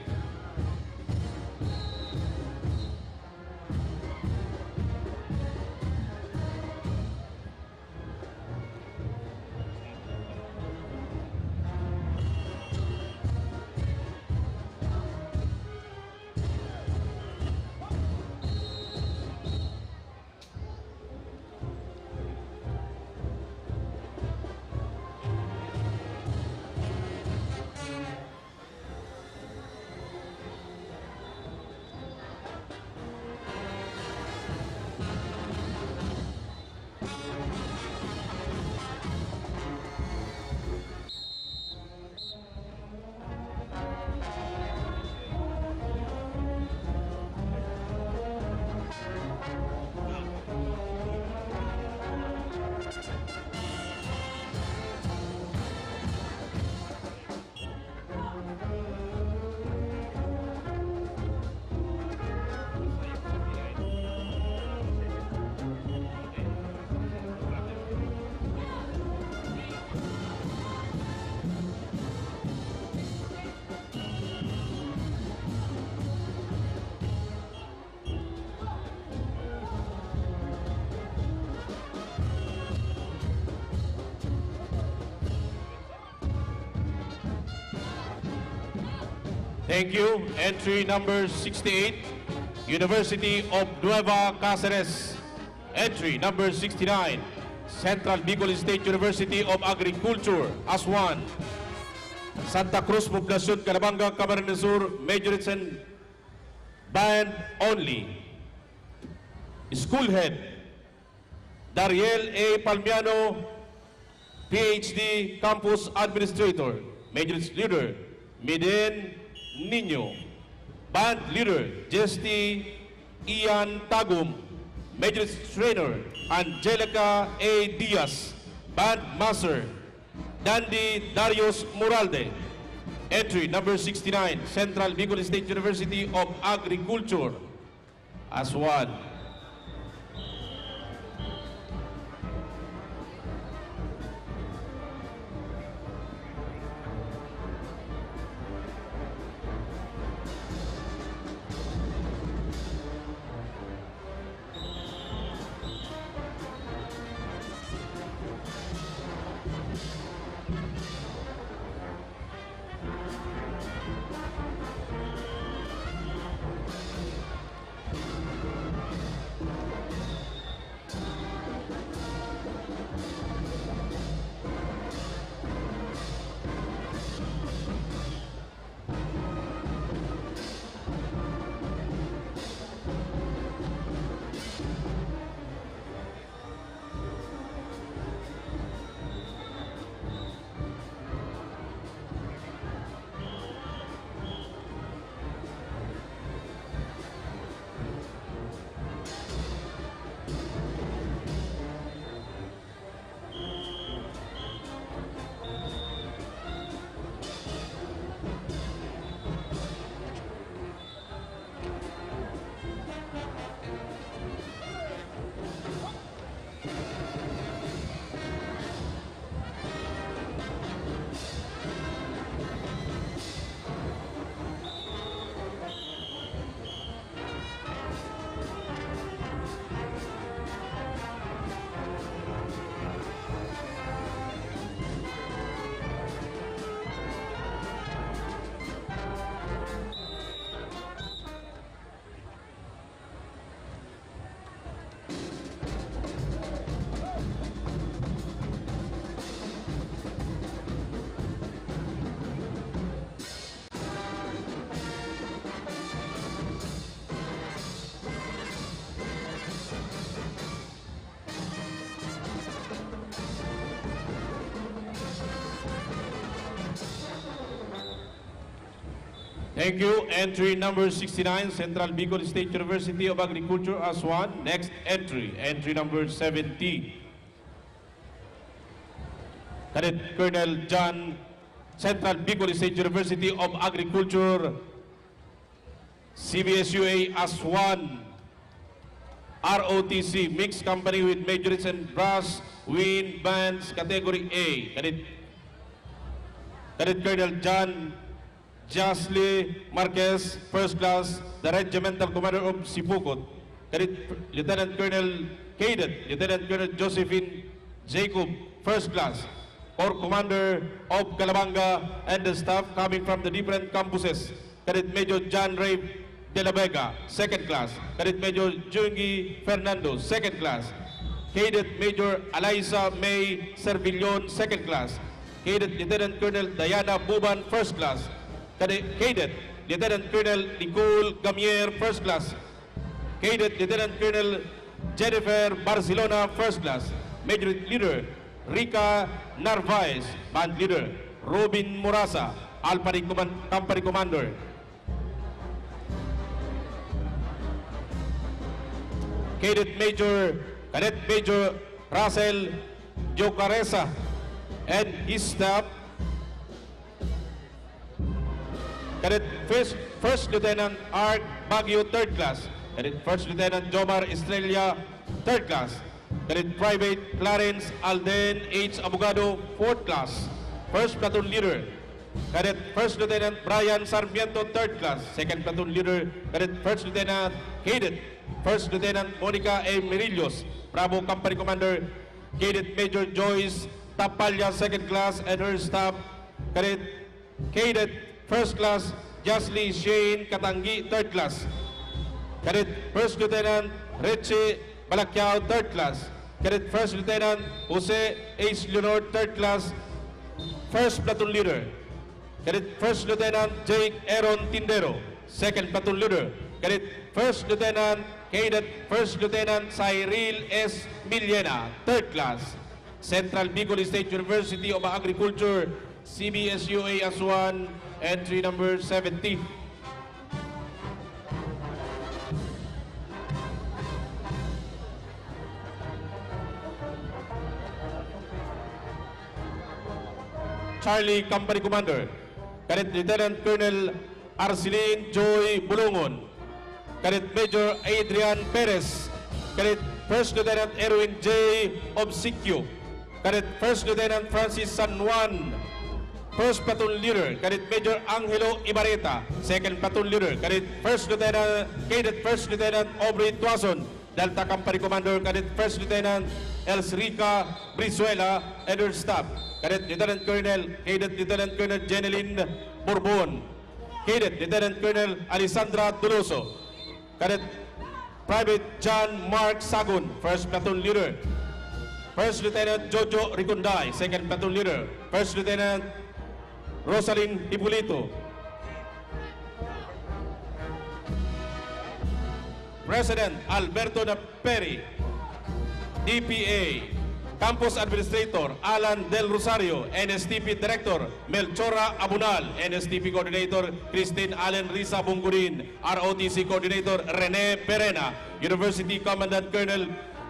Thank you. Entry number 68, University of Nueva Cáceres. Entry number 69, Central Bicol State University of Agriculture, ASWAN. Santa Cruz, Poblacion, Calabanga, Camarines Sur, Majorits and Band only. School Head, Dariel A. Palmiano, PhD, Campus Administrator. Majorits Leader, Miden Nino. Band Leader, Jesty Ian Tagum. Majorits Trainer, Angelica A. Diaz. Band Master, Dandy Darius Moralde. Entry number 69, Central Bicol State University of Agriculture, ASWAN. Thank you. Entry number 69, Central Bicol State University of Agriculture, Aswan. Next entry, entry number 70. Cadet Colonel John, Central Bicol State University of Agriculture, CBSUA Aswan, ROTC, mixed company with majors and brass, wind bands, category A. Cadet Colonel John Jasly Marquez, first class, the Regimental Commander of Sipukot. Cadet Lieutenant Colonel Cadet, Lieutenant Colonel Josephine Jacob, first class, Corps Commander of Calabanga, and the staff coming from the different campuses. Cadet Major John Ray De La Vega, second class. Cadet Major Jungi Fernando, second class. Cadet Major Eliza May Servillon, second class. Cadet Lieutenant Colonel Diana Buban, first class. Cadet Lieutenant Colonel Nicole Gamier, first class. Cadet Lieutenant Colonel Jennifer Barcelona, first class. Major Leader Rica Narvaez, Band Leader Robin Morasa, Company Commander. Cadet Major Russell Jocaresa and his staff. Cadet First Lieutenant Art Baguio, third class. Cadet First Lieutenant Jomar Estrella, third class. Cadet Private Clarence Alden H. Abogado, fourth class. First Platoon Leader, Cadet First Lieutenant Brian Sarmiento, third class. Second Platoon Leader, Cadet First Lieutenant Cadet First Lieutenant Monica A. Mirillos, Bravo Company Commander. Cadet Major Joyce Tapalya, second class, and her staff. Cadet First Class Jasly Shane Katangi, third class. Cadet First Lieutenant Richie Balakyao, third class. Cadet First Lieutenant Jose H. Leonard, third class, first platoon leader. Cadet First Lieutenant Jake Aaron Tindero, second platoon leader. Cadet First Lieutenant First Lieutenant Cyril S. Millena, third class. Central Bicol State University of Agriculture, CBSUA Aswan, entry number 70. Charlie Company Commander, Cadet Lieutenant Colonel Arceline Joy Bulungon, Cadet Major Adrian Perez, Cadet First Lieutenant Erwin J. Obsequio, Cadet First Lieutenant Francis San Juan, First Platoon Leader, Cadet Major Angelo Ibareta, Second Platoon Leader, Cadet First Lieutenant Aubrey Tuason, Delta Company Commander, Cadet First Lieutenant Elsrica Brizuela, and her staff. Cadet Lieutenant Colonel Jeneline Bourbon, Cadet Lieutenant Colonel Alessandra Doloso, Cadet Private John Mark Sagun, First Platoon Leader, First Lieutenant Jojo Riconday, Second Platoon Leader, First Lieutenant Rosalyn Hipulito, President Alberto Naperi, DPA, Campus Administrator Alan Del Rosario, NSTP Director Melchora Abunal, NSTP Coordinator Christine Allen Risa Bungurin, ROTC Coordinator Rene Perena, University Commandant Colonel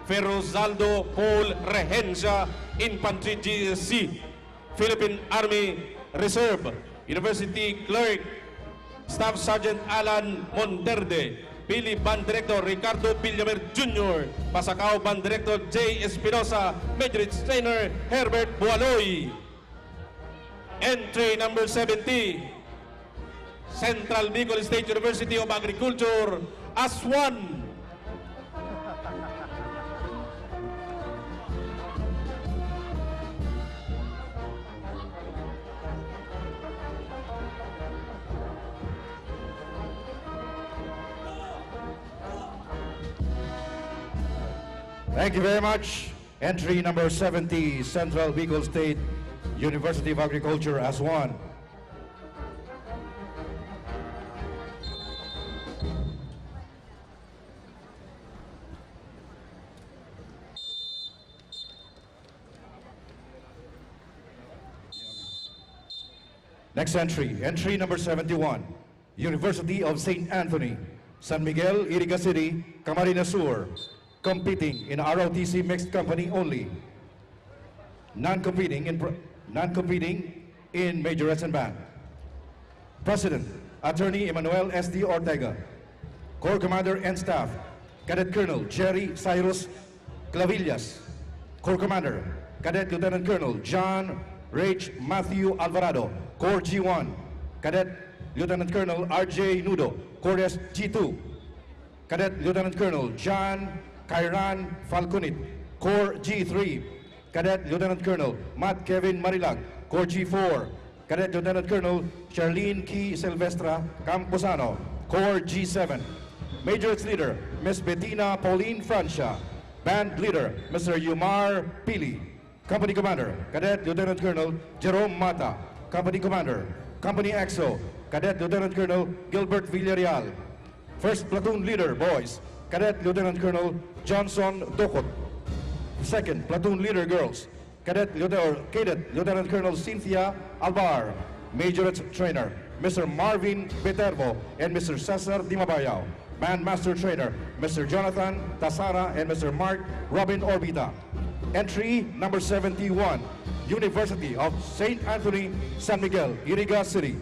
Ferrozaldo Paul Rehencia, Infantry GSC, Philippine Army Reserve, University Clerk Staff Sergeant Alan Monterde, Pili Band Director Ricardo Villamer Jr., Pasacao Band Director J. Espinosa, Major Trainer Herbert Bualoy. Entry number 70, Central Bicol State University of Agriculture, Aswan. Thank you very much. Entry number 70, Central Bicol State University of Agriculture, Aswan. Next entry, entry number 71, University of St. Anthony, San Miguel, Iriga City, Camarines Sur, competing in ROTC mixed company only. Non-competing in majorette and band. President, Attorney Emmanuel S.D. Ortega. Corps Commander and Staff, Cadet Colonel Jerry Cyrus Clavillas. Corps Commander, Cadet Lieutenant Colonel John Rage Matthew Alvarado, Corps G1. Cadet Lieutenant Colonel R.J. Nudo, Corps G2. Cadet Lieutenant Colonel John Kairan Falconit, Corps G3. Cadet Lieutenant Colonel Matt Kevin Marilag, Corps G4. Cadet Lieutenant Colonel Charlene Key Silvestra Camposano, Corps G7. Major Leader, Ms. Bettina Pauline Francia. Band Leader, Mr. Yumar Pili. Company Commander, Cadet Lieutenant Colonel Jerome Mata. Company Commander, Company EXO, Cadet Lieutenant Colonel Gilbert Villarreal. First Platoon Leader, Boys, Cadet Lieutenant Colonel Johnson Dokot. Second Platoon Leader, Girls, Cadet Lieutenant Colonel Cynthia Alvar. Majorette Trainer, Mr. Marvin Betervo and Mr. Cesar Dimabayaw. Band Master Trainer, Mr. Jonathan Tasara and Mr. Mark Robin Orbita. Entry number 71, University of St. Anthony, San Miguel, Iriga City.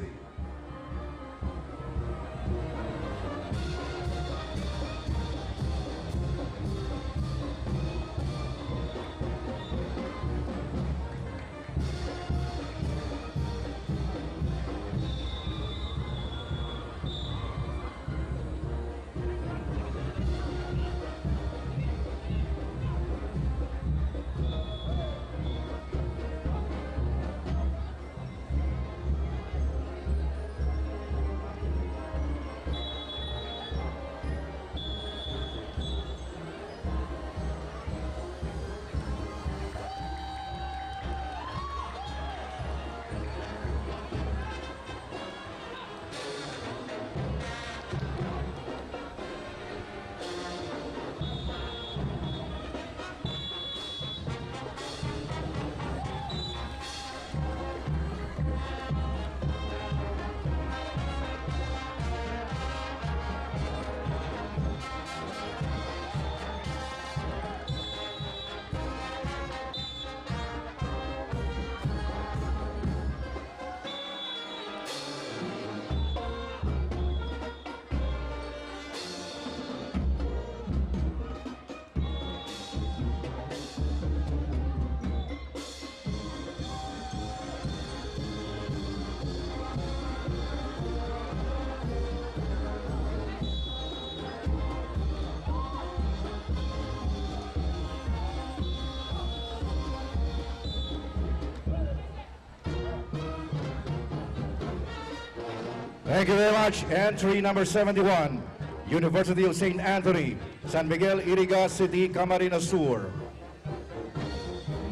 Thank you very much. Entry number 71, University of St. Anthony, San Miguel, Iriga City, Camarines Sur.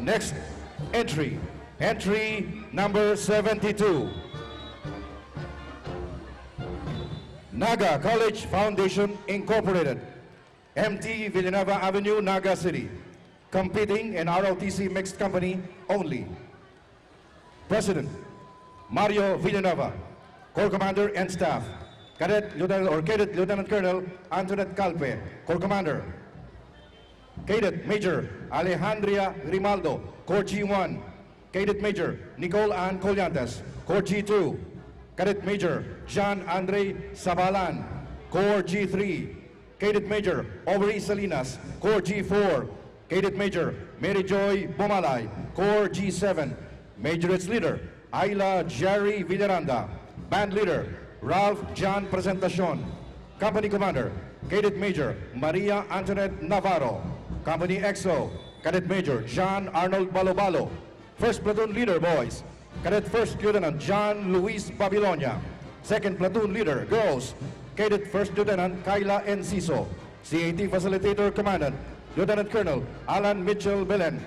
Next entry, entry number 72, Naga College Foundation Incorporated, MT Villanueva Avenue, Naga City, competing in ROTC mixed company only. President, Mario Villanueva. Corps Commander and Staff, Cadet Lieutenant Colonel Antoinette Calpe, Corps Commander. Cadet Major Alejandria Grimaldo, Corps G1. Cadet Major Nicole Ann Collantes, Corps G2. Cadet Major John Andre Sabalan, Corps G3. Cadet Major Aubrey Salinas, Corps G4. Cadet Major Mary Joy Bumalay, Corps G7. Majorette Leader Ayla Jerry Villaranda. Band Leader Ralph John Presentacion. Company Commander Cadet Major Maria Antoinette Navarro. Company EXO Cadet Major John Arnold Balobalo. First Platoon Leader, Boys, Cadet First Lieutenant John Luis Babilonia. Second Platoon Leader, Girls, Cadet First Lieutenant Kyla Enciso. CAT Facilitator Commandant Lieutenant Colonel Alan Mitchell Belen.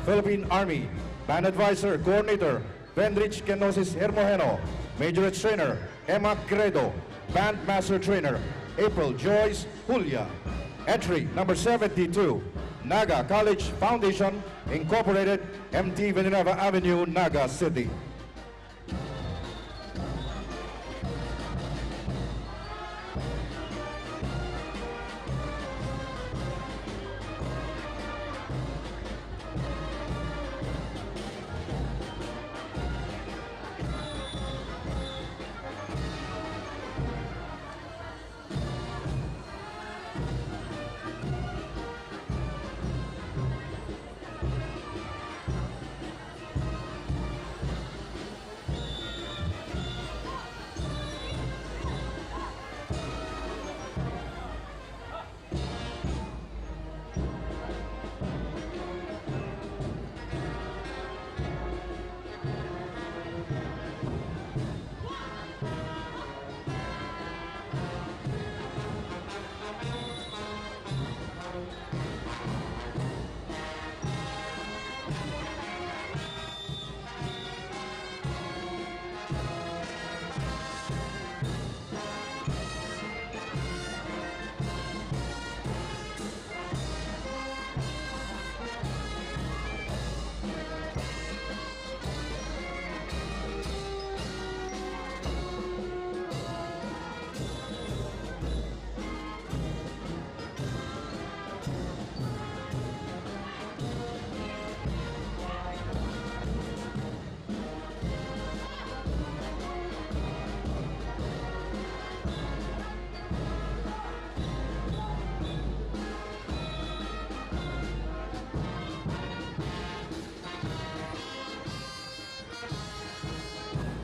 Philippine Army Band Advisor Coordinator Vendrich Kenosis Hermojeno. Majorette Trainer Emma Credo. Band Master Trainer April Joyce Julia. Entry number 72, Naga College Foundation Incorporated, MT Villanueva Avenue, Naga City.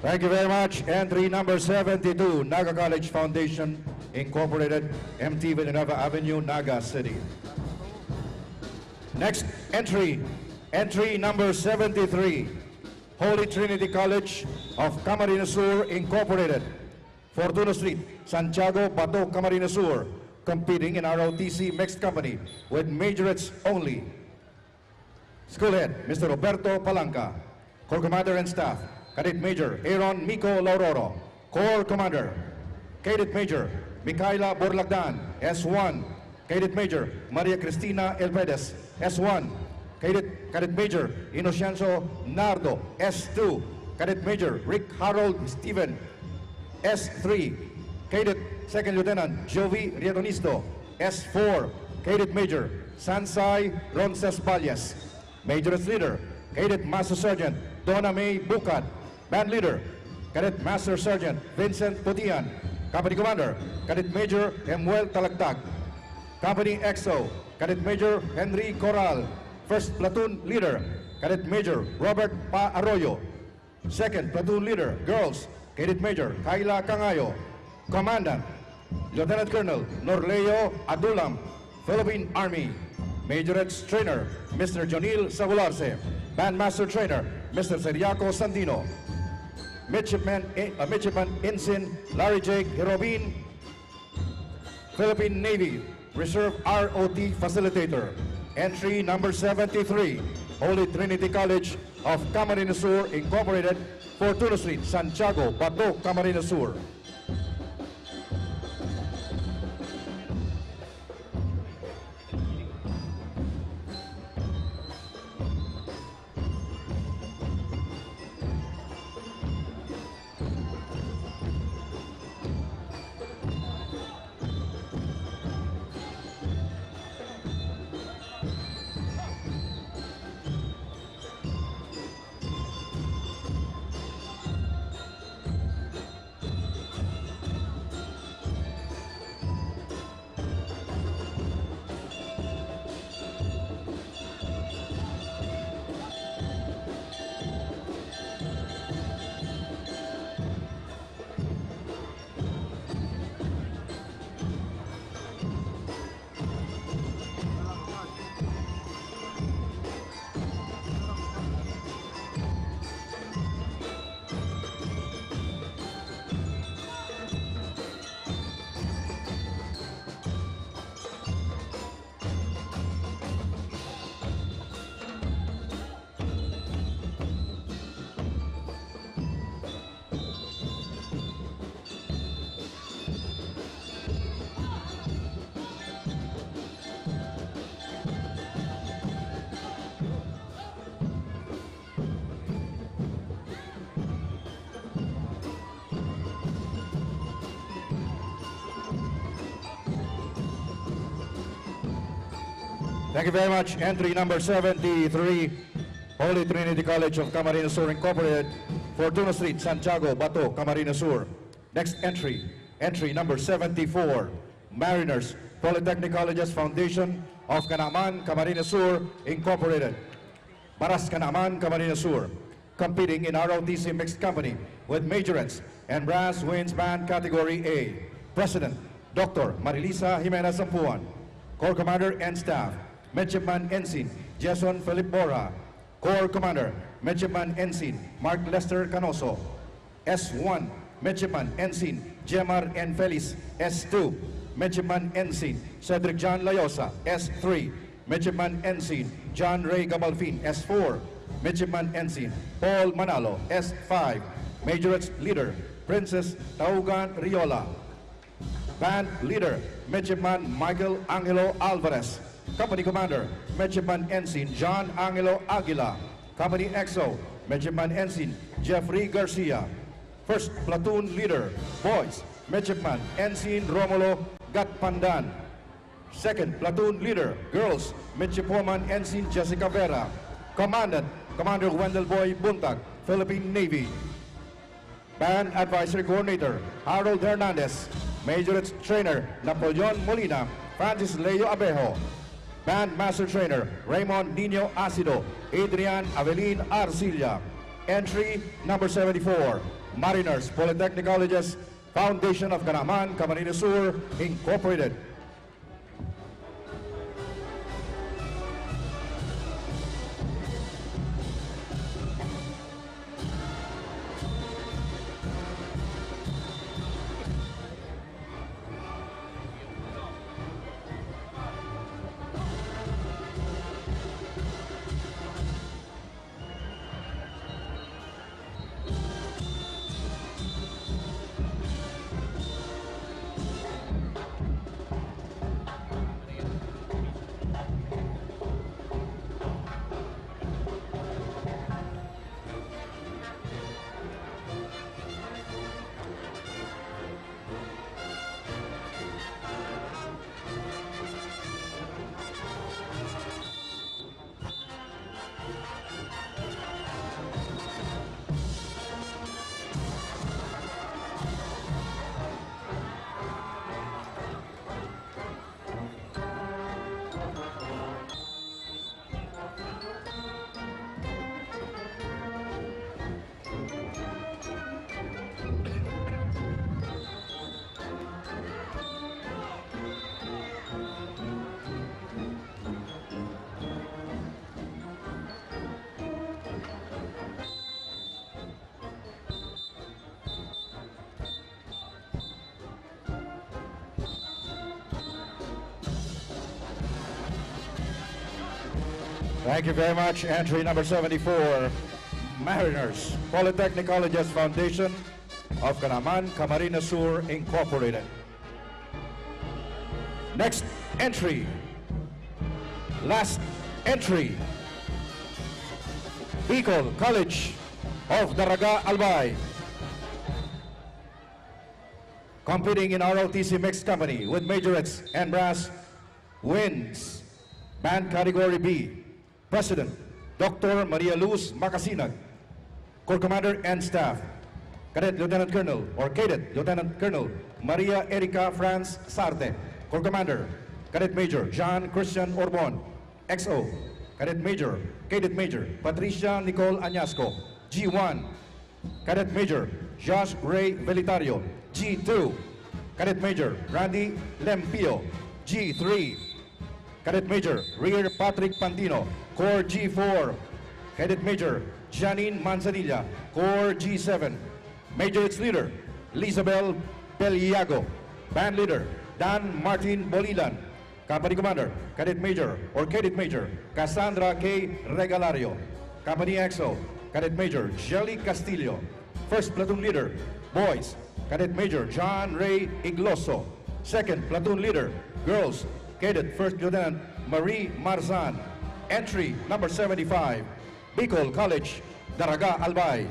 Thank you very much. Entry number 72, Naga College Foundation, Incorporated, MT Villanueva Avenue, Naga City. Next entry number 73, Holy Trinity College of Camarines Sur, Incorporated, Fortuna Street, Santiago, Bato, Camarines Sur, competing in ROTC mixed company with majorettes only. School head, Mr. Roberto Palanca. Corps Commander and Staff, Cadet Major Aaron Mico Lauroro. Corps Commander, Cadet Major Micaela Borlagdan, S1. Cadet Major Maria Cristina Elpedes, S1. Cadet Major Inocencio Nardo, S2. Cadet Major Rick Harold Steven, S3. Cadet Second Lieutenant Jovi Rietonisto, S4. Cadet Major Sansay Ronces Balles. Major's Leader, Cadet Master Sergeant Donna May Bukat. Band Leader, Cadet Master Sergeant Vincent Putian. Company Commander, Cadet Major Emuel Talagtag. Company XO, Cadet Major Henry Corral. First Platoon Leader, Cadet Major Robert Pa Arroyo. Second Platoon Leader, Girls, Cadet Major Kayla Cangayo. Commandant, Lieutenant Colonel Norleo Adulam, Philippine Army. Majorettes Trainer, Mr. Jonil Sagularse. Bandmaster Trainer, Mr. Seriaco Sandino. Midshipman Ensign Larry Jake Hirobin, Philippine Navy Reserve ROT Facilitator. Entry number 73, Holy Trinity College of Camarines Sur, Incorporated, Fortuna Street, Santiago, Bato, Camarines Sur. Thank you very much. Entry number 73, Holy Trinity College of Camarines Sur, Incorporated, Fortuna Street, Santiago, Bato, Camarines Sur. Next entry number 74, Mariners Polytechnic Colleges Foundation of Canaman, Camarines Sur, Incorporated, Baras Canaman, Camarines Sur, competing in ROTC mixed company with majorettes and brass winds band category A. President, Dr. Marilisa Jimenez Zampuan. Corps Commander and Staff, Midshipman Ensign Jason Philip Bora. Corps Commander, Midshipman Ensign Mark Lester Canoso. S1, Midshipman Ensign Jemar N. Feliz. S2, Midshipman Ensign Cedric John Layosa. S3, Midshipman Ensign John Ray Gabalfin. S4, Midshipman Ensign Paul Manalo. S5, Majorettes Leader Princess Taugan Riola. Band Leader, Midshipman Michael Angelo Alvarez. Company Commander, Midshipman Ensign John Angelo Aguila. Company XO, Midshipman Ensign Jeffrey Garcia. First Platoon Leader, Boys, Midshipman Ensign Romulo Gatpandan. Second Platoon Leader, Girls, Midshipwoman Ensign Jessica Vera. Commandant, Commander Wendell Boy Buntag, Philippine Navy. Band Advisory Coordinator, Harold Hernandez. Majorettes Trainer, Napoleon Molina, Francis Leo Abejo. Band Master Trainer, Raymond Nino Acido, Adrian Avelin Arcilla. entry number 74, Mariners Polytechnic Colleges Foundation of Canaman, Camarines Sur, Incorporated. Thank you very much. Entry number 74, Mariners Polytechnic Colleges Foundation of Canaman, Camarines Sur, Incorporated. Next entry, last entry, Bicol College of Daraga Albay, competing in ROTC mixed company with majorettes and brass wins. Band category B, President Dr. Maria Luz Macasinag, Corps Commander and Staff, Cadet Lieutenant Colonel or Cadet Lieutenant Colonel Maria Erica France Sarte, Corps Commander, Cadet Major Jean Christian Orbon, XO, Cadet Major, Cadet Major Patricia Nicole Añasco, G1, Cadet Major Josh Ray Velitario, G2, Cadet Major Randy Lempio, G3, Cadet Major Rear Patrick Pandino, Corps G4, Cadet Major Janine Manzanilla, Corps G7, Major Its Leader Lizabel Beliago, Band Leader Dan Martin Bolilan, Company Commander Cadet Major or Cadet Major Cassandra K. Regalario, Company XO Cadet Major Jelly Castillo, First Platoon Leader Boys Cadet Major John Ray Igloso, Second Platoon Leader Girls Cadet First Lieutenant Marie Marzan. Entry number 75, Bicol College, Daraga Albay.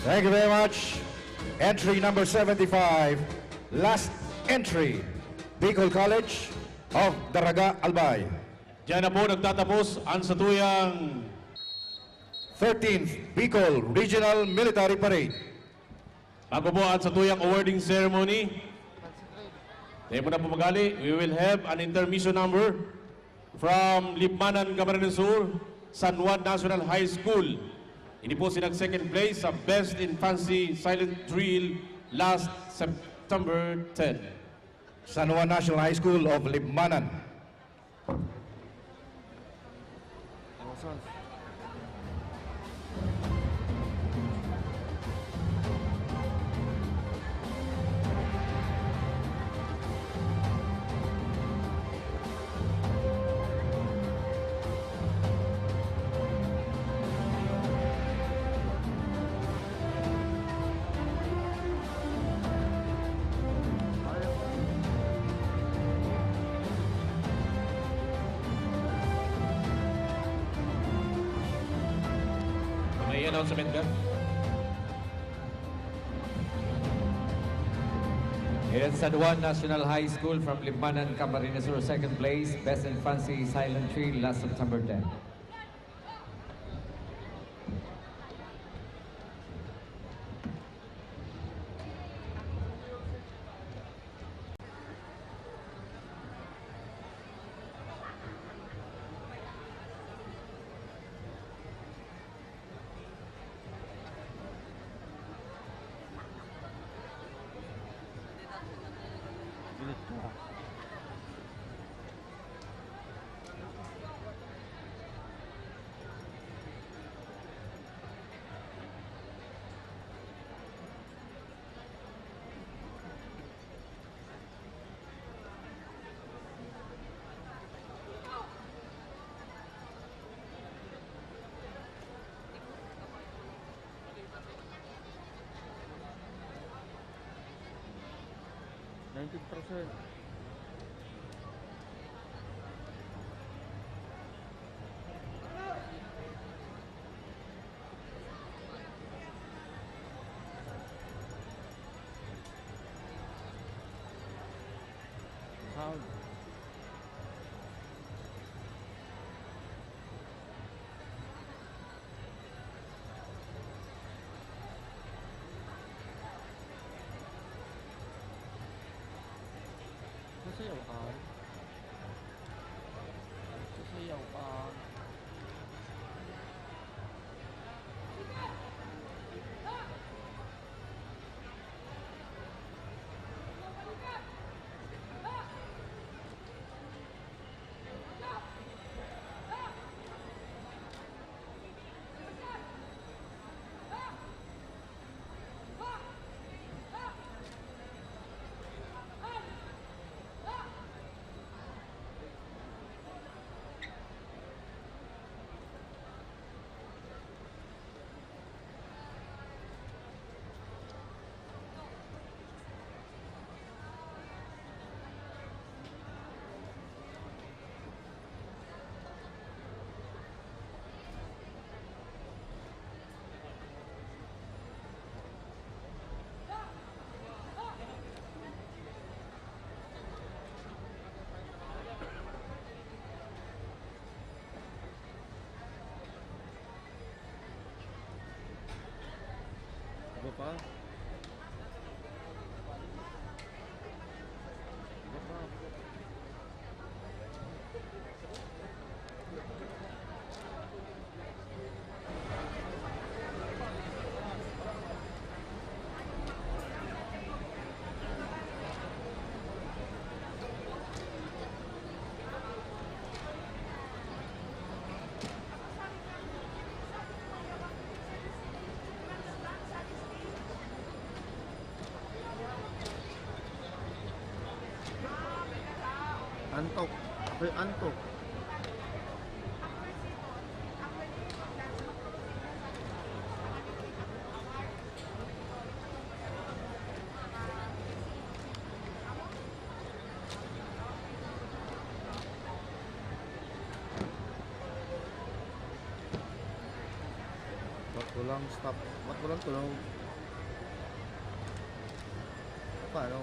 Thank you very much. Entry number 75, last entry, Bicol College, of Daraga, Albay. Diyan na po nagtatapos ang satuyang 13th Bicol Regional Military Parade. bago po ang satuyang awarding ceremony. Tayo po na pumagali. We will have an intermission number from Libmanan, Camarines Sur, San Juan National High School. Hindi po sinag second place sa Best Infancy Silent Drill last September 10. San Juan National High School of Libmanan. May announcement ka? In San Juan National High School from Libmanan, Camarines Sur, second place, Best Infancy Silent Tree last September 10. Sasayaw ka. Sasayaw ka. Iba pa. Iba pa. Antok. Ako'y antok. Ba't walang stop? Ba't walang tulong? Paano?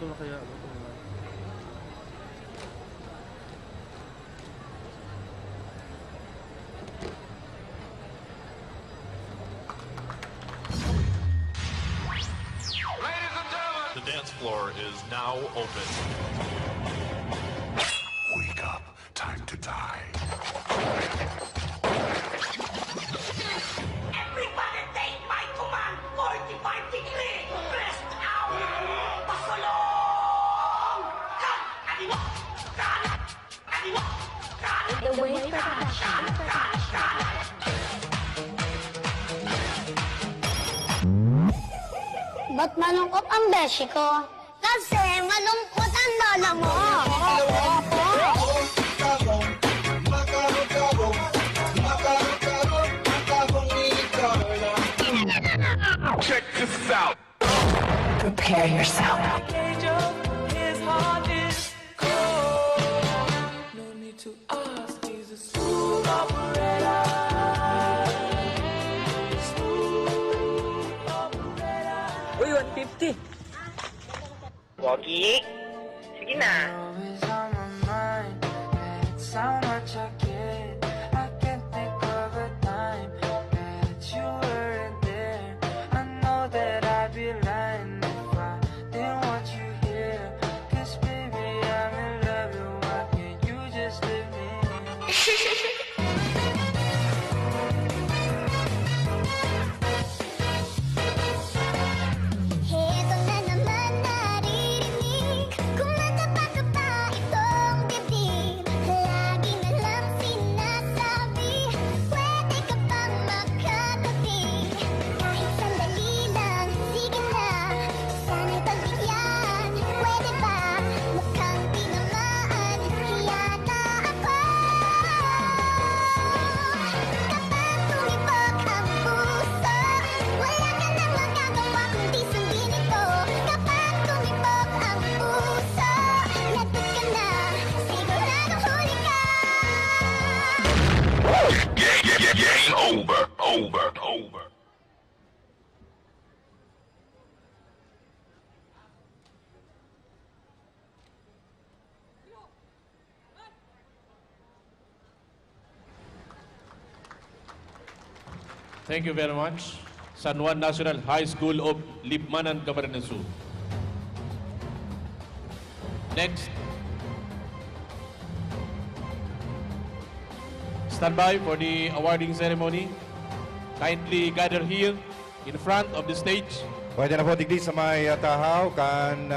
na kaya. The dance floor is now open. Wake up. Time to die. Everybody take my command! 45 degree! Pressed out! Pasulong! Kan! Kaliwa! Kanan! Kaliwa! Kanan! The way production. Ba't malungkot ang beshi ko? Kasi malungkot ang lola mo. Check this out. Prepare yourself. His heart is cold. No need to ask, he's a smooth operator. Smooth operator. Uy, 150. Wagi. Sige na. Always on my mind, it's how much I get. I can't think of a time that you weren't there. I know that I'd be lying if I didn't want you here. 'Cause baby, I'm in love, and why can't you just let me Heto na naman naririnig. Kumakapa-kapa itong bibig. Lagi na lang sinasabi, pwede ka bang makatabi? Kahit sandali lang, sige na. Sana'y pagbigyan, pwede ba? Mukhang tinamaan, yata ako. Kapag tumibok ang puso, wala ka nang magagawa kundi sundin ito. Kapag tumibok ang puso, lagot ka na, siguradong huli ka. Game over. Over. Thank you very much. San Juan National High School of Libmanan, Camarines Sur. Next. Stand by for the awarding ceremony. Kindly gather here in front of the stage. Pwede na po digdi sa may tahaw kan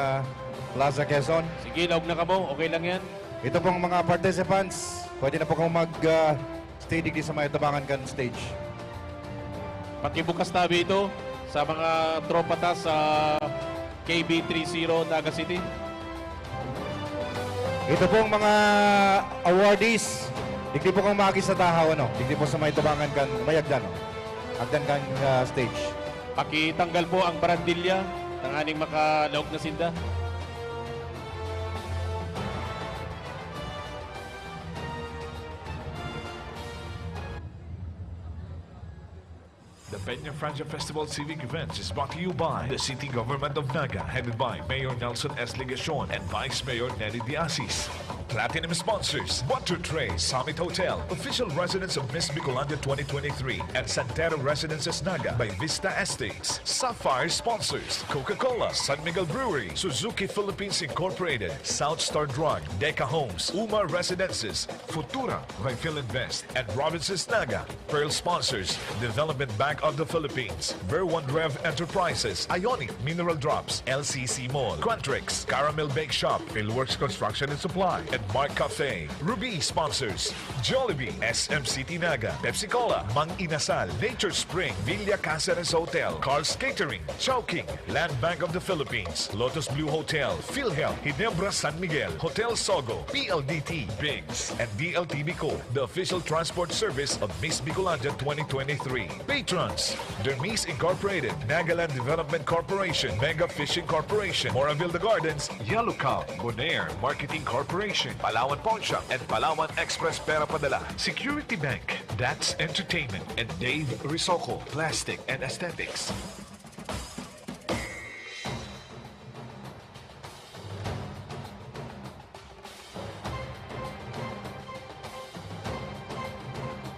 Plaza Quezon. Sige, laog na kamo. Okay lang yan. Ito pong mga participants, pwede na po kung mag-stay digdi sa may tabangan kan stage. Pakibukas tabi ito sa mga tropa ta sa KB30 Naga City. Ito pong mga awardees. Digdi po kung magi sa tahaw, ano? Digdi po sa may tabangan kan mayagdan, no? Agdan kan stage. Pakitanggal po ang barandilya ng aning makalaog na sinda. The Peña Francia Festival Civic Events is brought to you by the City Government of Naga, headed by Mayor Nelson S. Legacion and Vice Mayor Nelly Diasis. Platinum sponsors: Butter Tray Summit Hotel, official residence of Miss Bicolanja 2023, and Santero Residences Naga by Vista Estates. Sapphire sponsors: Coca-Cola, San Miguel Brewery, Suzuki Philippines Incorporated, South Star Drug, Deca Homes, Umar Residences, Futura by Philinvest, and Robinsons Naga. Pearl sponsors: Development Bank of the Philippines, Ver1 Rev Enterprises, Ionic Mineral Drops, LCC Mall, Quantrix, Caramel Bake Shop, Philworks Construction and Supply, and Mark Cafe. Ruby sponsors: Jollibee, SM City Naga, Pepsi Cola, Mang Inasal, Nature Spring, Villa Caceres Hotel, Carl's Catering, Chowking, Land Bank of the Philippines, Lotus Blue Hotel, PhilHealth, Ginebra San Miguel, Hotel Sogo, PLDT, Biggs, and DLT Bicol, the official transport service of Miss Bicolanja 2023. Patrons: Dermis Incorporated, Nagaland Development Corporation, Mega Fishing Corporation, Moraville The Gardens, Yellow Cow, Bonaire Marketing Corporation, Palawan Pawn Shop, and Palawan Express Pera Padala, Security Bank, That's Entertainment, and Dave Risoko, Plastic and Aesthetics.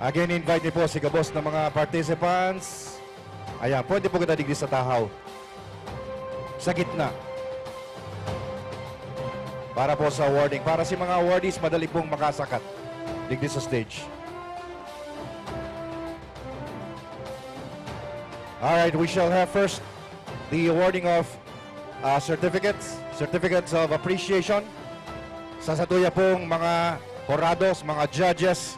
Again, invite niyo po si kabos ng mga participants. Ayan, pwede po kita digdi sa tahaw. Sa gitna. Para po sa awarding. Para si mga awardees, madali pong makasakat. Digdi sa stage. Alright, we shall have first the awarding of certificates of appreciation sa satuya pong mga horados, mga judges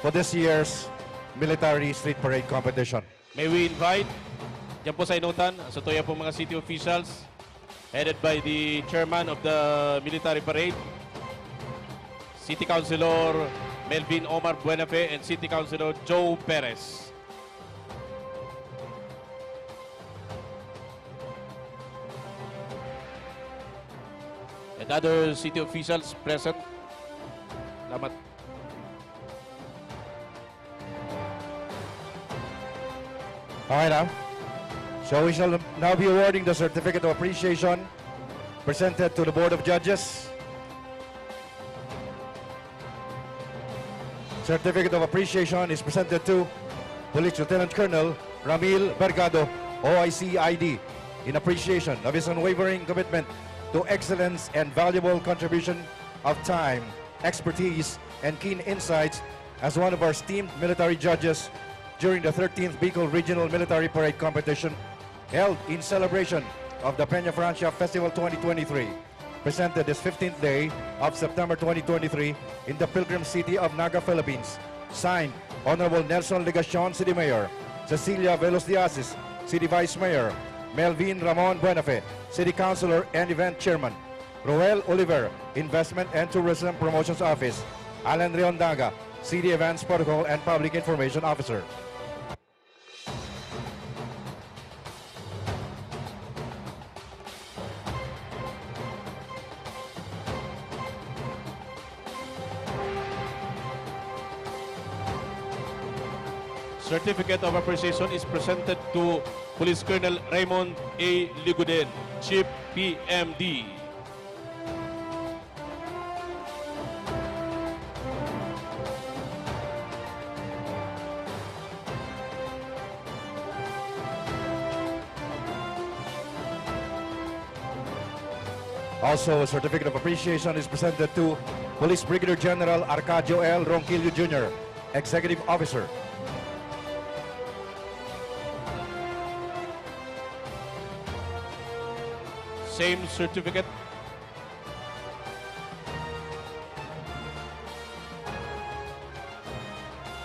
for this year's Military Street Parade Competition. May we invite, dyan po sa inutan, sa tuya po mga city officials, headed by the chairman of the military parade, City Councilor Melvin Omar Buenafe and City Councilor Joe Perez. And other city officials present. Salamat. Alright now. So we shall now be awarding the certificate of appreciation presented to the Board of Judges. Certificate of appreciation is presented to Police Lieutenant Colonel Ramil Bergado, OIC ID, in appreciation of his unwavering commitment to excellence and valuable contribution of time, expertise, and keen insights as one of our esteemed military judges during the 13th Bicol Regional Military Parade Competition held in celebration of the Peña Francia Festival 2023, presented this 15th day of September 2023 in the Pilgrim City of Naga, Philippines. Signed, Honorable Nelson Legacion, City Mayor, Cecilia Velos Diasis, City Vice Mayor, Melvin Ramon Buenafe, City Councilor and Event Chairman, Roel Oliver, Investment and Tourism Promotions Office, Alan Riondaga, City Events Protocol and Public Information Officer. Certificate of appreciation is presented to Police Colonel Raymond A. Liguden, Chief PMD. Also, a certificate of appreciation is presented to Police Brigadier General Arcadio L. Ronquillo Jr., Executive Officer. Same certificate.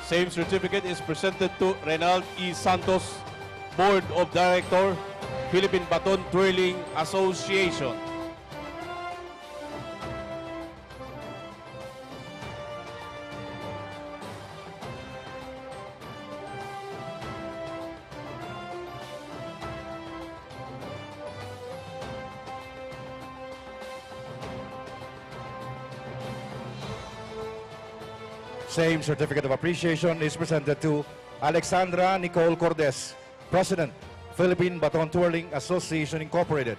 Same certificate is presented to Renald E. Santos, Board of Director, Philippine Baton Twirling Association. Same certificate of appreciation is presented to Alexandra Nicole Cordes, President, Philippine Baton Twirling Association Incorporated.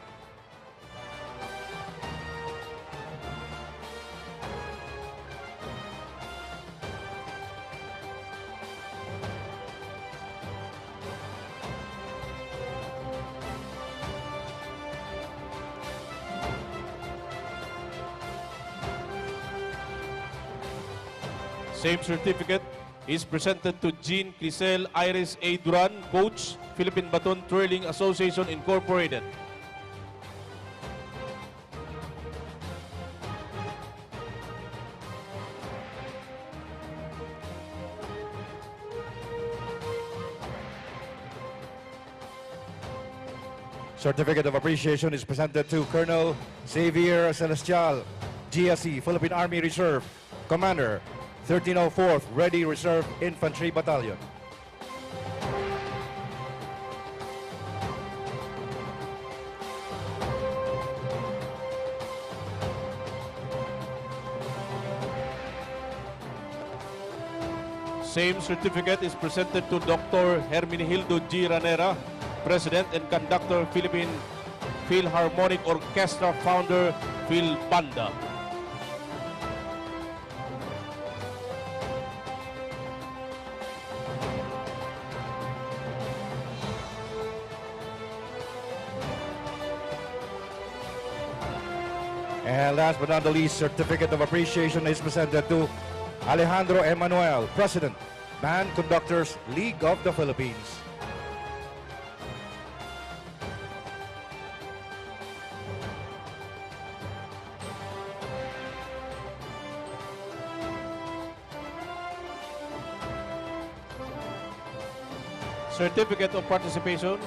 Same certificate is presented to Jean Crisel Iris A. Duran, Coach, Philippine Baton Twirling Association Incorporated. Certificate of appreciation is presented to Colonel Xavier Celestial, GSE, Philippine Army Reserve, Commander, 1304th Ready Reserve Infantry Battalion. Same certificate is presented to Dr. Hermenegildo G. Ranera, President and Conductor, Philippine Philharmonic Orchestra Founder, Phil Banda. And last but not the least, certificate of appreciation is presented to Alejandro Emanuel, President, Band Conductors League of the Philippines. Certificate of participation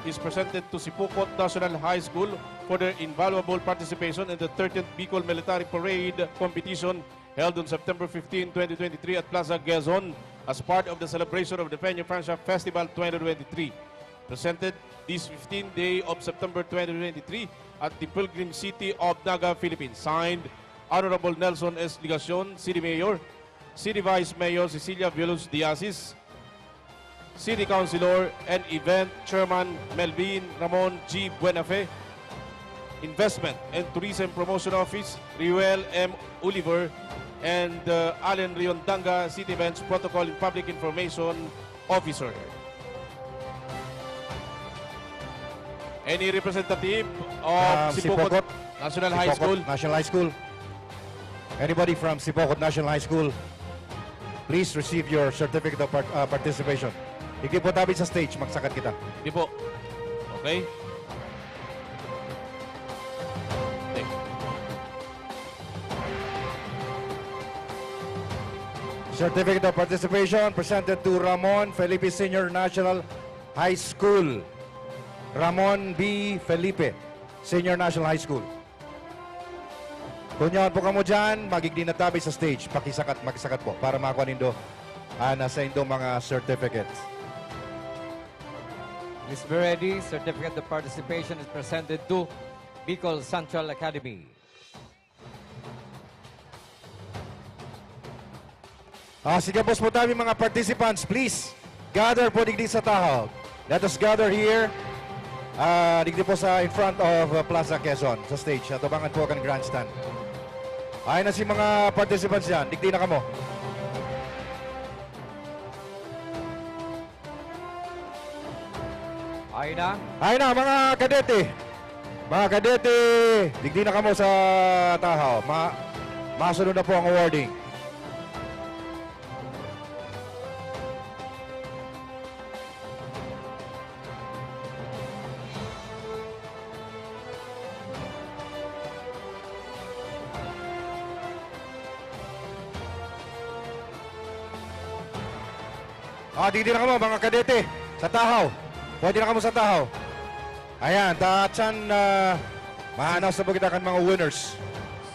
is presented to Sipokot National High School for their invaluable participation in the 13th Bicol Military Parade competition held on September 15, 2023 at Plaza Quezon as part of the celebration of the Peña Francia Festival 2023. Presented this 15th day of September 2023 at the Pilgrim City of Naga, Philippines. Signed, Honorable Nelson S. Ligacion, City Mayor, City Vice Mayor Cecilia Villos Diazis, City Councilor and Event Chairman Melvin Ramon G. Buenafe, Investment and Tourism Promotion Office Riuel M. Oliver, and Allen Riondanga, City Events Protocol and Public Information Officer. Any representative of Sipokot National High School? National High School. Anybody from Sipokot National High School, please receive your certificate of participation. Hindi po tabi sa stage, magsakat kita. Hindi po. Okay? Certificate of participation presented to Ramon Felipe Senior National High School. Ramon B. Felipe Senior National High School. Kung yan po kamo dyan, magiging na tabi sa stage. Makisakat po para makakuha nindo nasa indong mga certificates. Please be ready. Certificate of participation is presented to Bicol Central Academy. Sige boss po tayo mga participants, please gather po digdi sa tahaw. Let us gather here digdi po in front of Plaza Quezon sa stage. Tubangan po kan grandstand. Ay na si mga participants yan, digdi na kamo. Ay na. Ay na mga kadete. Mga kadete, digdi na kamo sa tahaw. Masunod na po ang awarding. Digdi na kamo mga kadete sa tahaw. Pwede na kamo sa tahaw. Ayan, tatsan mahanaw sa bagitakan mga winners.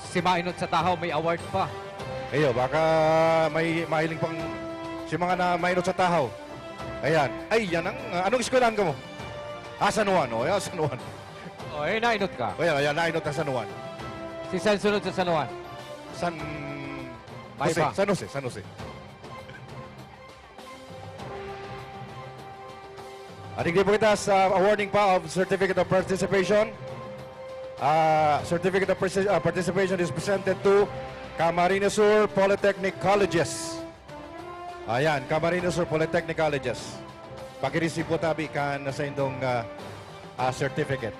Si Mainot sa tahaw may award pa. Ayo, baka may mahiling pang si mga na mainot sa tahaw. Ayan. Ay, yan ang anong eskwelahan ka mo? San Juan, San Juan. Nainot ka. Ayan, nainot ka San Juan. Si San sunod sa San Juan. San Jose. Ating po kita sa awarding pa of Certificate of Participation. Certificate of Participation is presented to Camarines Sur Polytechnic Colleges. Ayan, Camarines Sur Polytechnic Colleges. Pag-receive po tabi kan sa indong certificate.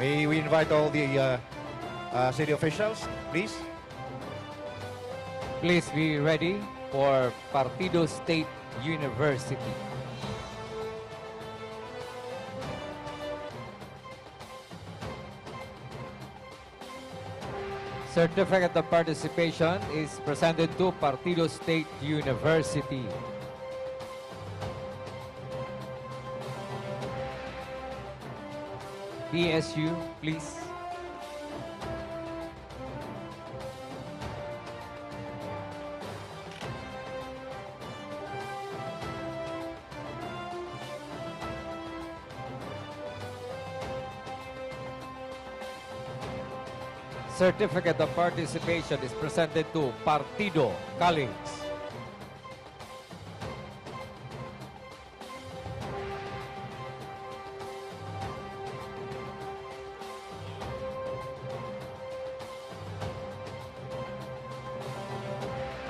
May we invite all the city officials, please? Please be ready for Partido State University. Certificate of participation is presented to Partido State University. PSU, please. Certificate of participation is presented to Partido College.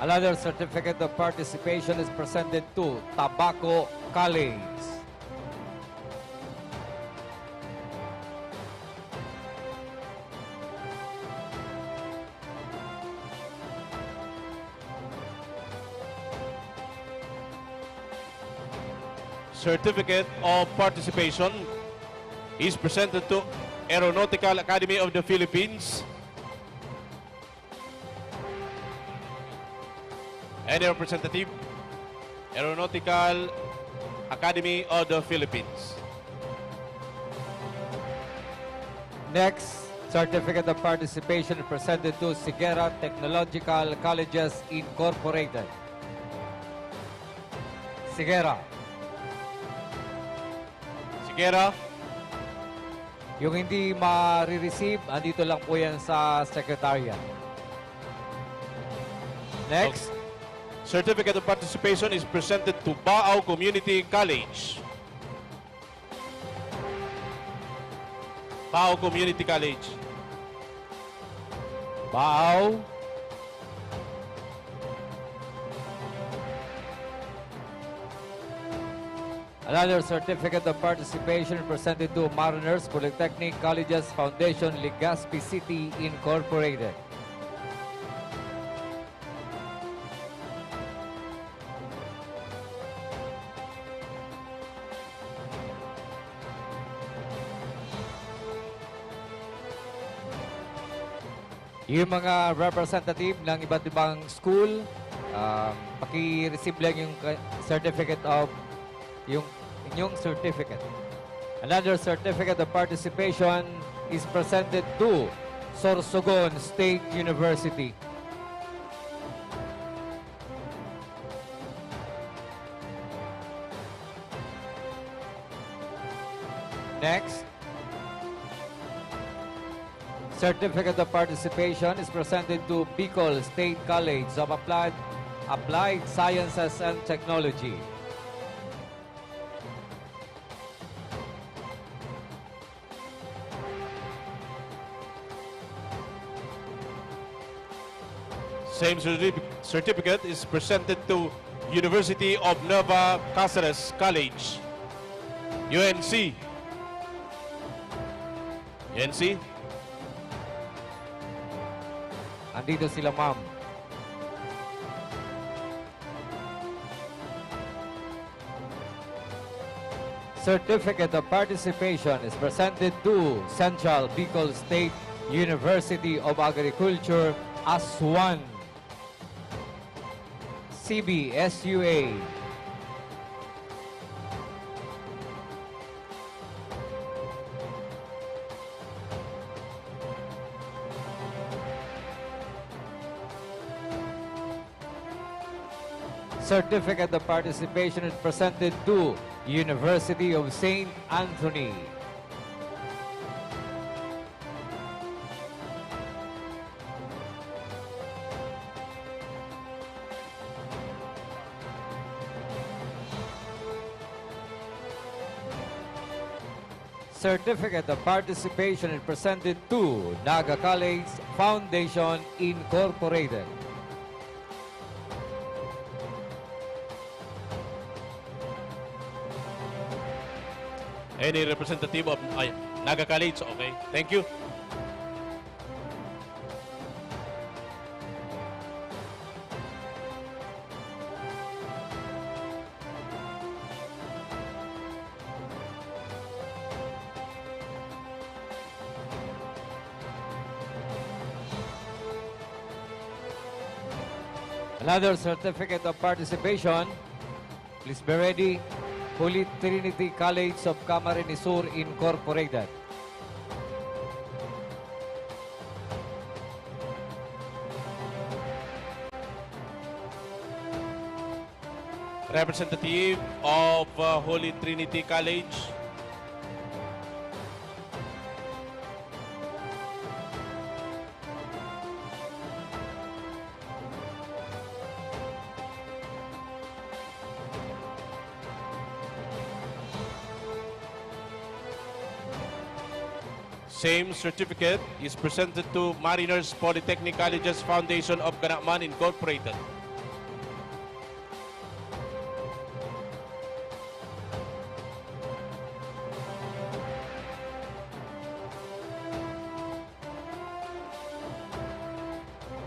Another certificate of participation is presented to Tobacco College. certificate of participation is presented to Aeronautical Academy of the Philippines. Any representative? Aeronautical Academy of the Philippines. Next, certificate of participation presented to Sigera Technological Colleges Incorporated. Sigera. Sigera. Yung hindi ma-receive, andito lang po yan sa secretariat. Next. Certificate of participation is presented to Baao Community College. Baao Community College. Baao. Another certificate of participation presented to Mariners Polytechnic Colleges Foundation, Legazpi City Incorporated. Yung mga representative ng iba't ibang school, paki-receive lang yung certificate of yung inyong certificate. Another certificate of participation is presented to Sorsogon State University. Next. Certificate of participation is presented to Bicol State College of Applied Sciences and Technology. Same certificate is presented to University of Nueva Cáceres College, UNC. UNC. Andito sila, ma'am. Certificate of participation is presented to Central Bicol State University of Agriculture, Aswan. CBSUA. Certificate of participation is presented to University of St. Anthony. Certificate of participation is presented to Naga College Foundation Incorporated. Any representative of Naga College? Okay, thank you. Another certificate of participation. Please be ready. Holy Trinity College of Camarines Sur Incorporated. Representative of Holy Trinity College. Same certificate is presented to Mariners Polytechnic Colleges Foundation of Ganakman Incorporated.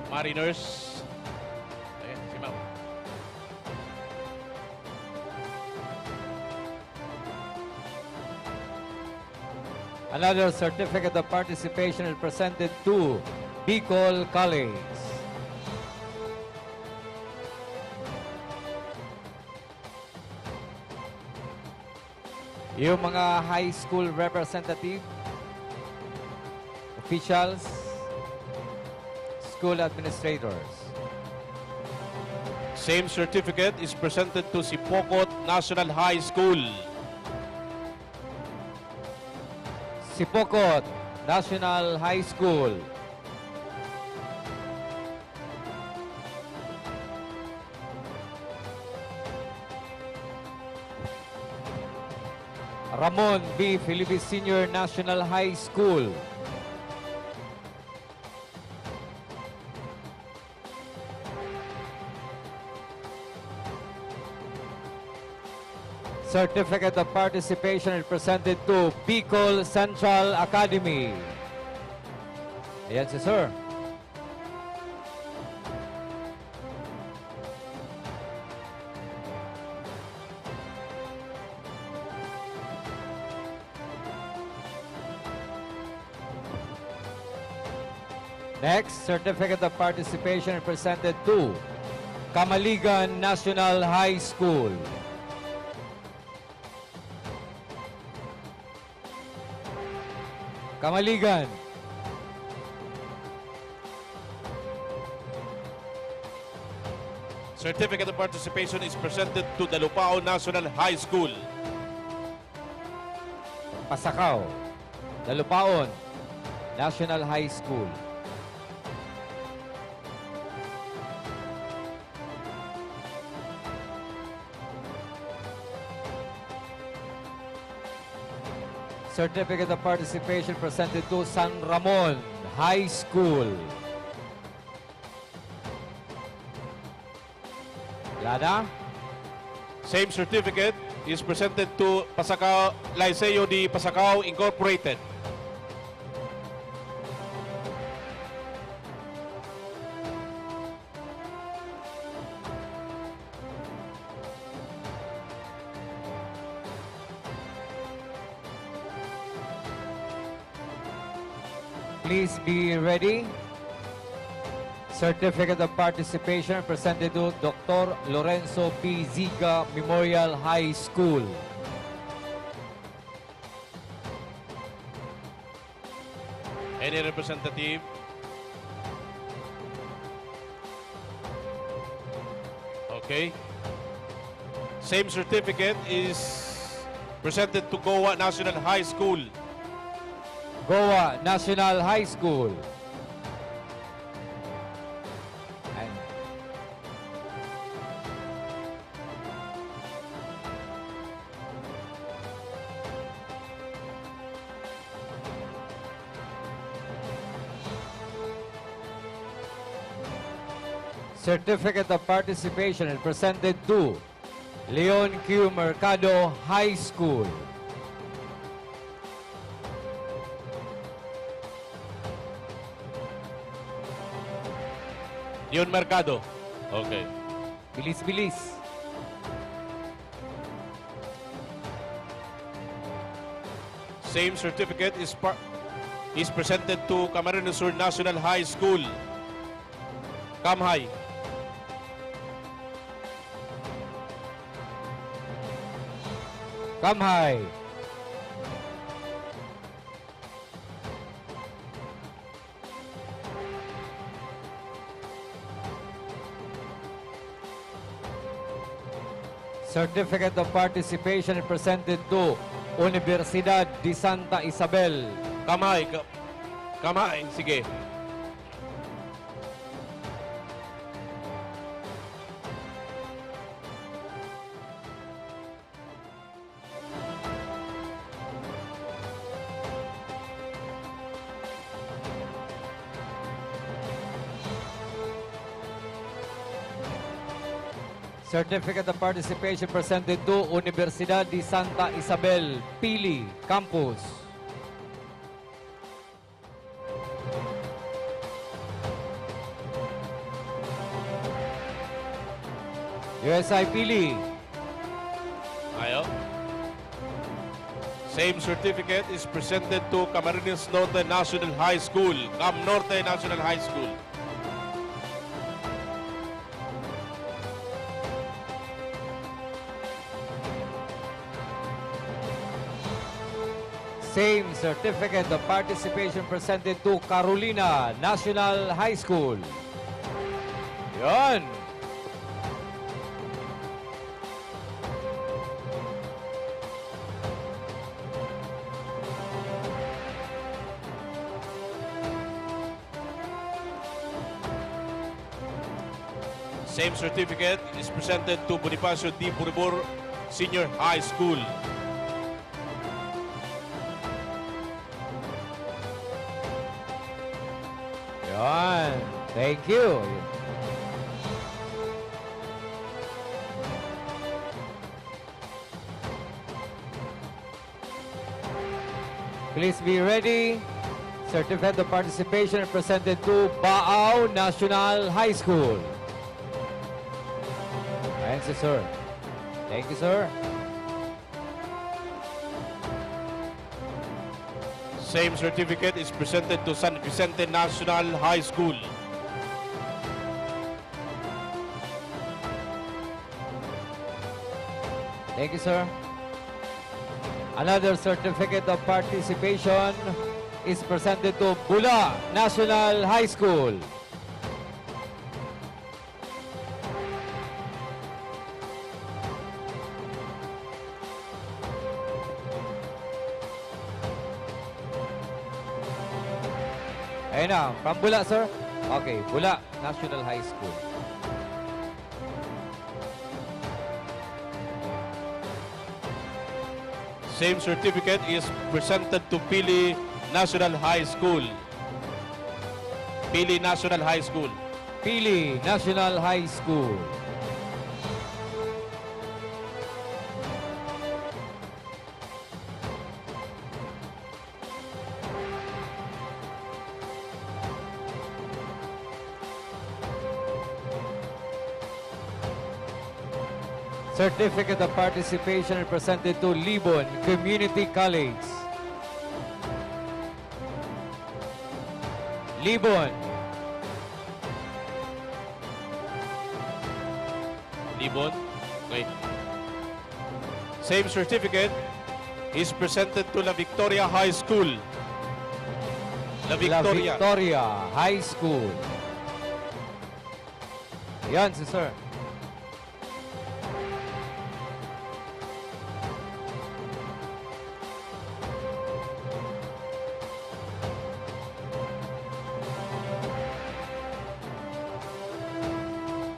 Mariners. Ayan, si ma'am. Another certificate of participation is presented to Bicol College. Yung mga high school representative, officials, school administrators. Same certificate is presented to Sipokot National High School. Sipokot National High School. Ramon B. Felipe Senior National High School. Certificate of participation is presented to Bicol Central Academy. Ayan si Sir. Next, certificate of participation is presented to Kamaligan National High School. Kamaligan. Certificate of participation is presented to Dalupao National High School. Pasakaw. Dalupaon National High School. Certificate of participation presented to San Ramon High School. Lada? Same certificate is presented to Pasacao, Liceo de Pasacao Incorporated. Please be ready. Certificate of participation presented to Dr. Lorenzo P. Ziga Memorial High School. Any representative? Okay. Same certificate is presented to Goa National High School. Goa National High School. Certificate of participation is presented to Leon Q. Mercado High School. Leon Mercado. Okay. Bilis, bilis. Same certificate is presented to Camarines Sur National High School. Kamhay. Kamhay. Certificate of participation presented to Universidad de Santa Isabel. Kamay. Kamay. Sige. Certificate of participation presented to Universidad de Santa Isabel, Pili, Campus. USI Pili. Ayo. Same certificate is presented to Camarines Norte National High School. Cam Norte National High School. Same certificate of participation presented to Carolina National High School. Yan. Same certificate is presented to Bonifacio D. Buribor Senior High School. Yan. Thank you. Please be ready. Certificate of participation presented to Baao National High School. Thank you, sir. Thank you, sir. Same certificate is presented to San Vicente National High School. Thank you, sir. Another certificate of participation is presented to Bula National High School. Ayun na, from Bula, sir. Okay, Bula National High School. Same certificate is presented to Pili National High School. Pili National High School. Pili National High School. Certificate of participation presented to Libon Community College. Libon. Libon. Okay. Same certificate is presented to La Victoria High School. La La Victoria. Victoria High School. Yan si sir.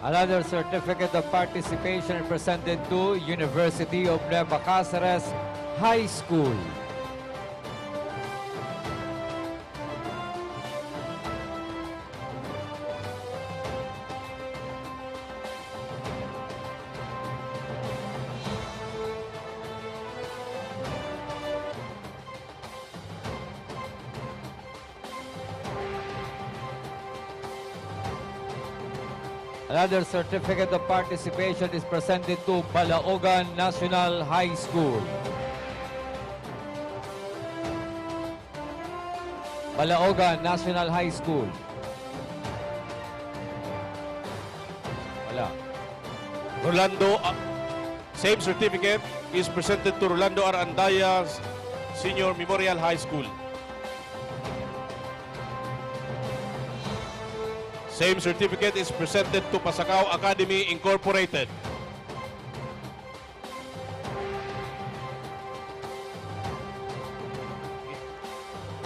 Another certificate of participation presented to University of Nueva Cáceres High School. Another certificate of participation is presented to Balaogan National High School. Balaogan National High School. Wala. Rolando, same certificate is presented to Rolando Arandaya Senior Memorial High School. Same certificate is presented to Pasacao Academy Incorporated.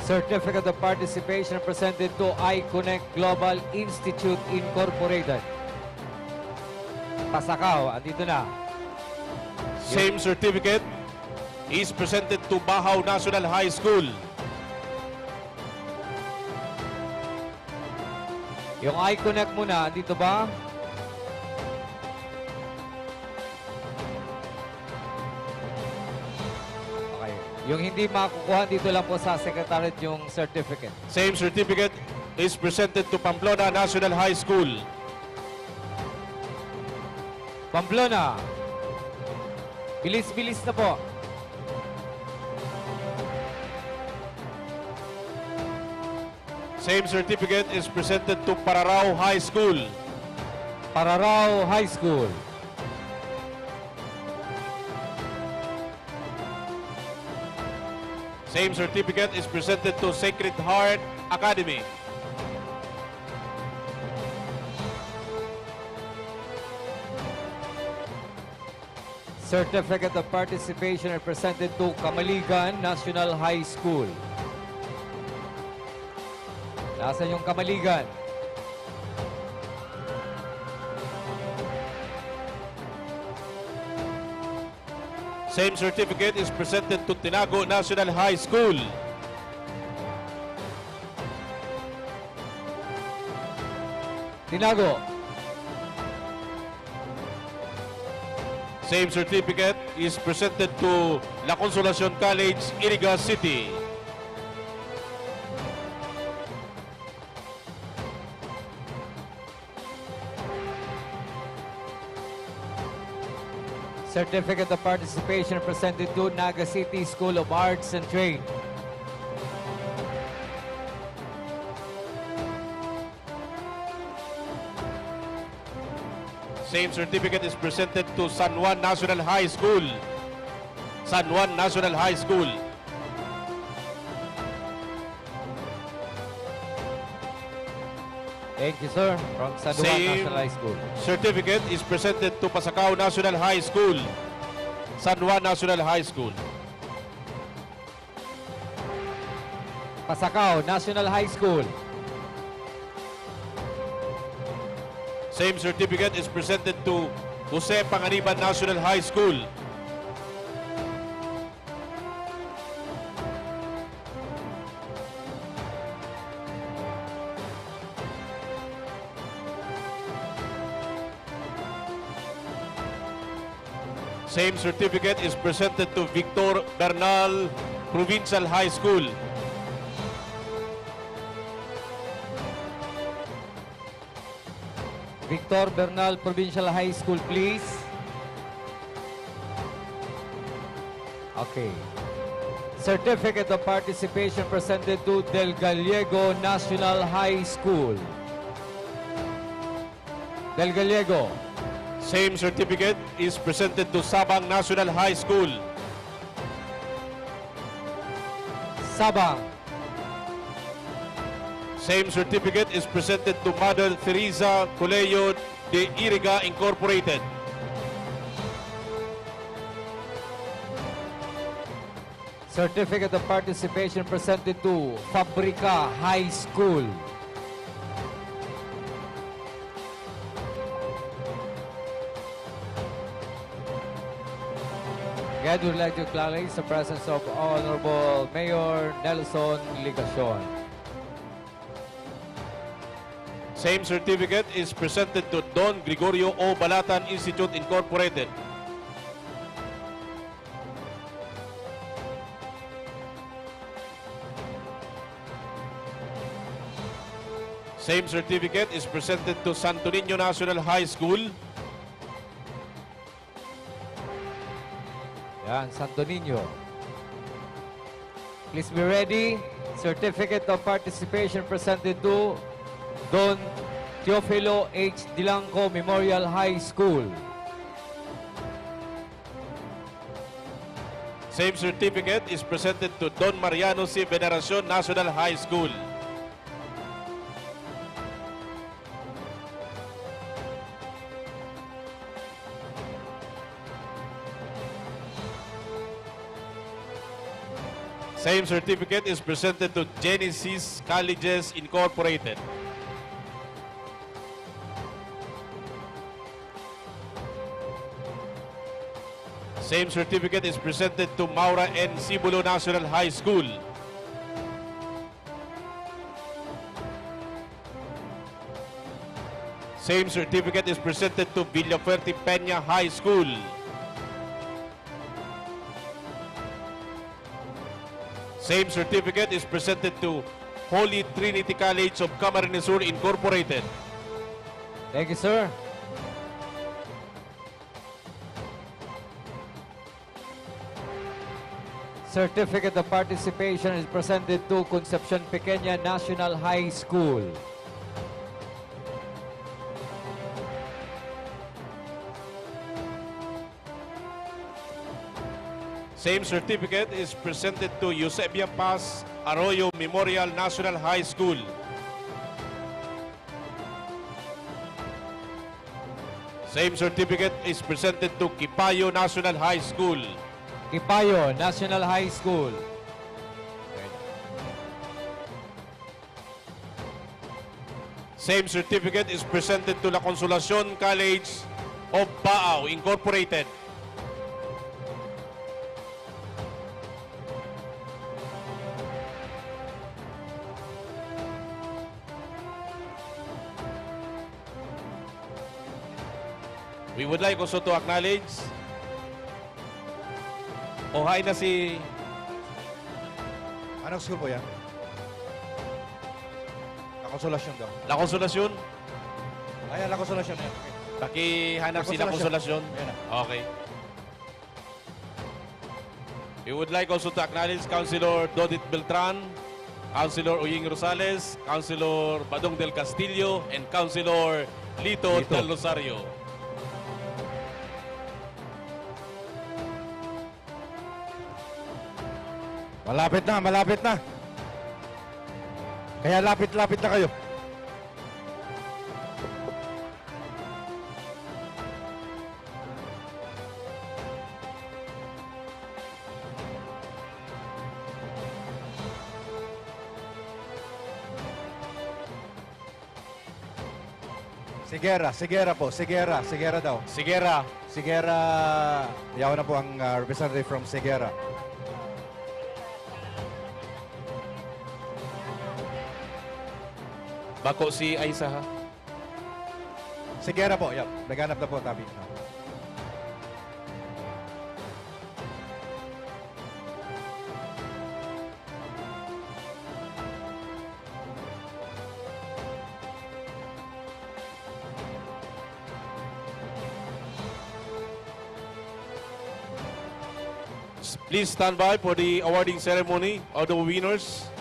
Certificate of participation presented to iConnect Global Institute Incorporated. Pasacao, andito na. Same certificate is presented to Bahaw National High School. Yung iConnect muna, andito ba? Okay. Yung hindi makukuha, dito lang po sa Secretariat yung certificate. Same certificate is presented to Pamplona National High School. Pamplona. Bilis-bilis na po. Same certificate is presented to Pararao High School. Pararao High School. Same certificate is presented to Sacred Heart Academy. Certificate of participation are presented to Kamaligan National High School. Nasaan yung Kamaligan? Same certificate is presented to Tinago National High School. Tinago. Same certificate is presented to La Consolacion College, Iriga City. Certificate of participation presented to Naga City School of Arts and Trade. Same certificate is presented to San Juan National High School. San Juan National High School. Thank you, sir. From San Juan Same National High School. certificate is presented to Pasacao National High School. San Juan National High School. Pasacao National High School. Same certificate is presented to Jose Panganiban National High School. Same certificate is presented to Victor Bernal Provincial High School. Victor Bernal Provincial High School, please. Okay. Certificate of participation presented to Del Gallego National High School. Del Gallego. Same certificate is presented to Sabang National High School. Sabang. Same certificate is presented to Mother Teresa Colegio de Iriga Incorporated. Certificate of participation presented to Fabrica High School. Again, we'd like to acknowledge the presence of Honorable Mayor Nelson Ligacion. Same certificate is presented to Don Gregorio O. Balatan Institute Incorporated. Same certificate is presented to Santo Niño National High School. Yan, Santo Niño. Please be ready. Certificate of participation presented to Don Teofilo H. Dilanco Memorial High School. Same certificate is presented to Don Mariano C. Veneracion National High School. Same certificate is presented to Genesis Colleges Incorporated. Same certificate is presented to Maura N. Cibulo National High School. Same certificate is presented to Villafuerte Peña High School. Same certificate is presented to Holy Trinity College of Camarines Sur Incorporated. Thank you, sir. Certificate of participation is presented to Concepcion Pequeña National High School. Same certificate is presented to Eusebia Paz Arroyo Memorial National High School. Same certificate is presented to CEPPIO National High School. CEPPIO National High School. Same certificate is presented to La Consolacion College of Baao Incorporated. We would like also to acknowledge hi na si... Anong school po yan? La Consolacion daw. La Consolacion? Ayan, La Consolacion yan. Pakihanap si La Consolacion. Okay. We would like also to acknowledge Councilor Dodit Beltran, Councilor Uying Rosales, Councilor Badong del Castillo, and Councilor Lito del Rosario. Malapit na, malapit na. Kaya lapit-lapit na kayo. Sigera po. Sigera daw. Sigera, yaw na po ang representative from Sigera. Bako si Aisa ha? Sigera po, yep. Naghanap na po tabi. Please stand by for the awarding ceremony of the winners.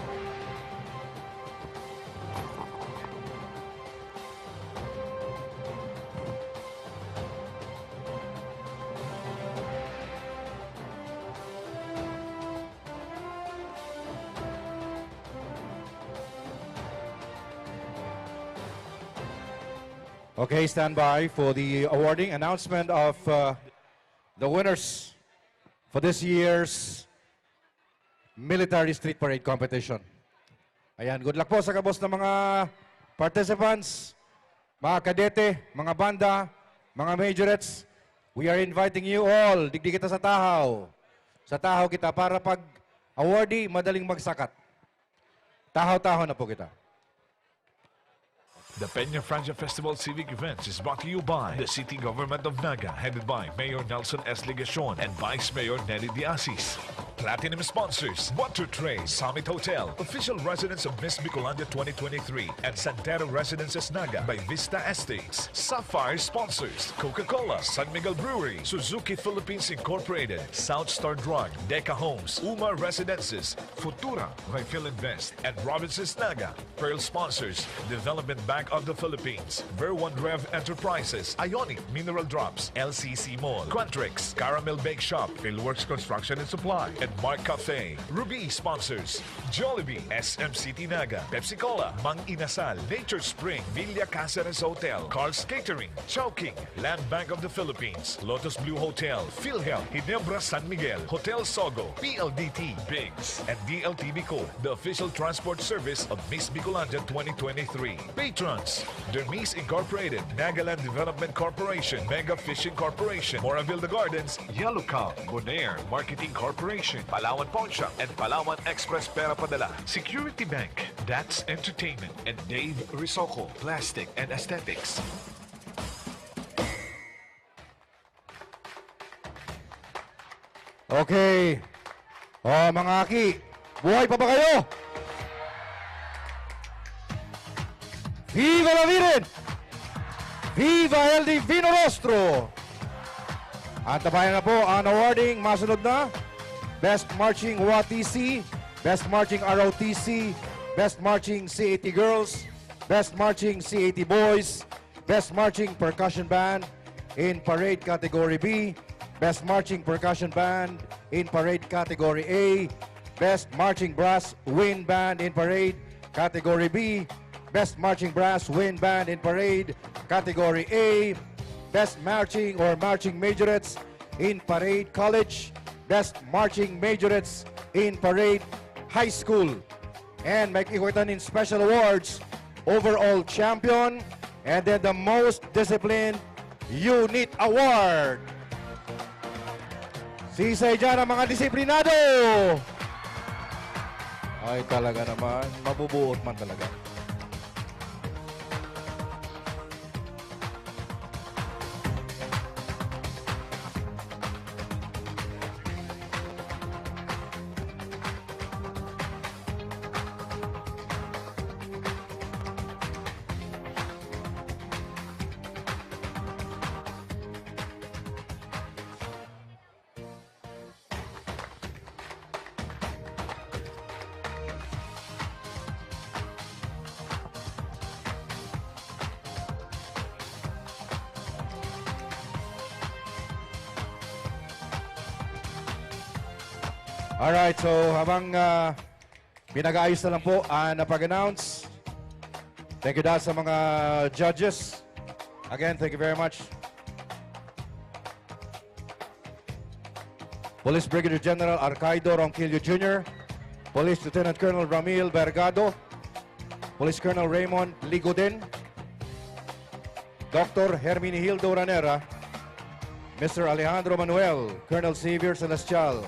Okay, stand by for the awarding announcement of the winners for this year's Military Street Parade Competition. Ayan, good luck po sa kabos ng mga participants, mga kadete, mga banda, mga majorettes. We are inviting you all, digdi kita sa tahaw. Sa tahaw kita para pag awardee, madaling magsakat. Tahaw-tahaw na po kita. The Peña Francia Festival Civic Events is brought to you by the City Government of Naga, headed by Mayor Nelson S. Legacion and Vice Mayor Nelly Diasis. Platinum sponsors, Butter Tray, Summit Hotel, official residence of Miss Bicolandia 2023, and Santero Residences Naga by Vista Estates. Sapphire sponsors, Coca-Cola, San Miguel Brewery, Suzuki Philippines Incorporated, South Star Drug, Deca Homes, Uma Residences, Futura by Philinvest, and Robinsons Naga. Pearl sponsors, Development Bank of the Philippines, Ver1 Rev Enterprises, Ionic Mineral Drops, LCC Mall, Quantrix, Caramel Bake Shop, Philworks Construction and Supply, and Mark Cafe. Ruby sponsors, Jollibee, SMCT Naga, Pepsi Cola, Mang Inasal, Nature Spring, Villa Caceres Hotel, Carl's Catering, Chowking, Land Bank of the Philippines, Lotus Blue Hotel, PhilHealth, Ginebra San Miguel, Hotel Sogo, PLDT, Biggs, and DLT Bicol, the official transport service of Miss Bicolandia 2023. Patrons, Dermis Incorporated, Nagaland Development Corporation, Mega Fishing Corporation, Moraville Gardens, Yellow Cow, Bonaire Marketing Corporation, Palawan Pawn Shop, and Palawan Express Pera Padala, Security Bank, That's Entertainment, and Dave Risoko, Plastic and Aesthetics. Okay. Mga aki, buhay pa ba kayo? Viva la Virgen! Viva el Divino Rostro! At tabayan na po ang awarding masunod na Best Marching WATC, Best Marching ROTC, Best Marching CAT Girls, Best Marching CAT Boys, Best Marching Percussion Band in Parade Category B, Best Marching Percussion Band in Parade Category A, Best Marching Brass Wind Band in Parade Category B, Best Marching Brass Wind Band in Parade Category A, Best Marching or Marching Majorettes in Parade College, Best Marching Majorettes in Parade High School, and makikita in special awards, Overall Champion, and then the Most Disciplined Unit Award. Sisay dyan ang mga disiplinado! Ay talaga naman, mabubuot man talaga. Alright, so habang pinag-aayos na lang po napag-announce, thank you dahil sa mga judges. Again, thank you very much. Police Brigadier General Arcaido Ronquillo Jr., Police Lieutenant Colonel Ramil Vergado, Police Colonel Raymond Ligodin, Dr. Hermine Hildo Ranera, Mr. Alejandro Manuel, Colonel Xavier Celestial,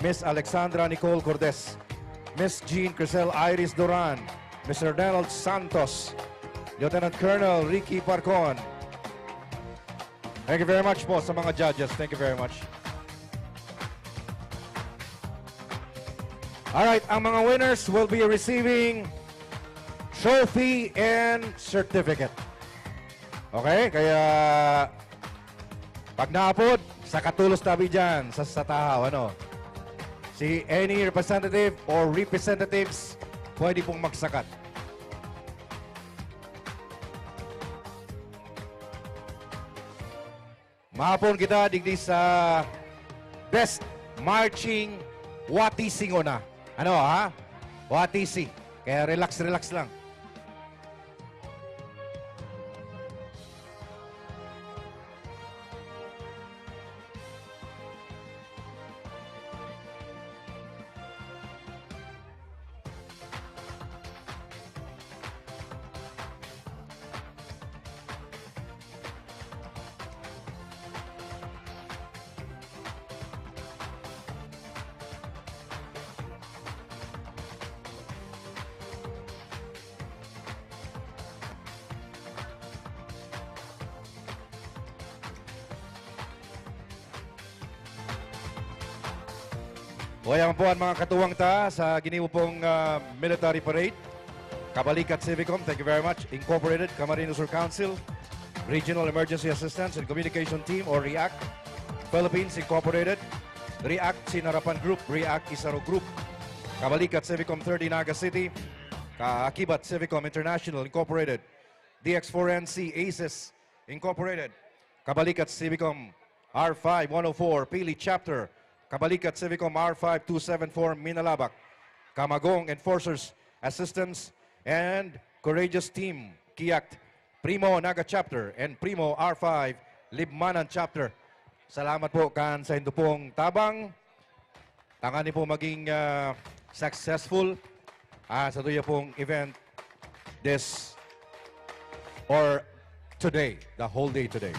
Miss Alexandra Nicole Cordes, Miss Jean Crisel Iris Duran, Mr. Donald Santos, Lieutenant Colonel Ricky Parcon. Thank you very much po sa mga judges. Thank you very much. Alright, ang mga winners will be receiving trophy and certificate. Okay, kaya pag naapod, sa katulos tabi dyan, sa tahaw, ano? Si any representative or representatives pwede pong magsakat. Mahapon kita digdi sa Best Marching WATC na. Ano ha? WATC. Kaya relax lang. Wayan po ang mga katuwang ta sa giniwo pong military parade. Kabalikat Civicom, thank you very much. Incorporated, Camarines Sur Council, Regional Emergency Assistance and Communication Team or REACT, Philippines Incorporated, REACT Sinarapan Group, REACT Isaro Group, Kabalikat Civicom 30 Naga City, Kaakibat Civicom International Incorporated, DX4NC ACES Incorporated, Kabalikat Civicom R5 104 Pili Chapter, Kabalikat Civicom R5 274 Minalabak, Kamagong Enforcers Assistance and Courageous Team Kiakt, Primo Naga Chapter and Primo R5 Libmanan Chapter. Salamat po kan sa indo pong tabang. Tangani po maging successful sa tuya pong event this or today, the whole day today.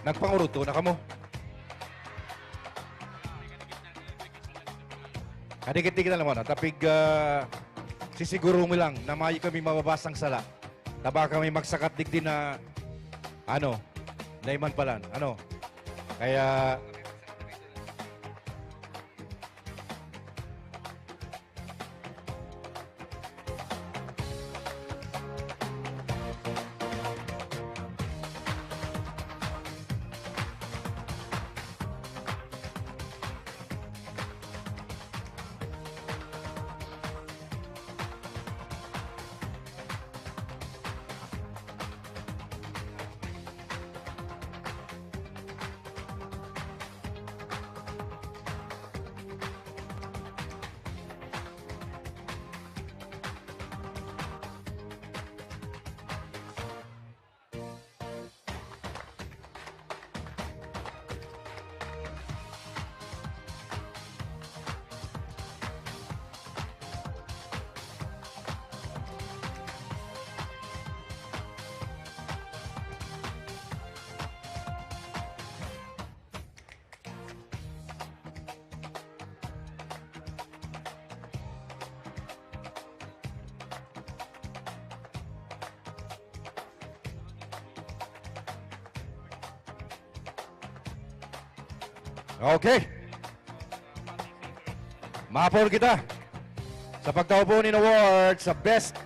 Nagpanguruto na kamo. Kadikit-dikit na naman. Tapig sisiguro mo lang na mayo kami mababasang sala. na baka may magsakat digdi na layman pala, kaya okay. Mapol kita sa pagtaupo ni award sa Best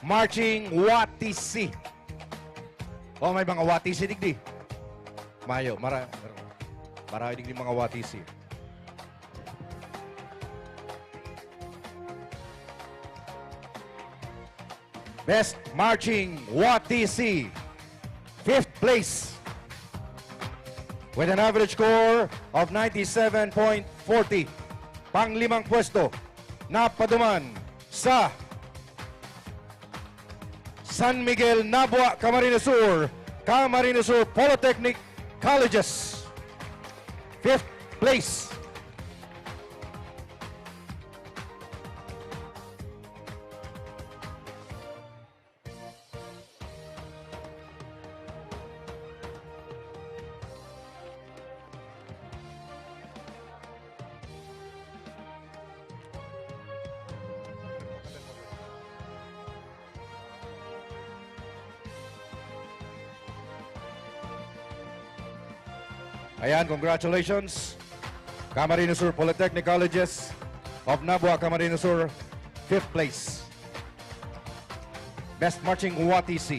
Marching WATC. May mga WATC digdi. Mayo, marami digdi mga WATC. Best Marching WATC, 5th place, with an average score of 97.40. Panglimang pwesto, napaduman sa San Miguel, Nabua, Camarines Sur Polytechnic Colleges. 5th place. Ayan, congratulations. Camarines Sur Polytechnic Colleges of Nabua, Camarines Sur, 5th place. Best Marching WATC.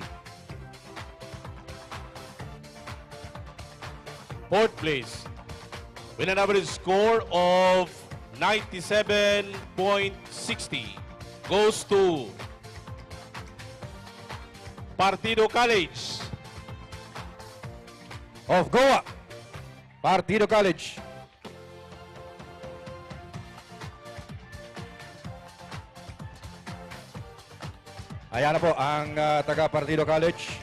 4th place, with an average score of 97.60, goes to Partido College of Goa. Partido College. Ayan na po ang taga Partido College.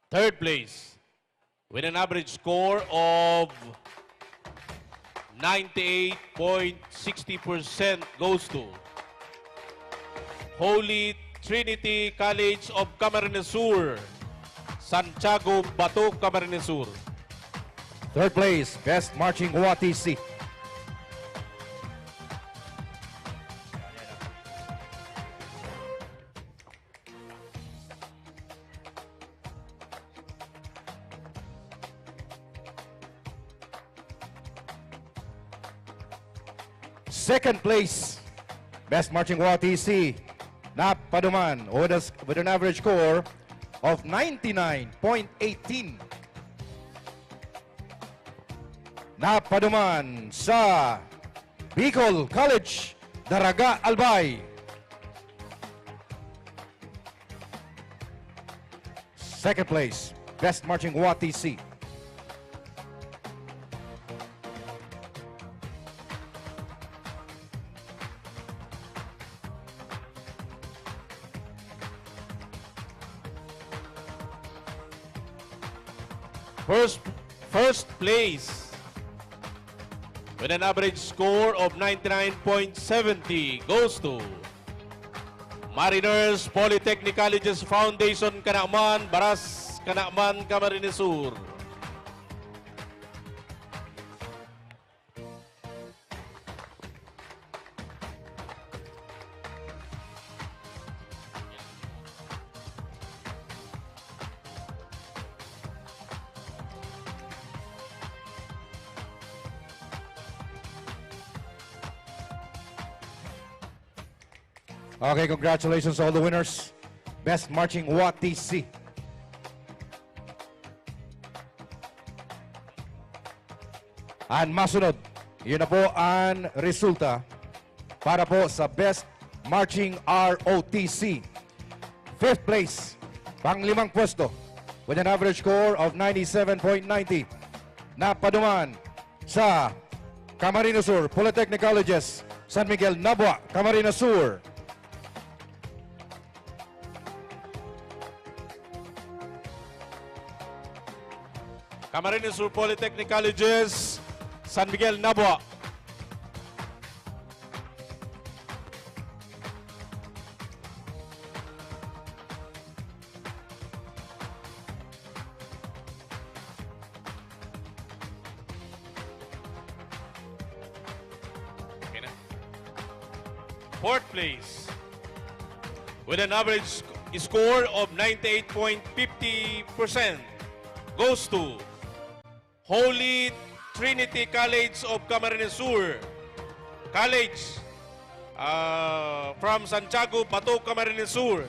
Third place, with an average score of 98.60%, goes to Holy Trinity College of Camarines Sur, Santiago, Bato, Camarines Sur. Third place, Best Marching WATC. Second place, Best Marching WATC, napaduman with an average score of 99.18. Napaduman sa Bicol College, Daraga, Albay. Second place, Best Marching WATC. First place, with an average score of 99.70, goes to Mariners Polytechnic Colleges Foundation, Kanakman, Baras, Kanakman, Camarines Sur. Okay, congratulations to all the winners. Best Marching WATC. And masunod, yun na po ang resulta para po sa Best Marching ROTC. Fifth place, pang-limang pwesto, with an average score of 97.90. Napaduman sa Camarines Sur Polytechnic Colleges, San Miguel, Nabua, Camarines Sur. Camarines Sur Polytechnic Colleges, San Miguel, Nabua. Fourth place, with an average score of 98.50%, goes to Holy Trinity College of Camarines Sur College from Santiago, Bato, Camarines Sur.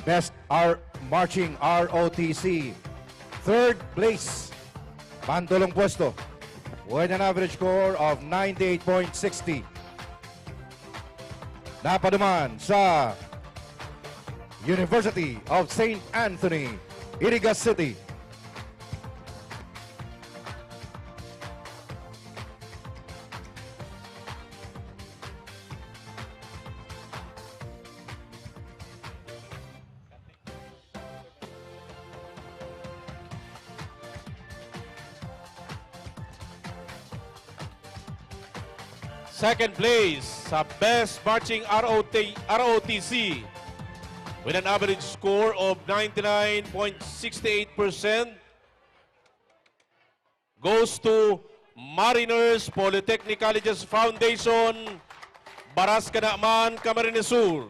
Best Marching ROTC. Third place, pantulong pwesto, with an average score of 98.60. Napaduman sa University of St. Anthony, Iriga City. Second place sa Best Marching ROTC with an average score of 99.68% goes to Mariners Polytechnic Colleges Foundation, Baras Kanakman, Camarines Sur.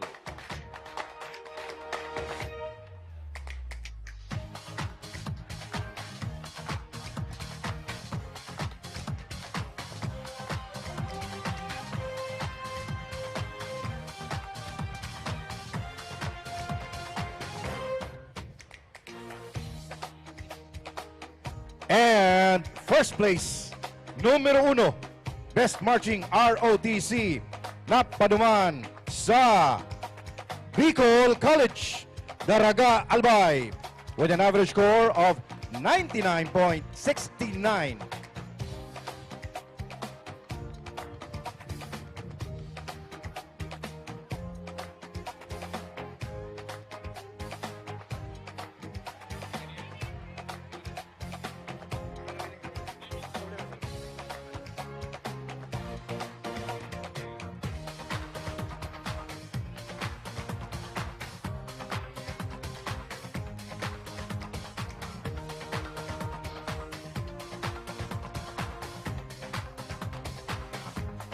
And first place, numero 1, Best Marching ROTC, napaduman sa Bicol College, Daraga Albay, with an average score of 99.69.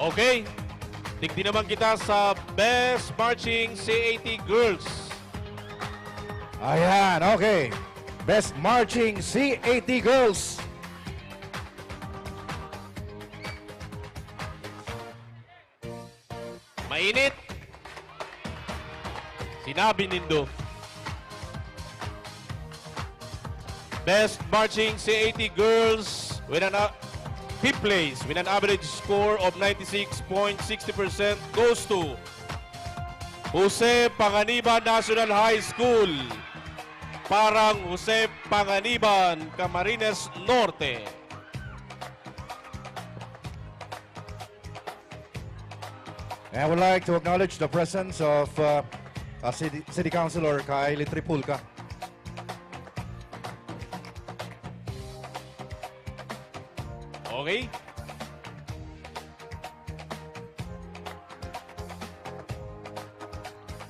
Okay, tignan naman kita sa Best Marching CAT Girls. Ayan, okay. Best Marching CAT Girls. Mainit. Sinabi nindo. Best Marching CAT Girls with an fifth place with an average score of 96.60% goes to Jose Panganiban National High School, Parang Jose Panganiban, Camarines Norte. I would like to acknowledge the presence of City Councilor Kylie Tripulca. Okay?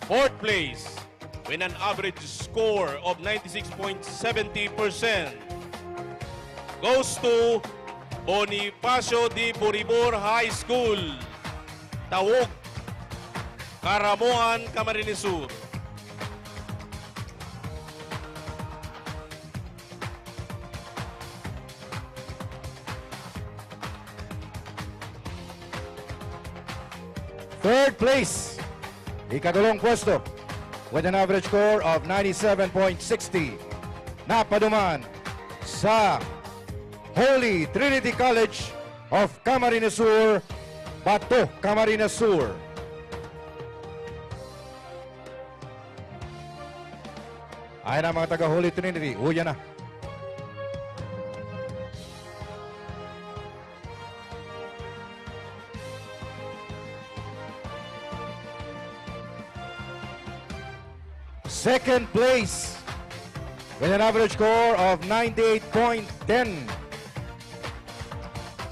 Fourth place with an average score of 96.70% goes to Bonifacio de Boribor High School, Tawog, Caramoan, Camarines Sur. Third place, ikatulong pwesto with an average score of 97.60. Napaduman sa Holy Trinity College of Camarines Sur, Bato, Camarines Sur. Ayan ang mga taga Holy Trinity. Uya na. Second place with an average score of 98.10.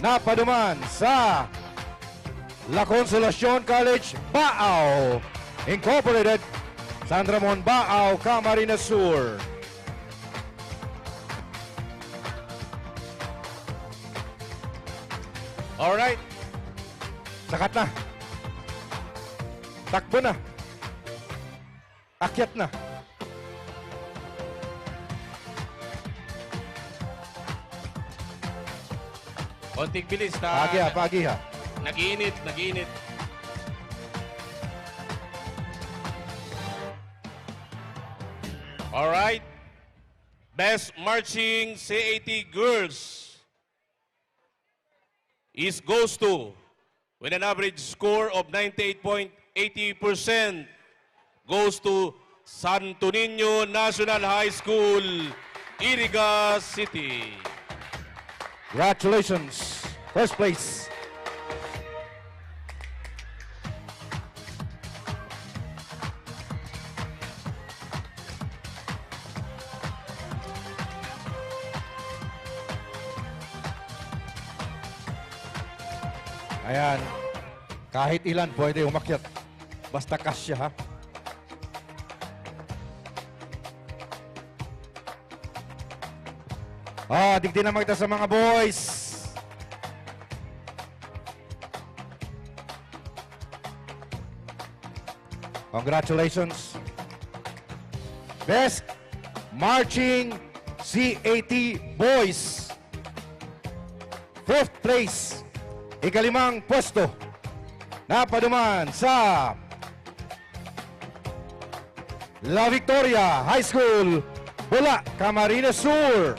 Napaduman sa La Consolacion College, Baao Incorporated, San Ramon, Baao, Camarines Sur. Alright. Sakat na. Takbo na. Akyat na. Konting bilis na. Pagiha. Nag-iinit, nag-iinit. Alright. Best Marching CAT Girls goes to, with an average score of 98.80%, goes to Santo Niño National High School, Iriga City. Congratulations. First place. Ayan. Kahit ilan pwede umakyat. Basta kasya, ha? Digdi na magta sa mga boys. Congratulations. Best Marching CAT Boys. Fifth place. Ikalimang pwesto. Napaduman sa La Victoria High School, Bula, Camarines Sur.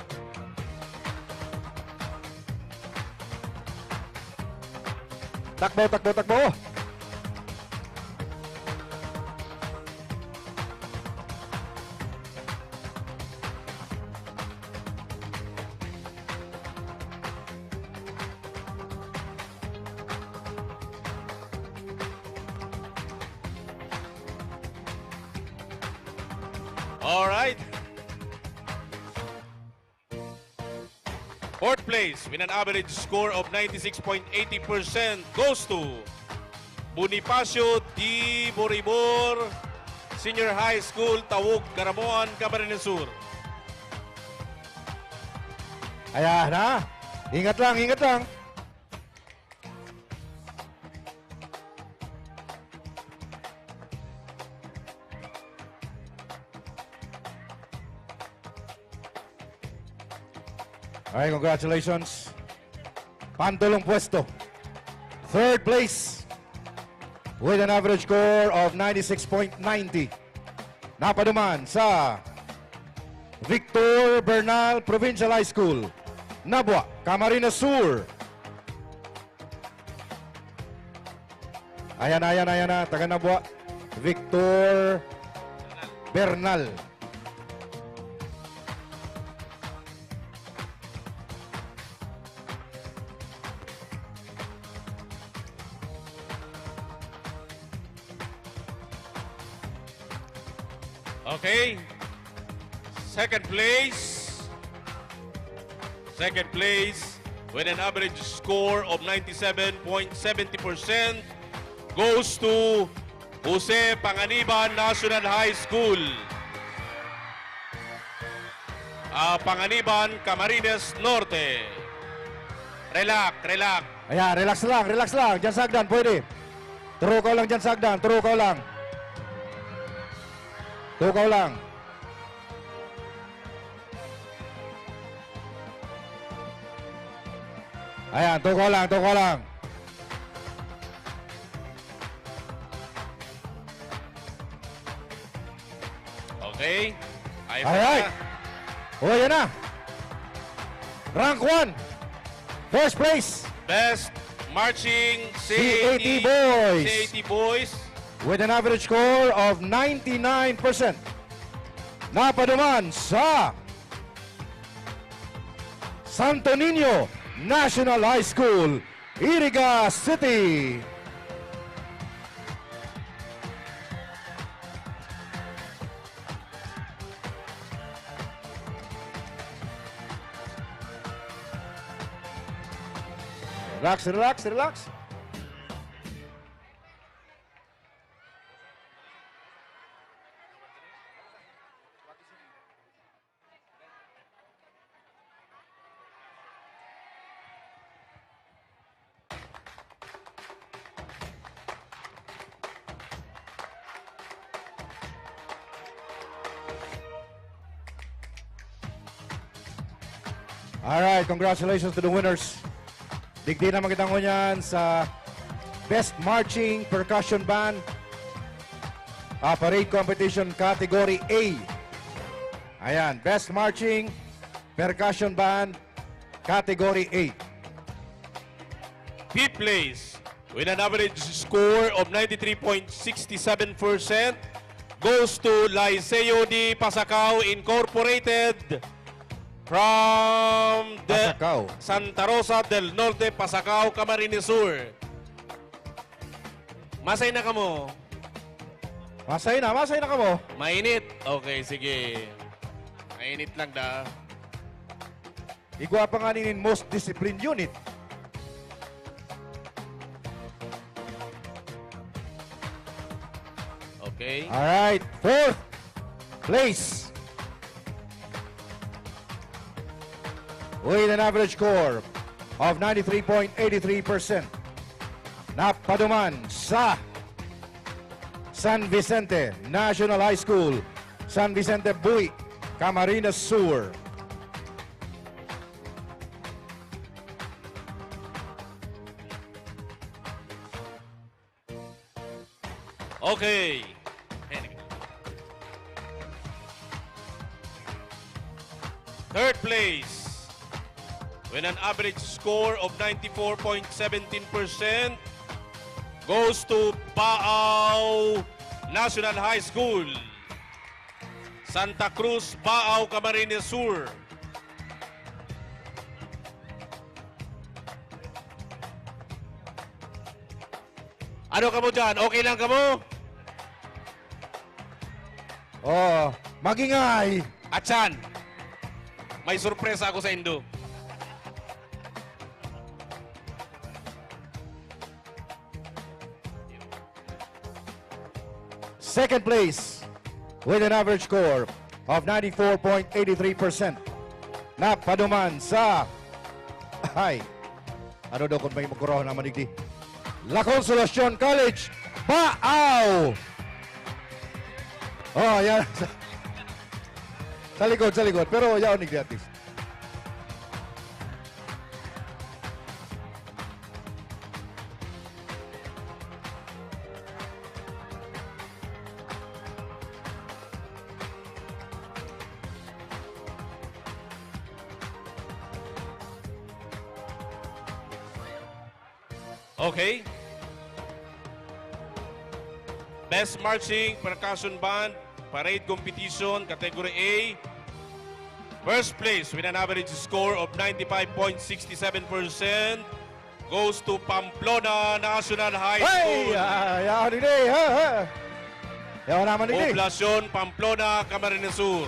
Takbo, takbo, takbo. All right. Fourth place with an average score of 96.80% goes to Bonifacio D. Boribor Senior High School, Tawog, Caramoan, Camarines Sur. Ayan na. Ingat lang, ingat lang. Alright, congratulations. Pantulong pwesto. Third place with an average score of 96.90. Napaduman sa Victor Bernal Provincial High School, Nabua, Camarines Sur. Ayan na, taga Nabua. Victor Bernal. Okay. Second place with an average score of 97.70% goes to Jose Panganiban National High School. Panganiban, Camarines Norte. Relax. Ayan, relax lang. Diyan sa hagdan, pwede. Turukaw lang dyan sa hagdan, turukaw lang. Ayan, tukaw lang. Okay? Ayos Alright. na. O, yan na. Rank 1. First place. Best Marching CAT Boys. CAT Boys. With an average score of 99%. Napaduman sa Santo Niño National High School, Iriga City. Relax, relax, relax. Alright, congratulations to the winners. Digdi na magandang kunyan sa Best Marching Percussion Band Parade Competition Category A. Ayan, Best Marching Percussion Band Category A. Fifth place with an average score of 93.67% goes to Liceo de Pasacao Incorporated from the Pasacao. Santa Rosa del Norte, Pasacao, Camarines Sur. Masay na ka mo? Masay na ka mo. Mainit? Okay, sige. Mainit lang da. Igwa pa nga ninin most disciplined unit. Okay. Alright, fourth place. With an average score of 93.83%. Napaduman sa San Vicente National High School, San Vicente Buy, Camarines Sur. Okay. Third place with an average score of 94.17% goes to Baao National High School, Santa Cruz, Baao, Camarines Sur. Ano ka mo dyan? Okay lang ka mo? Oh, magingay. Atsan, may surpresa ako sa Indo. Second place with an average score of 94.83%. Napaduman sa ano daw kung may magkuraw na manigdi? La Consolacion College, Baao! Oh, yan. Sa likod. Pero yaw ni gratis. Okay. Best Marching Percussion Band Parade Competition Category A. First place with an average score of 95.67% goes to Pamplona National High School. Yaw ni Yaw naman ni Poblacion Pamplona, Camarines Sur.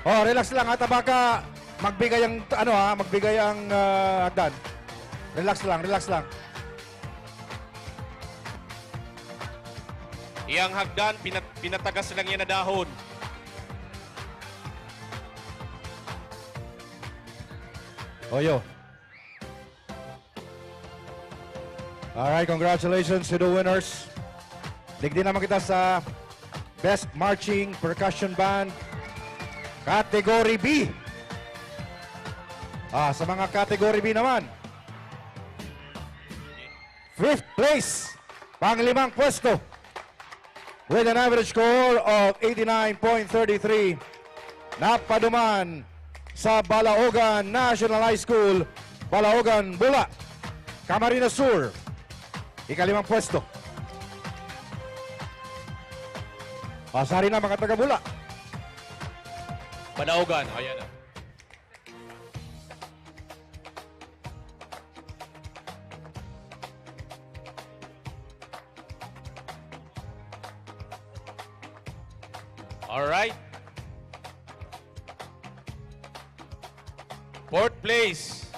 Oh, relax lang ha, baka magbigay ang magbigay ang hagdan. Relax lang. Iyang hagdan, pinatagas lang yan na dahon. Oyo. Alright, congratulations to the winners. Digdi naman kita sa Best Marching Percussion Band Category B. Sa mga Category B naman, Fifth place, panglimang pwesto, with an average score of 89.33, napaduman sa Balaogan National High School, Balaogan, Bula, Camarines Sur. Ikalimang pwesto. Pasari na mga taga-Bula. Balaogan, ayan na. All right. Fourth place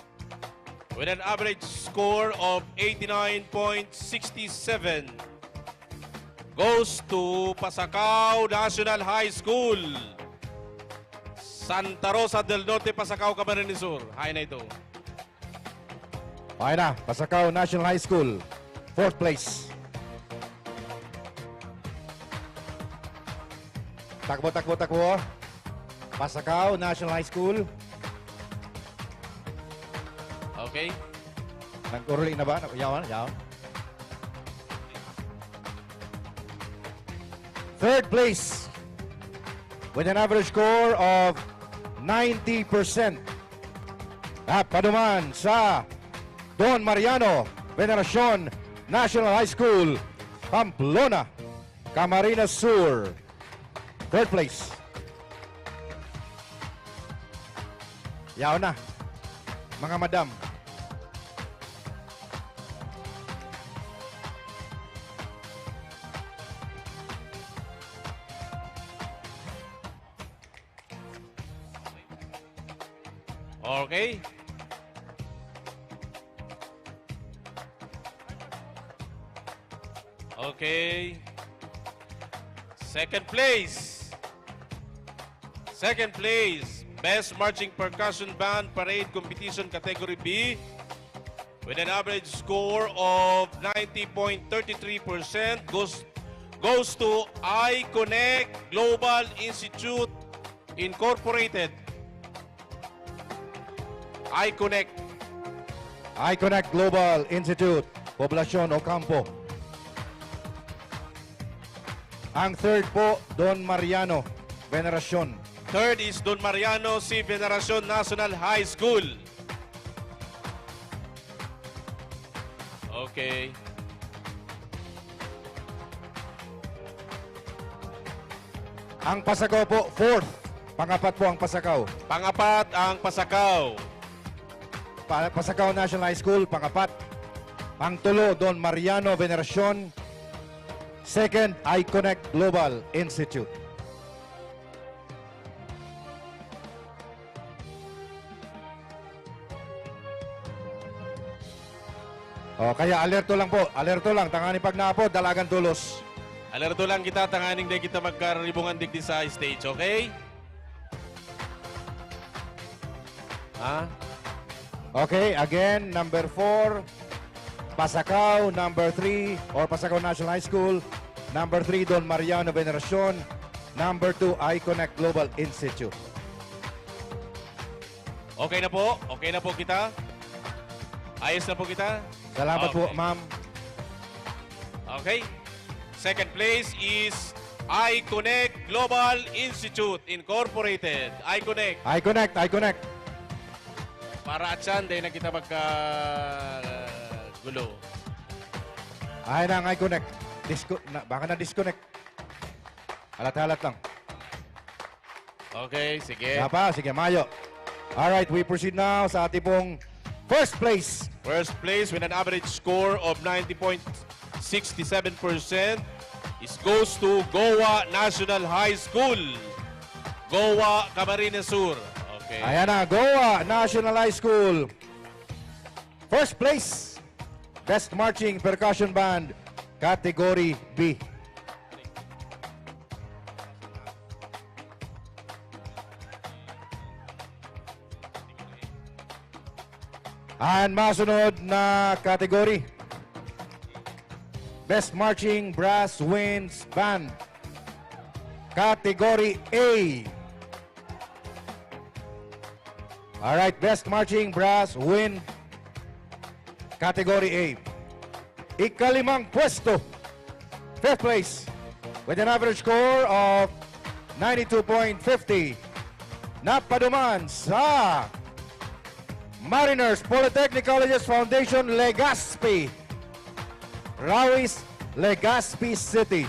with an average score of 89.67 goes to Pasacao National High School. Santa Rosa del Norte, Pasacao, Camarines Sur. Hay na ito. Okay na, Pasacao National High School, fourth place. Takbo. Pasacao National High School. Okay. Nag-uruli na ba? Yawan. Third place with an average score of 90%. At paduman sa Don Mariano Veneracion National High School, Pamplona, Camarines Sur. Third place. Yaw na, mga madam. Okay. Okay. Second place, Best Marching Percussion Band Parade Competition Category B with an average score of 90.33% goes to iConnect Global Institute Incorporated. iConnect Global Institute, Poblacion Ocampo. Ang third po, Don Mariano Veneracion. Third is Don Mariano C. Veneracion National High School. Okay. Ang Pasacao po, fourth. Pangapat po ang Pasacao. Pangapat ang Pasacao. Pasacao National High School, pangapat. Pangtulo, Don Mariano Veneracion. Second, iConnect Global Institute. O, kaya alerto lang po. Alerto lang. Tangani pag naapod, dalagan tulos. Alerto lang kita, tanganing na kita magkaribungan digdi sa stage, okay? Ha? Okay, again, number 4, Pasacao. Number 3, or Pasacao National High School. Number 3, Don Mariano Veneracion. Number 2, iConnect Global Institute. Okay na po? Okay na po kita? Ayos na po kita? Salamat po, ma'am. Okay. Second place is iConnect Global Institute Incorporated. iConnect. iConnect. Para at saan, dahil na kita gulo. Ay na ang iConnect. Baka na-disconnect. Halat-halat lang. Okay, sige. Sige, mayo. Alright, we proceed now sa ating pong first place. First place with an average score of 90.67% goes to Goa National High School. Goa, Camarines Sur. Okay. Ayan na, Goa National High School. First place, Best Marching Percussion Band, Category B. And masunod na category, Best Marching Brass Winds Band, Category A. Alright, Best Marching Brass Wind, Category A. ikalimang pwesto. Fifth place with an average score of 92.50. Napaduman sa Mariners Polytechnic Colleges Foundation, Legazpi. Rawis, Legazpi City.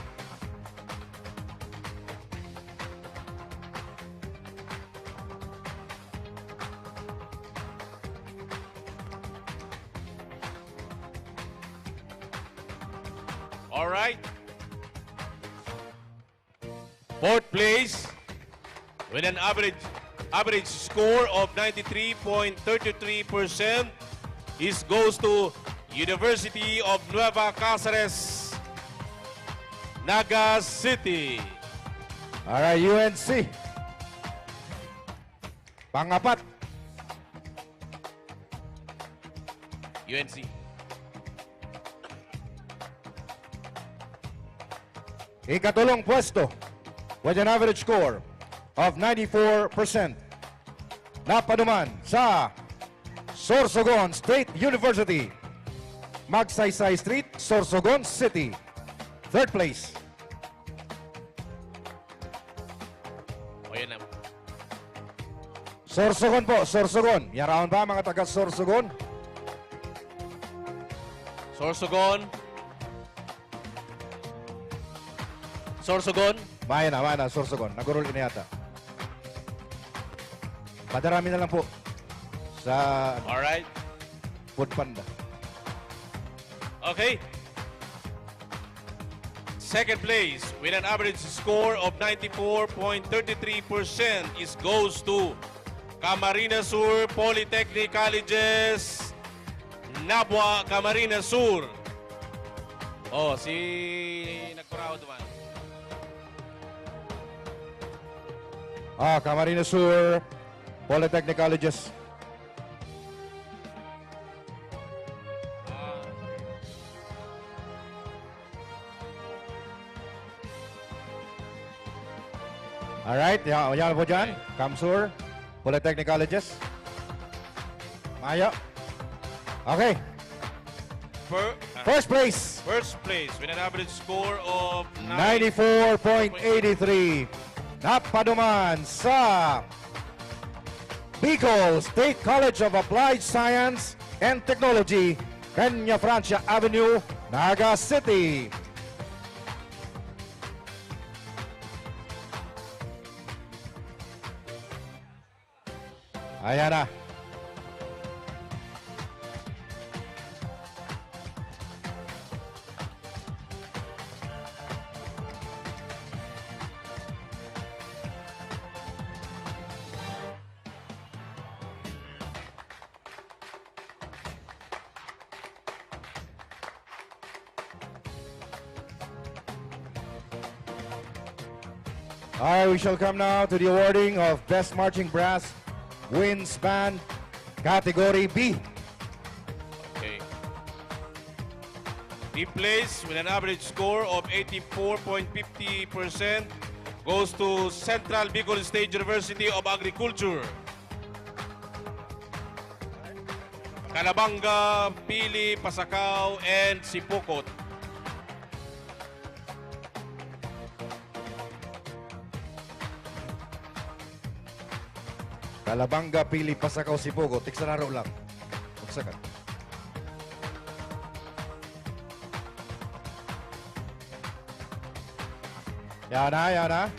All right. Fourth place with an average score of 93.33% goes to University of Nueva Cáceres, Naga City. All right, UNC. Pangapat. UNC. Ikatulong pwesto with an average score of 94%. Napaduman sa Sorsogon State University, Magsaysay Street, Sorsogon City. Third place. O yan na. Sorsogon po, Sorsogon. Yaraon ba mga taga Sorsogon? Sorsogon. Sorsogon. Maya na, Sorsogon. Nagurol na yata. Padarami na lang po sa Alright. Food Panda. Okay. Second place with an average score of 94.33% goes to Camarines Sur Polytechnic Colleges, Nabwa, Camarines Sur. Oh, si nagkurao naman. Camarines Sur Polytechnic Colleges. Alright, yan po dyan. Camsur Polytechnic Colleges. Maya. Okay. First place. First place with an average score of 94.83. Napaduman sa Bicol State College of Applied Science and Technology, Peña Francia Avenue, Naga City. Ayan na. All right, we shall come now to the awarding of Best Marching Brass Winds Band, Category B. Okay. The place with an average score of 84.50% goes to Central Bicol State University of Agriculture. Calabanga, Pili, Pasacao, and Sipokot. Calabanga, Pili, Pasacao, Sipugo. Tiksa na raw lang. Magsakat. Yan na.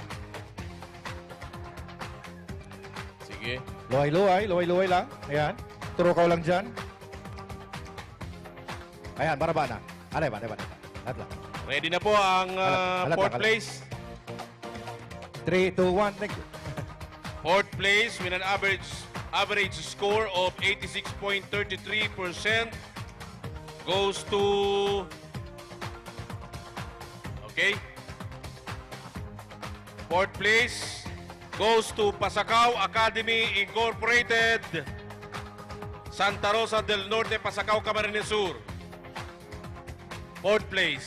Sige. Luway lang. Ayan. Turukaw lang dyan. Ayan, baraba na. Alay ba? Lahat lang. Ready na po ang Halat fourth lang. place. 3, 2, 1. Thank you. Fourth place with an average score of 86.33% goes to... Okay. Fourth place goes to Pasacao Academy Incorporated, Santa Rosa del Norte, Pasacao, Camarines Sur. Fourth place.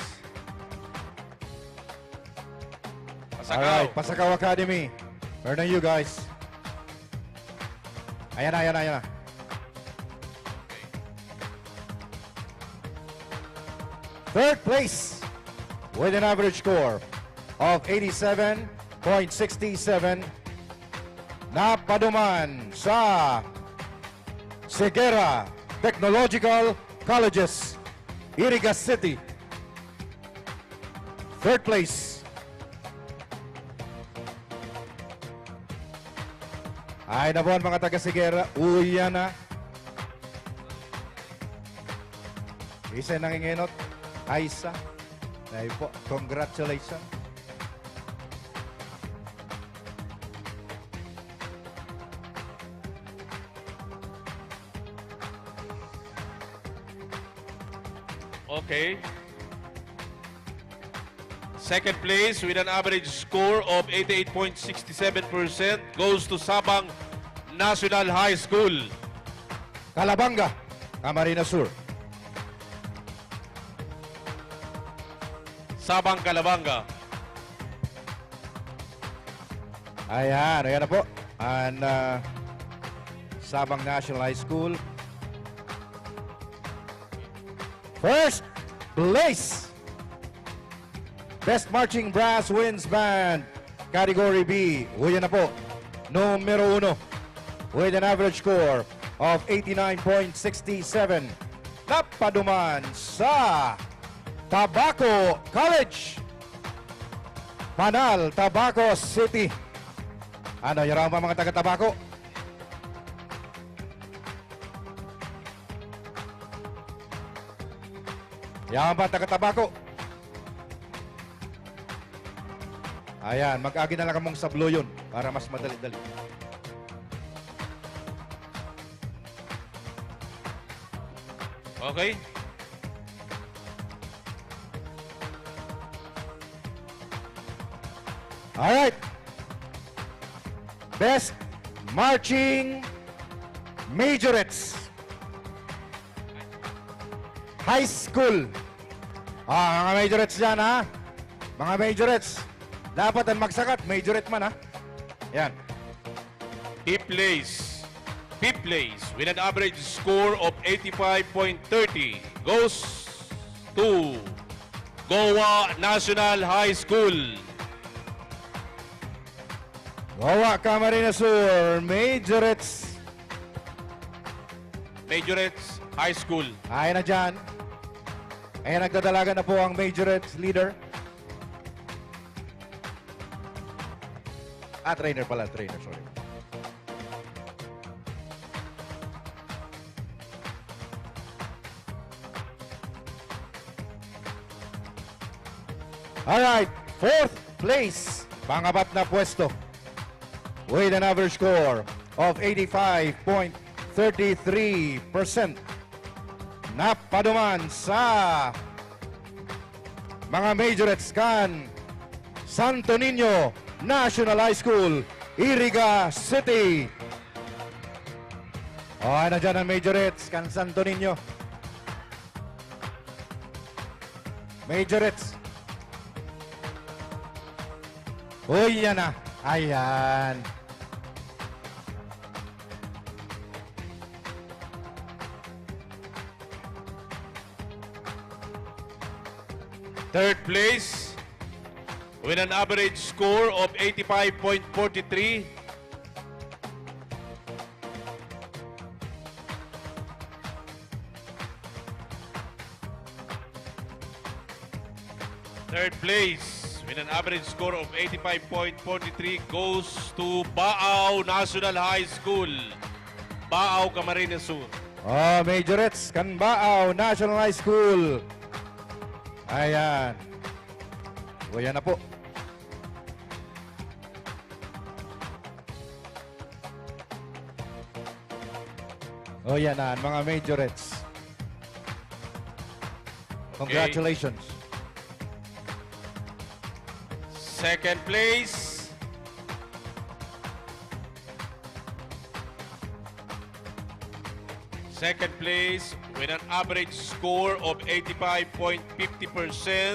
Pasacao. Alright, Pasacao Academy. Turn on you guys. Ayan na. Third place with an average score of 87.67 napaduman sa Segera Technological Colleges, Iriga City. Third place. Ay nabuhan mga taga-Segera, uya na. Isa nanginginot, Aisa. Ay po, congratulations. Okay. Second place with an average score of 88.67% goes to Sabang National High School. Calabanga, Camarines Sur. Sabang Calabanga. Ayan, ayan na po. And Sabang National High School. First place. Best Marching Brass Winds Band, Category B. Uyan na po. Numero 1 with an average score of 89.67. Napaduman sa Tabaco College, Panal, Tabaco City. Ano, yarang pa mga taga-Tabaco? Yan ba taga-Tabaco? Ayan, mag-agi na lang kamong sablo yun para mas madali-dali. Okay. Alright. Best Marching Majorettes. High School. Mga majorettes dyan, ha? Mga majorettes. Dapat ang magsakat, majorette man, ha? Yan. Fifth place with an average score of 85.30 goes to Goa National High School. Goa, Camarines Sur, majorettes. Majorettes High School. Ayan na dyan. Ayan, nagdadalaga na po ang majorettes leader. Trainer pala, trainer, sorry. Alright, fourth place, pangapat na pwesto with an average score of 85.33%. Napaduman sa mga majorettes kan Santo Niño National High School, Iriga City. Ano dyan ang majorettes kan Santo Niño? Majorettes. Uy, yan na. Ayan. Third place with an average score of 85.43. Third place with an average score of 85.43 goes to Baaw National High School. Baaw, Camarines Sur. Majorettes, Canbaaw National High School. Ayan. O, yan na po. O, yan na, mga majorettes. Congratulations. Second place. Second place with an average score of 85.50%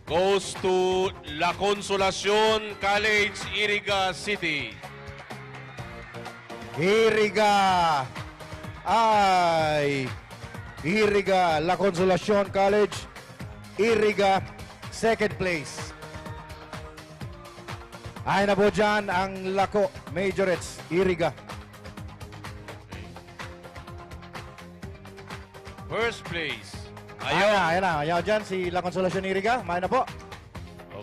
goes to La Consolacion College, Iriga City. Iriga ay Iriga La Consolacion College. Iriga, second place. Ay na po dyan ang Lako Majorettes, Iriga. First place. Ayan na. Ayan dyan si La Consolacion Iriga. May na po.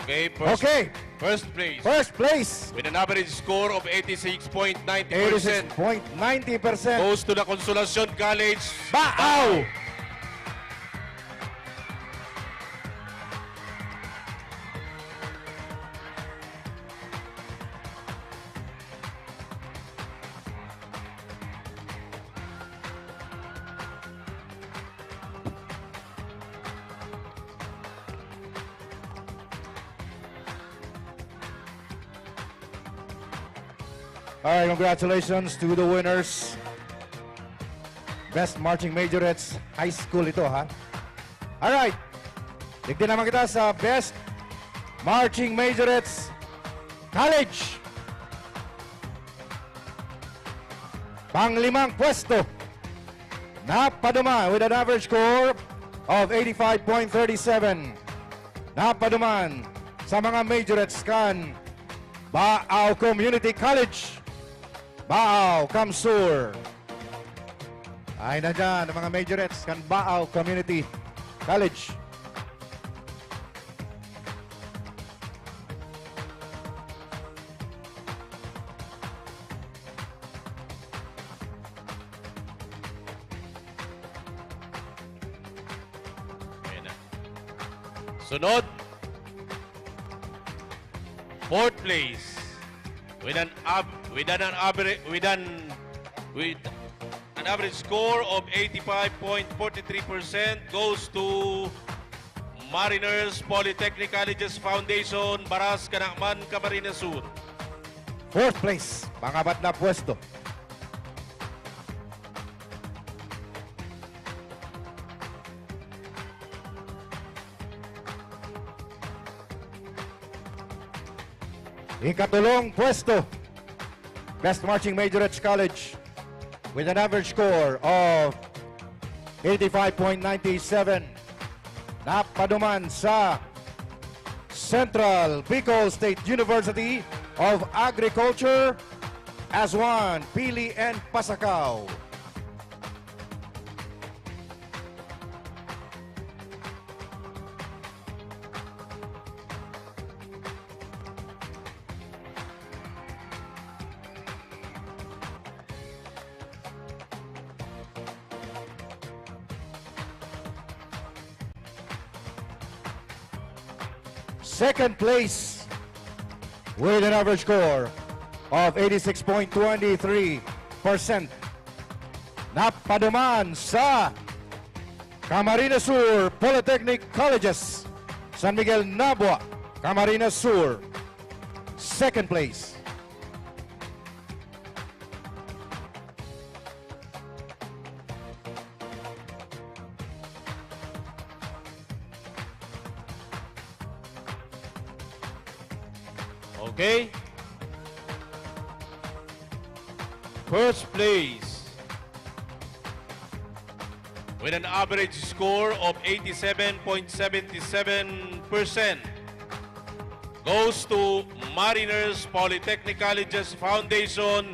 Okay, first place. First place. With an average score of 86.90%. 86.90%. Goes to the Consolacion College. Baaw! All right, congratulations to the winners. Best Marching Majorettes High School ito, ha? All right. Tignan naman kita sa Best Marching Majorettes College. Panglimang pwesto. Napaduma with an average score of 85.37. Napaduman sa mga majorettes kan Baaw Community College. Baaw, Kamsur. Ay na dyan, ang mga majorettes kan Baaw Community College. Sunod, fourth place with an average score of 85.43% goes to Mariners Polytechnic Colleges Foundation, Baras, Canacman, Camarines Sur. Fourth place, pangapat na pwesto. Ikatulong pwesto, Best Marching Majorettes College with an average score of 85.97. Napaduman sa Central Bicol State University of Agriculture as one, Pili and Pasacao. Second place with an average score of 86.23%. Napaduman sa Camarines Sur Polytechnic Colleges, San Miguel, Nabua, Camarines Sur. Second place. Okay. First place with an average score of 87.77% goes to Mariners Polytechnic Colleges Foundation,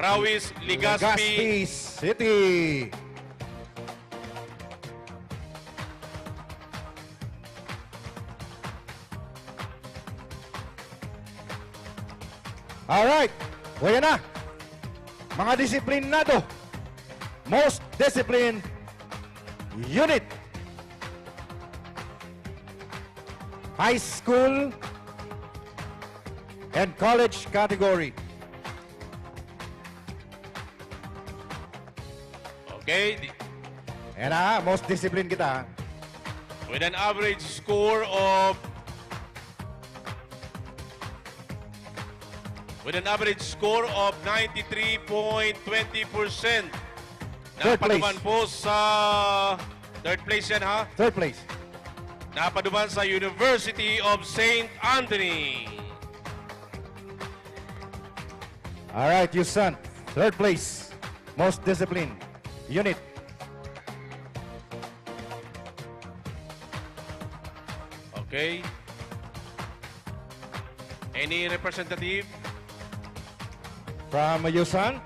Rawis, Legazpi City. Alright, o yan na. Mga disiplinado. Most disciplined unit. High school and college category. Okay. Yan na, most disciplined kita. With an average score of 93.20%. Napaduman po sa third place yan, ha? Third place. Napaduman sa University of St. Anthony. Alright, you son. Third place. Most disciplined unit. Okay. Any representative? From Yusan?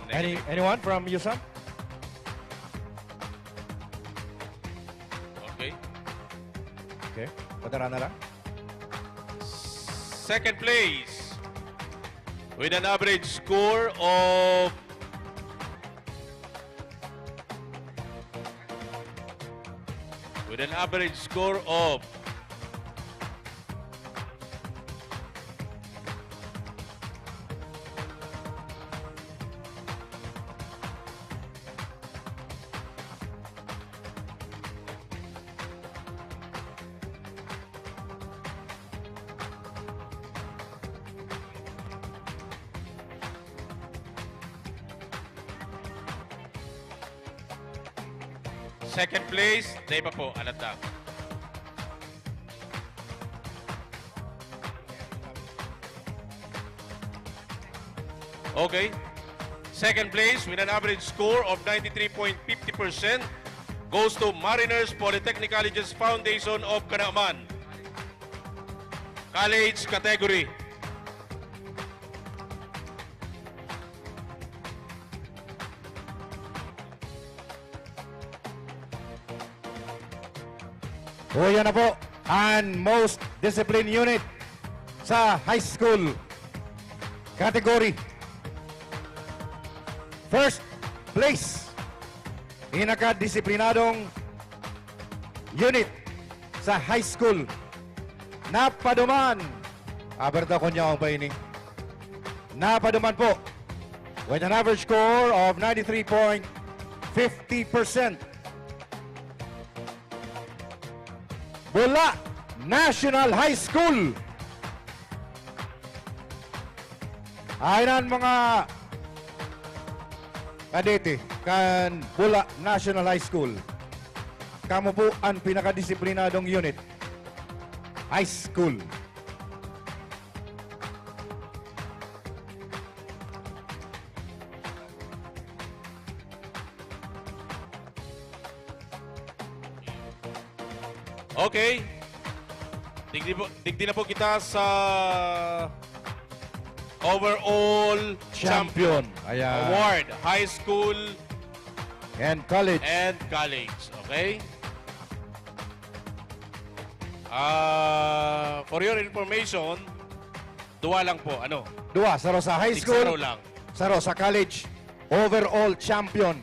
Anyone from Yusan? Okay. Okay. Patara na lang. Second place with an average score of . Second place, day pa po, alata. Okay. Second place with an average score of 93.50% goes to Mariners Polytechnic College's Foundation of Kanaman. College category. O yan na po, ang most disciplined unit sa high school category. First place, pinakadisiplinadong unit sa high school. Napaduman, aberta ko niya ang paini. Napaduman po, with an average score of 93.50%. Bula National High School. Ayan mga kadete kan Bula National High School. Kamo po ang pinakadisiplinadong unit. High school. Okay. Digdi na po kita sa overall champion Ayan. award, high school And college. Okay? For your information, dua lang po. Ano? Dua, saro sa high school. Saro lang. Saro sa college. Overall champion.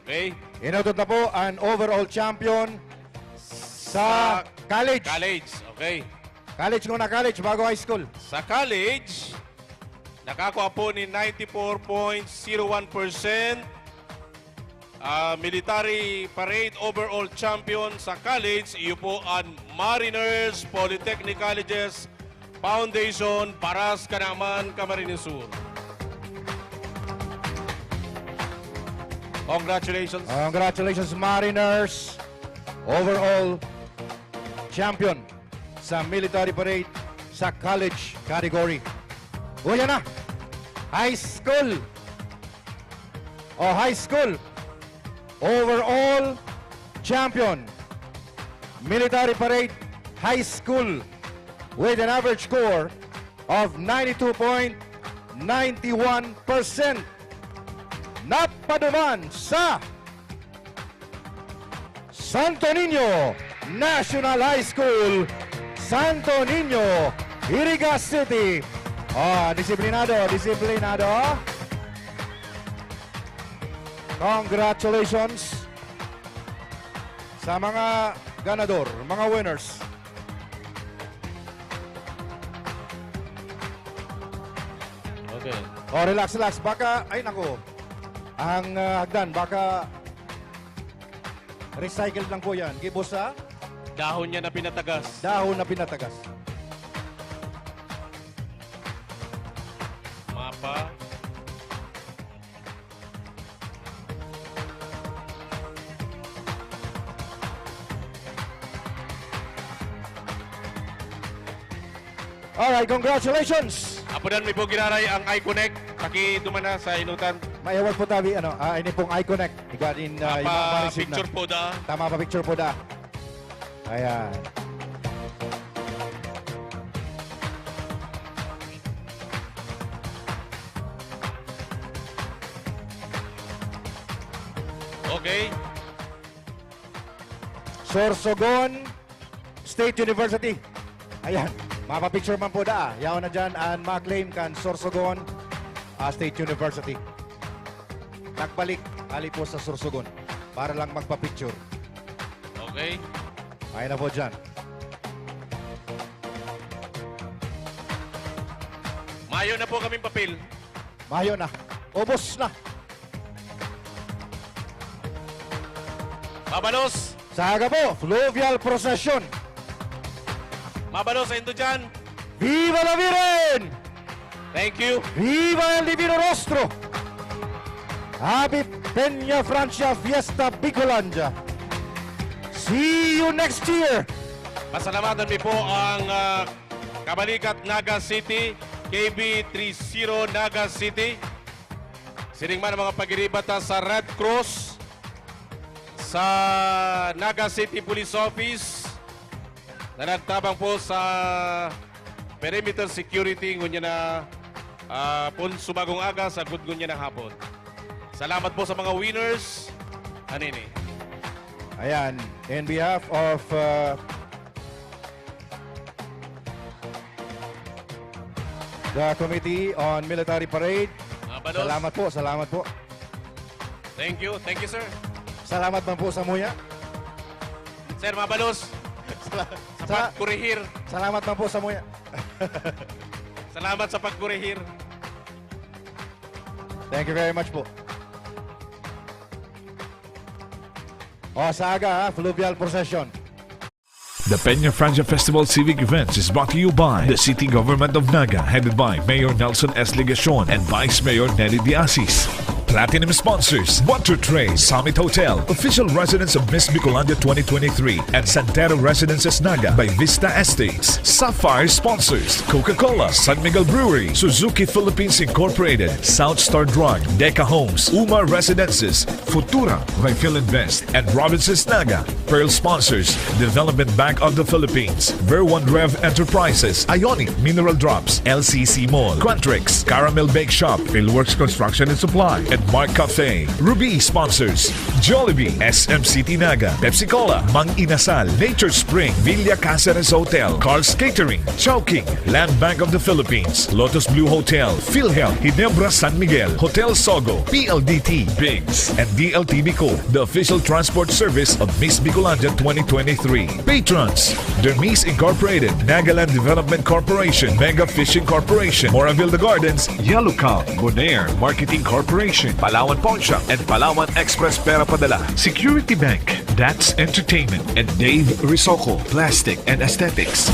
Okay? Inutot na po ang overall champion sa college. College, okay. College muna, college, bago high school. Sa college, nakakuha po ni 94.01%. Military Parade overall champion sa college, iyo po ang Mariners Polytechnic Colleges Foundation Paras Kanaman, Camarines Sur. Congratulations. Congratulations, Mariners. Overall champion sa Military Parade sa college category. O yan na. High school. High school. Overall champion. Military Parade High School with an average score of 92.91%. Napaduman sa Santo Niño National High School, Santo Niño, Iriga City. Disiplinado. Congratulations sa mga ganador, mga winners. Okay. Relax. Baka, ay nako, ang hagdan, baka recycled lang po yan. Gibos sa dahon niya na pinatagas. Mapa. Alright, congratulations! Apunan may po ginaray ang iConnect. Pakidumana sa inutan. May award po tabi, ini pong iConnect. Iganin, Tama picture po da. Tama pa picture po da. Ayan. Okay. Sorsogon State University. Ayan. Mapapicture man po da. Yaw na dyan and ma-claim kan Sorsogon State University. Nagbalik. Ali po sa Sorsogon. Para lang magpa-picture. Okay. Ayan na po dyan. Mayo na po kaming papel. Mayo na. Ubos na. Mabalos. Saga po. Fluvial Procession. Mabalos sa indo dyan. Viva la Virgen! Thank you. Viva el Divino Rostro! Happy Peña Francia Fiesta Bicolandia. See you next year! Pasalamatan mi po ang Kabalikat Naga City, KB30 Naga City. Sining man ang mga pagiribata sa Red Cross, sa Naga City Police Office, na nagtabang po sa perimeter security ngunya na pun sumagong aga sa good ngunya na hapon. Salamat po sa mga winners. Anini. Ayan, in behalf of the Committee on Military Parade, salamat po, salamat po. Thank you, sir. Salamat man po sa muya. Sir Mabalos, sa pagkurihir. Salamat man po sa muya. Salamat sa pagkurihir. Thank you very much po. O, Saga, Fluvial Procession. The Peña Francia Festival Civic Events is brought to you by the City Government of Naga, headed by Mayor Nelson S. Ligacion and Vice Mayor Nelly Diasis. Platinum sponsors: Water Tray, Summit Hotel, official residence of Miss Bicolandia 2023, and Santero Residences Naga by Vista Estates. Sapphire sponsors: Coca-Cola, San Miguel Brewery, Suzuki Philippines Incorporated, South Star Drug, Deca Homes, Umar Residences, Futura by Philinvest, and Robinsons Naga. Pearl sponsors: Development Bank of the Philippines, Ver1 Rev Enterprises, Ionic Mineral Drops, LCC Mall, Quantrix, Caramel Bake Shop, Philworks Construction and Supply, and Mark Cafe. Ruby sponsors: Jollibee, SM City Naga, Pepsi Cola, Mang Inasal, Nature Spring, Villa Caceres Hotel, Carl's Catering, Chowking, Land Bank of the Philippines, Lotus Blue Hotel, PhilHealth, Ginebra San Miguel, Hotel Sogo, PLDT, Biggs, and DLT Bicol, the official transport service of Miss Bicolandia 2023. Patrons: Dermis Incorporated, Nagaland Development Corporation, Mega Fishing Corporation, Moraville Gardens, Yellow Cow, Bonaire Marketing Corporation, Palawan Pawn Shop, and Palawan Express Pera Padala, Security Bank, That's Entertainment, and Dave Risoko, Plastic and Aesthetics.